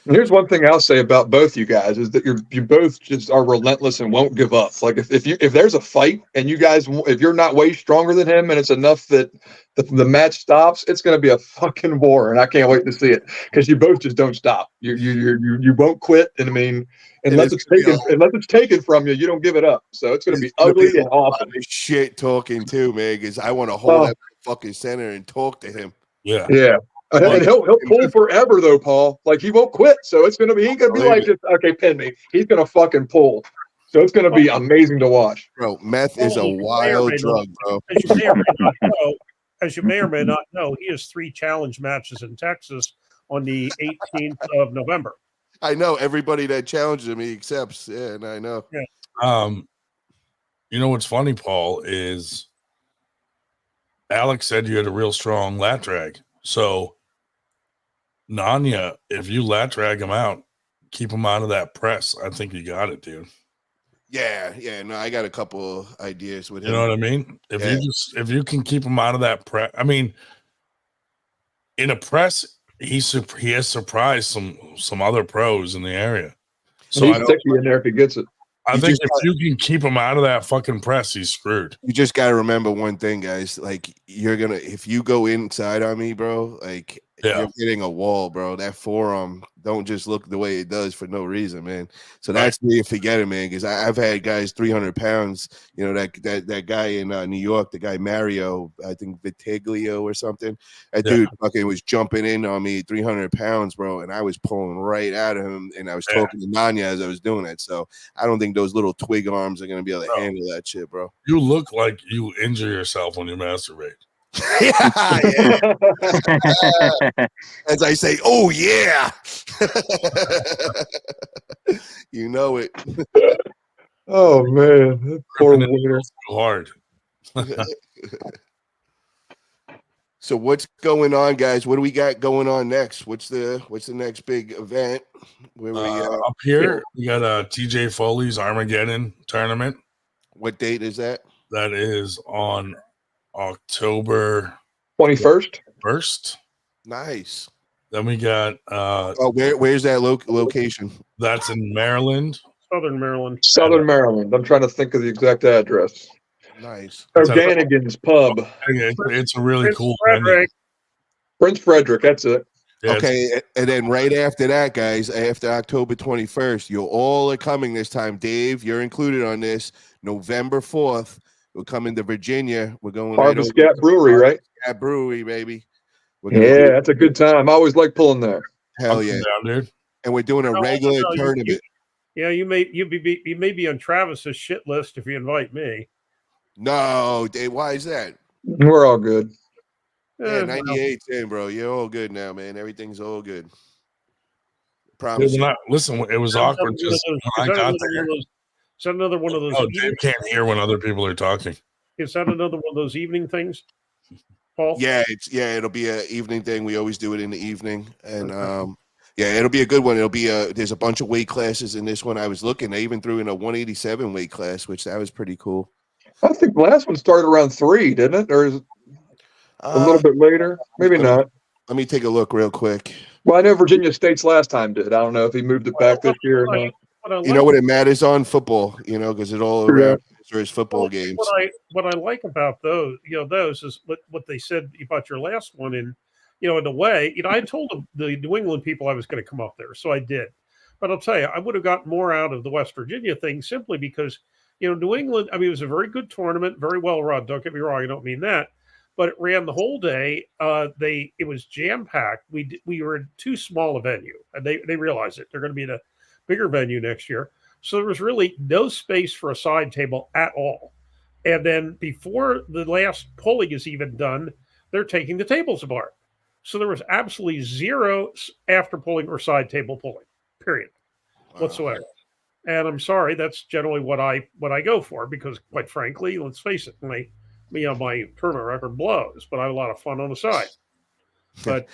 Speaker 10: And here's one thing I'll say about both you guys is that you both just are relentless and won't give up. Like if there's a fight and you guys, if you're not way stronger than him and it's enough that the match stops, it's going to be a fucking war, and I can't wait to see it because you both just don't stop. You won't quit, and I mean, unless it's taken from you, you don't give it up. So it's going to be ugly and awesome.
Speaker 15: Shit talking too, man, because I want to hold that fucking center and talk to him.
Speaker 2: Yeah.
Speaker 10: And he'll pull forever though, Paul. Like he won't quit. So it's gonna be he ain't gonna be like just okay, pin me. He's gonna fucking pull. So it's gonna be amazing to watch.
Speaker 15: Bro, meth is a wild drug, bro.
Speaker 1: As you may or may not know, he has 3 challenge matches in Texas on the 18th of November.
Speaker 15: I know everybody that challenges him, he accepts. Yeah, and I know.
Speaker 1: Yeah.
Speaker 2: You know what's funny, Paul, is Alex said you had a real strong lat drag. So Nanya, if you lat drag him out, keep him out of that press, I think you got it, dude.
Speaker 15: Yeah. No, I got a couple ideas with him.
Speaker 2: You know what I mean? If you can keep him out of that press, I mean, in a press, he has surprised some other pros in the area.
Speaker 10: So he's sticky in there if he gets it.
Speaker 2: I think if you can keep him out of that fucking press, he's screwed.
Speaker 15: You just got to remember one thing, guys. Like, if you go inside on me, bro, like, you're hitting a wall, bro. That forearm don't just look the way it does for no reason, man. So that's me forgetting, man, because I've had guys 300 pounds, that guy in New York, the guy Mario, I think Vitiglio or something. That dude fucking was jumping in on me 300 pounds, bro, and I was pulling right at him, and I was talking to Nanya as I was doing it. So I don't think those little twig arms are going to be able to handle that shit, bro.
Speaker 2: You look like you injure yourself when you masturbate.
Speaker 15: Yeah. As I say, oh yeah. You know it.
Speaker 10: Oh man, that poor winner.
Speaker 2: Hard.
Speaker 15: So what's going on, guys? What do we got going on next? What's the next big event? Where we
Speaker 2: up here? We got TJ Foley's Armageddon tournament.
Speaker 15: What date is that?
Speaker 2: That is on October
Speaker 10: 21st.
Speaker 15: Nice.
Speaker 2: Then we got
Speaker 15: where's that location?
Speaker 2: That's in Maryland.
Speaker 1: Southern Maryland.
Speaker 10: I'm trying to think of the exact address.
Speaker 15: Nice.
Speaker 10: O'Ganigan's Pub.
Speaker 2: It's a really cool
Speaker 1: Frederick.
Speaker 10: Prince Frederick, that's it.
Speaker 15: Okay, and then right after that, guys, after October 21st, you all are coming this time. Dave, you're included on this. November 4th, we're coming to Virginia. We're going
Speaker 10: Harvest Gap Brewery, right?
Speaker 15: Gap Brewery, baby.
Speaker 10: That's a good time. I always like pulling there.
Speaker 15: Hell yeah,
Speaker 2: dude.
Speaker 15: And we're doing a regular tournament.
Speaker 1: Yeah, you may be on Travis's shit list if you invite me.
Speaker 15: No, Dave, why is that?
Speaker 10: We're all good.
Speaker 15: Yeah,
Speaker 1: Well,
Speaker 15: 98's in, bro. You're all good now, man. Everything's all good.
Speaker 2: Yeah,
Speaker 15: Promise you.
Speaker 2: listen, it was
Speaker 1: is that
Speaker 2: awkward
Speaker 1: another one of
Speaker 2: just
Speaker 1: those-
Speaker 2: when
Speaker 1: is
Speaker 2: I
Speaker 1: that
Speaker 2: got
Speaker 1: another one
Speaker 2: there.
Speaker 1: of those- is that another one of those?
Speaker 2: Oh, Dave can't hear when other people are talking.
Speaker 1: Is that another one of those evening things, Paul?
Speaker 15: Yeah, it'll be an evening thing. We always do it in the evening, and yeah, it'll be a good one. It'll be there's a bunch of weight classes in this one. I was looking, they even threw in a 187 weight class, which that was pretty cool.
Speaker 10: I think the last one started around 3, didn't it? Or is it a little bit later? Maybe not.
Speaker 15: Let me take a look real quick.
Speaker 10: Well, I know Virginia State's last time did. I don't know if he moved it back this year or not.
Speaker 15: You know what it matters on football, because it all around his football games.
Speaker 1: What I like about those, those is what they said about your last one. In a way, I told the New England people I was going to come up there, so I did. But I'll tell you, I would have gotten more out of the West Virginia thing simply because, New England. I mean, it was a very good tournament, very well run. Don't get me wrong, I don't mean that, but it ran the whole day. It was jam packed. We were in too small a venue, and they realized it. They're going to be in a bigger venue next year. So there was really no space for a side table at all. And then before the last polling is even done, they're taking the tables apart. So there was absolutely zero after polling or side table polling, period, whatsoever. And I'm sorry, that's generally what I go for because, quite frankly, let's face it, my tournament record blows, but I have a lot of fun on the side. But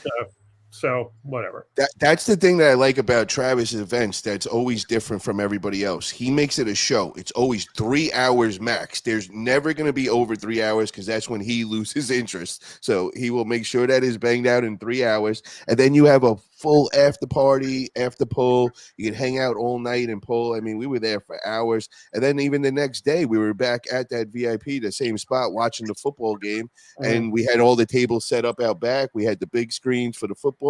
Speaker 1: so whatever.
Speaker 15: That's the thing that I like about Travis's events. That's always different from everybody else. He makes it a show. It's always 3 hours max. There's never going to be over 3 hours because that's when he loses interest. So he will make sure that is banged out in 3 hours. And then you have a full after party, after pull. You can hang out all night and pull. I mean, we were there for hours. And then even the next day, we were back at that VIP, the same spot, watching the football game. And we had all the tables set up out back. We had the big screens for the football.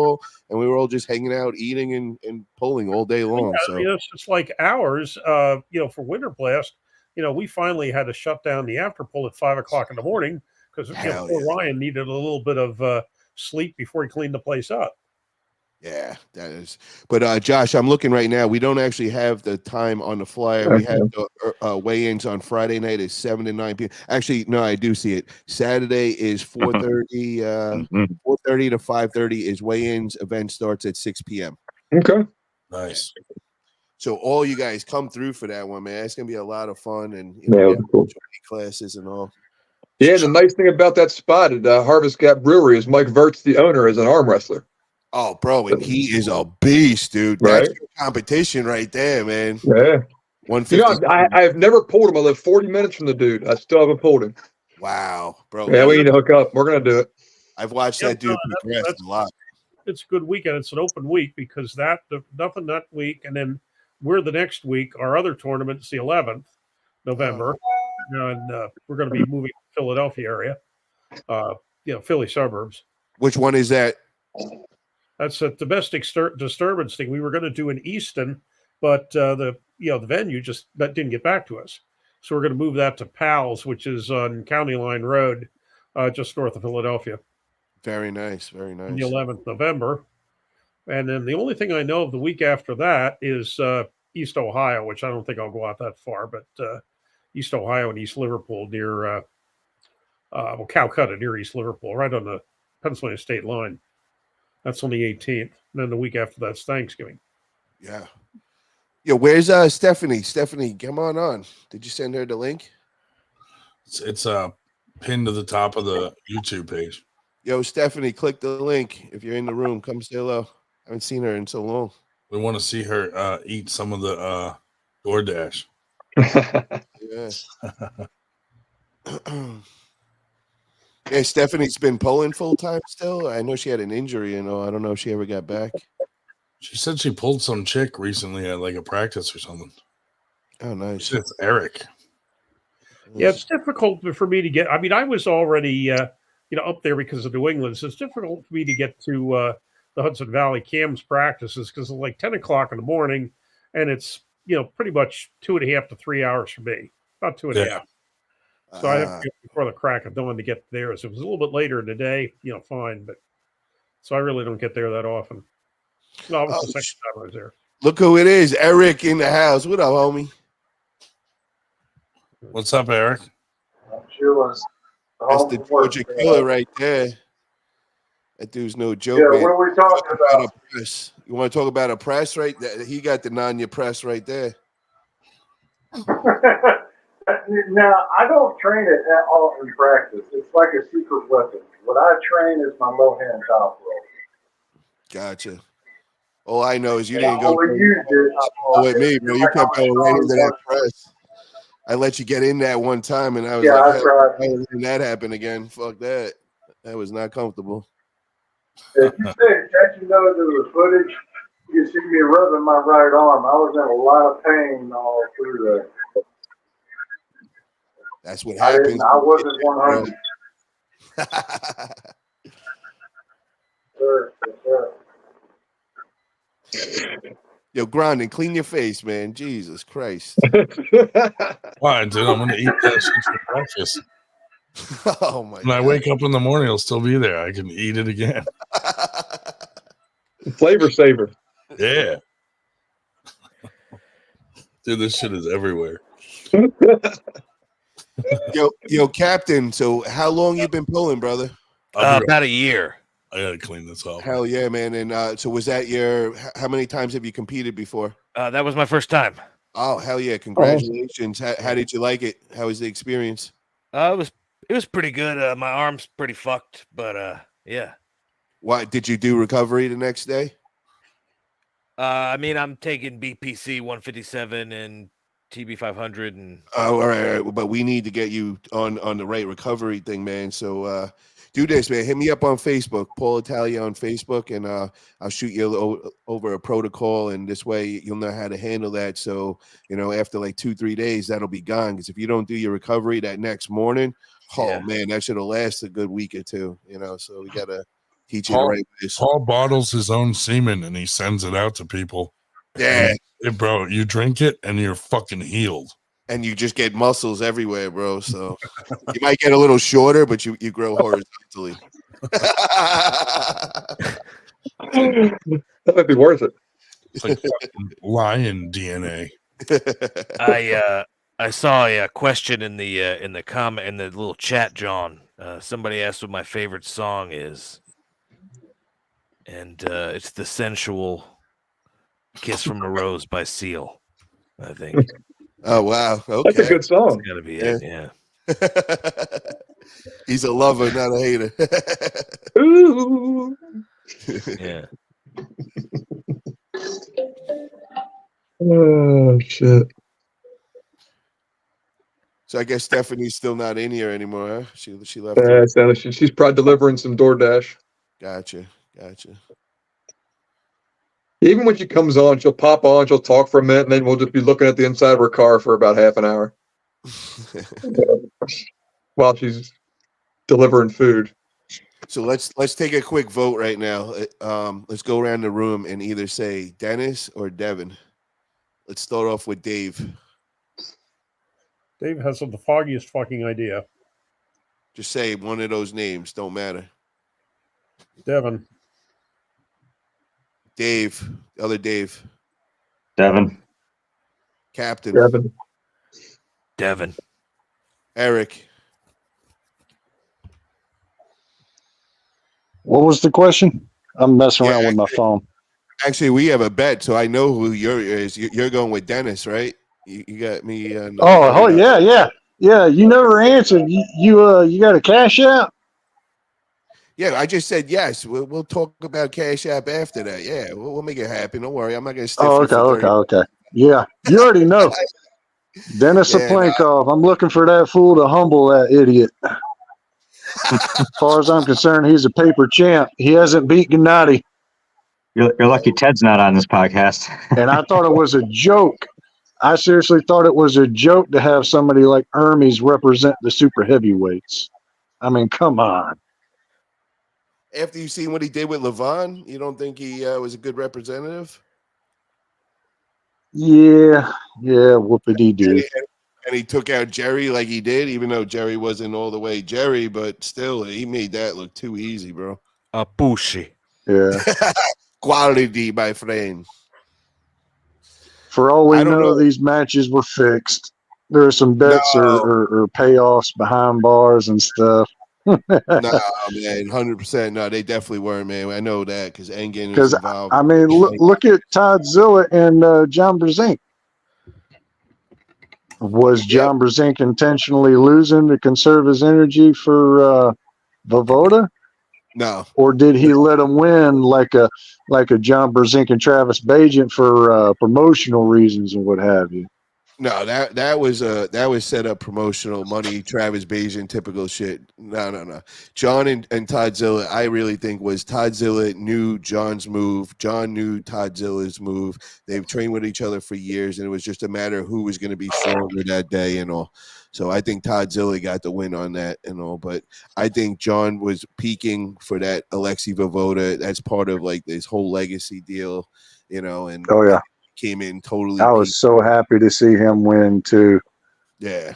Speaker 15: And we were all just hanging out, eating and pulling all day long. So
Speaker 1: it's just like ours, for Winter Blast, we finally had to shut down the after pull at 5:00 in the morning because poor Ryan needed a little bit of sleep before he cleaned the place up.
Speaker 15: Yeah, that is. But Josh, I'm looking right now. We don't actually have the time on the flyer. We have the weigh-ins on Friday night is 7 to 9 p.m. Actually, no, I do see it. Saturday is 4:30. 4:30 to 5:30 is weigh-ins. Event starts at 6 p.m.
Speaker 10: Okay.
Speaker 2: Nice.
Speaker 15: So all you guys come through for that one, man. It's gonna be a lot of fun, and
Speaker 10: cool.
Speaker 15: classes and all.
Speaker 10: Yeah, the nice thing about that spot at Harvest Gap Brewery is Mike Verts, the owner, is an arm wrestler.
Speaker 15: Oh, bro, and he is a beast, dude.
Speaker 10: Right?
Speaker 15: That's competition right there, man.
Speaker 10: Yeah.
Speaker 15: 150.
Speaker 10: I've never pulled him. I live 40 minutes from the dude. I still haven't pulled him.
Speaker 15: Wow, bro.
Speaker 10: Yeah, we need to hook up. We're going to do it.
Speaker 15: I've watched that dude progress a lot.
Speaker 1: It's a good weekend. It's an open week because nothing that week. And then we're the next week. Our other tournament's the 11th November. And we're going to be moving to Philadelphia area, Philly suburbs.
Speaker 15: Which one is that?
Speaker 1: That's a domestic disturbance thing. We were going to do in Easton, but the venue just didn't get back to us. So we're going to move that to Pals, which is on County Line Road, just north of Philadelphia.
Speaker 15: Very nice, very nice.
Speaker 1: On the 11th November. And then the only thing I know of the week after that is East Ohio, which I don't think I'll go out that far, but East Ohio and East Liverpool near Calcutta, near East Liverpool, right on the Pennsylvania state line. That's on the 18th. And then the week after that's Thanksgiving.
Speaker 15: Yeah. Yo, where's Stephanie? Stephanie, come on. Did you send her the link?
Speaker 2: It's pinned to the top of the YouTube page.
Speaker 15: Yo, Stephanie, click the link. If you're in the room, come say hello. I haven't seen her in so long.
Speaker 2: We want to see her eat some of the DoorDash.
Speaker 15: Yeah. Yeah, Stephanie's been pulling full time still. I know she had an injury, I don't know if she ever got back.
Speaker 2: She said she pulled some chick recently at like a practice or something.
Speaker 15: Oh, nice.
Speaker 2: It's Eric.
Speaker 1: Yeah, it's difficult for me to get. I mean, I was already up there because of New England, so it's difficult for me to get to the Hudson Valley Cam's practices because it's like 10 o'clock in the morning, and it's pretty much 2.5 to 3 hours for me, about 2.5. So I have to get before the crack of dawn to get there. So it was a little bit later in the day, fine, but so I really don't get there that often. No, it was the second time I was there.
Speaker 15: Look who it is. Eric in the house. What up, homie?
Speaker 2: What's up, Eric?
Speaker 16: I'm chilling.
Speaker 15: That's the Georgia killer right there. That dude's no joke,
Speaker 16: Yeah,
Speaker 15: man.
Speaker 16: what are we talking about?
Speaker 15: Press. You want to talk about a press, right? He got the Nanya press right there.
Speaker 16: Now, I don't train it at all in practice. It's like a secret weapon. What I train is my low hand top roll.
Speaker 15: Gotcha. All I know is you
Speaker 16: And
Speaker 15: didn't
Speaker 16: I
Speaker 15: go
Speaker 16: overused it.
Speaker 15: with me, bro. You kept going right into that press. I let you get in that one time, and I was like,
Speaker 16: that's right.
Speaker 15: I don't let that happen again. Fuck that. That was not comfortable.
Speaker 16: If you pay attention though to the footage, you see me rubbing my right arm. I was in a lot of pain all through there.
Speaker 15: That's what happens.
Speaker 16: I wasn't 100. Sure.
Speaker 15: Yo, Grinding, clean your face, man. Jesus Christ.
Speaker 2: Why, dude? I'm gonna eat that shit for breakfast.
Speaker 15: Oh my
Speaker 2: When I wake up in the morning, it'll still be there. I can eat it again.
Speaker 10: Flavor saver.
Speaker 2: Yeah. Dude, this shit is everywhere.
Speaker 15: Yo, Captain. So, how long you been pulling, brother?
Speaker 13: About a year.
Speaker 2: I gotta clean this up.
Speaker 15: Hell yeah, man! And so, was that your? How many times have you competed before?
Speaker 13: That was my first time.
Speaker 15: Oh, hell yeah! Congratulations. How did you like it? How was the experience?
Speaker 13: It was pretty good. My arm's pretty fucked, but yeah.
Speaker 15: Why did you do recovery the next day?
Speaker 13: I mean, I'm taking BPC 157 and TB 500, and
Speaker 15: all right, but we need to get you on the right recovery thing, man. So do this, man. Hit me up on Facebook, Paul Italia on Facebook, and I'll shoot you over a protocol, and this way you'll know how to handle that. So after like 2-3 days, that'll be gone. Because if you don't do your recovery that next morning, man, that should have lasted a good week or two. So we gotta teach you the right ways.
Speaker 2: Paul bottles his own semen and he sends it out to people.
Speaker 15: Yeah,
Speaker 2: bro, you drink it and you're fucking healed.
Speaker 15: And you just get muscles everywhere, bro. So you might get a little shorter, but you grow horizontally.
Speaker 10: That might be worth it.
Speaker 2: It's like lion DNA.
Speaker 13: I saw a question in the comment in the little chat, John. Somebody asked what my favorite song is, and it's "The Sensual Kiss from a Rose" by Seal, I think.
Speaker 15: Oh wow, okay.
Speaker 10: That's a good song.
Speaker 13: It's gotta be it, yeah.
Speaker 15: He's a lover, not a hater.
Speaker 10: Ooh.
Speaker 13: Yeah.
Speaker 10: Oh shit.
Speaker 15: So I guess Stephanie's still not in here anymore, huh? She left.
Speaker 10: She's probably delivering some DoorDash.
Speaker 15: Gotcha.
Speaker 10: Even when she comes on, she'll pop on, she'll talk for a minute, and then we'll just be looking at the inside of her car for about half an hour while she's delivering food.
Speaker 15: So let's take a quick vote right now. Let's go around the room and either say Dennis or Devin. Let's start off with Dave.
Speaker 1: Dave has the foggiest fucking idea.
Speaker 15: Just say one of those names. Don't matter.
Speaker 1: Devin.
Speaker 15: Dave. Other Dave.
Speaker 14: Devin.
Speaker 15: Captain.
Speaker 13: Devin.
Speaker 15: Eric.
Speaker 17: What was the question? I'm messing around with my phone.
Speaker 15: Actually, we have a bet, so I know who yours is. You're going with Dennis, right? You got me.
Speaker 17: Yeah. You never answered. You got a cash app?
Speaker 15: Yeah, I just said yes. We'll talk about Cash App after that. Yeah, we'll make it happen. Don't worry. I'm not going to stiff you for 30.
Speaker 17: Okay. Yeah, you already know. Dennis Saplankov. I'm looking for that fool to humble that idiot. As far as I'm concerned, he's a paper champ. He hasn't beat Gennady.
Speaker 14: You're lucky Ted's not on this podcast.
Speaker 17: And I thought it was a joke. I seriously thought it was a joke to have somebody like Hermes represent the super heavyweights. I mean, come on.
Speaker 15: After you've seen what he did with Levon, you don't think he was a good representative?
Speaker 17: Yeah, whoopity-doo.
Speaker 15: And he took out Jerry like he did, even though Jerry wasn't all the way Jerry, but still, he made that look too easy, bro.
Speaker 13: A pushy.
Speaker 17: Yeah.
Speaker 15: Quality, my friend.
Speaker 17: For all we
Speaker 15: I don't
Speaker 17: know,
Speaker 15: know.
Speaker 17: these matches were fixed. There are some bets or payoffs behind bars and stuff.
Speaker 15: Nah, man, 100%. No, they definitely weren't, man. I know that because Engen was
Speaker 17: Because
Speaker 15: involved.
Speaker 17: I mean, look at Todd Zilla and John Brzenk. Was John Brzenk intentionally losing to conserve his energy for Vovoda?
Speaker 15: No.
Speaker 17: Or did he let him win like a John Brzenk and Travis Bajent for promotional reasons and what have you?
Speaker 15: No, that was set up promotional money, Travis Bajent, typical shit. No. John and Todd Zilla, I really think was Todd Zilla knew John's move. John knew Todd Zilla's move. They've trained with each other for years, and it was just a matter of who was going to be stronger that day and all. So I think Todd Zilla got the win on that and all. But I think John was peaking for that Alexei Vovoda. That's part of like this whole legacy deal, and
Speaker 17: oh yeah,
Speaker 15: came in totally.
Speaker 17: I was so happy to see him win too.
Speaker 15: Yeah,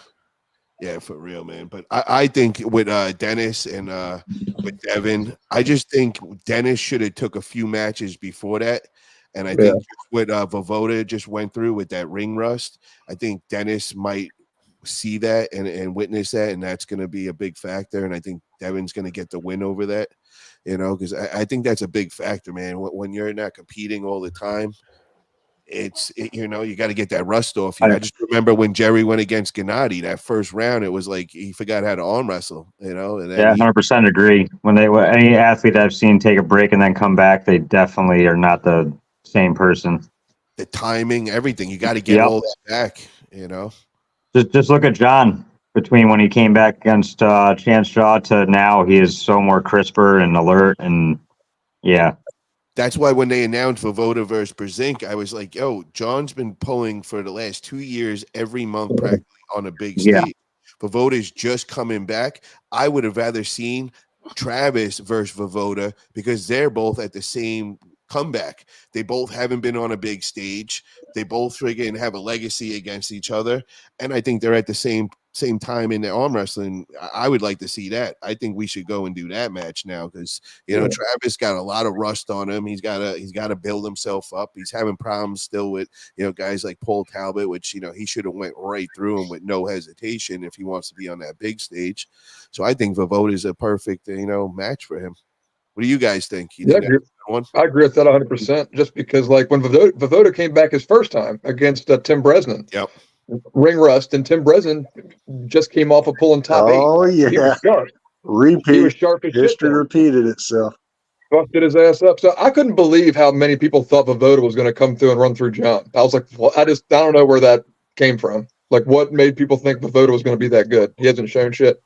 Speaker 15: for real, man. But I think with Dennis and with Devin, I just think Dennis should have took a few matches before that. And I think what Vovoda just went through with that ring rust, I think Dennis might see that and witness that, and that's going to be a big factor. And I think Devin's going to get the win over that, because I think that's a big factor, man. When you're not competing all the time, you got to get that rust off you. I just remember when Jerry went against Gennady that first round, it was like he forgot how to arm wrestle, and then
Speaker 14: 100% agree. When any athlete I've seen take a break and then come back, they definitely are not the same person.
Speaker 15: The timing, everything, you got to get all that back,
Speaker 14: Just look at John. Between when he came back against Chance Shaw to now, he is so more crisper and alert, and
Speaker 15: that's why when they announced Vovoda versus Brzenk, I was like, yo, John's been pulling for the last 2 years every month practically on a big stage. Vovoda's just coming back. I would have rather seen Travis versus Vovoda because they're both at the same comeback. They both haven't been on a big stage. They both friggin' have a legacy against each other. And I think they're at the same time in their arm wrestling. I would like to see that. I think we should go and do that match now because Travis got a lot of rust on him. He's got to build himself up. He's having problems still with guys like Paul Talbot, which he should have went right through him with no hesitation if he wants to be on that big stage. So I think Vovoda is a perfect match for him. What do you guys think?
Speaker 10: I agree with that 100%. Just because, like, when Vovoda came back his first time against Tim Bresnan, ring rust, and Tim Bresnan just came off of pulling top 8.
Speaker 17: Oh yeah,
Speaker 10: he was sharp.
Speaker 17: Repeat.
Speaker 10: He was sharp as
Speaker 17: History
Speaker 10: shit.
Speaker 17: repeated itself.
Speaker 10: Busted his ass up. So I couldn't believe how many people thought Vovoda was going to come through and run through John. I was like, well, I don't know where that came from. Like, what made people think Vovoda was going to be that good? He hasn't shown shit.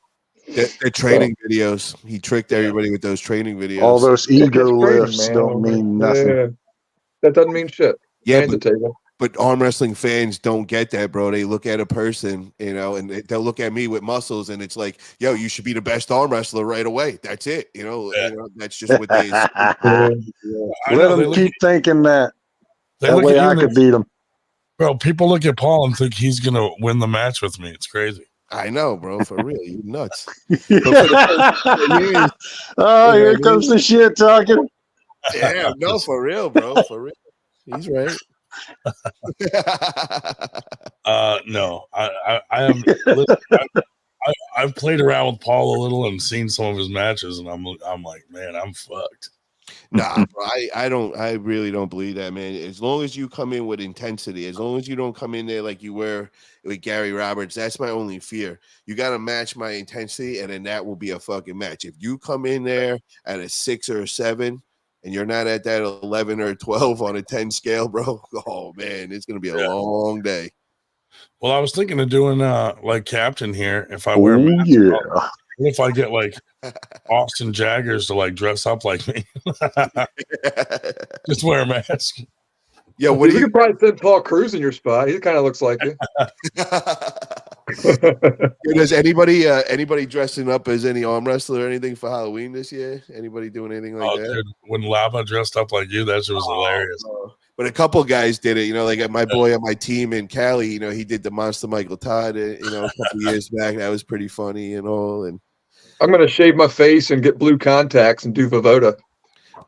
Speaker 15: The training videos. He tricked everybody with those training videos.
Speaker 17: All those ego lifts
Speaker 10: man.
Speaker 17: don't mean nothing.
Speaker 10: Yeah. That doesn't mean shit.
Speaker 15: Yeah, but arm wrestling fans don't get that, bro. They look at a person, and they'll look at me with muscles, and it's like, yo, you should be the best arm wrestler right away. That's it. That's just what they
Speaker 17: Let them keep thinking that. That way I could beat them.
Speaker 2: Bro, people look at Paul and think he's going to win the match with me. It's crazy.
Speaker 15: I know, bro. For real, you nuts.
Speaker 17: Oh, here comes the shit talking.
Speaker 15: Yeah, no, for real, bro. For real. He's right.
Speaker 2: No, I am. I've played around with Paul a little and seen some of his matches, and I'm like, man, I'm fucked.
Speaker 15: Nah, bro, I really don't believe that, man. As long as you come in with intensity, as long as you don't come in there like you were with Gary Roberts, that's my only fear. You got to match my intensity, and then that will be a fucking match. If you come in there at a 6 or a 7, and you're not at that 11 or 12 on a 10 scale, bro, oh man, it's gonna be a long day.
Speaker 2: Well, I was thinking of doing like Captain here. If I wear a mask, if I get like Austin Jaggers to like dress up like me, just wear a mask.
Speaker 15: Yeah,
Speaker 10: you could probably send Paul Cruz in your spot. He kind of looks like you.
Speaker 15: Does anybody dressing up as any arm wrestler or anything for Halloween this year? Anybody doing anything like that?
Speaker 2: Dude, when Lava dressed up like you, that shit was hilarious.
Speaker 15: But a couple guys did it, like my boy on my team in Cali, he did the Monster Michael Todd, a couple years back. That was pretty funny and all. And
Speaker 10: I'm gonna shave my face and get blue contacts and do Vovoda.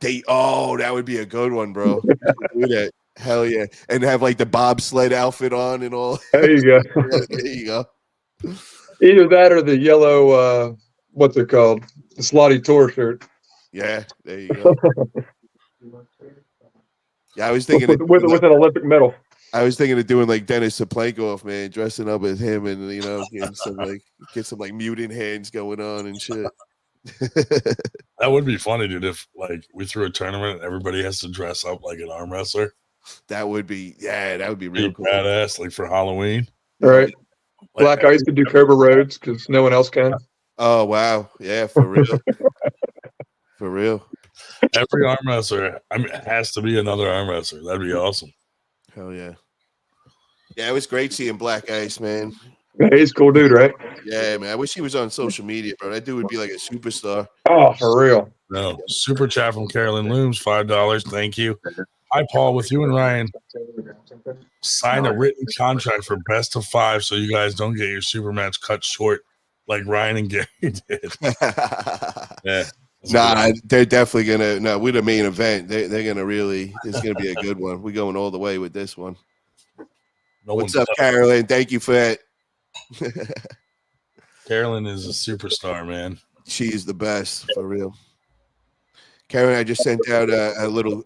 Speaker 15: That would be a good one, bro. Do that. Hell yeah. And have like the bobsled outfit on and all.
Speaker 10: There you go.
Speaker 15: There you go.
Speaker 10: Either that or the yellow, what's it called? The Slotty Tour shirt.
Speaker 15: Yeah, there you go. Yeah, I was thinking
Speaker 10: with an Olympic medal.
Speaker 15: I was thinking of doing like Dennis Saplankov, man, dressing up as him and getting some mutant hands going on and shit.
Speaker 2: That would be funny, dude, if like we threw a tournament and everybody has to dress up like an arm wrestler.
Speaker 15: That would be real cool.
Speaker 2: Badass, like for Halloween.
Speaker 10: All right. Black Ice could do Cobra Rhodes because no one else can.
Speaker 15: Oh wow. Yeah, for real. For real.
Speaker 2: Every arm wrestler, it has to be another arm wrestler. That'd be awesome.
Speaker 15: Hell yeah. Yeah, it was great seeing Black Ice, man.
Speaker 10: Yeah, he's a cool dude, right?
Speaker 15: Yeah, man. I wish he was on social media, bro. That dude would be like a superstar.
Speaker 10: Oh, for real.
Speaker 2: No. Super chat from Carolyn Looms, $5. Thank you. Hi, Paul. With you and Ryan, sign a written contract for best of 5 so you guys don't get your super match cut short like Ryan and Gary did. Yeah.
Speaker 15: Nah, they're definitely gonna. No, we're the main event. They're gonna really. It's gonna be a good one. We're going all the way with this one. What's up, Carolyn? Thank you for that.
Speaker 2: Carolyn is a superstar, man.
Speaker 15: She is the best for real. Karen, I just sent out a little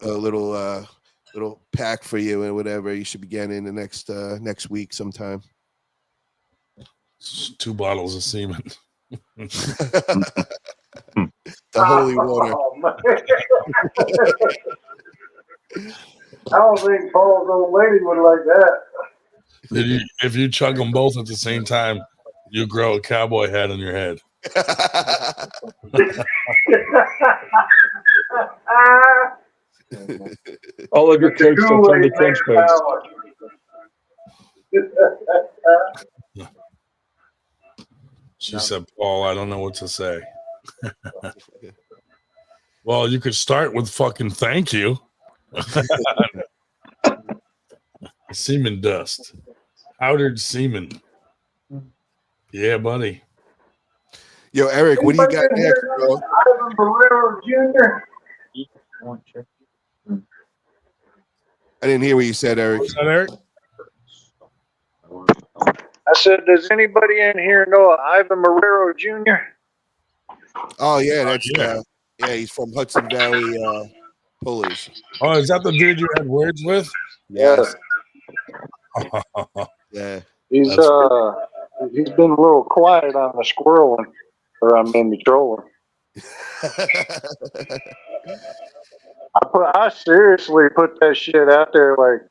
Speaker 15: pack for you and whatever. You should be getting in the next week sometime.
Speaker 2: 2 bottles of semen.
Speaker 15: The holy water.
Speaker 16: I don't think Paul's old lady would like that.
Speaker 2: If you chug them both at the same time, you grow a cowboy hat on your head.
Speaker 10: All of your coats will turn to trench coats.
Speaker 2: She said, Paul, I don't know what to say. Well, you could start with fucking thank you. Semen dust. Powdered semen. Yeah, buddy.
Speaker 15: Yo, Eric, what do you got next, bro?
Speaker 16: Ivan Barrero Jr.
Speaker 15: I didn't hear what you said, Eric.
Speaker 2: What's that, Eric?
Speaker 16: I said, does anybody in here know Ivan Barrero Jr.?
Speaker 15: Oh yeah, that's he's from Hudson Valley Pullers.
Speaker 2: Oh, is that the dude you had words with?
Speaker 15: Yes. Yeah.
Speaker 16: He's been a little quiet on the squirreling, or I mean the trolling. I seriously put that shit out there. Like,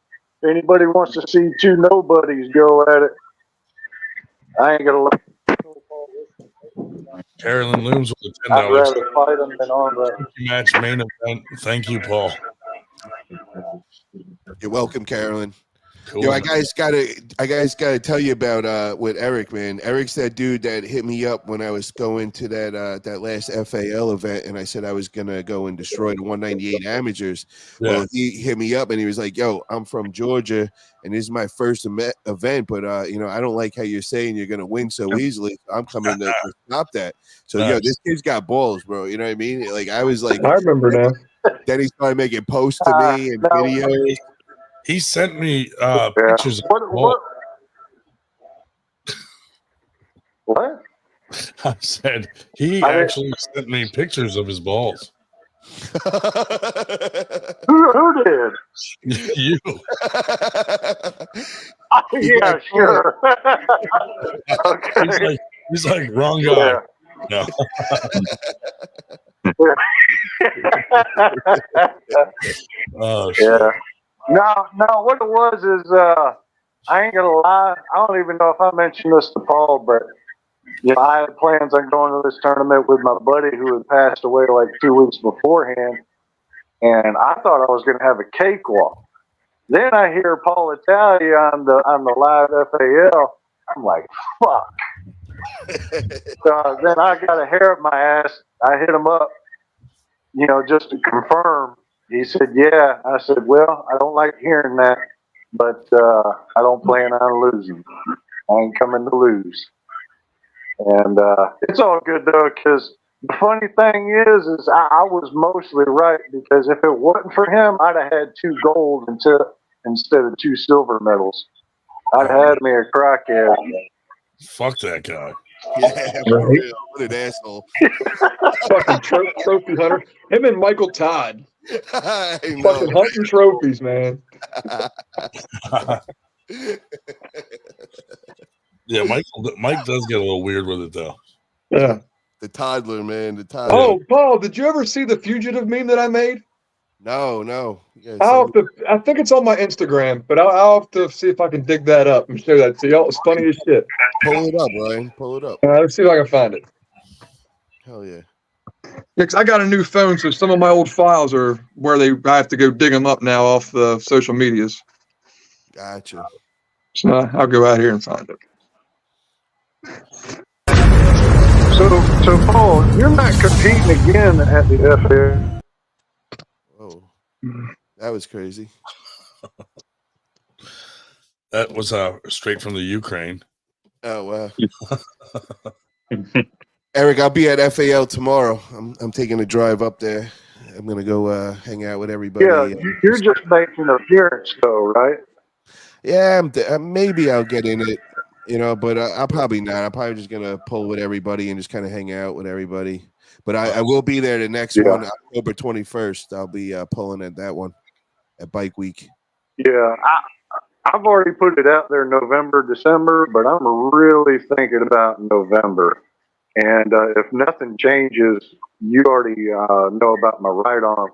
Speaker 16: if anybody wants to see 2 nobodies go at it, I ain't gonna let.
Speaker 2: Carolyn Looms with a
Speaker 16: I'd
Speaker 2: $10
Speaker 16: rather fight them than on that.
Speaker 2: match main event. Thank you, Paul.
Speaker 15: You're welcome, Carolyn.
Speaker 2: Cool.
Speaker 15: Yo, I guys gotta tell you about with Eric, man. Eric's that dude that hit me up when I was going to that last FAL event, and I said I was gonna go and destroy the 198 amateurs.
Speaker 2: Yeah.
Speaker 15: Well, he hit me up and he was like, "Yo, I'm from Georgia, and this is my first event, but I don't like how you're saying you're gonna win so easily. I'm coming to stop that." So, yo, this kid's got balls, bro. You know what I mean? Like, I was like,
Speaker 10: I remember now.
Speaker 15: Then he started making posts to me and videos.
Speaker 2: He sent me pictures.
Speaker 16: What?
Speaker 2: I said he actually sent me pictures of his balls.
Speaker 16: Who did?
Speaker 2: You.
Speaker 16: Yeah, sure. Okay.
Speaker 2: He's like wrong guy. No. Oh shit.
Speaker 16: Yeah. No, what it was is I ain't gonna lie, I don't even know if I mentioned this to Paul, but I had plans on going to this tournament with my buddy who had passed away like 2 weeks beforehand, and I thought I was gonna have a cakewalk. Then I hear Paul Italia on the live FAL. I'm like, fuck. So then I got a hair up my ass. I hit him up, just to confirm. He said, yeah. I said, well, I don't like hearing that, but I don't plan on losing. I ain't coming to lose. And it's all good, though, because the funny thing is I was mostly right, because if it wasn't for him, I'd have had 2 gold instead of 2 silver medals. I'd had me a crackhead.
Speaker 2: Fuck that guy.
Speaker 15: Yeah, for real. What an asshole.
Speaker 10: Fucking trophy hunter. Him and Michael Todd.
Speaker 15: I know.
Speaker 10: Fucking hunting trophies, man.
Speaker 2: Yeah, Mike does get a little weird with it though.
Speaker 10: Yeah.
Speaker 15: The toddler, man. The toddler.
Speaker 10: Oh, Paul, did you ever see the fugitive meme that I made?
Speaker 15: No.
Speaker 10: I think it's on my Instagram, but I'll have to see if I can dig that up and show that to y'all. It's funny as shit.
Speaker 15: Pull it up, Ryan. Pull it up.
Speaker 10: Let's see if I can find it.
Speaker 15: Hell yeah.
Speaker 10: Yeah, 'cause I got a new phone, so some of my old files are where I have to go dig them up now off the social medias.
Speaker 15: Gotcha.
Speaker 10: So I'll go out here and find it.
Speaker 16: So Paul, you're not competing again at the FA.
Speaker 15: Oh, that was crazy.
Speaker 2: That was straight from the Ukraine.
Speaker 15: Oh wow. Eric, I'll be at FAL tomorrow. I'm taking a drive up there. I'm gonna go hang out with everybody.
Speaker 16: Yeah, you're just making an appearance, though, right?
Speaker 15: Yeah, maybe I'll get in it, but I'll probably not. I'm probably just gonna pull with everybody and just kind of hang out with everybody. But I will be there the next one, October 21st. I'll be pulling at that one at Bike Week.
Speaker 16: Yeah, I've already put it out there November, December, but I'm really thinking about November. And if nothing changes, you already know about my right arm.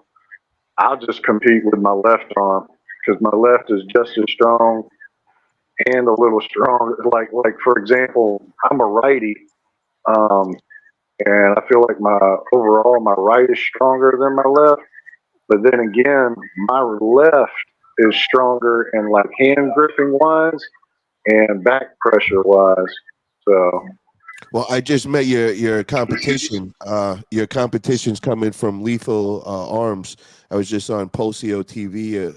Speaker 16: I'll just compete with my left arm because my left is just as strong and a little stronger. Like for example, I'm a righty, and I feel like my right is stronger than my left. But then again, my left is stronger in like hand gripping wise and back pressure wise. So.
Speaker 15: Well, I just met your competition. Your competition's coming from Lethal Arms. I was just on Pulsio TV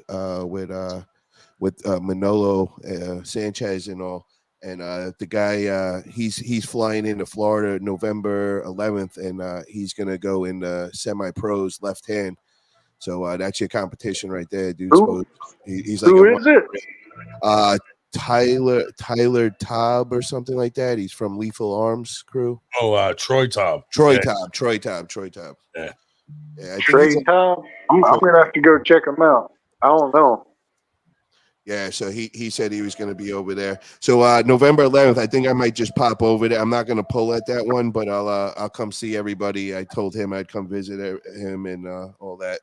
Speaker 15: with Manolo Sanchez and all. And the guy, he's flying into Florida November 11th, and he's gonna go in the semi-pros left hand. So that's your competition right there, dude. He's like,
Speaker 16: who is it?
Speaker 15: Tyler Taub or something like that. He's from Lethal Arms crew.
Speaker 2: Oh, Troy Taub.
Speaker 15: Troy
Speaker 2: Yeah.
Speaker 15: Taub.
Speaker 2: Yeah.
Speaker 16: Troy Taub. I'm gonna have to go check him out. I don't know.
Speaker 15: Yeah, so he said he was going to be over there. So November 11th, I think I might just pop over there. I'm not going to pull at that one, but I'll come see everybody. I told him I'd come visit him and all that.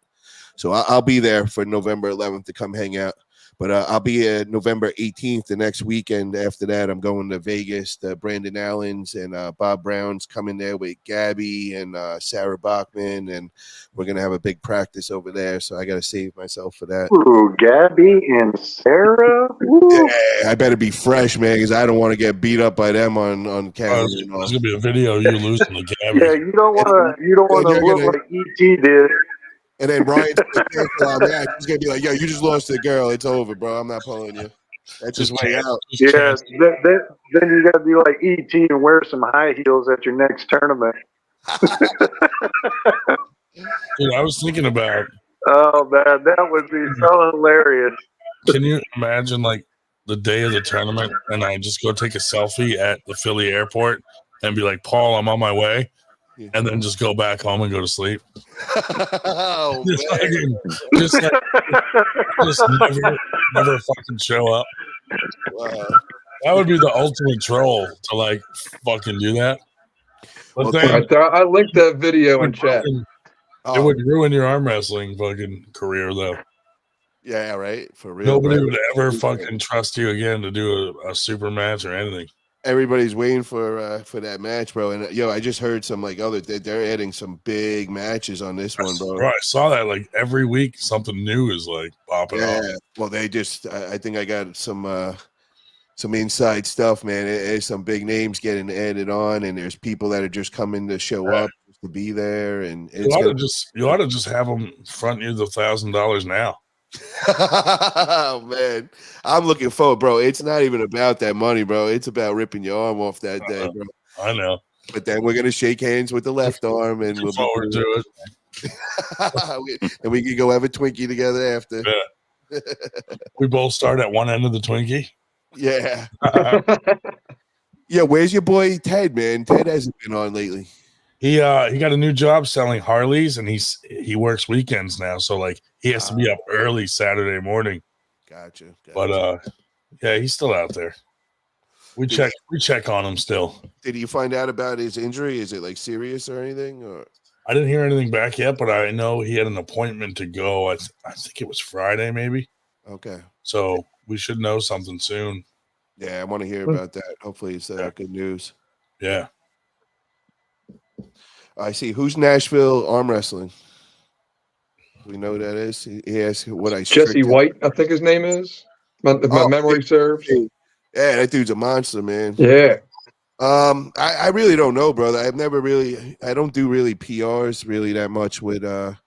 Speaker 15: So I'll be there for November 11th to come hang out. But I'll be at November 18th, the next weekend. After that, I'm going to Vegas. Brandon Allen's and Bob Brown's coming there with Gabby and Sarah Bachman, and we're going to have a big practice over there. So I got to save myself for that.
Speaker 16: Ooh, Gabby and Sarah?
Speaker 15: Yeah, I better be fresh, man, because I don't want to get beat up by them on camera.
Speaker 2: There's going to be a video of you losing the Gabby.
Speaker 16: Yeah, you don't want to look like E.T. did.
Speaker 15: And then Ryan's going to cancel our match. He's going to be like, yo, you just lost the girl. It's over, bro. I'm not pulling you. That's his way out.
Speaker 16: Yeah, then you got to be like E.T. and wear some high heels at your next tournament.
Speaker 2: Dude, I was thinking about.
Speaker 16: Oh, man, that would be so hilarious.
Speaker 2: Can you imagine, like, the day of the tournament and I just go take a selfie at the Philly airport and be like, Paul, I'm on my way. And then just go back home and go to sleep.
Speaker 15: Oh,
Speaker 2: just never fucking show up.
Speaker 15: Wow.
Speaker 2: That would be the ultimate troll to like fucking do that. But then
Speaker 10: I linked that video in chat.
Speaker 2: It would ruin your arm wrestling fucking career, though.
Speaker 15: Yeah, right. For real.
Speaker 2: Nobody
Speaker 15: bro.
Speaker 2: would ever fucking trust you again to do a super match or anything.
Speaker 15: Everybody's waiting for that match, bro. And I just heard some like they're adding some big matches on this one, bro.
Speaker 2: Bro, I saw that like every week something new is like popping off.
Speaker 15: Well, they just I think I got some inside stuff, man. There's some big names getting added on, and there's people that are just coming to show up to be there. And
Speaker 2: you ought to just have them front you the $1,000 now.
Speaker 15: Oh man, I'm looking forward, bro. It's not even about that money, bro. It's about ripping your arm off that day, bro.
Speaker 2: I know.
Speaker 15: But then we're gonna shake hands with the left arm, and we'll
Speaker 2: forward to
Speaker 15: it. And we can go have a Twinkie together after.
Speaker 2: Yeah. We both start at one end of the Twinkie.
Speaker 15: Yeah. Yeah, where's your boy Ted, man? Ted hasn't been on lately.
Speaker 2: He got a new job selling Harleys, and he works weekends now, so like he has to be up early Saturday morning.
Speaker 15: Gotcha.
Speaker 2: But yeah, he's still out there. We check on him still.
Speaker 15: Did you find out about his injury? Is it like serious or anything? Or
Speaker 2: I didn't hear anything back yet, but I know he had an appointment to go. I think it was Friday, maybe.
Speaker 15: Okay.
Speaker 2: So we should know something soon.
Speaker 15: Yeah, I want to hear about that. Hopefully it's good news.
Speaker 2: Yeah.
Speaker 15: I see. Who's Nashville arm wrestling? Do we know who that is? He asked what I
Speaker 10: Jesse White, I think his name is. If my memory serves.
Speaker 15: Yeah, that dude's a monster, man.
Speaker 10: Yeah.
Speaker 15: I really don't know, brother. I don't do really PRs really that much with the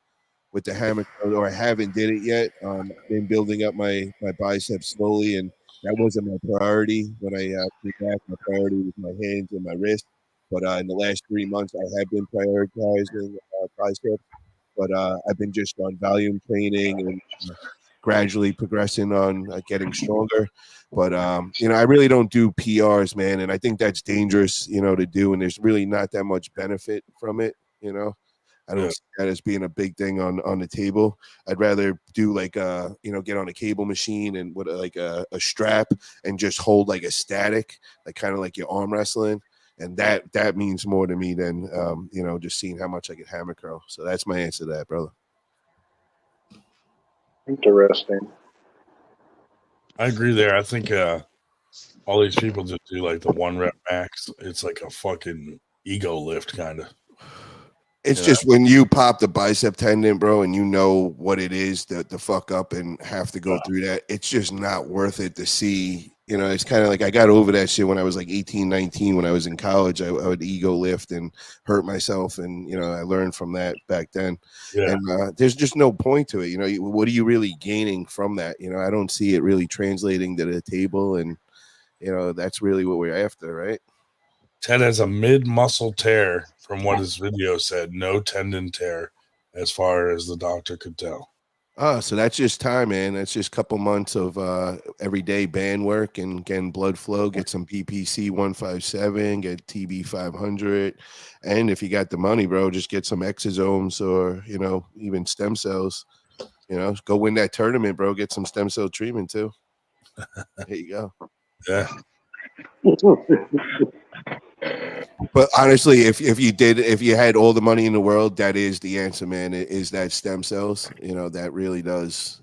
Speaker 15: hammer, or I haven't did it yet. I've been building up my biceps slowly, and that wasn't my priority when I came back. My priority was my hands and my wrist. But in the last 3 months, I have been prioritizing biceps. But I've been just on volume training and gradually progressing on getting stronger. But I really don't do PRs, man, and I think that's dangerous, to do. And there's really not that much benefit from it, I don't see that as being a big thing on the table. I'd rather do like get on a cable machine and with like a strap and just hold like a static, like kind of like your arm wrestling. And that means more to me than just seeing how much I can hammer curl. So that's my answer to that, brother.
Speaker 16: Interesting.
Speaker 2: I agree there. I think all these people just do like the 1 rep max. It's like a fucking ego lift kind of.
Speaker 15: It's just when you pop the bicep tendon, bro, and you know what it is to fuck up and have to go through that, it's just not worth it to see. It's kind of like I got over that shit when I was like 18, 19. When I was in college, I would ego lift and hurt myself. And, I learned from that back then.
Speaker 2: Yeah.
Speaker 15: And there's just no point to it. What are you really gaining from that? I don't see it really translating to the table. And, that's really what we're after, right?
Speaker 2: Ted has a mid-muscle tear from what his video said. No tendon tear as far as the doctor could tell.
Speaker 15: Oh, so that's just time, man. That's just a couple months of everyday band work and getting blood flow, get some PPC 157, get TB 500. And if you got the money, bro, just get some exosomes or, even stem cells. Go win that tournament, bro. Get some stem cell treatment too. There you go.
Speaker 2: Yeah.
Speaker 15: But honestly, if you had all the money in the world, that is the answer, man. It is that stem cells. That really does.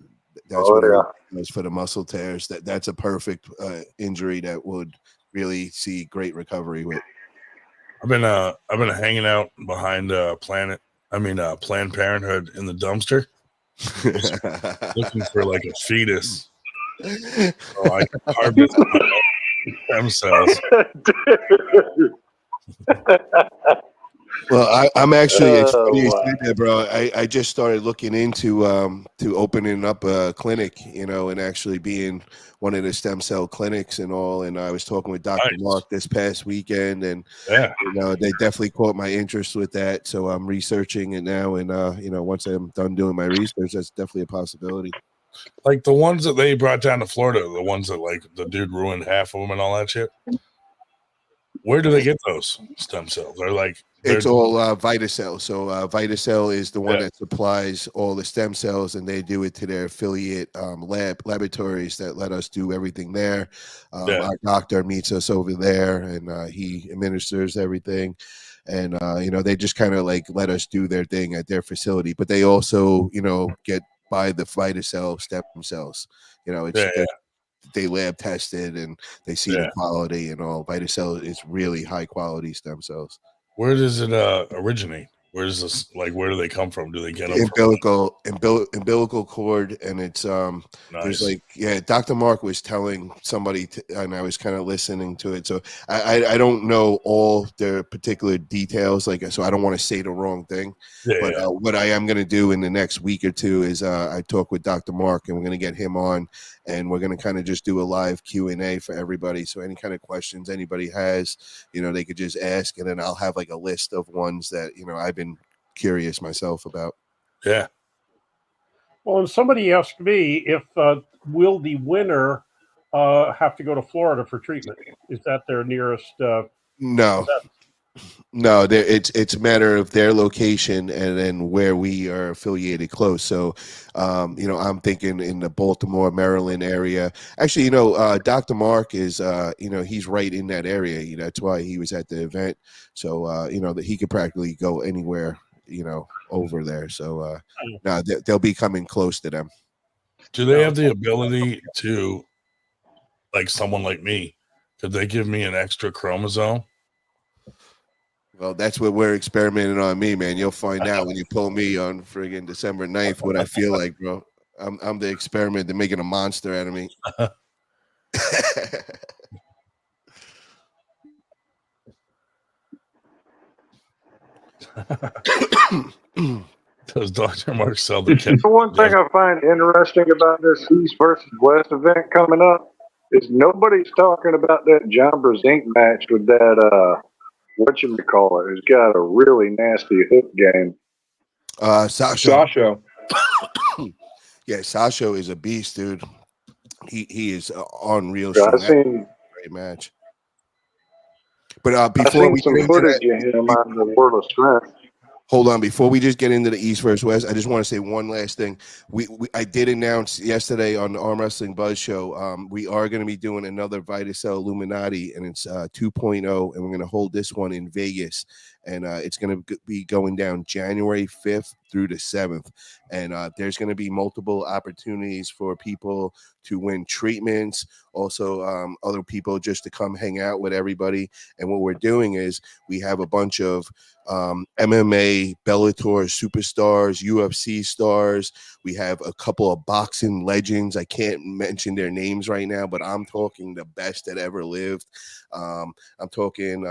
Speaker 15: That's what it is for the muscle tears. That's a perfect injury that would really see great recovery with.
Speaker 2: I've been hanging out behind Planned Parenthood in the dumpster, looking for like a fetus. So I can harvest my stem cells.
Speaker 15: Well, I'm actually, it's funny you said that, bro. I just started looking into to opening up a clinic, and actually being one of the stem cell clinics and all. And I was talking with Dr. Mark this past weekend, and they definitely caught my interest with that. So I'm researching it now, and once I'm done doing my research, that's definitely a possibility.
Speaker 2: Like the ones that they brought down to Florida, the ones that like the dude ruined half of them and all that shit. Where do they get those stem cells?
Speaker 15: It's all VitaCell. So VitaCell is the one that supplies all the stem cells, and they do it to their affiliate laboratories that let us do everything there. Our doctor meets us over there, and he administers everything. And they just kind of like let us do their thing at their facility, but they also get by the VitaCell stem cells. They lab tested and they see the quality and all. VitaCell is really high quality stem cells.
Speaker 2: Where does it originate? Where does this where do they come from? Do they get them
Speaker 15: umbilical cord? And it's there's Dr. Mark was telling somebody and I was kind of listening to it. So I don't know all the particular details, so I don't want to say the wrong thing. What I am going to do in the next week or two is I talk with Dr. Mark, and we're going to get him on, and we're going to kind of just do a live Q&A for everybody. So any kind of questions anybody has, they could just ask, and then I'll have like a list of ones that I've been curious myself about.
Speaker 2: Yeah.
Speaker 1: Well, and somebody asked me if will the winner have to go to Florida for treatment? Is that their nearest?
Speaker 15: No, no, it's a matter of their location and then where we are affiliated close. So, I'm thinking in the Baltimore, Maryland area. Actually, Dr. Mark is, he's right in that area. That's why he was at the event. So, that he could practically go anywhere, over there. So, no, they'll be coming close to them.
Speaker 2: Do they have the ability to, like someone like me, could they give me an extra chromosome?
Speaker 15: Well, that's what we're experimenting on me, man. You'll find out when you pull me on friggin' December 9th what I feel like, bro. I'm the experiment. They're making a monster out of me.
Speaker 2: Does Dr. Mark sell the kit?
Speaker 16: The one thing I find interesting about this East versus West event coming up is nobody's talking about that John Brzezinski match with that whatchamacallit, who's got a really nasty hook game.
Speaker 15: Sasha. Yeah, Sasha is a beast, dude. He is unreal.
Speaker 16: Yeah, I seen
Speaker 15: great match. But before we
Speaker 16: some footage of him on the World of Strength.
Speaker 15: Hold on, before we just get into the East versus West, I just want to say one last thing. I did announce yesterday on the Arm Wrestling Buzz Show, we are going to be doing another Vitacell Illuminati, and it's 2.0, and we're going to hold this one in Vegas, and it's going to be going down January 5th through the 7th, and there's going to be multiple opportunities for people to win treatments, also other people just to come hang out with everybody. And what we're doing is we have a bunch of MMA, Bellator superstars, UFC stars. We have a couple of boxing legends. I can't mention their names right now, but I'm talking the best that ever lived. I'm talking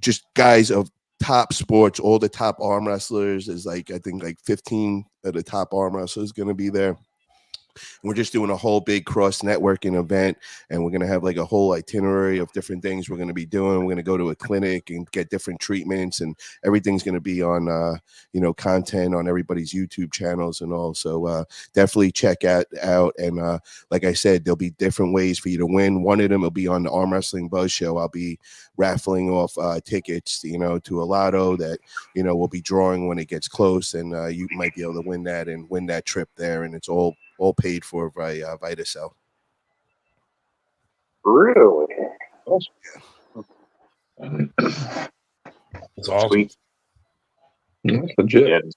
Speaker 15: just guys of top sports, all the top arm wrestlers. Is I think 15 of the top arm wrestlers going to be there. We're just doing a whole big cross networking event, and we're going to have like a whole itinerary of different things we're going to be doing. We're going to go to a clinic and get different treatments, and everything's going to be on, content on everybody's YouTube channels and all. So definitely check out. And like I said, there'll be different ways for you to win. One of them will be on the Arm Wrestling Buzz Show. I'll be raffling off tickets, to a lotto that, we'll be drawing when it gets close, and you might be able to win that and win that trip there. And it's all paid for by Vitacell.
Speaker 16: Really?
Speaker 2: It's awesome.
Speaker 10: That's legit.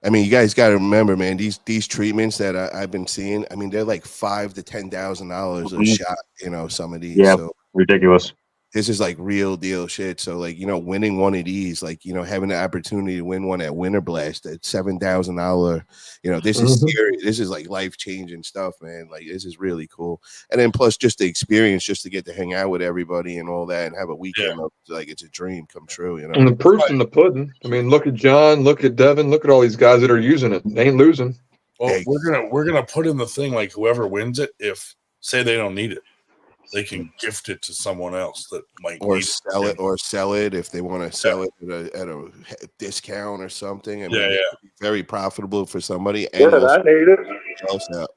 Speaker 15: I mean, you guys got to remember, man, these treatments that I've been seeing, I mean, they're like $5,000 to $10,000 a shot, some of these.
Speaker 14: Yeah,
Speaker 15: so
Speaker 14: ridiculous.
Speaker 15: This is like real deal shit. So like, winning one of these, like, having the opportunity to win one at Winter Blast at $7,000, this is serious. This is like life-changing stuff, man. Like, this is really cool. And then plus just the experience, just to get to hang out with everybody and all that and have a weekend like it's a dream come true,
Speaker 10: And the proof's in the pudding. I mean, look at John, look at Devin, look at all these guys that are using it. They ain't losing.
Speaker 2: Well, we're gonna put in the thing, like whoever wins it, if say they don't need it, they can gift it to someone else that might
Speaker 15: or
Speaker 2: need
Speaker 15: sell it if they want to sell it at a discount or something. I mean, it could be very profitable for somebody. And
Speaker 16: I need it.
Speaker 15: Else out.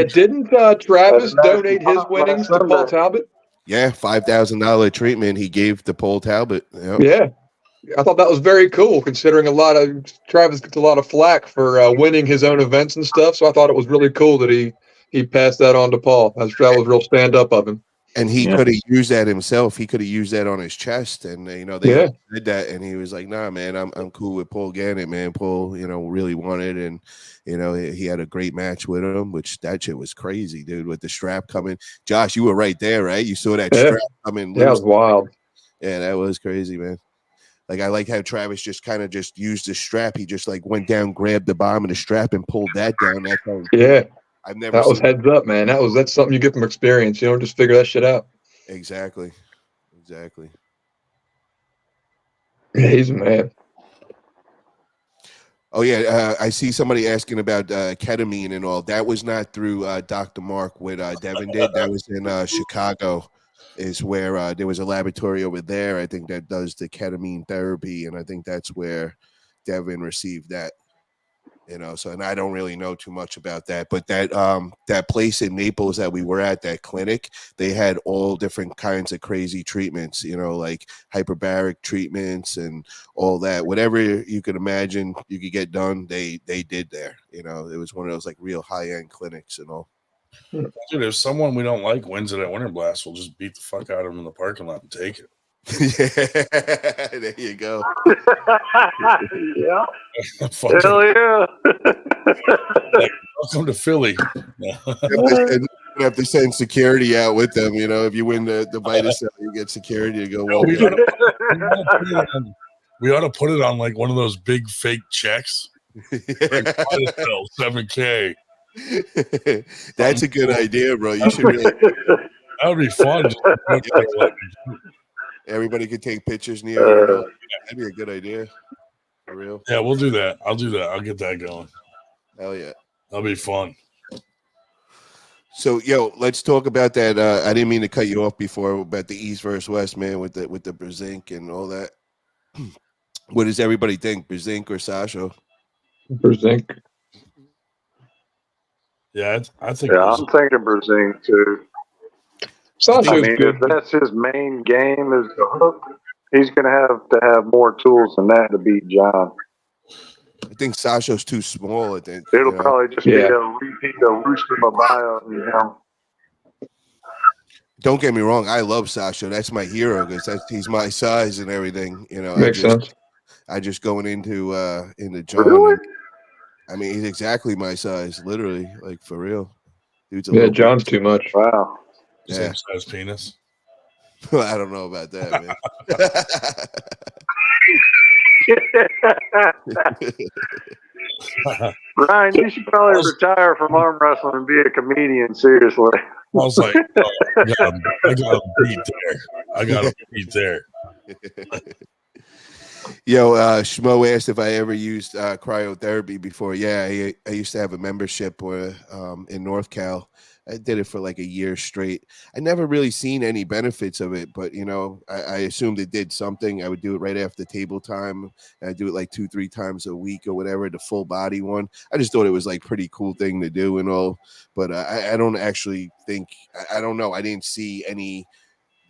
Speaker 10: Didn't Travis donate his winnings to Paul Talbot?
Speaker 15: Yeah, $5,000 treatment he gave to Paul Talbot. Yep.
Speaker 10: Yeah. I thought that was very cool, considering Travis gets a lot of flack for winning his own events and stuff. So I thought it was really cool that he passed that on to Paul. That was real stand up of him.
Speaker 15: And he could have used that himself. He could have used that on his chest, and they did that, and he was like, "Nah, man, I'm cool with Paul Gannett, man. Paul, really wanted, and he had a great match with him, which that shit was crazy, dude. With the strap coming, Josh, you were right there, right? You saw that strap coming.
Speaker 10: Yeah, that was wild.
Speaker 15: Yeah, that was crazy, man. Like, I like how Travis just kind of just used the strap. He just like went down, grabbed the bottom of the strap, and pulled that down. That's how.
Speaker 10: I've never. That was heads up, man. That's something you get from experience. You don't just figure that shit out.
Speaker 15: Exactly.
Speaker 10: Yeah, he's a man.
Speaker 15: Oh yeah, I see somebody asking about ketamine and all. That was not through Dr. Mark. What Devin did, that was in Chicago, is where there was a laboratory over there. I think that does the ketamine therapy, and I think that's where Devin received that. You know, so and I don't really know too much about that, but that place in Naples that we were at, that clinic, they had all different kinds of crazy treatments, you know, like hyperbaric treatments and all that. Whatever you could imagine you could get done, they did there. You know, it was one of those like real high-end clinics and all.
Speaker 2: Dude, if someone we don't like wins it at Winter Blast, we'll just beat the fuck out of them in the parking lot and take it.
Speaker 15: Yeah, there you go.
Speaker 16: Yeah.
Speaker 2: Fucking,
Speaker 16: Hell yeah.
Speaker 2: like, welcome to Philly.
Speaker 15: You have to send security out with them. You know, if you win the Vitus, you get security to go.
Speaker 2: We ought to put it on like one of those big fake checks. Like, 7K.
Speaker 15: That's a good idea, bro. You should really.
Speaker 2: That would be fun.
Speaker 15: Everybody could take pictures near you. You know? That'd be a good idea. For real.
Speaker 2: Yeah, we'll do that. I'll do that. I'll get that going.
Speaker 15: Hell yeah.
Speaker 2: That'll be fun.
Speaker 15: So, yo, let's talk about that. I didn't mean to cut you off before about the East versus West, man, with the Brzezinski and all that. What does everybody think, Brzezinski or Sasha?
Speaker 10: Brzezinski.
Speaker 2: Yeah, I think.
Speaker 16: Yeah, I'm thinking Brzezinski too. I mean, if that's his main game is the hook, he's going to have more tools than that to beat John.
Speaker 15: I think Sasha's too small. I think
Speaker 16: it'll probably just be a repeat of Rooster Mabayo. You know?
Speaker 15: Don't get me wrong. I love Sasha. That's my hero because he's my size and everything. You know,
Speaker 10: Makes sense.
Speaker 15: I just going into John.
Speaker 16: Really?
Speaker 15: I mean, he's exactly my size, literally, like for real. Dude's
Speaker 10: John's too much.
Speaker 16: Wow.
Speaker 15: Yeah.
Speaker 2: Same size penis.
Speaker 15: I don't know about that, man.
Speaker 16: Ryan, you should probably retire from arm wrestling and be a comedian. Seriously.
Speaker 2: I was like, I got a beat there. I got a beat there.
Speaker 15: Yo, Schmo asked if I ever used cryotherapy before. Yeah, I used to have a membership in North Cal. I did it for like a year straight. I never really seen any benefits of it, but you know, I assumed it did something. I would do it right after table time. I do it like 2-3 times a week or whatever, the full body one. I just thought it was like pretty cool thing to do and all, but I don't actually think, I don't know. I didn't see any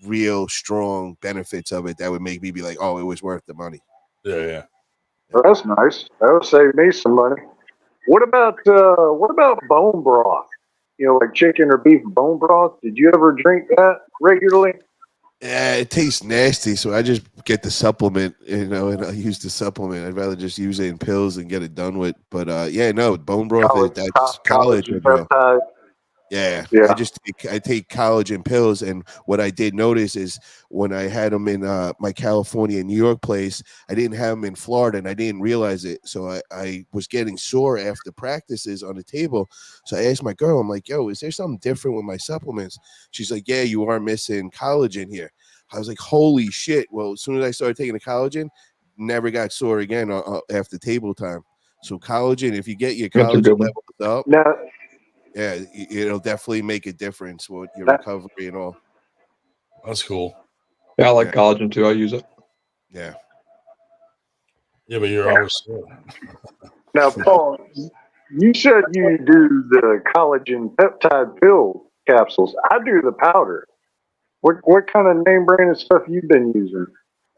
Speaker 15: real strong benefits of it that would make me be like, oh, it was worth the money.
Speaker 2: Yeah.
Speaker 16: Well, that's nice. That would save me some money. What about bone broth? You know, like chicken or beef bone broth. Did you ever drink that regularly?
Speaker 15: Yeah, it tastes nasty, so I just get the supplement, you know, and I use the supplement. I'd rather just use it in pills and get it done with. But yeah, no, bone broth, that's collagen, bro. Yeah, I take collagen pills, and what I did notice is when I had them in my California and New York place, I didn't have them in Florida, and I didn't realize it. So I was getting sore after practices on the table. So I asked my girl, I'm like, yo, is there something different with my supplements? She's like, yeah, you are missing collagen here. I was like, holy shit. Well, as soon as I started taking the collagen, never got sore again after table time. So collagen, if you get your collagen levels up.
Speaker 16: Now,
Speaker 15: yeah, it'll definitely make a difference with your recovery and all.
Speaker 2: That's cool.
Speaker 10: Yeah, I like collagen too. I use it.
Speaker 15: Yeah.
Speaker 2: Yeah, but you're always sore.
Speaker 16: Now, Paul, you said you do the collagen peptide pill capsules. I do the powder. What kind of name brand stuff you've been using?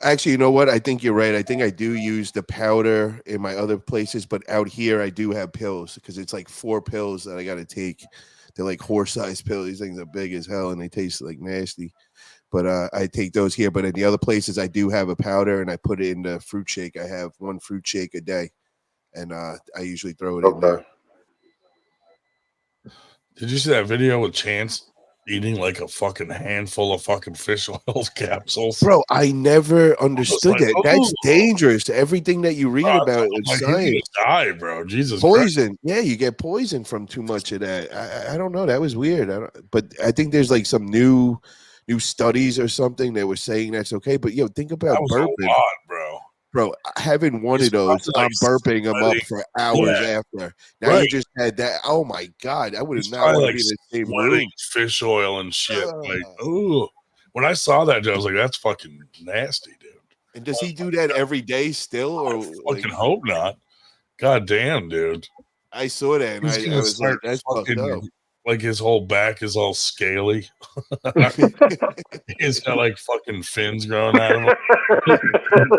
Speaker 15: Actually, you know what? I think you're right. I think I do use the powder in my other places, but out here I do have pills because it's like 4 pills that I got to take. They're like horse-sized pills. These things are big as hell and they taste like nasty. But I take those here. But in the other places, I do have a powder and I put it in the fruit shake. I have 1 fruit shake a day, and I usually throw it in there.
Speaker 2: Did you see that video with Chance eating like a fucking handful of fucking fish oil capsules?
Speaker 15: Bro, I never understood
Speaker 2: like,
Speaker 15: that. That's dangerous. Everything that you read about in
Speaker 2: like
Speaker 15: science.
Speaker 2: Die, bro. Jesus
Speaker 15: Poison.
Speaker 2: Christ.
Speaker 15: Yeah, you get poisoned from too much of that. I don't know. That was weird. But I think there's like some new studies or something that were saying that's okay. But yo, think about burping.
Speaker 2: A lot, bro.
Speaker 15: Bro, having one of those, I'm burping them up for hours after. Now you just had that. Oh my God, I would have not want to be in the same room.
Speaker 2: Fish oil and shit. Like, ooh. When I saw that, I was like, that's fucking nasty, dude.
Speaker 15: And does he do that every day still? Or
Speaker 2: I fucking hope not. God damn, dude.
Speaker 15: I saw that and
Speaker 2: He's
Speaker 15: I
Speaker 2: gonna
Speaker 15: was like,
Speaker 2: start
Speaker 15: that's fucked
Speaker 2: fucking
Speaker 15: up.
Speaker 2: like his whole back is all scaly. He's got like fucking fins growing out of him.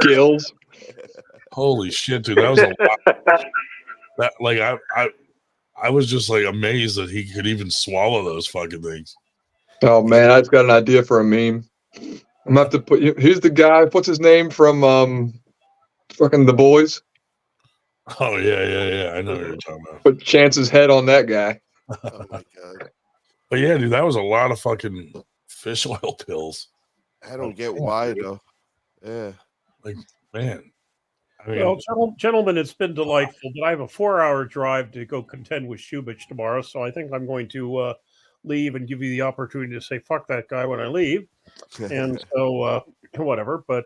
Speaker 10: Gills.
Speaker 2: Holy shit, dude. That was a lot. That like I was just like amazed that he could even swallow those fucking things.
Speaker 10: Oh man, I just got an idea for a meme. I'm gonna have to put you. Here's the guy. What's his name from fucking The Boys?
Speaker 2: Oh yeah. I know what you're talking about.
Speaker 10: Put Chance's head on that guy.
Speaker 15: Oh my god.
Speaker 2: But yeah, dude, that was a lot of fucking fish oil pills.
Speaker 15: I don't get why though. Yeah.
Speaker 2: Like, man. I mean,
Speaker 1: Well, gentlemen, it's been delightful, but I have a 4-hour drive to go contend with Shubich tomorrow, so I think I'm going to leave and give you the opportunity to say "fuck that guy" when I leave, and so whatever. But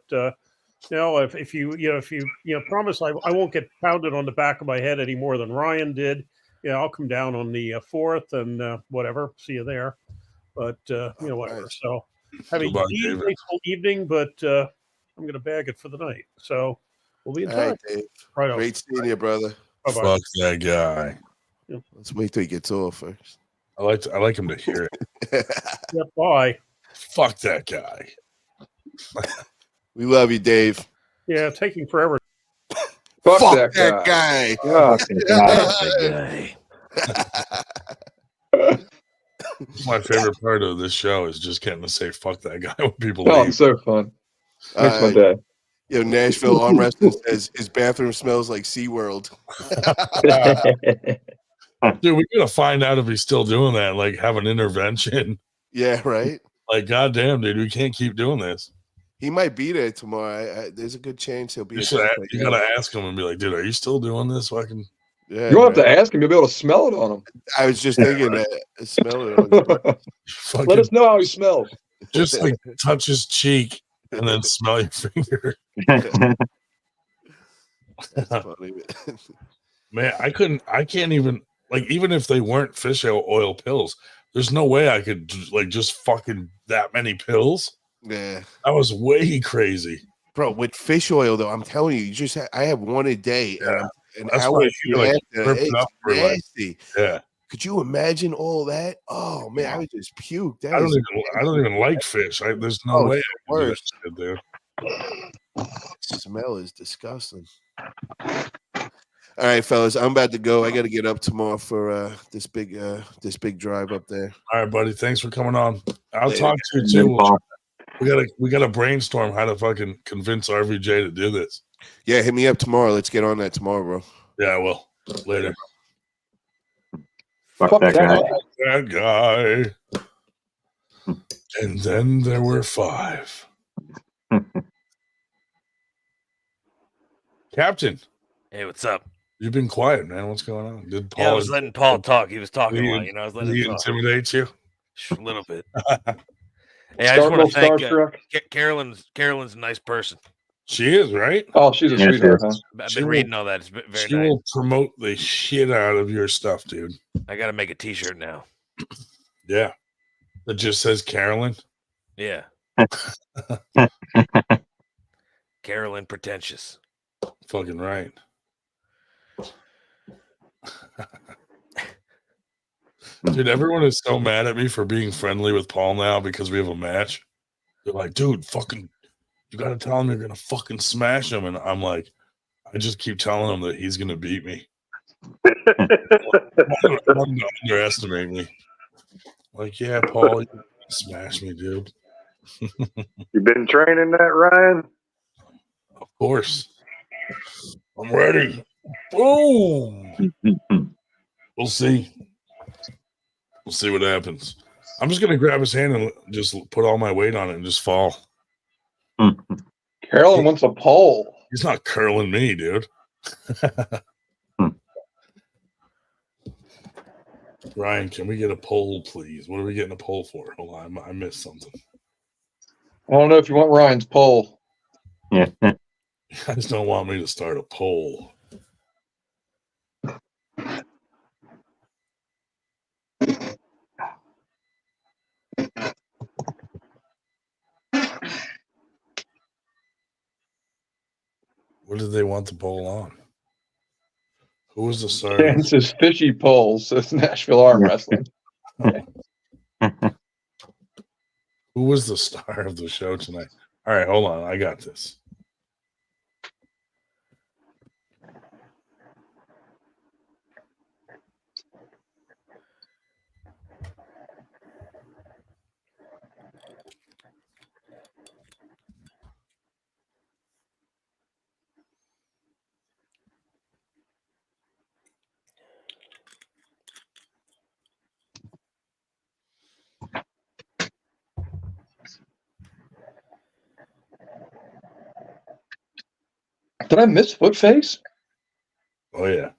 Speaker 1: if you promise I won't get pounded on the back of my head any more than Ryan did, I'll come down on the 4th and whatever. See you there. But whatever.
Speaker 2: Nice.
Speaker 1: So have a
Speaker 2: Goodbye, David.
Speaker 1: graceful evening, but I'm going to bag it for the night. So we'll be in
Speaker 15: All right,
Speaker 1: touch.
Speaker 15: Dave.
Speaker 1: Right on.
Speaker 15: Great seeing you, brother.
Speaker 1: Bye-bye.
Speaker 2: Fuck that guy.
Speaker 15: Let's wait till he gets off first.
Speaker 2: I like him to hear it.
Speaker 1: Yeah, bye.
Speaker 2: Fuck that guy.
Speaker 15: We love you, Dave.
Speaker 1: Yeah, taking forever.
Speaker 10: Fuck
Speaker 15: that
Speaker 10: that
Speaker 15: guy.
Speaker 2: My favorite part of this show is just getting to say "fuck that guy" when people
Speaker 10: Oh,
Speaker 2: leave.
Speaker 10: it's so fun. Makes my day.
Speaker 15: Nashville Arm Wrestling says his bathroom smells like SeaWorld.
Speaker 2: Dude, we gotta find out if he's still doing that. Like, have an intervention.
Speaker 15: Yeah, right.
Speaker 2: Like, goddamn, dude, we can't keep doing this.
Speaker 15: He might be there tomorrow. There's a good chance he'll be.
Speaker 2: You gotta ask him and be like, dude, are you still doing this? Fucking.
Speaker 15: Yeah,
Speaker 10: You won't have to ask him. You'll be able to smell it on him.
Speaker 15: I was just thinking that. Smell it on him.
Speaker 10: Let us know how he smells.
Speaker 2: Just like touch his cheek and then smell your finger.
Speaker 15: That's funny.
Speaker 2: Man, I can't even, like, even if they weren't fish oil pills, there's no way I could, like, just fucking that many pills.
Speaker 15: Yeah.
Speaker 2: That was way crazy.
Speaker 15: Bro, with fish oil, though, I'm telling you, I have one a day.
Speaker 2: Yeah.
Speaker 15: And
Speaker 2: That's
Speaker 15: hour
Speaker 2: why
Speaker 15: and
Speaker 2: you,
Speaker 15: a
Speaker 2: like,
Speaker 15: half,
Speaker 2: rip it
Speaker 15: it's
Speaker 2: up for, like,
Speaker 15: nasty.
Speaker 2: yeah.
Speaker 15: Could you imagine all that? Oh man, I would just puke.
Speaker 2: I don't even like fish. There's no way I can do that shit, dude.
Speaker 15: Smell is disgusting. All right, fellas, I'm about to go. I got to get up tomorrow for this big drive up there.
Speaker 2: All right, buddy. Thanks for coming on. I'll
Speaker 15: Later.
Speaker 2: talk to you too. We gotta brainstorm how to fucking convince RVJ to do this.
Speaker 15: Yeah, hit me up tomorrow. Let's get on that tomorrow, bro.
Speaker 2: Yeah, I will. Later.
Speaker 14: Fuck that guy.
Speaker 2: That guy. And then there were 5. Captain.
Speaker 13: Hey, what's up?
Speaker 2: You've been quiet, man. What's going on? Did Paul?
Speaker 13: Yeah, I was letting Paul talk. He was talking a
Speaker 2: Did
Speaker 13: lot, I was letting
Speaker 2: he
Speaker 13: him talk.
Speaker 2: intimidate you?
Speaker 13: A little bit. Hey, I just want to thank Carolyn's a nice person.
Speaker 2: She is, right?
Speaker 10: Oh, she's a sweetheart, huh?
Speaker 13: I've been reading all that. It's very
Speaker 2: She
Speaker 13: nice.
Speaker 2: will promote the shit out of your stuff, dude.
Speaker 13: I got to make a T-shirt now.
Speaker 2: Yeah. That just says Carolyn.
Speaker 13: Yeah. Carolyn Pretentious.
Speaker 2: Fucking right. Dude, everyone is so mad at me for being friendly with Paul now because we have a match. They're like, dude, fucking, you got to tell him you're going to fucking smash him. And I'm like, I just keep telling him that he's going to beat me. Don't underestimate me. Like, yeah, Paul, you smash me, dude.
Speaker 16: You been training that, Ryan?
Speaker 2: Of course. I'm ready. Boom. We'll see. We'll see what happens. I'm just gonna grab his hand and just put all my weight on it and just fall.
Speaker 10: Carolyn wants a pole.
Speaker 2: He's not curling me, dude. Ryan, can we get a poll, please? What are we getting a poll for? Hold on, I missed something.
Speaker 10: I don't know if you want Ryan's pole.
Speaker 14: Yeah.
Speaker 2: You guys don't want me to start a poll. What did they want the poll on? Who was the star?
Speaker 10: Kansas Fishy Pulls. It's Nashville Arm Wrestling.
Speaker 2: Who was the star of the show tonight? All right, hold on. I got this.
Speaker 10: Did I miss Footface?
Speaker 2: Oh yeah.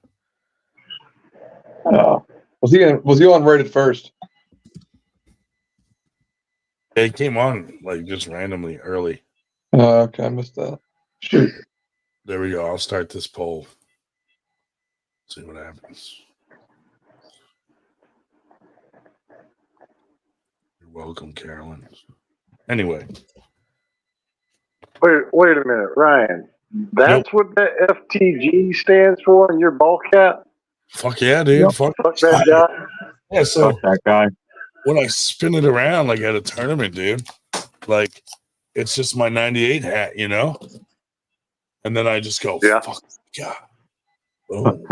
Speaker 10: Was he on rated first?
Speaker 2: Yeah, he came on like just randomly early.
Speaker 10: Okay, I missed that. Shoot.
Speaker 2: There we go. I'll start this poll. See what happens. You're welcome, Carolyn. Anyway.
Speaker 16: Wait a minute, Ryan. That's what that FTG stands for in your ball cap?
Speaker 2: Fuck yeah, dude.
Speaker 16: Yep.
Speaker 2: Fuck
Speaker 16: that guy.
Speaker 2: Yeah, so
Speaker 14: Fuck that guy.
Speaker 2: when I spin it around like at a tournament, dude, like it's just my 98 hat, you know? And then I just go, fuck God. Boom.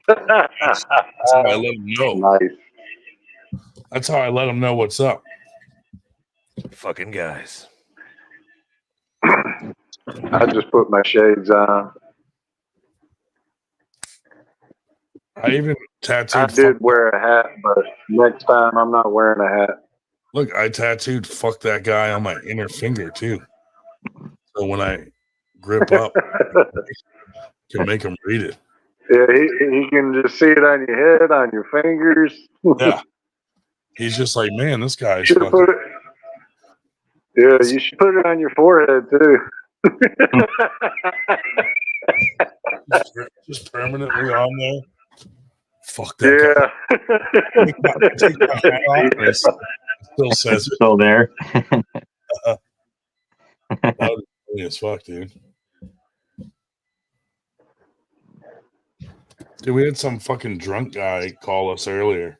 Speaker 2: That's how I let them know.
Speaker 16: Nice.
Speaker 2: That's how I let them know what's up.
Speaker 13: Fucking guys.
Speaker 16: I just put my shades on.
Speaker 2: I even tattooed.
Speaker 16: I did wear a hat, but next time I'm not wearing a hat.
Speaker 2: Look, I tattooed "fuck that guy" on my inner finger too. So when I grip up, I can make him read it.
Speaker 16: Yeah, he can just see it on your head, on your fingers.
Speaker 2: Yeah, he's just like, man, this guy's
Speaker 16: Should have put it. Yeah, you should put it on your forehead too.
Speaker 2: just permanently on there. Fuck that guy. Take my hat off and it still says it.
Speaker 14: Still there.
Speaker 2: That was funny as fuck, dude. Dude, we had some fucking drunk guy call us earlier.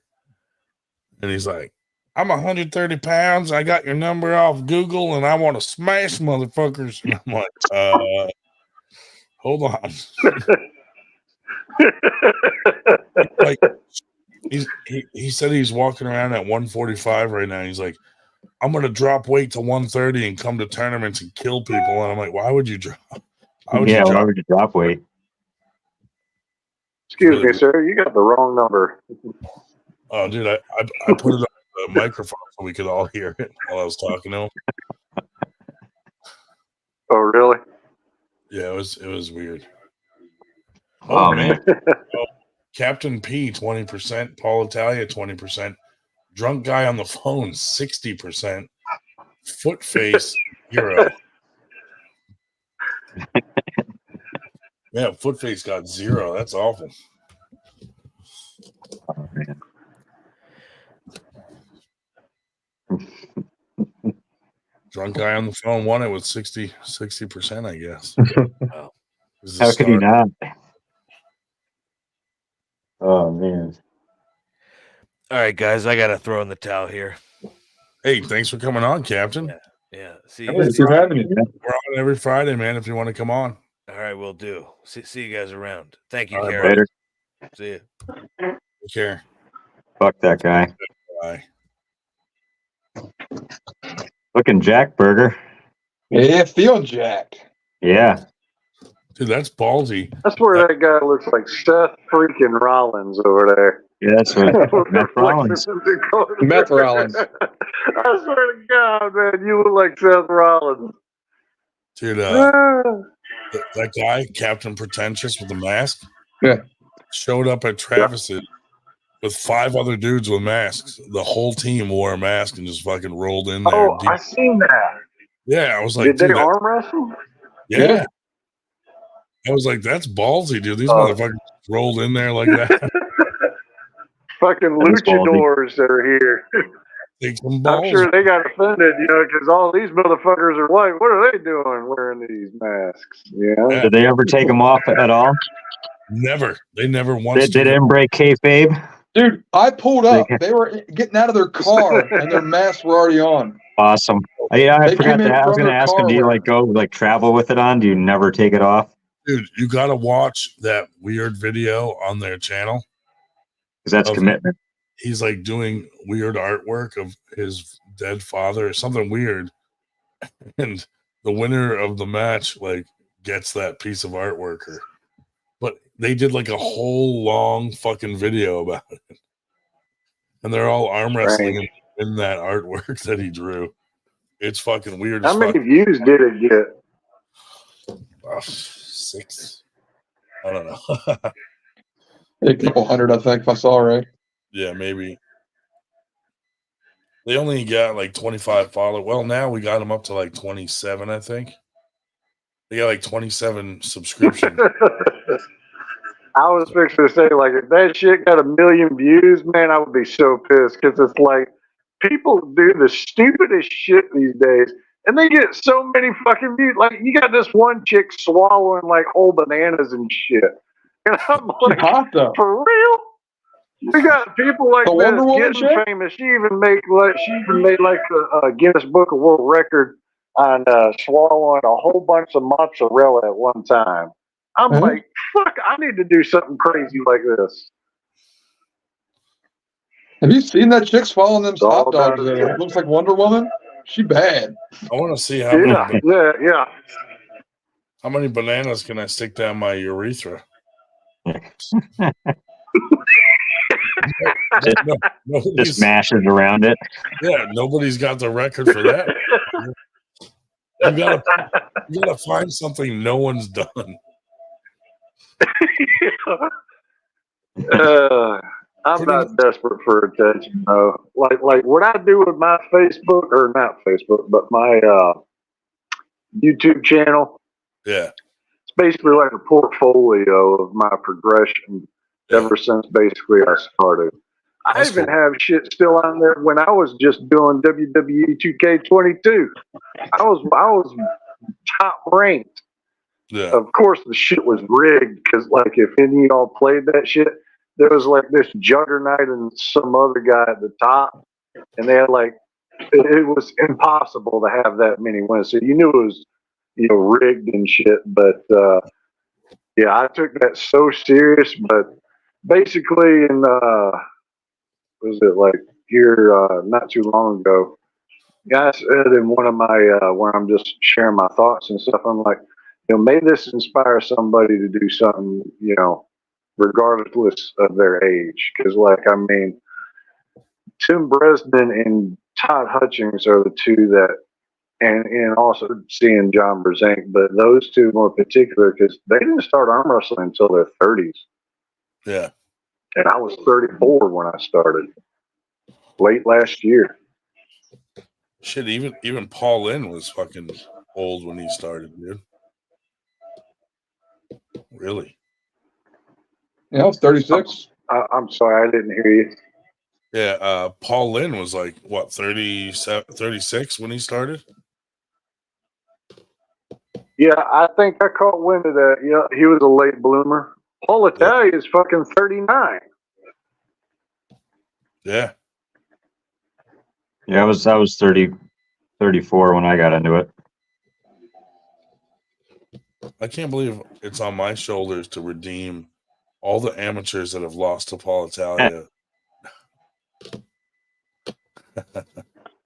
Speaker 2: And he's like, I'm 130 pounds. I got your number off Google and I want to smash motherfuckers. And I'm like, hold on. Like, he said he's walking around at 145 right now. He's like, I'm going to drop weight to 130 and come to tournaments and kill people. And I'm like, why would you drop?
Speaker 14: Why would you drop weight?
Speaker 16: Excuse me, sir. You got the wrong number.
Speaker 2: Oh, dude, I put it on the microphone so we could all hear it while I was talking to him.
Speaker 16: Oh, really?
Speaker 2: Yeah, it was weird.
Speaker 14: Oh man.
Speaker 2: Captain P 20%, Paul Italia 20%, drunk guy on the phone 60%, Footface 0. Yeah, Footface got 0. That's awful.
Speaker 14: Oh man.
Speaker 2: Drunk guy on the phone won it with 60%, I guess.
Speaker 14: Wow. How could he not? Oh man.
Speaker 13: All right, guys, I gotta throw in the towel here.
Speaker 2: Hey, thanks for coming on, Captain.
Speaker 13: Yeah. See
Speaker 10: Hey,
Speaker 13: you.
Speaker 10: thanks for having me.
Speaker 2: We're on every Friday, man, if you want to come on.
Speaker 13: All right, we'll do. See you guys around. Thank you,
Speaker 2: All right,
Speaker 13: Karen.
Speaker 14: Later.
Speaker 13: See you.
Speaker 2: Take care.
Speaker 14: Fuck that guy.
Speaker 2: Bye.
Speaker 14: Looking Jack Burger.
Speaker 10: Yeah, feel jacked.
Speaker 14: Yeah.
Speaker 2: Dude, that's ballsy.
Speaker 16: That's where that guy looks like Seth freaking Rollins over there.
Speaker 14: Yeah, that's what Meth Rollins.
Speaker 10: Meth Rollins.
Speaker 16: I swear to God, man, you look like Seth Rollins.
Speaker 2: Dude, that guy, Captain Pretentious with the mask, showed up at Travis's with 5 other dudes with masks. The whole team wore a mask and just fucking rolled in there.
Speaker 16: Oh, I seen that.
Speaker 2: Yeah, I was like,
Speaker 16: Did they
Speaker 2: dude,
Speaker 16: arm wrestle?
Speaker 2: yeah. I was like, that's ballsy, dude. These motherfuckers rolled in there like that.
Speaker 16: Fucking luchadors that are here.
Speaker 2: Take some balls.
Speaker 16: I'm sure they got offended, because all these motherfuckers are white. What are they doing wearing these masks? Yeah.
Speaker 14: Did they ever take them off at all?
Speaker 2: Never. They never once.
Speaker 14: They didn't break kayfabe.
Speaker 10: Dude, I pulled up. They were getting out of their car, and their masks were already on.
Speaker 14: Awesome. Yeah, I
Speaker 10: They
Speaker 14: forgot
Speaker 10: came in
Speaker 14: that. I was
Speaker 10: from
Speaker 14: going to
Speaker 10: their
Speaker 14: ask him,
Speaker 10: car
Speaker 14: do you
Speaker 10: wearing
Speaker 14: like go like travel with it on? Do you never take it off?
Speaker 2: Dude, you got to watch that weird video on their channel.
Speaker 14: Because that's commitment.
Speaker 2: He's like doing weird artwork of his dead father or something weird. And the winner of the match like gets that piece of artwork. But they did like a whole long fucking video about it. And they're all arm wrestling in that artwork that he drew. It's fucking weird as
Speaker 16: How
Speaker 2: fuck.
Speaker 16: many views did it get?
Speaker 2: 6. I don't know.
Speaker 10: A couple hundred, I think, if I saw right.
Speaker 2: Yeah, maybe. They only got like 25 followers. Well, now we got them up to like 27, I think. They got like 27 subscriptions.
Speaker 16: I was fixing to say, like, if that shit got 1 million views, man, I would be so pissed because it's like people do the stupidest shit these days, and they get so many fucking views. Like, you got this one chick swallowing like whole bananas and shit, and I'm like, for real? You got people like
Speaker 10: The Wonder Woman
Speaker 16: this getting
Speaker 10: chick?
Speaker 16: famous. She even made like the Guinness Book of World Record on swallowing a whole bunch of mozzarella at one time. I'm like, fuck, I need to do something crazy like this.
Speaker 10: Have you seen that chick swallowing them
Speaker 16: all
Speaker 10: hot dogs?
Speaker 16: about it.
Speaker 10: It looks like Wonder Woman. She bad.
Speaker 2: I want to see how
Speaker 16: Yeah.
Speaker 2: many bananas can I stick down my urethra?
Speaker 14: Just mashes around it.
Speaker 2: Yeah, nobody's got the record for that. You gotta find something no one's done.
Speaker 16: I'm not desperate for attention though. Like what I do with my Facebook, or not Facebook, but my YouTube channel.
Speaker 2: Yeah.
Speaker 16: It's basically like a portfolio of my progression ever since basically I started. I even have shit still on there when I was just doing WWE 2K22. I was top ranked.
Speaker 2: Yeah.
Speaker 16: Of course, the shit was rigged because, like, if any of y'all played that shit, there was like this juggernaut and some other guy at the top, and they had like it was impossible to have that many wins. So you knew it was, rigged and shit. But yeah, I took that so serious. But basically, in was it like here not too long ago, guy said in one of my where I'm just sharing my thoughts and stuff, I'm like, may this inspire somebody to do something, regardless of their age. Because, like, I mean, Tim Bresnan and Todd Hutchings are the two that, and also seeing John Brzenk, but those two more particular, because they didn't start arm wrestling until their 30s.
Speaker 2: Yeah.
Speaker 16: And I was 34 when I started, late last year.
Speaker 2: Shit, even Paul Lynn was fucking old when he started, dude. Really?
Speaker 10: Yeah, I was 36.
Speaker 16: I'm sorry, I didn't hear you.
Speaker 2: Yeah, Paul Lynn was like, what, 36 when he started?
Speaker 16: Yeah, I think I caught wind of that. Yeah, he was a late bloomer. Paul Italia is fucking 39.
Speaker 2: Yeah.
Speaker 14: Yeah, I was 34 when I got into it.
Speaker 2: I can't believe it's on my shoulders to redeem all the amateurs that have lost to Paul Italia.
Speaker 10: And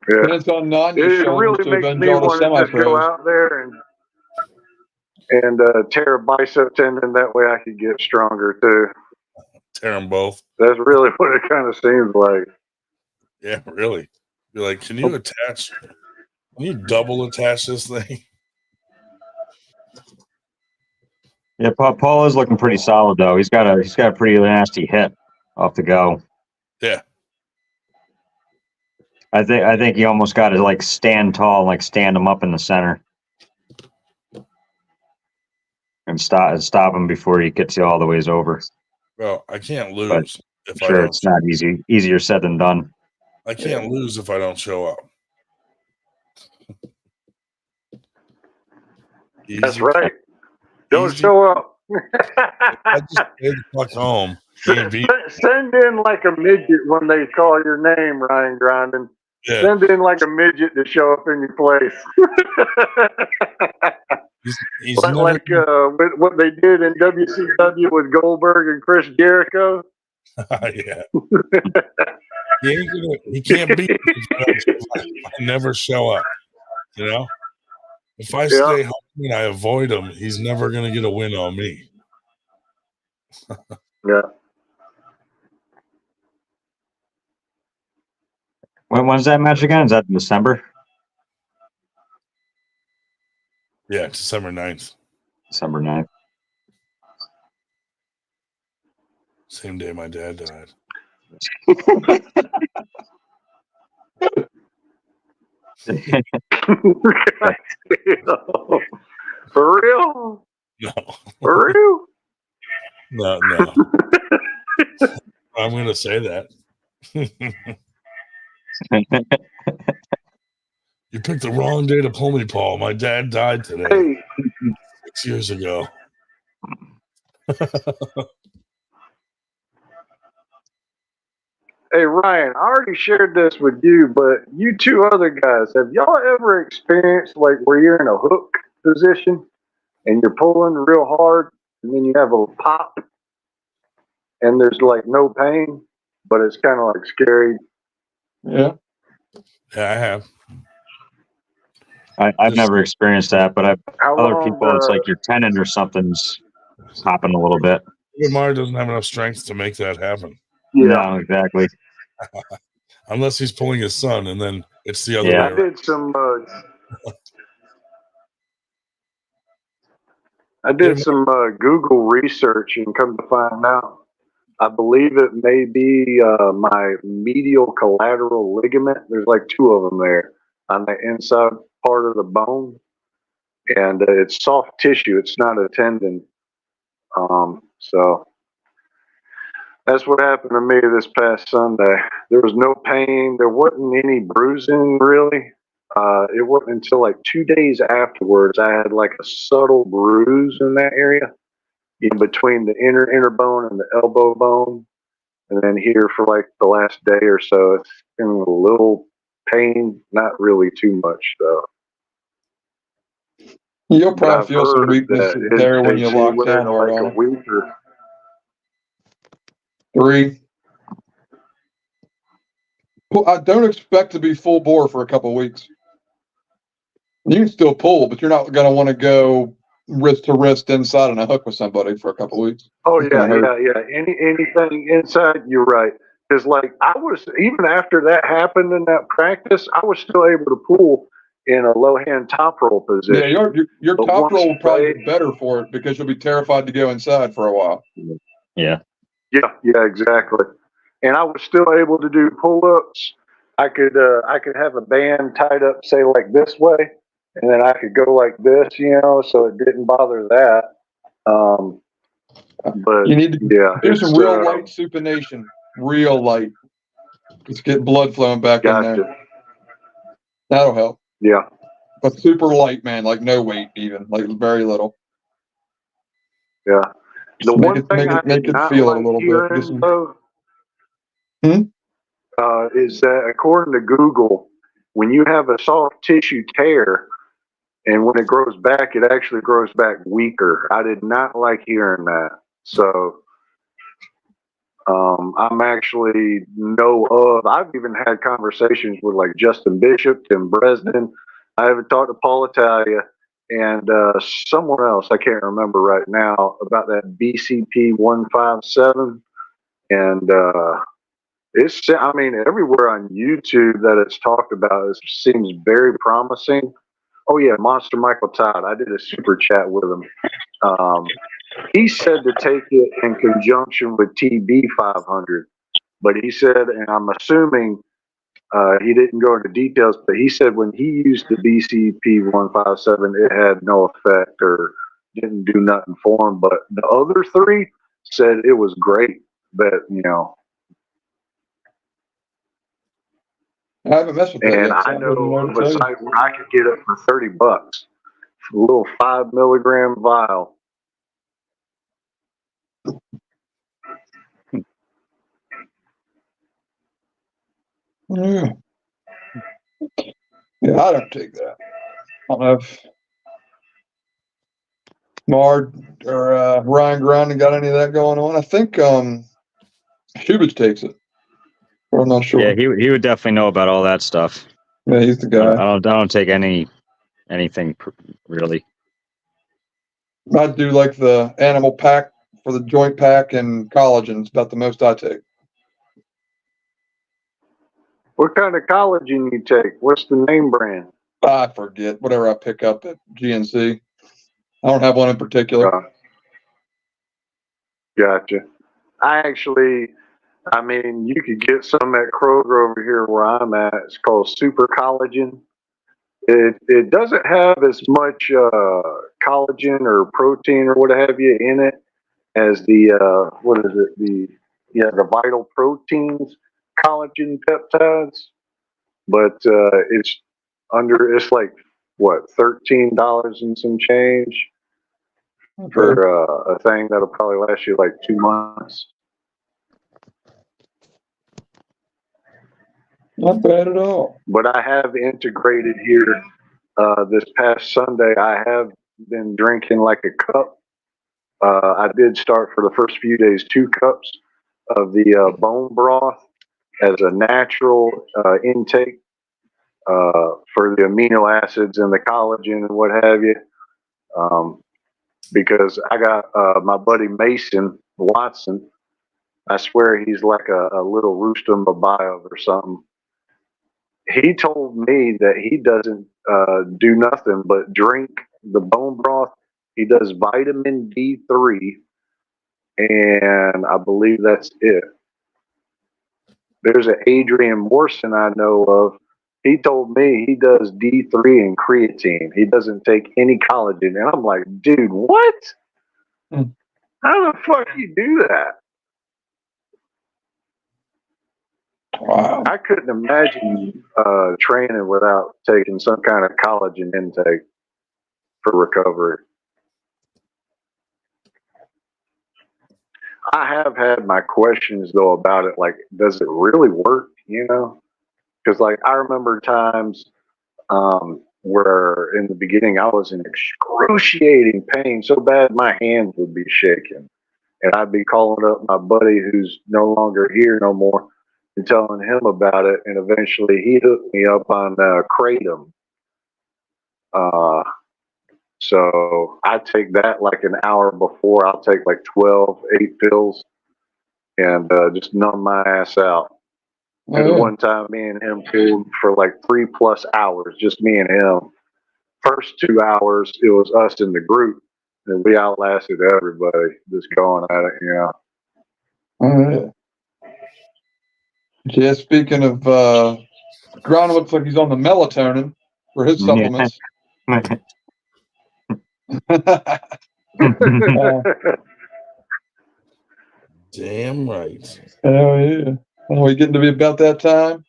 Speaker 10: it's on Nanya's
Speaker 16: It
Speaker 10: shoulders
Speaker 16: really
Speaker 10: to
Speaker 16: makes
Speaker 10: avenge
Speaker 16: me
Speaker 10: all the
Speaker 16: want to just go
Speaker 10: semi-pros.
Speaker 16: out there and tear a bicep tendon. That way I could get stronger too.
Speaker 2: Tear them both.
Speaker 16: That's really what it kind of seems like.
Speaker 2: Yeah, really. You're like, can you double attach this thing?
Speaker 14: Yeah, Paul is looking pretty solid though. He's got a pretty nasty hit off the go.
Speaker 2: Yeah.
Speaker 14: I think you almost got to like stand tall, like stand him up in the center, and stop him before he gets you all the ways over.
Speaker 2: Well, I can't
Speaker 14: But
Speaker 2: lose if I
Speaker 14: sure,
Speaker 2: don't.
Speaker 14: it's not easier said than done.
Speaker 2: I can't lose if I don't show up.
Speaker 16: That's right. Don't show up.
Speaker 2: I just stayed the fuck home.
Speaker 16: Send in like a midget when they call your name, Ryan Grinding.
Speaker 2: Yeah.
Speaker 16: Send in like a midget to show up in your place.
Speaker 2: He's
Speaker 16: like what they did in WCW with Goldberg and Chris Jericho.
Speaker 2: Yeah. He can't beat me if I never show up. You know? If I stay home and I avoid him, he's never going to get a win on me.
Speaker 16: Yeah.
Speaker 14: When's that match again? Is that in December?
Speaker 2: Yeah, December 9th.
Speaker 14: December 9th.
Speaker 2: Same day my dad died.
Speaker 16: For real?
Speaker 2: No.
Speaker 16: For real?
Speaker 2: No. I'm going to say that. You picked the wrong day to pull me, Paul. My dad died today. 6 years ago.
Speaker 16: Hey, Ryan, I already shared this with you, but you two other guys, have y'all ever experienced like where you're in a hook position and you're pulling real hard and then you have a pop and there's like no pain, but it's kind of like scary?
Speaker 10: Yeah.
Speaker 2: Yeah, I have.
Speaker 14: I've never experienced that, but
Speaker 16: How
Speaker 14: other
Speaker 16: long,
Speaker 14: people, it's like your tendon or something's popping a little bit.
Speaker 2: Mara doesn't have enough strength to make that happen.
Speaker 16: Yeah.
Speaker 14: No, exactly.
Speaker 2: Unless he's pulling his son, and then it's the other way
Speaker 16: I
Speaker 2: around.
Speaker 16: did some Google research and come to find out, I believe it may be my medial collateral ligament. There's like two of them there on the inside part of the bone, and it's soft tissue. It's not a tendon. So that's what happened to me this past Sunday. There was no pain. There wasn't any bruising really. It wasn't until like 2 days afterwards I had like a subtle bruise in that area, in between the inner bone and the elbow bone. And then here for like the last day or so, it's been a little pain, not really too much though.
Speaker 10: You'll probably feel some weakness there when you lock down hard on
Speaker 16: a week or
Speaker 10: 3. Well, I don't expect to be full bore for a couple of weeks. You can still pull, but you're not going to want to go wrist to wrist inside on a hook with somebody for a couple of weeks.
Speaker 16: Oh yeah. Anything inside, you're right. Because like I was, even after that happened in that practice, I was still able to pull in a low hand top roll position.
Speaker 10: Yeah, your top roll will probably be better for it because you'll be terrified to go inside for a while.
Speaker 14: Yeah.
Speaker 16: Yeah, exactly. And I was still able to do pull ups. I could have a band tied up, say like this way, and then I could go like this, so it didn't bother that. But
Speaker 10: you need to do some real light supination, real light. Let's get blood flowing back in there. That'll help.
Speaker 16: Yeah.
Speaker 10: But super light, man, like no weight even, like very little.
Speaker 16: Yeah. The
Speaker 10: Make
Speaker 16: one
Speaker 10: it,
Speaker 16: thing
Speaker 10: make
Speaker 16: I
Speaker 10: it, make
Speaker 16: did
Speaker 10: it
Speaker 16: not
Speaker 10: feel
Speaker 16: like
Speaker 10: a little bit.
Speaker 16: hearing, though, is that according to Google, when you have a soft tissue tear and when it grows back, it actually grows back weaker. I did not like hearing that. So I'm actually I've even had conversations with like Justin Bishop, Tim Bresnan. I haven't talked to Paul Italia and someone else, I can't remember right now, about that BCP 157. And everywhere on YouTube that it's talked about, it seems very promising. Oh yeah, Monster Michael Todd. I did a super chat with him. He said to take it in conjunction with TB 500, but he said, and I'm assuming he didn't go into details, but he said when he used the BCP 157, it had no effect or didn't do nothing for him. But the other three said it was great. But
Speaker 10: I haven't messed with that
Speaker 16: and
Speaker 10: yet, so
Speaker 16: I know
Speaker 10: what
Speaker 16: of
Speaker 10: to
Speaker 16: a
Speaker 10: tell you.
Speaker 16: site where I could get it for $30, a little 5 milligram vial.
Speaker 10: Yeah. Yeah, I don't take that. I don't know if Mard or Ryan Grinding got any of that going on. I think Shubich takes it. Or I'm not sure.
Speaker 14: Yeah, he would definitely know about all that stuff.
Speaker 10: Yeah, he's the guy.
Speaker 14: I don't take anything really.
Speaker 10: I do like the animal pack for the joint pack and collagen. It's about the most I take.
Speaker 16: What kind of collagen you take? What's the name brand?
Speaker 10: I forget. Whatever I pick up at GNC. I don't have one in particular.
Speaker 16: Gotcha. I mean, you could get some at Kroger over here where I'm at. It's called Super Collagen. It doesn't have as much collagen or protein or what have you in it as the what is it, the Vital Proteins collagen peptides, but it's like what, $13 and some change for a thing that'll probably last you like 2 months.
Speaker 10: Not bad at all.
Speaker 16: But I have integrated here this past Sunday. I have been drinking like a cup. I did start for the first few days 2 cups of the bone broth as a natural intake for the amino acids and the collagen and what have you. Because I got my buddy Mason Watson. I swear he's like a little Rustam Babayev or something. He told me that he doesn't do nothing but drink the bone broth. He does vitamin D3, and I believe that's it. There's an Adrian Morrison I know of. He told me he does D3 and creatine. He doesn't take any collagen. And I'm like, dude, what? How the fuck you do that?
Speaker 10: Wow.
Speaker 16: I couldn't imagine training without taking some kind of collagen intake for recovery. I have had my questions though about it, like, does it really work? You know, because like I remember times where in the beginning I was in excruciating pain so bad my hands would be shaking, and I'd be calling up my buddy who's no longer here no more and telling him about it, and eventually he hooked me up on kratom. So I take that like an hour before. I'll take like 8 pills, and just numb my ass out. And the one time me and him pulled for like 3+ hours, just me and him. First 2 hours, it was us in the group, and we outlasted everybody just going at it, you know.
Speaker 10: Oh, yeah. Yeah, speaking of, Gron looks like he's on the melatonin for his supplements.
Speaker 2: Damn right.
Speaker 10: Oh, yeah. Oh, we getting to be about that time?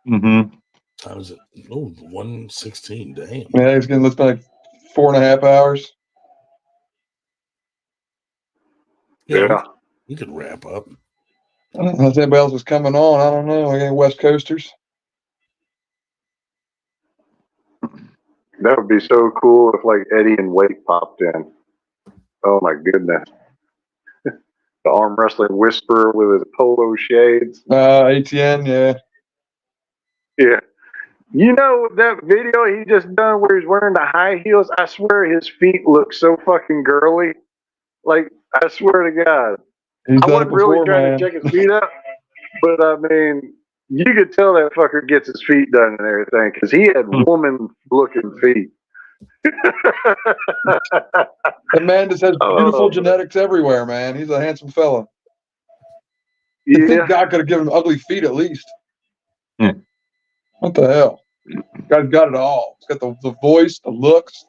Speaker 14: Mm-hmm.
Speaker 2: Time is it? Oh, 1:16. Damn.
Speaker 10: Yeah, he's getting, let's be like 4.5 hours.
Speaker 2: Yeah. We could wrap up.
Speaker 10: I don't know if anybody else is coming on. I don't know. Any West Coasters?
Speaker 16: That would be so cool if like Eddie and Wade popped in. Oh my goodness. The arm wrestling whisperer with his polo shades.
Speaker 10: ATN, yeah.
Speaker 16: Yeah. You know that video he just done where he's wearing the high heels? I swear his feet look so fucking girly. Like, I swear to God. I wasn't really trying to check his feet out, but I mean, you could tell that fucker gets his feet done and everything because he had woman-looking feet.
Speaker 10: The man just has beautiful genetics everywhere, man. He's a handsome fella.
Speaker 16: Yeah.
Speaker 10: I think God could have given him ugly feet at least. What the hell? Guy's got it all. He's got the voice, the looks,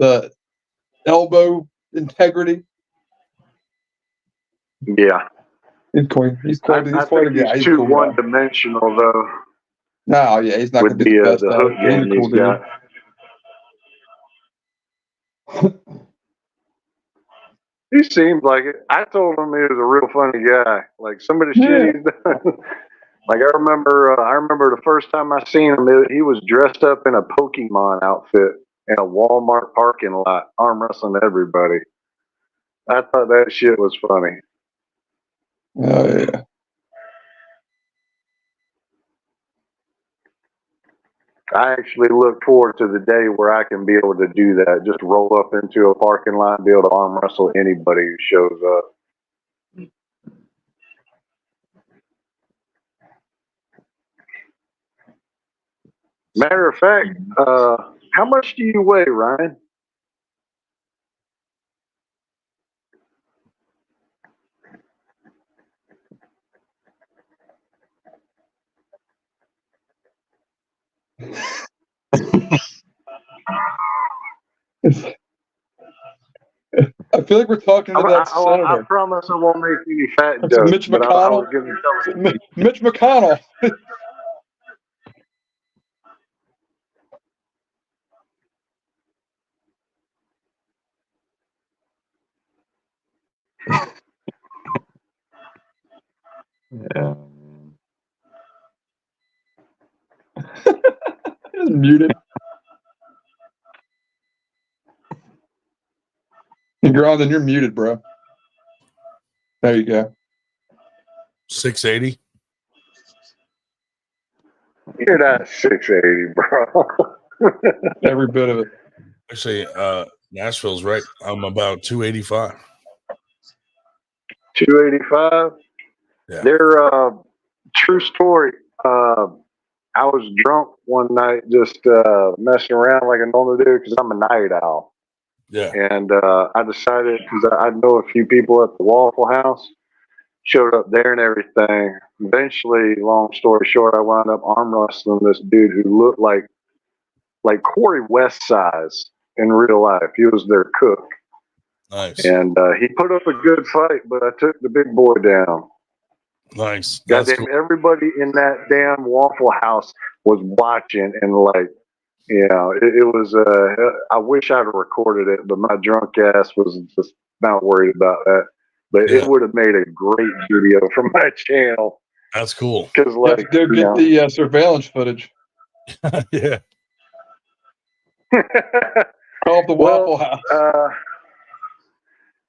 Speaker 10: the elbow integrity.
Speaker 16: Yeah.
Speaker 10: He's quite a guy.
Speaker 16: He's too one-dimensional, though.
Speaker 10: No, yeah, he's not going to be the best.
Speaker 16: The hook game he's got. He seemed like it. I told him he was a real funny guy. Like some of the shit he's done. Like I remember the first time I seen him, he was dressed up in a Pokemon outfit in a Walmart parking lot, arm wrestling everybody. I thought that shit was funny.
Speaker 10: Oh yeah.
Speaker 16: I actually look forward to the day where I can be able to do that. Just roll up into a parking lot and be able to arm wrestle anybody who shows up. Matter of fact, how much do you weigh, Ryan?
Speaker 10: I feel like we're talking to that
Speaker 16: I
Speaker 10: senator.
Speaker 16: promise I won't make any fat
Speaker 10: That's
Speaker 16: jokes.
Speaker 10: Mitch
Speaker 16: but I
Speaker 10: McConnell.
Speaker 16: was going to tell you.
Speaker 10: Mitch McConnell.
Speaker 8: Yeah.
Speaker 10: He's muted. Hey, Grondin, you're muted, bro. There you go.
Speaker 2: 680.
Speaker 16: You're not 680, bro.
Speaker 10: Every bit of it.
Speaker 2: Actually, Nashville's right. I'm about 285.
Speaker 16: 285.
Speaker 2: Yeah.
Speaker 16: They're true story. I was drunk one night, just messing around like I normally do because I'm a night owl.
Speaker 2: Yeah.
Speaker 16: And I decided because I know a few people at the Waffle House, showed up there and everything. Eventually, long story short, I wound up arm wrestling this dude who looked like Corey West size in real life. He was their cook.
Speaker 2: Nice.
Speaker 16: And he put up a good fight, but I took the big boy down.
Speaker 2: Nice. That's
Speaker 16: Goddamn,
Speaker 2: cool.
Speaker 16: everybody in that damn Waffle House was watching and like, you know, it was, I wish I'd recorded it, but my drunk ass was just not worried about that. But
Speaker 2: Yeah.
Speaker 16: it would have made a great video for my channel.
Speaker 2: That's cool.
Speaker 16: Because,
Speaker 10: You have
Speaker 16: like,
Speaker 10: to go get the surveillance footage.
Speaker 2: Yeah.
Speaker 10: Call up the Waffle House.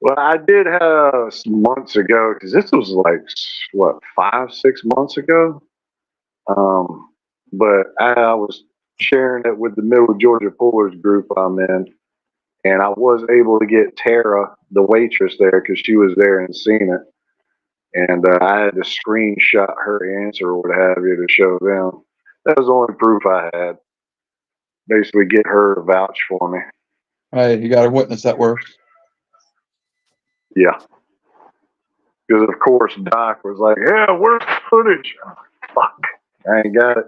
Speaker 16: Well, I did have some months ago, because this was like, what, 5-6 months ago? But I was sharing it with the Middle Georgia Pullers group I'm in, and I was able to get Tara, the waitress, there because she was there and seen it. And I had to screenshot her answer or what have you to show them. That was the only proof I had. Basically, get her to vouch for me.
Speaker 10: Hey, you got a witness that works.
Speaker 16: Yeah. Because, of course, Doc was like, yeah, where's the footage? Fuck. I ain't got it.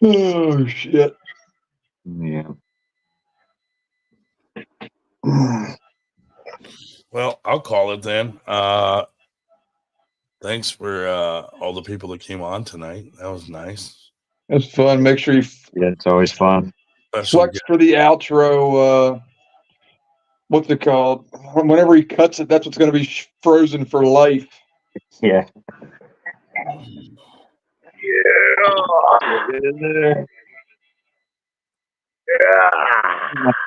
Speaker 10: Oh, shit.
Speaker 8: Yeah.
Speaker 2: Well, I'll call it then. Thanks for all the people that came on tonight. That was nice.
Speaker 10: It's fun. Make sure you
Speaker 14: Yeah, it's always fun.
Speaker 10: flex for the outro. What's it called? Whenever he cuts it, that's what's going to be frozen for life.
Speaker 14: Yeah.
Speaker 16: Yeah.